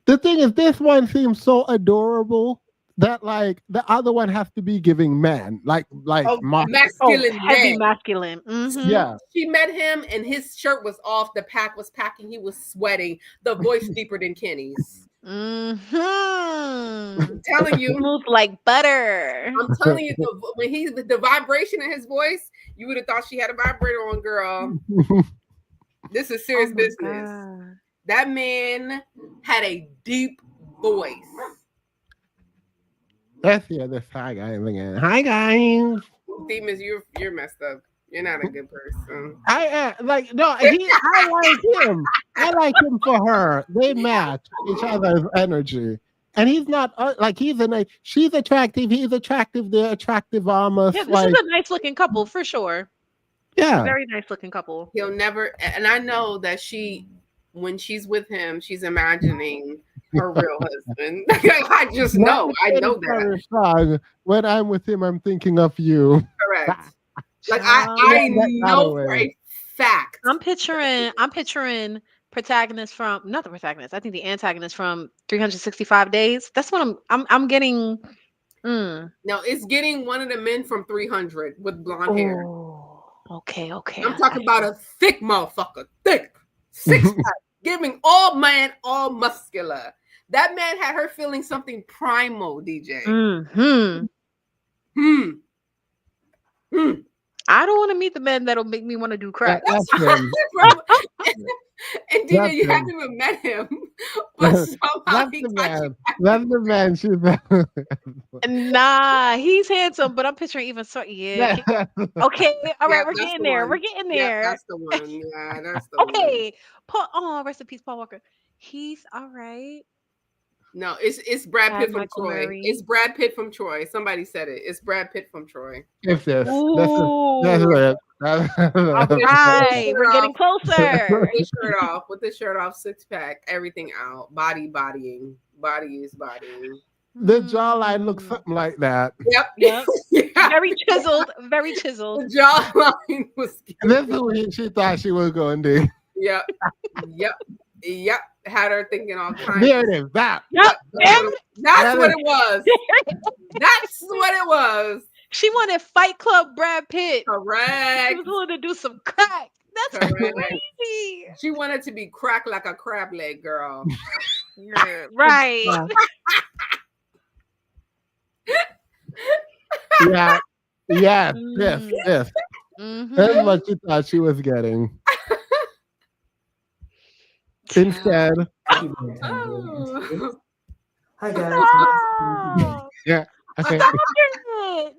The thing is, this one seems so adorable that like the other one has to be giving man, like masculine, heavy masculine. Mm-hmm. Yeah. She met him and his shirt was off. The pack was packing. He was sweating. The voice deeper than Kenny's. Mm-hmm. I'm telling you, smooth like butter. I'm telling you, the vibration in his voice, you would have thought she had a vibrator on, girl. This is serious business. God. That man had a deep voice. Let's hear this. Hi guys again. Hi guys. Themis, you're messed up. You're not a good person. I like no. I like him. I like him for her. They match each other's energy. And he's not like he's a nice. She's attractive. He's attractive. They're attractive. Almost Yeah, this like is a nice looking couple for sure. yeah. Very nice looking couple. He'll never, and I know that when she's with him, she's imagining her real husband. I just know. I know that. Song, when I'm with him, I'm thinking of you. Correct. Like I know for a fact. I'm picturing protagonist from not the protagonist. I think the antagonist from 365 Days. That's what I'm getting. No, it's getting one of the men from 300 with blonde hair. Okay. I'm talking about a thick motherfucker, thick, 6 pack, giving all man, all muscular. That man had her feeling something primal, DJ. I don't want to meet the men that'll make me want to do crack. And DJ, you haven't even met him, but somehow That's the man. That's the man. She's Nah, he's handsome, but I'm picturing even so. Yeah. Okay. All right, we're getting there. We're getting there. That's the one. Yeah, that's the one. Okay. Rest in peace, Paul Walker. He's all right. No, it's Brad Pitt from Michael Troy. Murray. It's Brad Pitt from Troy. Somebody said it. It's Brad Pitt from Troy. If this. Ooh. That's it. All right, we're getting closer. With the shirt off, 6-pack, everything out, bodying. Body is bodying. The jawline looks something like that. Yep. Very chiseled. Very chiseled. The jawline was. This is what she thought she was going to do. Yep. Had her thinking all kinds. There it is. That. Yep. That's what it was. That's what it was. She wanted Fight Club Brad Pitt. Correct. She was willing to do some crack. That's crazy. She wanted to be cracked like a crab leg girl. Right. Yeah. Yes. Yes. That's what she thought she was getting. Instead. Hi guys. Yeah. Okay. Stop it.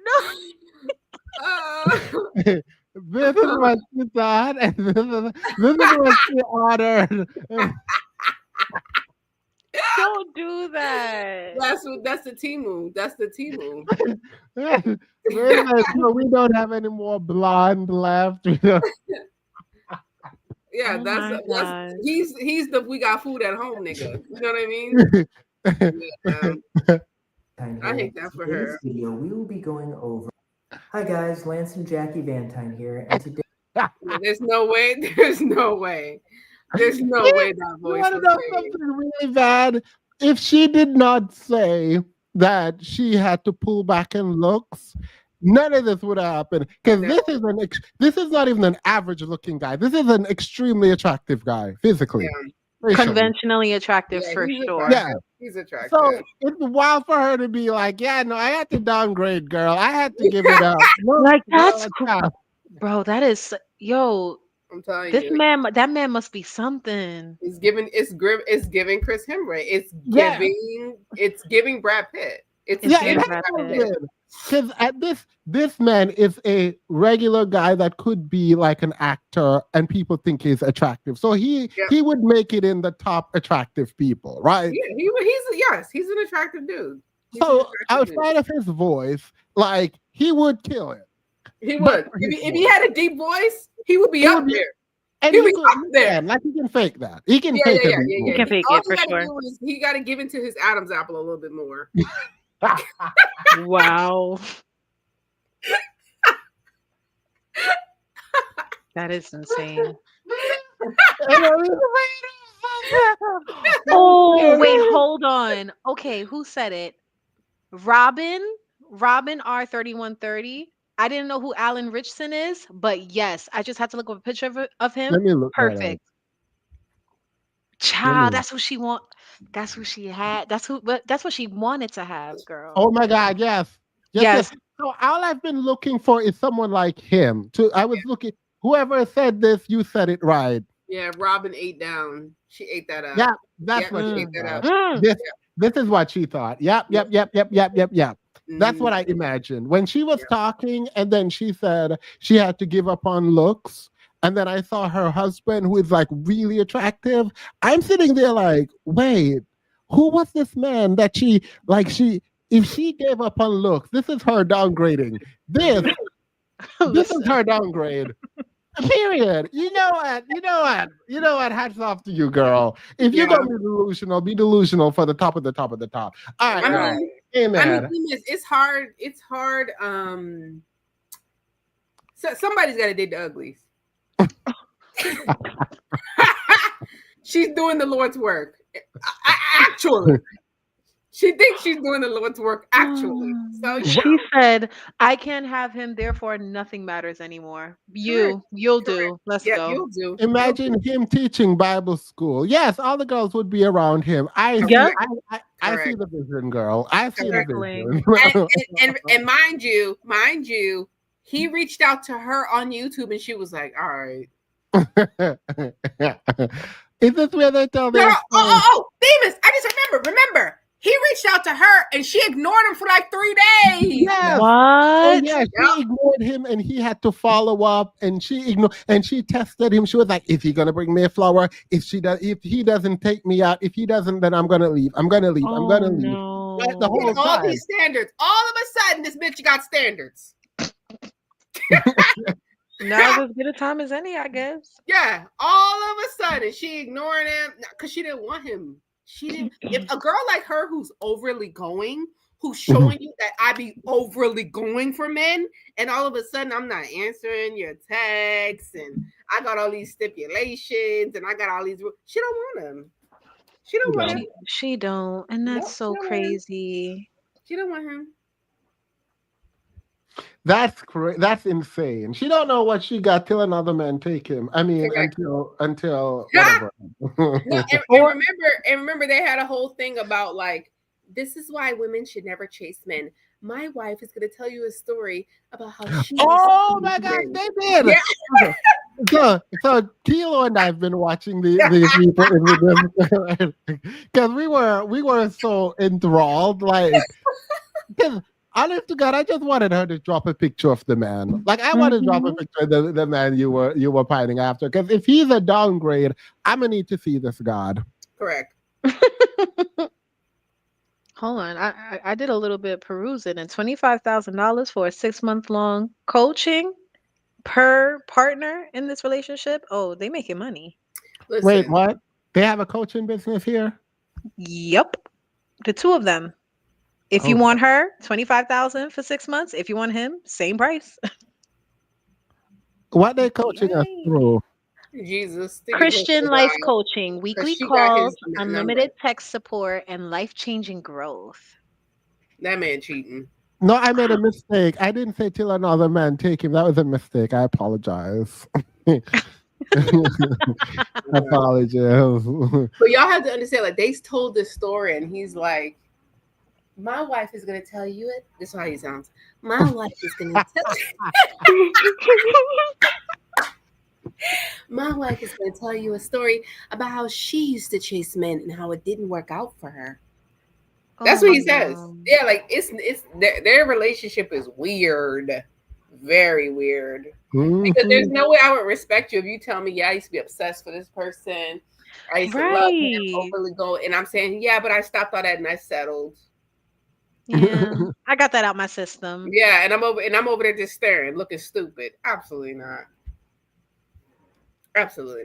No. This is what she thought, and this is what she ordered. Don't do that. That's the Timu. That's the Timu. So we don't have any more blonde left. Yeah, Oh that's he's the we got food at home nigga. You know what I mean? Yeah. I hate that for her. In this video, we will be going over. Hi guys, Lance and Jackie Vantine here, and today. There's no way. There's no way. There's no way that voice. You want to know something really bad? If she did not say that she had to pull back in looks, none of this would have happened. Because this is not even an average looking guy. This is an extremely attractive guy physically. Yeah. Conventionally attractive for sure. Yeah. He's attractive. So it's wild for her to be like, yeah, no, I had to downgrade, girl. I had to give it up. No, like that's cool. Bro, that is I'm telling this you. that man must be something. It's giving Chris Hemsworth. It's giving Brad Pitt. It's giving Brad Pitt. Because at this man is a regular guy that could be like an actor and people think he's attractive. So he would make it in the top attractive people, right? Yeah, he's an attractive dude. So outside of his voice, like he would kill it. He would. If he had a deep voice, he would be up there. And he could, up there. Like he can fake that. He can fake it. He can fake it for sure. He got to give into his Adam's apple a little bit more. Wow. That is insane. Oh, wait, hold on. Okay, who said it? Robin R3130. I didn't know who Alan Richson is, but yes, I just had to look up a picture of him. Let me look. Perfect. Child, that's who she want. That's who she had. That's what she wanted to have, girl. Oh my God, yes. So all I've been looking for is someone like him. I was looking. Whoever said this, you said it right. Yeah, Robin ate down. She ate that up. Yeah, that's what she ate that up. This is what she thought. Yep. That's what I imagined. When she was talking and then she said she had to give up on looks. And then I saw her husband who is like really attractive. I'm sitting there like, wait, who was this man that if she gave up on looks, this is her downgrading. This is her downgrade. Period. You know what? You know what? You know what? Hats off to you, girl. If you're gonna be delusional for the top of the top of the top. All right, I girl. mean, Amen. it's hard. It's hard. So somebody's got to date the uglies. She's doing the Lord's work. Actually, she thinks she's doing the Lord's work. Actually, so she said, "I can't have him. Therefore, nothing matters anymore. You'll do. Let's go." You'll do. Imagine him teaching Bible school. Yes, all the girls would be around him. I see the vision, girl. I see the vision. and mind you, he reached out to her on YouTube, and she was like, "All right." Is this where they tell their Demas, I just remember. He reached out to her and she ignored him for like 3 days. Yes. What? Oh, yeah, she ignored him and he had to follow up and she tested him. She was like, is he gonna bring me a flower? If he doesn't take me out, if he doesn't, then I'm gonna leave. I'm gonna leave. No. Right, the whole all time. these standards. All of a sudden, this bitch got standards. Now as good a time as any, I guess. Yeah, all of a sudden she ignoring him because she didn't want him. She didn't. If a girl like her who's overly going, who's showing you that I be overly going for men, and all of a sudden I'm not answering your texts, and I got all these stipulations, and I got all these. She don't want him. She don't want him. She don't, and that's so crazy. She don't want him. That's insane. She don't know what she got till another man take him. I mean, until whatever. and remember, they had a whole thing about like, this is why women should never chase men. My wife is going to tell you a story about how she. Oh my gosh, they did. Yeah. So Tilo and I've been watching these people because we were so enthralled, like. Honest to God, I just wanted her to drop a picture of the man. Like I want to drop a picture of the man you were pining after. Because if he's a downgrade, I'm gonna need to see this God. Correct. Hold on, I did a little bit perusing, and $25,000 for a 6-month-long coaching per partner in this relationship. Oh, they making money. Listen. Wait, what? They have a coaching business here? Yep, the two of them. If you want her, $25,000 for 6 months. If you want him, same price. What they coaching us through? Jesus. Christian life coaching, weekly calls, unlimited text support, and life-changing growth. That man cheating. No, I made a mistake. I didn't say till another man take him. That was a mistake. I apologize. Apologize. But y'all have to understand, like, they told this story, and he's like, my wife is going to tell you it. This is how he sounds. My wife is going to tell you. My wife is going to tell you a story about how she used to chase men and how it didn't work out for her. That's what he says. Yeah, like it's their relationship is weird, very weird. Because there's no way I would respect you if you tell me, yeah, I used to be obsessed with this person. I used to love him, overly go, and I'm saying, yeah, but I stopped all that and I settled. Yeah, I got that out my system. Yeah, and I'm over there just staring, looking stupid. Absolutely not. Absolutely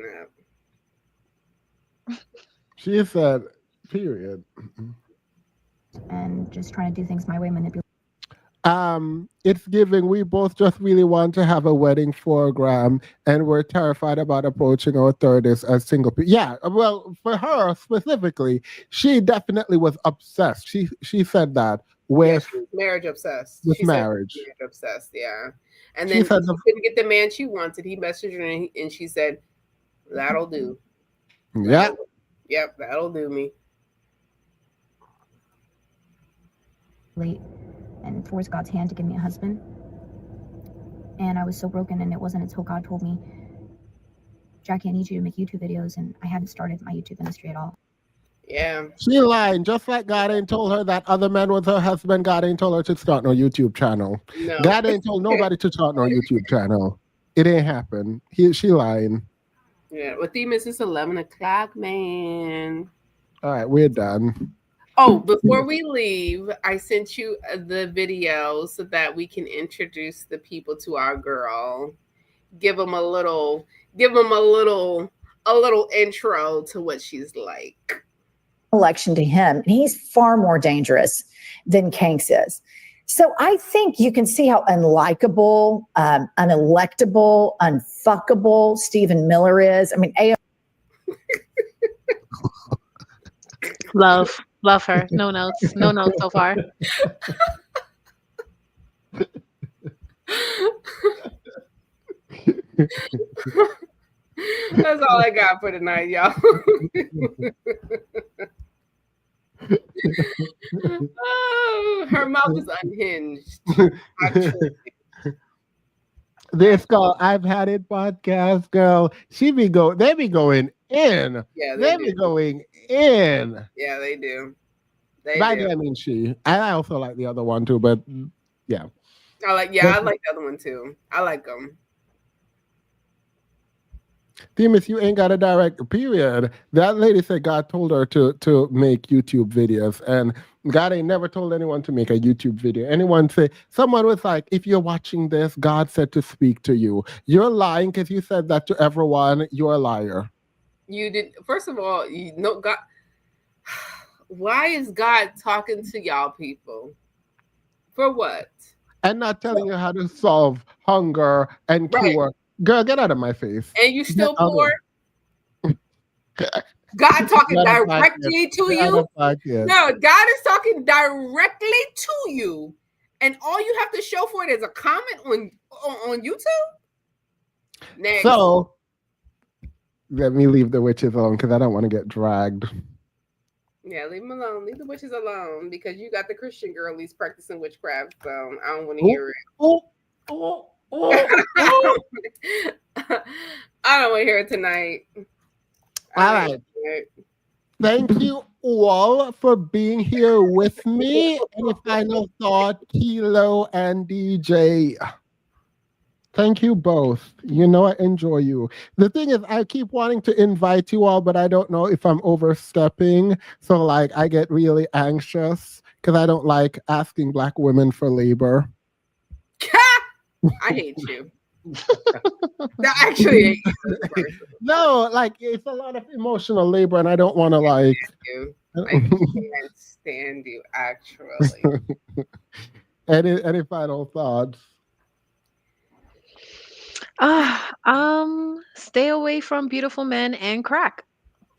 not. She said, period. And just trying to do things my way, manipulate. It's giving. We both just really want to have a wedding program, and we're terrified about approaching our 30s as single people. Yeah, well, for her specifically, she definitely was obsessed. She said that with marriage obsessed. With marriage. Marriage obsessed, yeah. And then she couldn't get the man she wanted. He messaged her and she said, "That'll do." Yeah. Yep, that'll do me. And force God's hand to give me a husband. And I was so broken, and it wasn't until God told me, Jackie, I need you to make YouTube videos, and I hadn't started my YouTube industry at all. Yeah. She lying, just like God ain't told her that other man was her husband. God ain't told her to start no YouTube channel. No. God ain't told nobody to start no YouTube channel. It ain't happen. She lying. Yeah. Well, Themis, it's 11 o'clock, man. All right, we're done. Oh, before we leave, I sent you the video so that we can introduce the people to our girl. Give them a little intro to what she's like. Election to him, and he's far more dangerous than Kanks is. So I think you can see how unlikable, unelectable, unfuckable Stephen Miller is. I mean, Love her. No notes so far. That's all I got for tonight, y'all. Oh, her mouth is unhinged. Actually. This girl, I've had it podcast, girl. They be going in. Yeah, they be going in. Yeah, they do. By the way, I mean she. I also like the other one too, but yeah. I like the other one too. I like them. Themis, you ain't got a director, period. That lady said God told her to make YouTube videos, and God ain't never told anyone to make a YouTube video. Someone was like, if you're watching this, God said to speak to you. You're lying because you said that to everyone. You're a liar. You did. First of all, God. Why is God talking to y'all people? For what? And not telling you how to solve hunger and cure. Right. Girl, get out of my face. And you still poor? God talking directly to you? No, God is talking directly to you. And all you have to show for it is a comment on YouTube? Next. So, let me leave the witches alone because I don't want to get dragged. Yeah, leave them alone. Leave the witches alone because you got the Christian girlies practicing witchcraft. So I don't want to hear it. I don't want to hear it tonight. All right. Thank you all for being here with me. Any final thought, Kilo and DJ? Thank you both. You know I enjoy you. The thing is, I keep wanting to invite you all, but I don't know if I'm overstepping. So, like, I get really anxious because I don't like asking Black women for labor. I hate you. No, actually, no, like it's a lot of emotional labor, and I don't want to like. I can't stand you. Actually. Any final thoughts? Stay away from beautiful men and crack.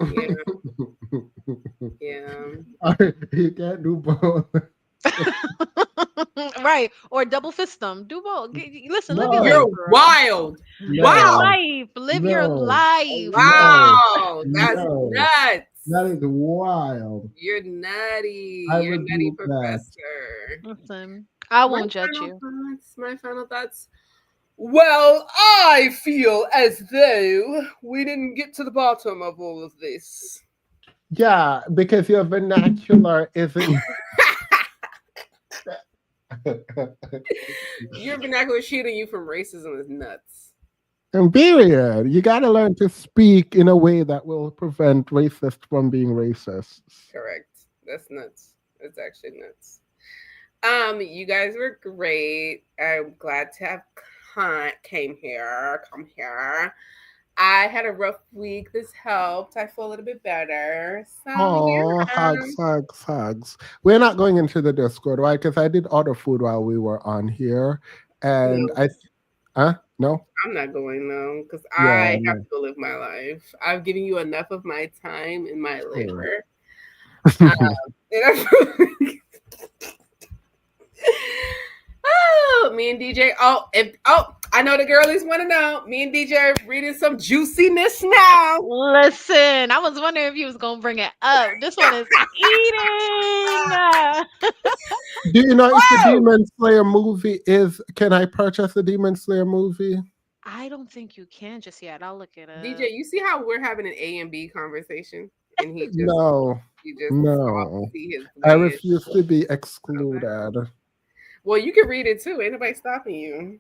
Yeah. Yeah. You can't do both. Right, or double fist them. Do both. Listen, No. live your You're life, girl. wild. No. Live your life. Wow, that's nuts. That is wild. You're nutty. I You're would nutty, do that. professor. Listen, I won't judge you. My final thoughts. Well, I feel as though we didn't get to the bottom of all of this. Yeah, because your vernacular isn't. Your vernacular shooting you from racism is nuts. And period. You got to learn to speak in a way that will prevent racists from being racist. Correct. That's nuts. That's actually nuts. You guys were great. I'm glad to have come here. I had a rough week. This helped. I feel a little bit better. So, Oh, hugs. We're not going into the Discord, right? Because I did order food while we were on here. And no? I'm not going though, because I have to go live my life. I've given you enough of my time and my labor. Me and DJ. I know the girlies want to know. Me and DJ are reading some juiciness now. Listen, I was wondering if you was gonna bring it up. This one is eating. Do you know if the Demon Slayer movie is? Can I purchase the Demon Slayer movie? I don't think you can just yet. I'll look it up. DJ, you see how we're having an A and B conversation? and he just No, saw no. to see his I bland. refuse to be excluded. Well, you can read it too. Ain't nobody stopping you.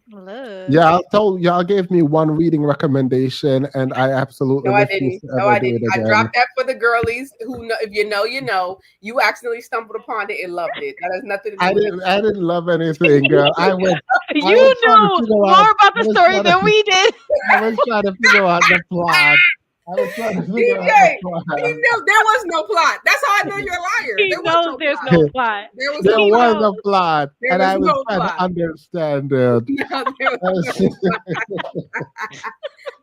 Yeah, I told y'all gave me one reading recommendation, and I absolutely No, I refuse didn't. to No, ever I do didn't. it I again. dropped that for the girlies who know. If you know, you know. You accidentally stumbled upon it and loved it. That has nothing to do with it. I didn't love anything, girl. I was You trying to knew figure more out. about I the was story trying than to, we did. I was trying to figure out the plot. I was trying to figure out the DJ, he plot. knew there was no plot. That's how I know you're a liar. He There was knows no there's plot. no plot. There was There no was plot. a plot, There and was I was no trying to plot. understand it. No, there was no plot.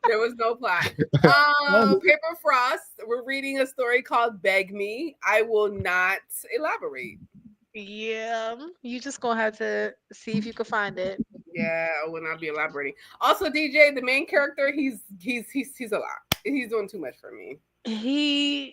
There was no plot. Paper Frost. We're reading a story called "Beg Me." I will not elaborate. Yeah, you just gonna have to see if you can find it. Yeah, I will not be elaborating. Also, DJ, the main character, he's a lot. He's doing too much for me. He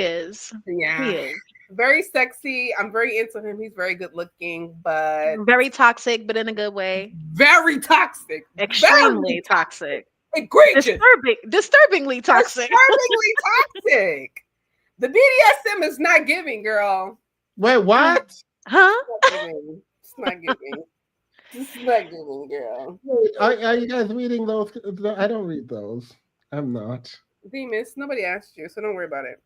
is. Yeah. He is. Very sexy. I'm very into him. He's very good looking, but Very toxic, but in a good way. very toxic. Extremely Very toxic. egregious. Disturbingly toxic. Disturbingly toxic. The BDSM is not giving, girl. Wait, what? Huh? It's not giving. It's not giving, girl. Are you guys reading those? I don't read those. I'm not. Demas, nobody asked you, so don't worry about it.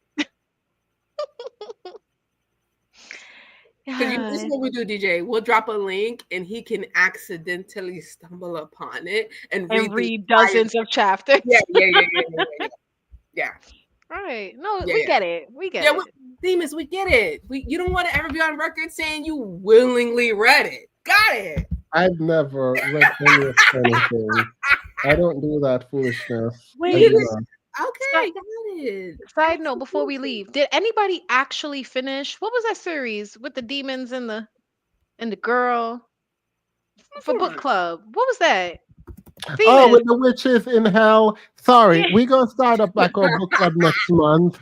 Because this is what we do, DJ. We'll drop a link and he can accidentally stumble upon it and read dozens of chapters. Yeah. All right. No, Yeah. we get it. We get it. Demas, we get it. You don't want to ever be on record saying you willingly read it. Got it. I've never read any of anything. I don't do that foolishness. Wait. Okay, got it. Side note before we leave, did anybody actually finish? What was that series with the demons and the girl for book club? What was that? Oh, with the witches in hell. Sorry, we're gonna start up like our book club next month.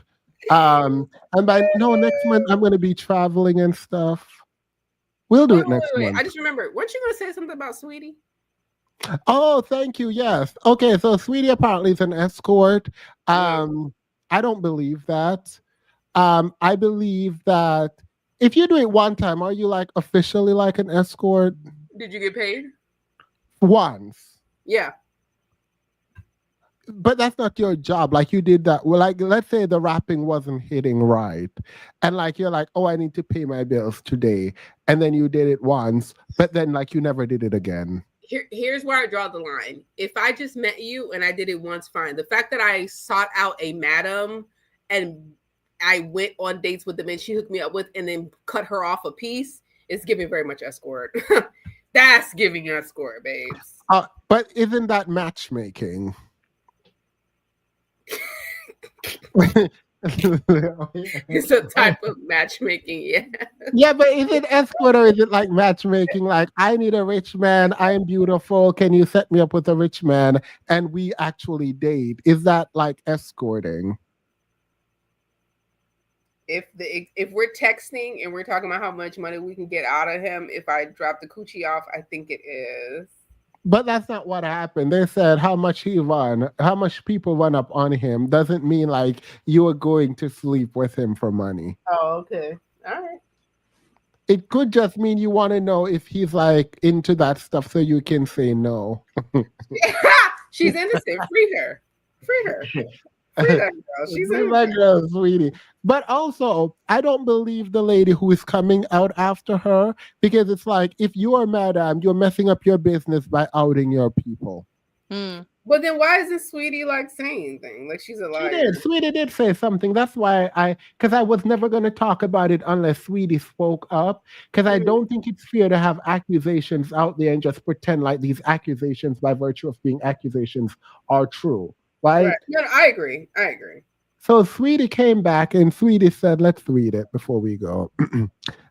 And next month I'm gonna be traveling and stuff. We'll do it next month. I just remembered. Weren't you gonna say something about Sweetie? Oh, thank you. Yes. Okay, so Sweetie apparently is an escort. I don't believe that. I believe that if you do it one time, are you like officially like an escort? Did you get paid? Once. Yeah. But that's not your job. Like you did that. Well, like let's say the rapping wasn't hitting right. And like you're like, oh, I need to pay my bills today. And then you did it once, but then like you never did it again. Here's where I draw the line. If I just met you and I did it once, fine. The fact that I sought out a madam and I went on dates with the men she hooked me up with and then cut her off a piece is giving very much escort. That's giving escort, babes. But isn't that matchmaking? It's a type of matchmaking, yeah. Yeah, but is it escort or is it like matchmaking? Like, I need a rich man, I am beautiful, can you set me up with a rich man? And we actually date. Is that like escorting? If we're texting and we're talking about how much money we can get out of him, if I drop the coochie off, I think it is. But that's not what happened. They said how much he run, how much people run up on him doesn't mean like you are going to sleep with him for money. Oh, okay. All right. It could just mean you want to know if he's like into that stuff so you can say no. She's innocent. Free her. Free her. Free that girl. She's Free my girl, sweetie. But also, I don't believe the lady who is coming out after her because it's like if you are madam, you're messing up your business by outing your people. But then why isn't Sweetie like saying anything? Like she's a liar. Sweetie did say something. That's why because I was never going to talk about it unless Sweetie spoke up. Because I don't think it's fair to have accusations out there and just pretend like these accusations, by virtue of being accusations, are true. Right? No, I agree. So Sweetie came back and Sweetie said, let's read it before we go.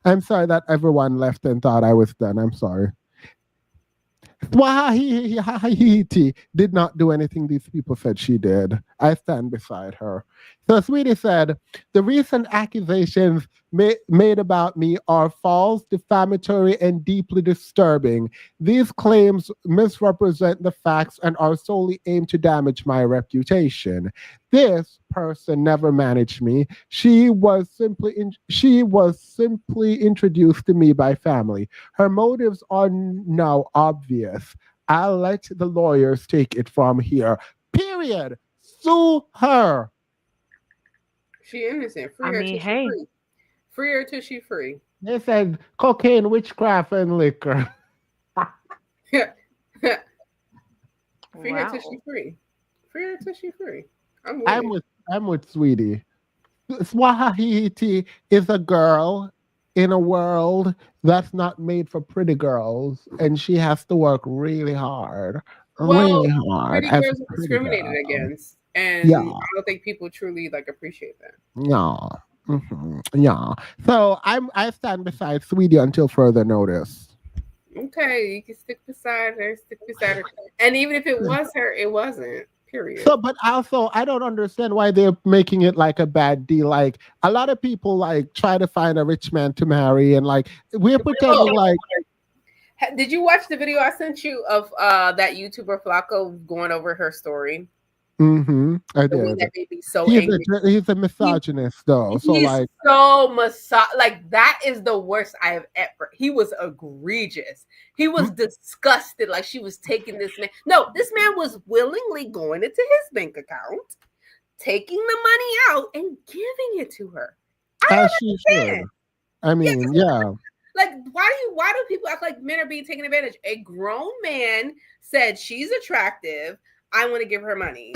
I'm sorry that everyone left and thought I was done. I'm sorry. Swahili did not do anything these people said she did. I stand beside her. So Sweetie said, the recent accusations made about me are false, defamatory, and deeply disturbing. These claims misrepresent the facts and are solely aimed to damage my reputation. This person never managed me. She was simply introduced to me by family. Her motives are now obvious. I'll let the lawyers take it from here. Period. Sue her. She innocent. Free I her mean, till she hey. free. Free her till she free. They said cocaine, witchcraft, and liquor. Free her Wow. till she free. Free her till she free. I'm with I'm it. with Sweetie. Swahili is a girl in a world that's not made for pretty girls, and she has to work really hard. Well, Really hard pretty as girls a are pretty discriminated girl. against, and Yeah. I don't think people truly like appreciate that. Yeah. Yeah. So I stand beside Sweetie until further notice. Okay, you can stick beside her, and even if it was her, it wasn't. Period. So, but also, I don't understand why they're making it like a bad deal. Like a lot of people like try to find a rich man to marry, and like we're pretending like. Did you watch the video I sent you of that YouTuber Flacco going over her story? I The one did. that made me so He's angry. he's a misogynist though, so He's like. so like that is the worst I have ever. He was egregious. He was disgusted. Like she was taking this man. No, this man was willingly going into his bank account, taking the money out and giving it to her. As she should. I mean, yeah. Like, why do people act like men are being taken advantage? A grown man said she's attractive. I want to give her money.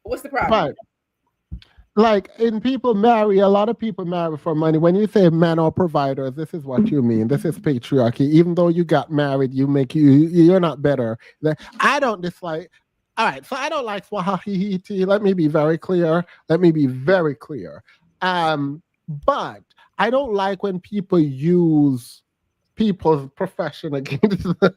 What's the problem? But like in people marry, a lot of people marry for money. When you say men are providers, this is what you mean. This is patriarchy. Even though you got married, you're not better. I don't dislike. All right, so I don't like Swahili. Let me be very clear. But I don't like when people use people's profession against them.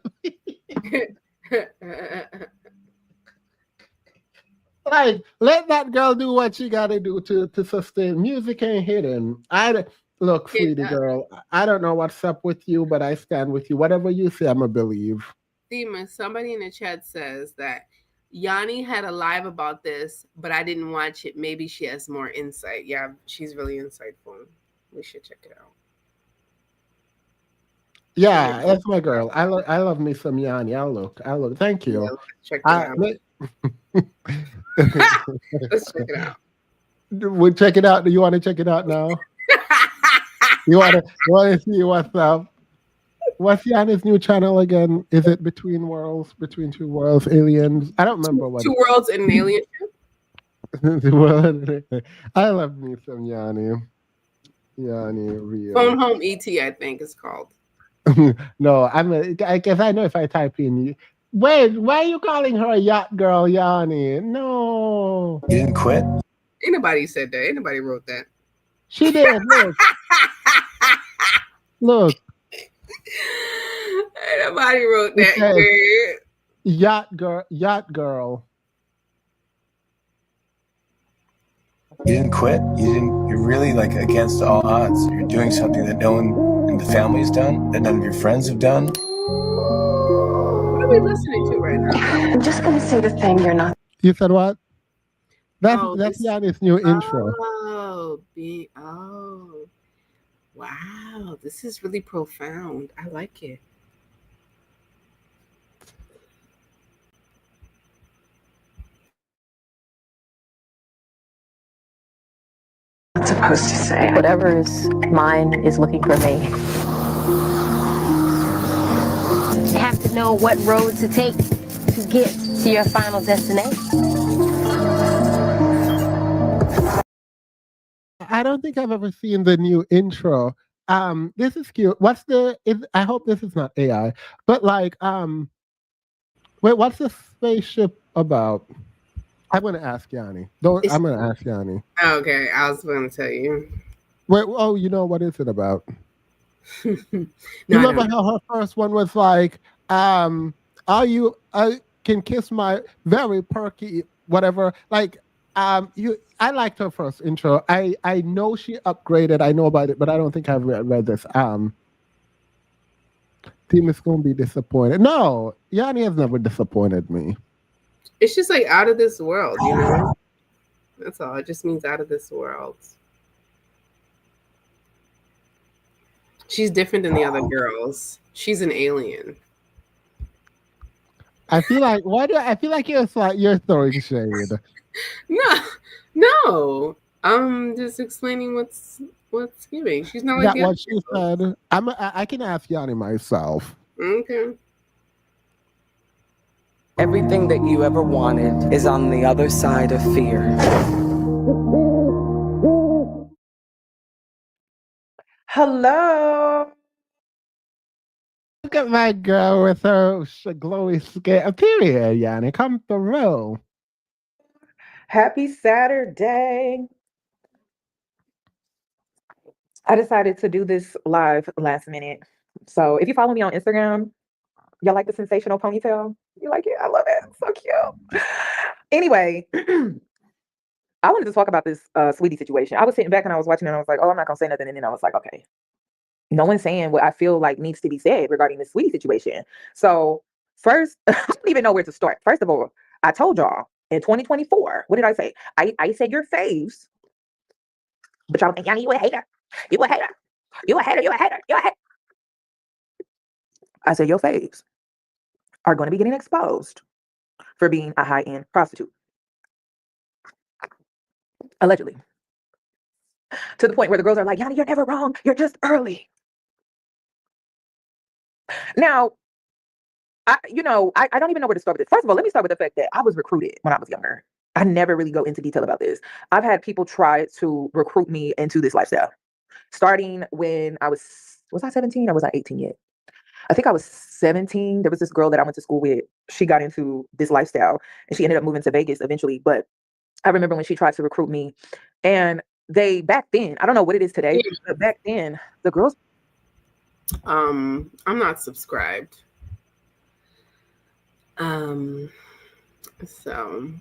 Like, let that girl do what she got to do to sustain. Music ain't hidden. Look, sweetie girl, I don't know what's up with you, but I stand with you. Whatever you say, I'm going to believe. Demon, somebody in the chat says that Yanni had a live about this, but I didn't watch it. Maybe she has more insight. Yeah, she's really insightful. We should check it out. Yeah, that's my girl. I love me some Yanni. I'll look. Thank you. Yeah, check it out. Let's check it out. We'll check it out. Do you want to check it out now? you want to see what's up? What's Yanni's new channel again? Is it Between Worlds, Between Two Worlds, Aliens? I don't remember what. Two Worlds and an Alien. I love me some Yanni. Yanni, real. Phone Home ET, I think it's called. No, I guess I know if I type in. Wait, why are you calling her a yacht girl, Yanni? No. You didn't quit? Ain't nobody said that. Ain't nobody wrote that. She did. Look. Look. Ain't nobody wrote that. Okay. Yacht girl. You didn't quit? You're really like against all odds. You're doing something that no one in the family's done, that none of your friends have done. What are we listening to right now? I'm just gonna say the thing you're not. You said what? That's Yanni's new intro. Wow, this is really profound. I like it. Not supposed to say. Whatever is mine is looking for me. You have to know what road to take to get to your final destination. I don't think I've ever seen the new intro. This is cute. I hope this is not AI, but like, wait, what's the spaceship about? I'm gonna ask Yanni. I'm gonna ask Yanni. Okay, I was going to tell you. Wait, you know what is it about? Remember how her first one was like, I can kiss my very perky whatever. Like, I liked her first intro. I know she upgraded. I know about it, but I don't think I've read this. Team is gonna be disappointed. No, Yanni has never disappointed me. It's just like out of this world, you know? That's all. It just means out of this world. She's different than the other girls. She's an alien. I feel like I feel like you're throwing shade. No. I'm just explaining what's giving. She's not like That the other what she said. I can ask Yanni myself. Okay. Everything that you ever wanted is on the other side of fear. Hello. Look at my girl with her glowy skin. Period, Yanni. Come through. Happy Saturday. I decided to do this live last minute. So if you follow me on Instagram, y'all like the sensational ponytail? You like it? I love it. It's so cute. Anyway, I wanted to talk about this sweetie situation. I was sitting back and I was watching and I was like, oh, I'm not gonna say nothing. And then I was like, okay, no one's saying what I feel like needs to be said regarding this sweetie situation. So first, I don't even know where to start. First of all, I told y'all in 2024, what did I say? I said your faves, but y'all think, Yanni, you a hater. You a hater. You a hater. You a hater. You a hater. I said your faves are going to be getting exposed for being a high-end prostitute. Allegedly. To the point where the girls are like, Yanni, you're never wrong. You're just early. Now, I don't even know where to start with this. First of all, let me start with the fact that I was recruited when I was younger. I never really go into detail about this. I've had people try to recruit me into this lifestyle. Starting when I was I 17 or was I 18 yet? I think I was 17. There was this girl that I went to school with. She got into this lifestyle and she ended up moving to Vegas eventually. But I remember when she tried to recruit me, and back then, I don't know what it is today, but back then, the girls. I'm not subscribed. So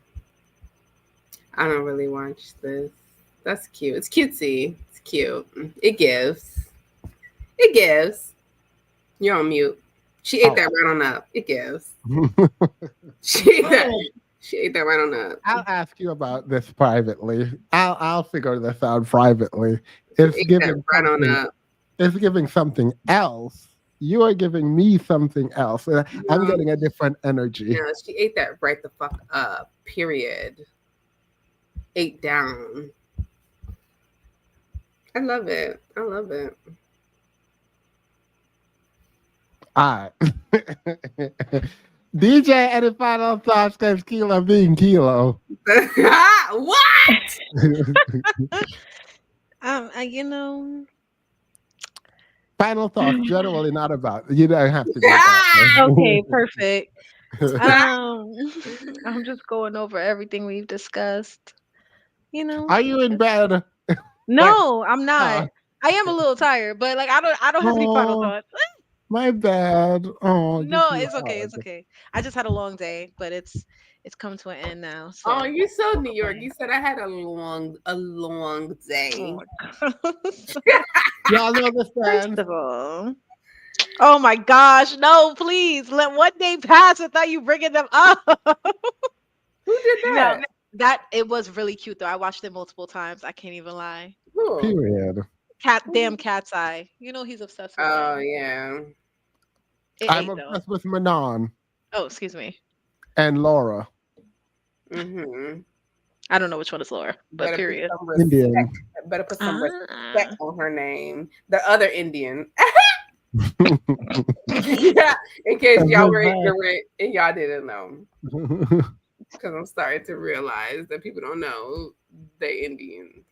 I don't really watch this. That's cute. It's cutesy. It's cute. It gives. It gives. You're on mute. She ate that right on up. It gives. She ate that right on up. I'll ask you about this privately. I'll figure this out privately. It's giving right on up. It's giving something else. You are giving me something else. I'm getting a different energy. Yeah, she ate that right the fuck up. Period. Ate down. I love it. I love it. All right. DJ, any final thoughts? Because Kilo being Kilo. What? You know. Final thoughts, generally not about. You don't have to. Do okay, perfect. I'm just going over everything we've discussed. You know. Are you in bed? No, I'm not. I am a little tired, but like I don't have any final thoughts. My bad. Oh no, it's okay. It's okay. I just had a long day, but it's come to an end now. So. Oh, you're so New York. You said I had a long day. Y'all know the First of all. Oh my gosh, no, please. Let one day pass without you bringing them up. Who did that? No, it was really cute though. I watched it multiple times. I can't even lie. Period. Cat's Eye. You know he's obsessed with Oh, him. yeah. I'm obsessed with Manon. Oh, excuse me. And Laura. Mm-hmm. I don't know which one is Laura, but period. Indian. Better put some respect on her name. The other Indian. Yeah, in case y'all were ignorant and y'all didn't know. Because I'm starting to realize that people don't know they're Indians.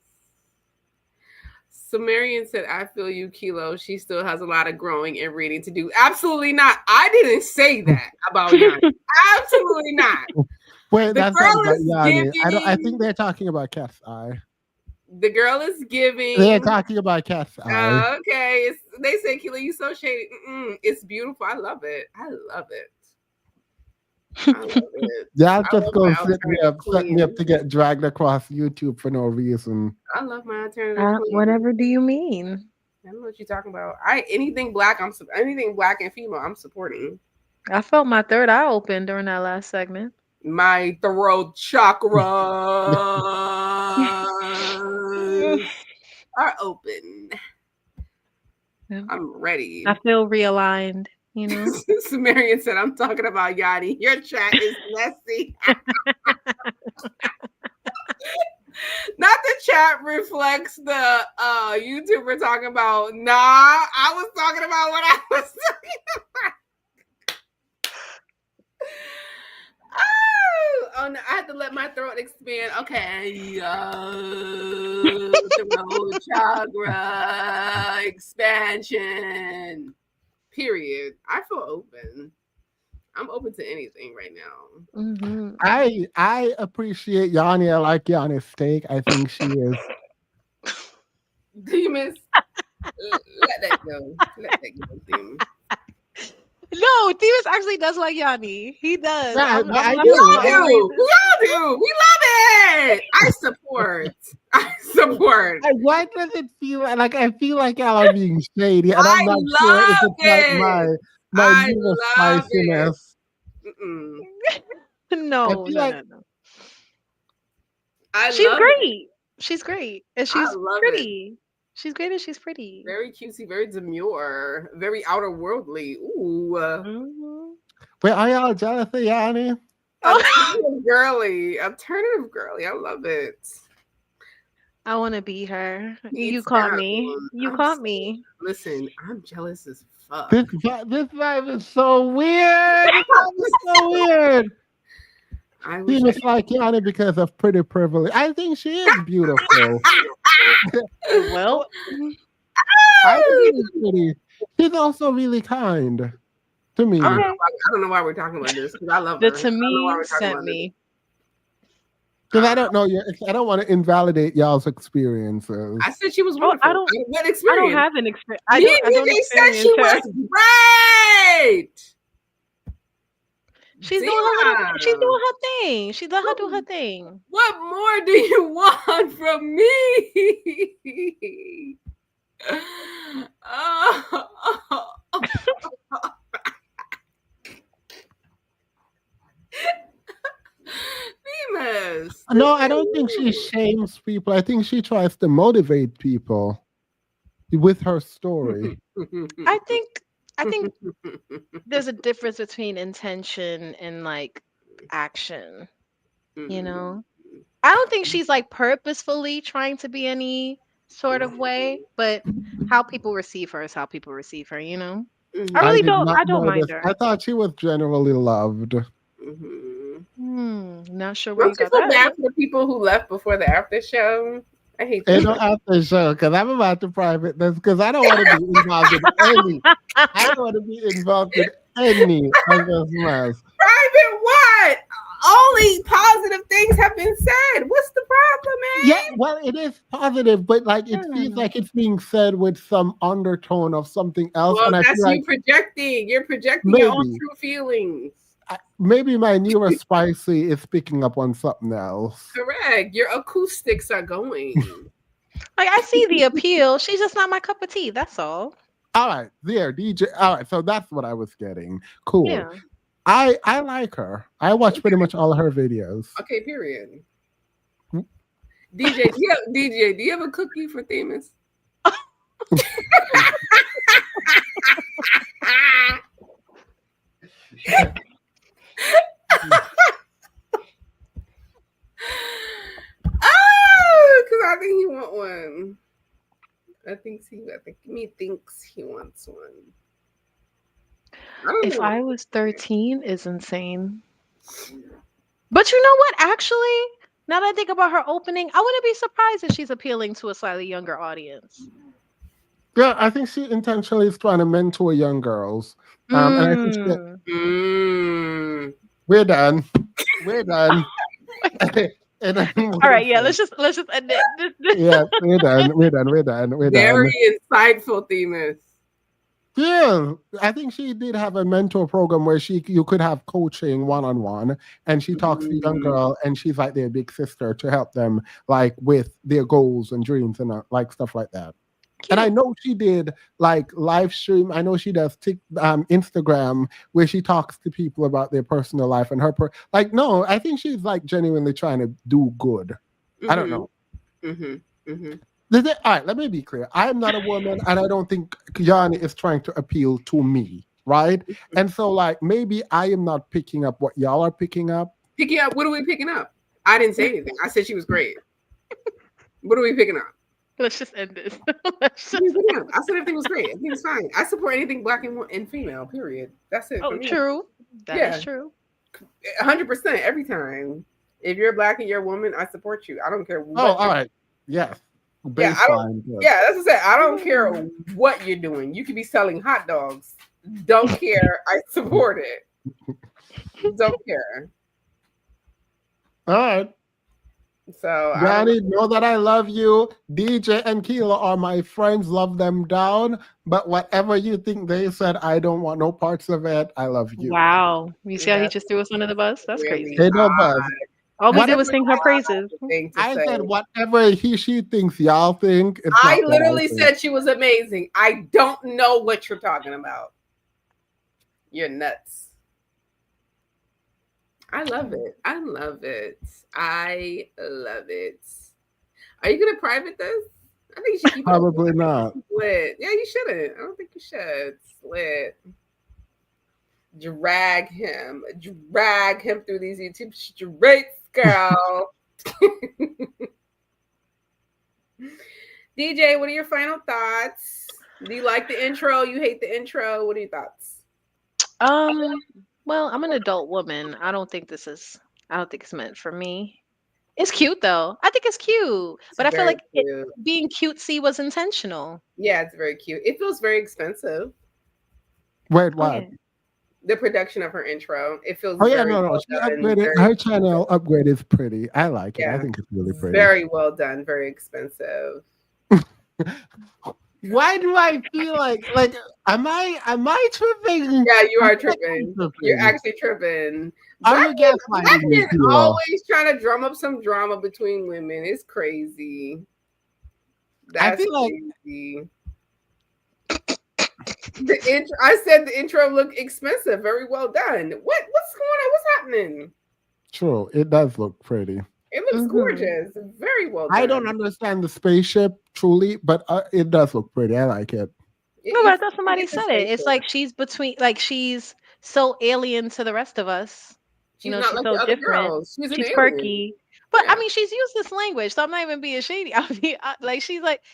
Sumerian said, I feel you, Kilo. She still has a lot of growing and reading to do. Absolutely not. I didn't say that about Yanni. Absolutely not. Wait, The that's girl not about is Yanni. giving- I think they're talking about Cat's Eye. The girl is giving. They're talking about Cat's Eye. Okay. They say, Kilo, you so shady. It's beautiful. I love it. I love it. I love it. Y'all I just love go my set me alternative up queen. to get dragged across YouTube for no reason. I love my alternative queen. Whatever do you mean? I don't know what you're talking about. Anything black and female, I'm supporting. I felt my third eye open during that last segment. My throat chakras are open. Yeah. I'm ready. I feel realigned, you know. Marion said, I'm talking about Yanni. Your chat is messy. Not the chat reflects the YouTuber talking about. Nah, I was talking about what I was talking about. Oh no, I had to let my throat expand. Okay. Throat chakra expansion. Period. I feel open. I'm open to anything right now. Mm-hmm. I appreciate Yanni. I like Yanni's steak. I think she is. Demas, let that go. Let that go, Demas. No, Themis actually does like Yanni. He does. Yeah, I'm but I laughing do. for We no all reason. do. We love it. I support. Why does it feel like I feel like y'all are being shady, and I'm I not sure if love it's like it. my I liver love it. spiciness. Mm-mm. No. She's love great. it. She's great. And I she's love pretty. She's great and she's pretty. Very cutesy, very demure, very outer worldly. Ooh. Mm-hmm. Wait, are y'all jealous of Yanni? Alternative girly. Alternative girly. I love it. I want to be her. You Beats caught down. me. You I'm caught so- me. Listen, I'm jealous as fuck. This vibe is so weird. This vibe is so weird. I She wish was like Yanni because of pretty privilege. I think she is beautiful. Well, I think she's pretty. She's also really kind to me. I don't know why we're talking about this because I love the her. to I don't know why me we're talking sent about me. Because I don't know I don't want to invalidate y'all's experiences. I said she was Oh, wonderful. I don't What have an experience. Me and I don't DJ said experience she her. was great. She's doing her thing. She let her do her thing. What more do you want from me? Famous. No, I don't think she shames people. I think she tries to motivate people with her story. I think there's a difference between intention and like action. You know? I don't think she's like purposefully trying to be any sort of way, but how people receive her is how people receive her, you know? I don't mind her. I thought she was generally loved. Not sure where you Don't you got feel that. bad for the people who left before the after show? I hate They that. don't have to show because I'm about to private this because I don't want to be involved in any. I don't want to be involved in any of this mess. Private what? Only positive things have been said. What's the problem, man? Yeah, well, it is positive, but like it feels like it's being said with some undertone of something else, Well, and I that's feel you like projecting. You're projecting your own maybe. true feelings. Maybe my newer spicy is picking up on something else. Correct. Your acoustics are going. Like I see the appeal. She's just not my cup of tea. That's all. All right, there, DJ. All right, so that's what I was getting. Cool. Yeah. I like her. I watch pretty much all of her videos. Okay, period. DJ, do you have a cookie for Themis? Because I think he want one. I think he thinks he wants one. If I was 13 is insane. But you know what? Actually, now that I think about her opening, I wouldn't be surprised if she's appealing to a slightly younger audience. Yeah, I think she intentionally is trying to mentor young girls. And I think we're done. We're done. All right, yeah, let's just end it. Yeah, we're done. We're done. Very insightful, Themis. Yeah, I think she did have a mentor program where you could have coaching one-on-one, and she talks to young Mm. girl, and she's like their big sister to help them like with their goals and dreams and like stuff like that. And I know she did like live stream. I know she does Instagram where she talks to people about their personal life and like. No, I think she's like genuinely trying to do good. I don't know. All right, let me be clear. I am not a woman, and I don't think Yanni is trying to appeal to me, right? And so, like, maybe I am not picking up what y'all are picking up. Picking up? What are we picking up? I didn't say anything. I said she was great. What are we picking up? Let's just end this. I said everything was great. Everything's fine. I support anything black and female. Period. That's it. Oh, for me. true. That is true. 100% every time. If you're black and you're a woman, I support you. I don't care. Oh, all right. Yes. Yeah, I don't. Yeah, that's what I said. I don't care what you're doing. You could be selling hot dogs. Don't care. I support it. Don't care. All right. So, Johnny, know that I love you. DJ and Keela are my friends. Love them down. But whatever you think they said, I don't want no parts of it. I love you. Wow. You see how he just threw us under the bus? That's crazy. Hey, no buzz. All we did was sing her praises. I said whatever she thinks, y'all think. It's I not what literally think. said she was amazing. I don't know what you're talking about. You're nuts. I love it. I love it. I love it. Are you gonna private this? I think you should keep Probably not. Split. Yeah, you shouldn't. I don't think you should. Split. Drag him through these YouTube straights, girl. DJ, what are your final thoughts? Do you like the intro? You hate the intro? What are your thoughts? Well, I'm an adult woman. I don't think it's meant for me. It's cute though. I think it's cute. But I feel like being cutesy was intentional. Yeah, it's very cute. It feels very expensive. Wait, what? The production of her intro. It feels Oh yeah, very no. well She done, upgraded. very- Her channel upgrade is pretty. I like it. I Yeah. think it's really pretty. Very well done, very expensive. Why do I feel like am I tripping? Yeah, you are tripping. You're actually tripping. Are you Black gaslighting me, men Kira? always trying to drum up some drama between women. It's crazy. That's feel like- crazy. I said the intro looked expensive. Very well done. What's going on? What's happening? True, it does look pretty. It looks gorgeous. Very well done. I don't understand the spaceship truly, but it does look pretty. I like it. No, but I thought somebody said it. It's like she's she's so alien to the rest of us. She's not like the so other different. girls. She's an alien. quirky. But I mean, she's used this language, so I'm not even being shady. I mean,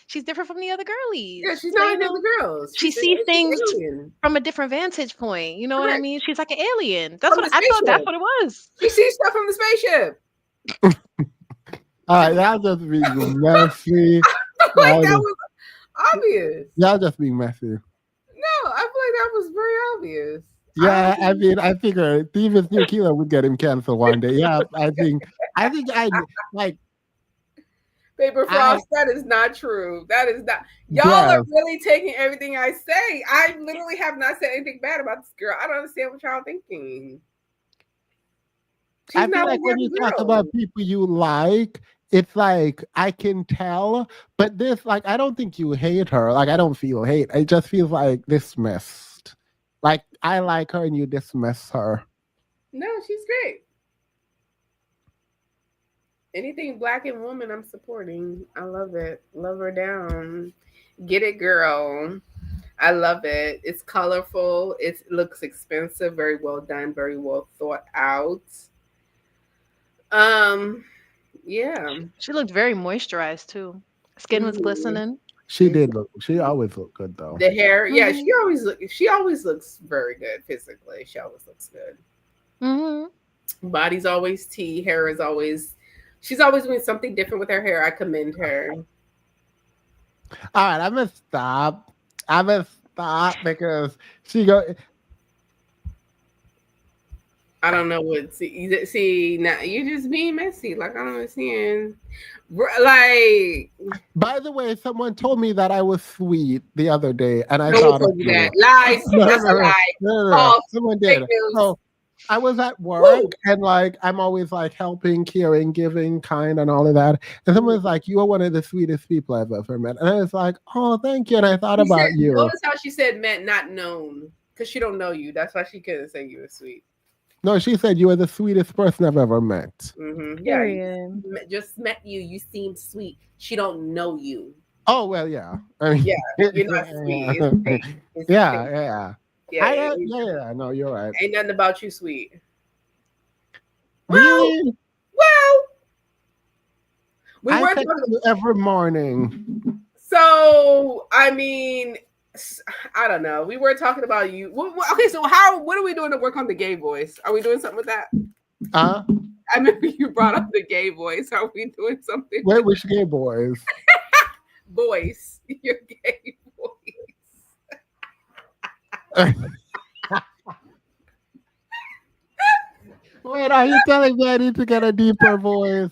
she's different from the other girlies. Yeah, she's not like the other girls. She She's sees an things alien. from a different vantage point. You know what I Correct. mean? She's like an alien. That's From what the I thought. That's spaceship. what it was. She sees stuff from the spaceship. All right, y'all just being messy. Like that was obvious. Y'all just being messy. No, I feel like that was very obvious. Yeah, I mean, I figure Steven's new killer would get him canceled one day. Yeah, I think I like. Paper Frost, that is not true. That is not. Y'all are really taking everything I say. I literally have not said anything bad about this girl. I don't understand what y'all thinking. I feel like when you talk about people you like, it's like I can tell, but this, like, I don't think you hate her. Like, I don't feel hate. It just feels like dismissed. Like, I like her and you dismiss her. No, she's great. Anything black and woman, I'm supporting. I love it. Love her down. Get it, girl. I love it. It's colorful. It looks expensive. Very well done. Very well thought out. Yeah. She looked very moisturized too. Skin was glistening. She did look. She always looked good though. The hair, yeah, she always looks very good physically. She always looks good. Body's always tea. Hair is always. She's always doing something different with her hair. I commend her. All right, I'm gonna stop. because she go. I don't know what. See, now you just being messy. Like, I don't understand. Like, By the way, someone told me that I was sweet the other day, and I no one thought of told you you. that. Lies. No, That's a no, no, lie. no, no, no. False. Someone Fake did. news. So I was at work, Woo. and like I'm always like helping, caring, giving, kind, and all of that. And someone was like, "You are one of the sweetest people I've ever met," and I was like, "Oh, thank you." And I thought She about said, you. notice how she said meant not known because she don't know you. That's why she couldn't say you were sweet. No, she said you are the sweetest person I've ever met. Yeah, just met you. You seemed sweet. She don't know you. Oh well, yeah. I mean, Yeah, you're not sweet. It's fake. It's yeah, fake. yeah. Yeah, Yeah. No, you're right. Ain't nothing about you sweet. Really? Well, we I were text talking. you every morning. So I mean, I don't know. We were talking about you. Okay, so what are we doing to work on the gay voice? Are we doing something with that? Huh? I remember you brought up the gay voice. Are we doing something? Wait, which gay boys? Voice, your gay voice. Wait, are you telling me I need to get a deeper voice?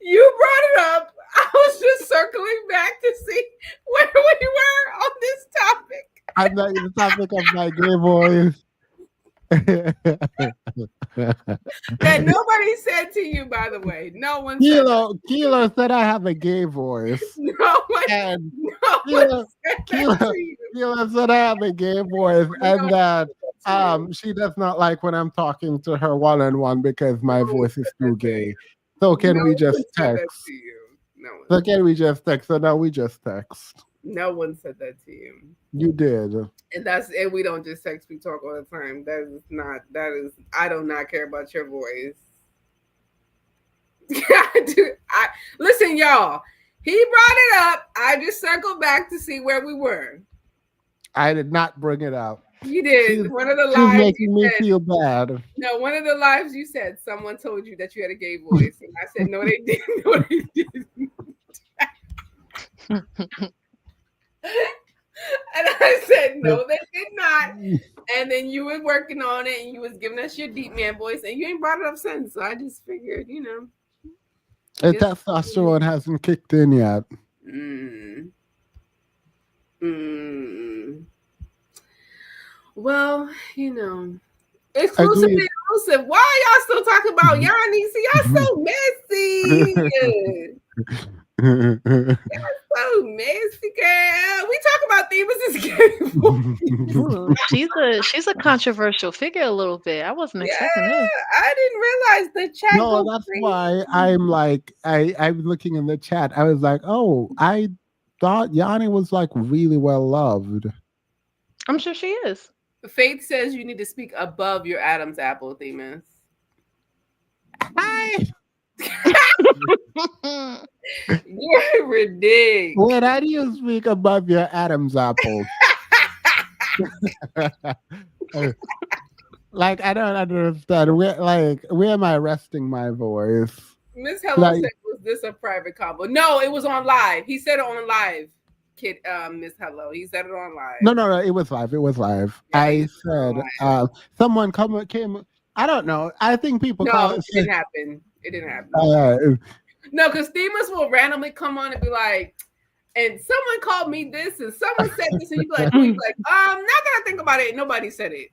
You brought it up. I was just circling back to see where we were on this topic. I'm not the topic of my gay voice. That nobody said to you, by the way. No one said that. Kilo said I have a gay voice. No one, And no one said that to you. Kilo said I have a gay voice, and that she does not like when I'm talking to her one-on-one because my voice is too gay. So can we just text? So can we just text? So now we just text. No one said that to you. You did. And we don't just text, we talk all the time. I do not care about your voice. Listen, y'all. He brought it up. I just circled back to see where we were. I did not bring it up. You did. One of the She's lives making me you said, feel bad. no, one of the lives you said someone told you that you had a gay voice. And I said, no, they didn't. No, they didn't. And I said, no, they did not. And then you were working on it and you was giving us your deep man voice and you ain't brought it up since. So I just figured, The testosterone hasn't kicked in yet. Well, exclusive. Why are y'all still talking about Yanni? See, y'all so messy. That's so messy, girl. We talk about Themis' gay voice. She's a controversial figure a little bit. I wasn't expecting this. I didn't realize the chat. No, that's why I'm like I'm looking in the chat. I was like, oh, I thought Yanni was like really well loved. I'm sure she is. Faith says you need to speak above your Adam's apple, Themis. Hi. You're ridiculous. Wait, how do you speak above your Adam's apple? Like, I don't understand. Where am I resting my voice? Miss Hello said, was this a private combo? No, it was on live. He said it on live. Kid, Miss Hello. He said it on live. No, it was live. It was live. Yeah, I said someone came. I don't know. I think people call it. It didn't happen. It didn't happen. No, because Themis will randomly come on and be like, and someone called me this, and someone said this, and you be like, now that I think about it, nobody said it.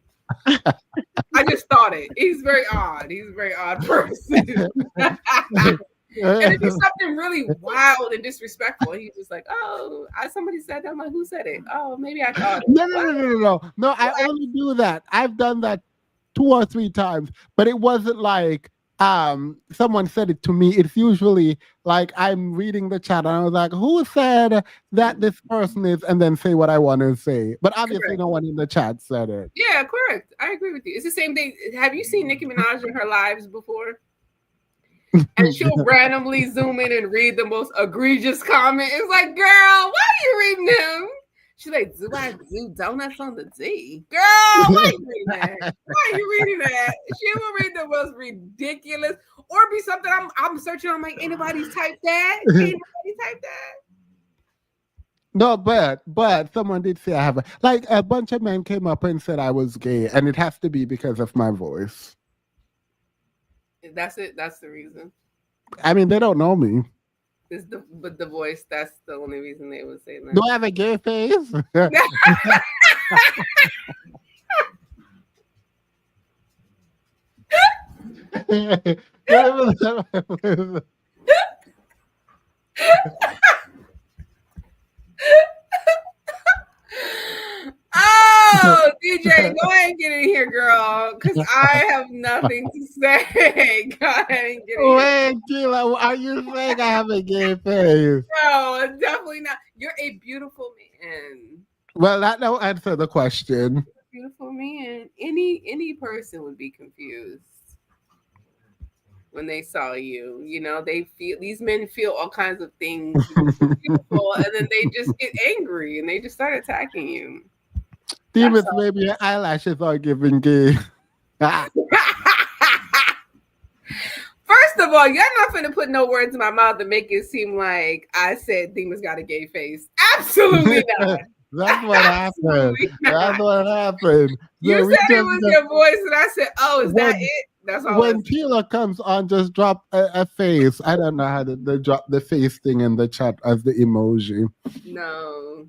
I just thought it. He's very odd. He's a very odd person. And if it's something really wild and disrespectful, he's just like, oh, somebody said that. I'm like, who said it? Oh, maybe I thought it. No, I only do that. I've done that 2 or 3 times, but it wasn't like someone said it to me. It's usually like I'm reading the chat and I was like, who said that this person is, and then say what I want to say. But obviously no one in the chat said it. Yeah, correct. I agree with you. It's the same thing. Have you seen Nicki Minaj in her lives before? And she'll randomly zoom in and read the most egregious comment. It's like, girl, why are you reading them? She's like, do I do donuts on the D? Girl, why are you reading that? Why are you reading that? She will read the most ridiculous, or be something I'm searching on, like, anybody's typed that? Anybody typed that? No, but someone did say I have a bunch of men came up and said I was gay, and it has to be because of my voice. That's it. That's the reason. I mean, they don't know me. But the voice, that's the only reason they would say Do that. I have a gay face? Oh, DJ, go ahead and get in here, girl, because I have nothing to say. Go ahead and get in here. Wait, Keela, are you saying I have a gay face? No, definitely not. You're a beautiful man. Well, that don't answer the question. Beautiful man. Any person would be confused when they saw you. You know, these men feel all kinds of things beautiful, and then they just get angry and they just start attacking you. Demons, maybe your eyelashes are giving gay. First of all, you're not finna put no words in my mouth to make it seem like I said Demon's got a gay face. Absolutely not. That's what happened. That's what happened. You So we said it just was got- your voice, and I said, "Oh, is that When- it?" That's all. When Keela comes on, just drop a face. I don't know how to drop the face thing in the chat as the emoji. No.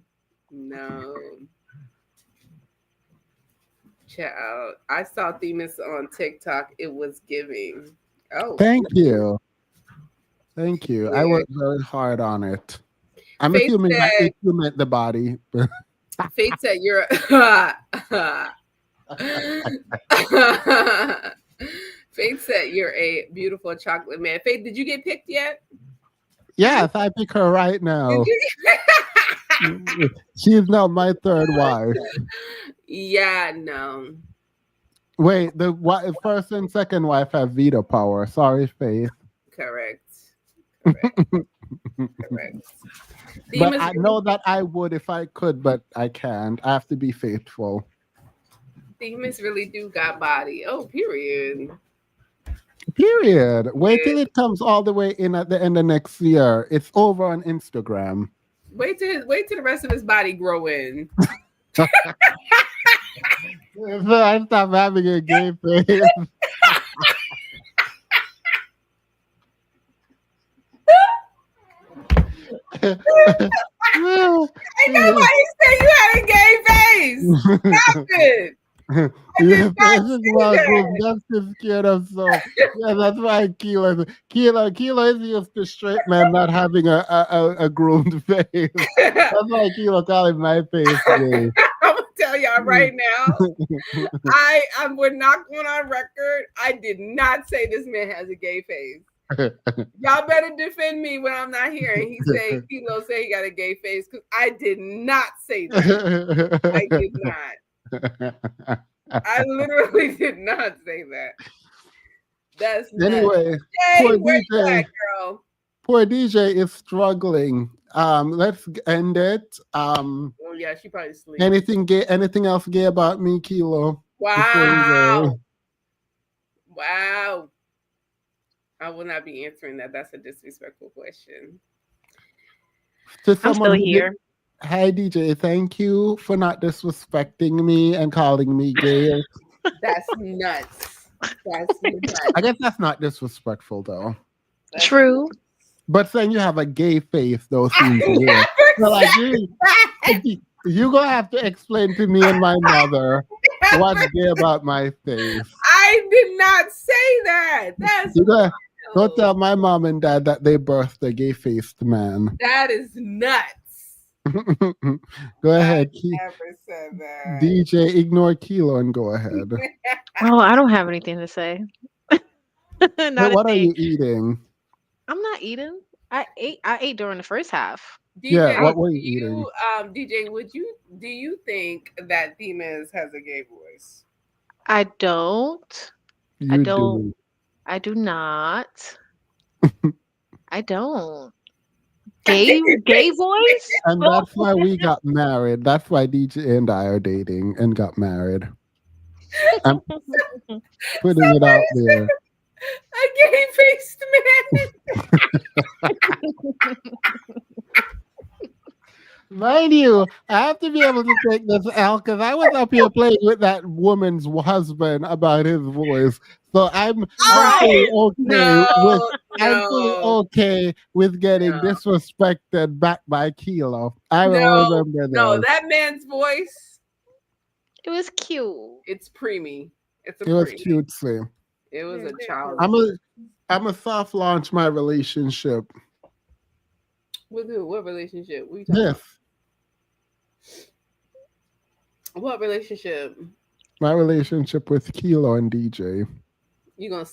Child, I saw Themis on TikTok. It was giving. Oh, Thank you. Thank you. I worked very hard on it. I'm Faith assuming that said- if you meant the body. Faith said you're. Faith said you're a beautiful chocolate man. Faith, did you get picked yet? Yes, I pick her right now. She's now my third wife. Yeah, no. Wait, the first and second wife have veto power. Sorry, Faith. Correct. But I know that I would if I could, but I can't. I have to be faithful. Demons really do got body. Oh, period. Period. Wait till it comes all the way in at the end of next year. It's over on Instagram. Wait till the rest of his body grow in. So I stop having a gay face. I know why you said you had a gay face. Stop it. Yeah, this is why I'm just scared of so. Yeah, that's why Keela is used to straight men not having a groomed face. That's why Keela calling my face gay. I'm gonna tell y'all right now. We're not going on record. I did not say this man has a gay face. Y'all better defend me when I'm not here. And he say Kilo say he got a gay face because I did not say that. I did not. I literally did not say that. That's Anyway, nuts. poor Jay, where you DJ. at, girl? Poor DJ is struggling. Let's end it. Oh yeah, she probably sleep. Anything else gay about me, Kilo? Wow. Wow. I will not be answering that. That's a disrespectful question. I'm still here. Hi, DJ. Thank you for not disrespecting me and calling me gay. That's nuts. That's nuts. I guess that's not disrespectful, though. True. But saying you have a gay face, though, seems weird. So, like, you're going to have to explain to me and my mother what's gay about my face. I did not say that. That's Don't tell my mom and dad that they birthed a gay-faced man. that is nuts. Go ahead. Never said that. DJ, ignore Kilo and go ahead. Oh, I don't have anything to say. But what are you eating? I'm not eating. I ate during the first half. DJ, Yeah, what were you eating? DJ, do you think that Demons has a gay voice? I don't. You don't. I do not. I don't. Gay voice? And that's why we got married. That's why DJ and I are dating and got married. I'm putting it out there. A gay-faced man. Mind you, I have to be able to take this L because I was up here playing with that woman's husband about his voice. So I'm fully okay with No, I'm fully no, okay with getting no, disrespected back by Kilo. I will no, remember no. those. That man's voice, It was cute. it's preemie. It's a It was preemie. cutesy. It was a I'm childish. a soft launch my relationship. With who? What relationship? What are you talking This. about? What relationship? My relationship with Kilo and DJ. You gonna?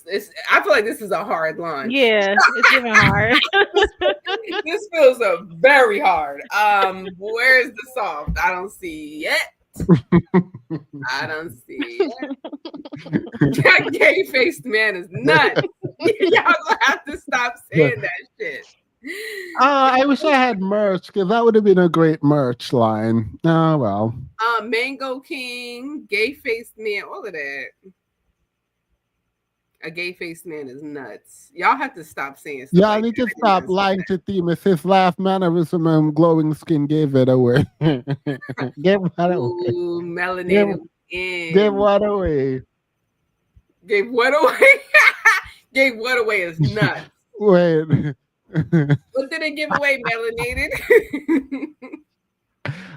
I feel like this is a hard launch. Yeah, it's even hard. This feels very hard. Where's the soft? I don't see it. I don't see it. That gay faced man is nuts. Y'all gonna have to stop saying that shit. I wish I had merch because that would have been a great merch line. Oh well. Mango King, gay faced man, all of that. A gay faced man is nuts. Y'all have to stop saying stuff. Yeah, I like need that. to stop lying to Themis. His laugh mannerism and glowing skin gave it away. Gave what away? Ooh, melanated skin. Gave what away? Gave what away? Gave what away is nuts. Wait. What did it give away, melanated?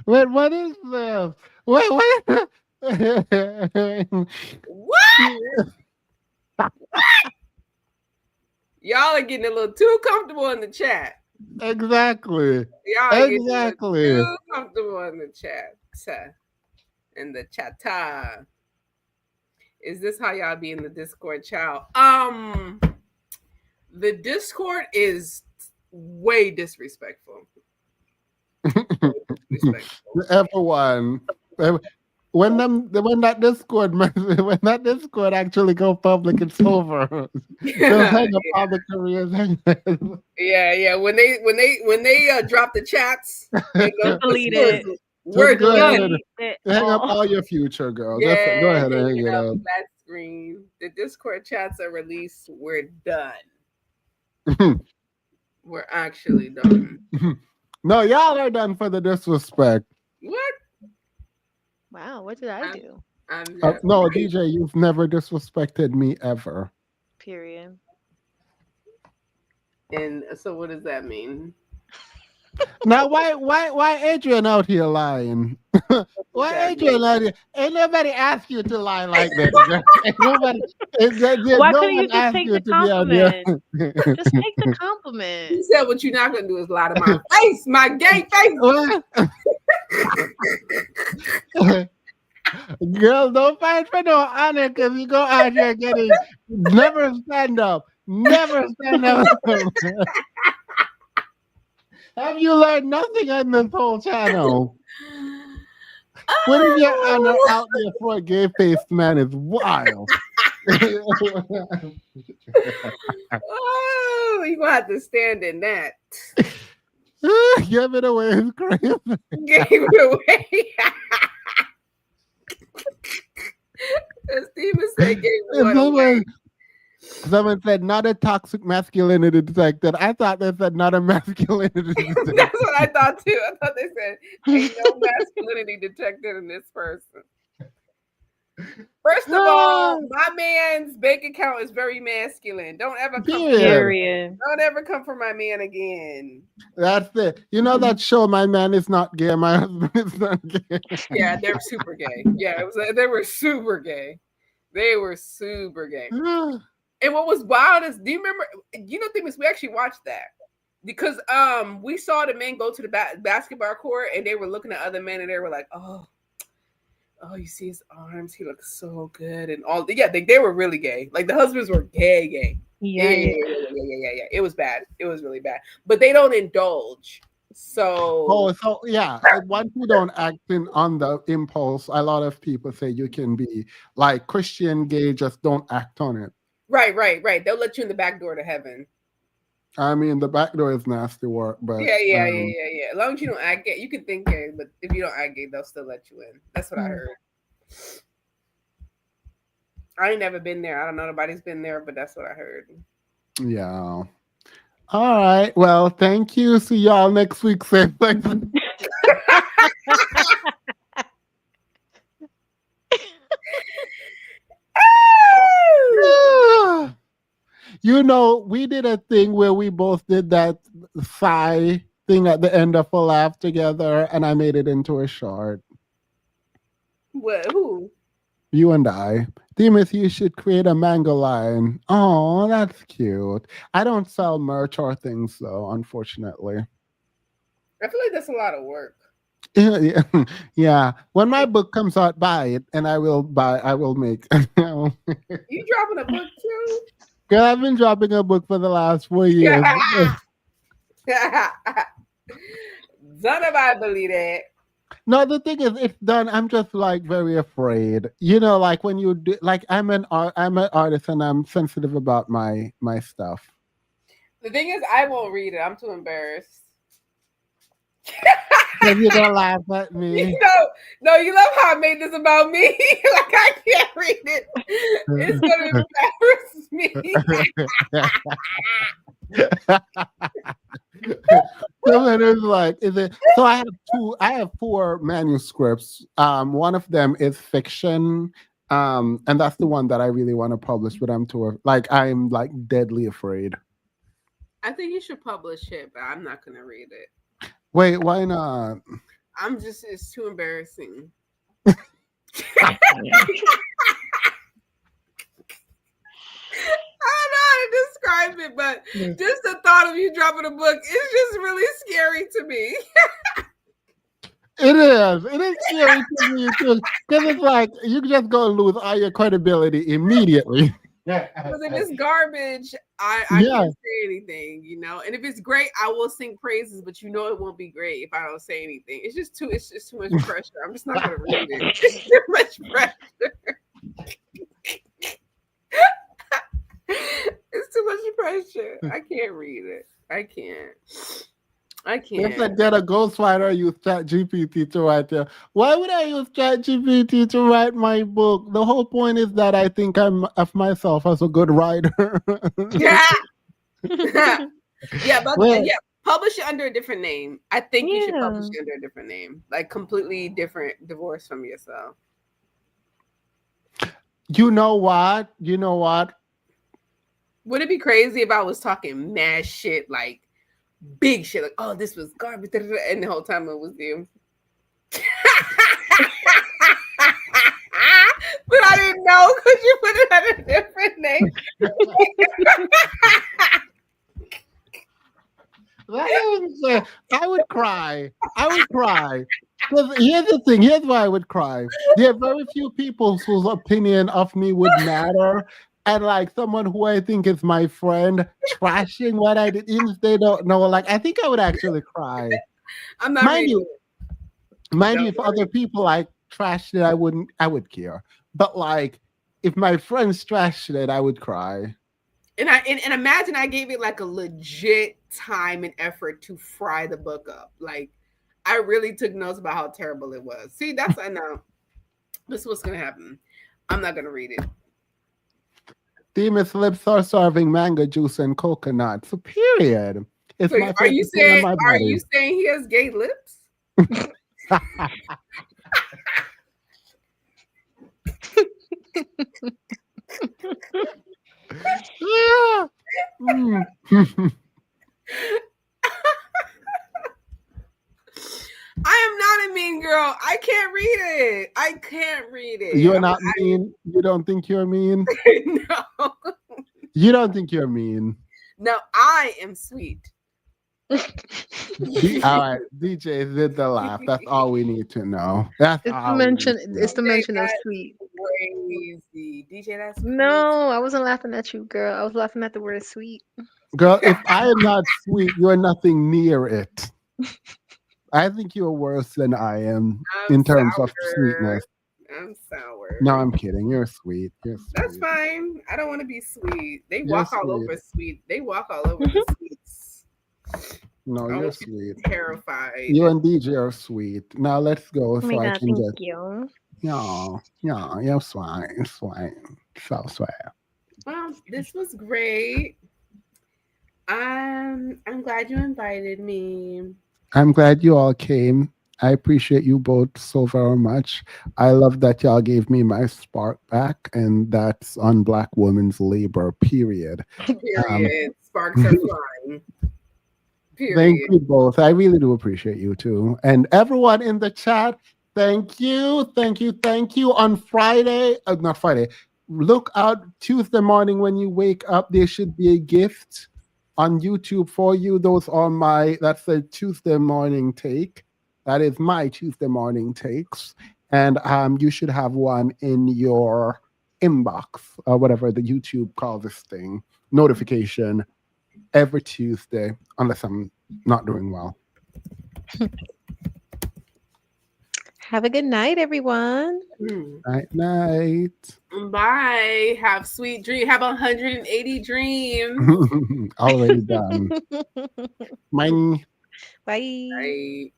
Wait, what is this? Wait, what? What? Y'all are getting a little too comfortable in the chat. Exactly. Y'all are getting Exactly. a little too comfortable in the chat. In the chatta. Is this how y'all be in the Discord, child? The Discord is way disrespectful. Everyone. When that Discord actually go public, it's over. They'll hang up all the careers. Yeah. When they drop the chats, they go Delete it. We're Just go ahead and it hang up all. all your future, girl. Yeah, Go ahead and hang hanging it up up. that screen. The Discord chats are released. We're done. We're actually done. No, y'all are done for the disrespect. What? Wow, what did I do? No, DJ, you've never disrespected me ever. Period. And so, what does that mean? Now, why Adrian out here lying? Why Adrian out here? Ain't nobody asked you to lie like that. Ain't nobody. Why no couldn't you one just asked take you the to be out here. compliment? Just take the compliment. You said what you're not gonna do is lie to my face, my gay face. Girl, don't fight for no honor because you go out here getting never stand up. Never stand up. Have you learned nothing on this whole channel? Putting your honor out there for a gay faced man is wild. Oh, you gonna have to stand in that. Give it away is crazy. Gave it away. Steven said gave it away. Someone said not a toxic masculinity detected. I thought they said not a masculinity detected. That's what I thought too. I thought they said ain't no masculinity detected in this person. First of all, my man's bank account is very masculine. Don't ever come. Don't ever come for my man again. That's it. You know that show, My Man Is Not Gay, My Husband Is Not Gay. Yeah, they're super gay. Yeah, they were super gay. They were super gay. And what was wild is, do you remember? You know, thing is, we actually watched that because we saw the men go to the basketball court and they were looking at other men and they were like, oh, you see his arms, he looks so good and all. Yeah, they were really gay. Like the husbands were gay. Yeah. It was bad. It was really bad. But they don't indulge. So yeah. Once you don't act on the impulse, a lot of people say you can be like Christian gay, just don't act on it. Right. They'll let you in the back door to heaven. I mean, the back door is nasty work, but Yeah. As long as you don't act gay, you can think gay, but if you don't act gay, they'll still let you in. That's what I heard. I ain't never been there. I don't know nobody's been there, but that's what I heard. Yeah. All right. Well, thank you. See y'all next week. Same thing. You know, we did a thing where we both did that sigh thing at the end of a laugh together, and I made it into a short. What? Who? You and I. Demus, you should create a mango line. Oh, that's cute. I don't sell merch or things, though, unfortunately. I feel like that's a lot of work. Yeah, yeah. When my book comes out, buy it, and I will make. You dropping a book too? Girl, I've been dropping a book for the last 4 years. None of I believe that. No, the thing is, it's done. I'm just like very afraid. You know, like when you do, like I'm an artist, and I'm sensitive about my stuff. The thing is, I won't read it. I'm too embarrassed. So you're gonna laugh at me. No, you love how I made this about me. Like I can't read it. It's gonna embarrass me. So it was like, is it? So I have 4 manuscripts. One of them is fiction, and that's the one that I really want to publish. But I'm deadly afraid. I think you should publish it, but I'm not gonna read it. Wait, why not? It's too embarrassing. I don't know how to describe it, but just the thought of you dropping a book is just really scary to me. It is scary to me too, because it's like you just gonna lose all your credibility immediately. Because if it's garbage, I can't say anything, you know. And if it's great, I will sing praises, but you know it won't be great if I don't say anything. It's just too much pressure. I'm just not gonna read it. It's too much pressure. It's too much pressure. I can't read it. I can't. If I get a ghostwriter, use ChatGPT to write it. Why would I use ChatGPT to write my book? The whole point is that I think I'm of myself as a good writer. Yeah, but publish it under a different name. I think you should publish it under a different name, like completely different, divorced from yourself. You know what? Would it be crazy if I was talking mad shit, like big shit, like, oh, this was garbage, and the whole time it was you? But I didn't know. Could you put it under a different name? I would cry. Because here's the thing. Here's why I would cry. There are very few people whose opinion of me would matter. And like someone who I think is my friend trashing what I did, even if they don't know, like I think I would actually cry. I'm not mind you, if other people like trashed it, I would care. But like if my friends trashed it, I would cry. And imagine I gave it like a legit time and effort to fry the book up. Like I really took notes about how terrible it was. See, that's I know. This is what's gonna happen. I'm not gonna read it. Demon's lips are serving mango juice and coconut. So period. It's so my are you saying he has gay lips? I am not a mean girl. I can't read it. You're not mean? You don't think you're mean? No. You don't think you're mean? No, I am sweet. All right, DJ did the laugh. That's all we need to know. It's the mention of sweet. Crazy. DJ, that's crazy. No, I wasn't laughing at you, girl. I was laughing at the word sweet. Girl, if I am not sweet, you're nothing near it. I think you're worse than I am in terms of sweetness. I'm sour. No, I'm kidding. You're sweet. That's fine. I don't want to be sweet. They walk all over sweet. They walk all over the sweets. No, you're sweet. Terrified. You and DJ are sweet. Now let's go so I can thank you. Yeah, you're sweet. So sweet. Well, this was great. I'm glad you invited me. I'm glad you all came. I appreciate you both so very much. I love that y'all gave me my spark back, and that's on Black women's labor, period. Period. Sparks are flying. Thank Period. you both. I really do appreciate you too. And everyone in the chat, thank you. Thank you. Thank you. On Friday, not Friday, look out Tuesday morning when you wake up. There should be a gift on YouTube for you. That's the Tuesday morning take. That is my Tuesday morning takes. And you should have one in your inbox or whatever the YouTube calls this thing, notification every Tuesday, unless I'm not doing well. Have a good night, everyone. Night, night. Bye. Have sweet dreams. Have 180 dreams. Already done. Bye. Bye. Bye.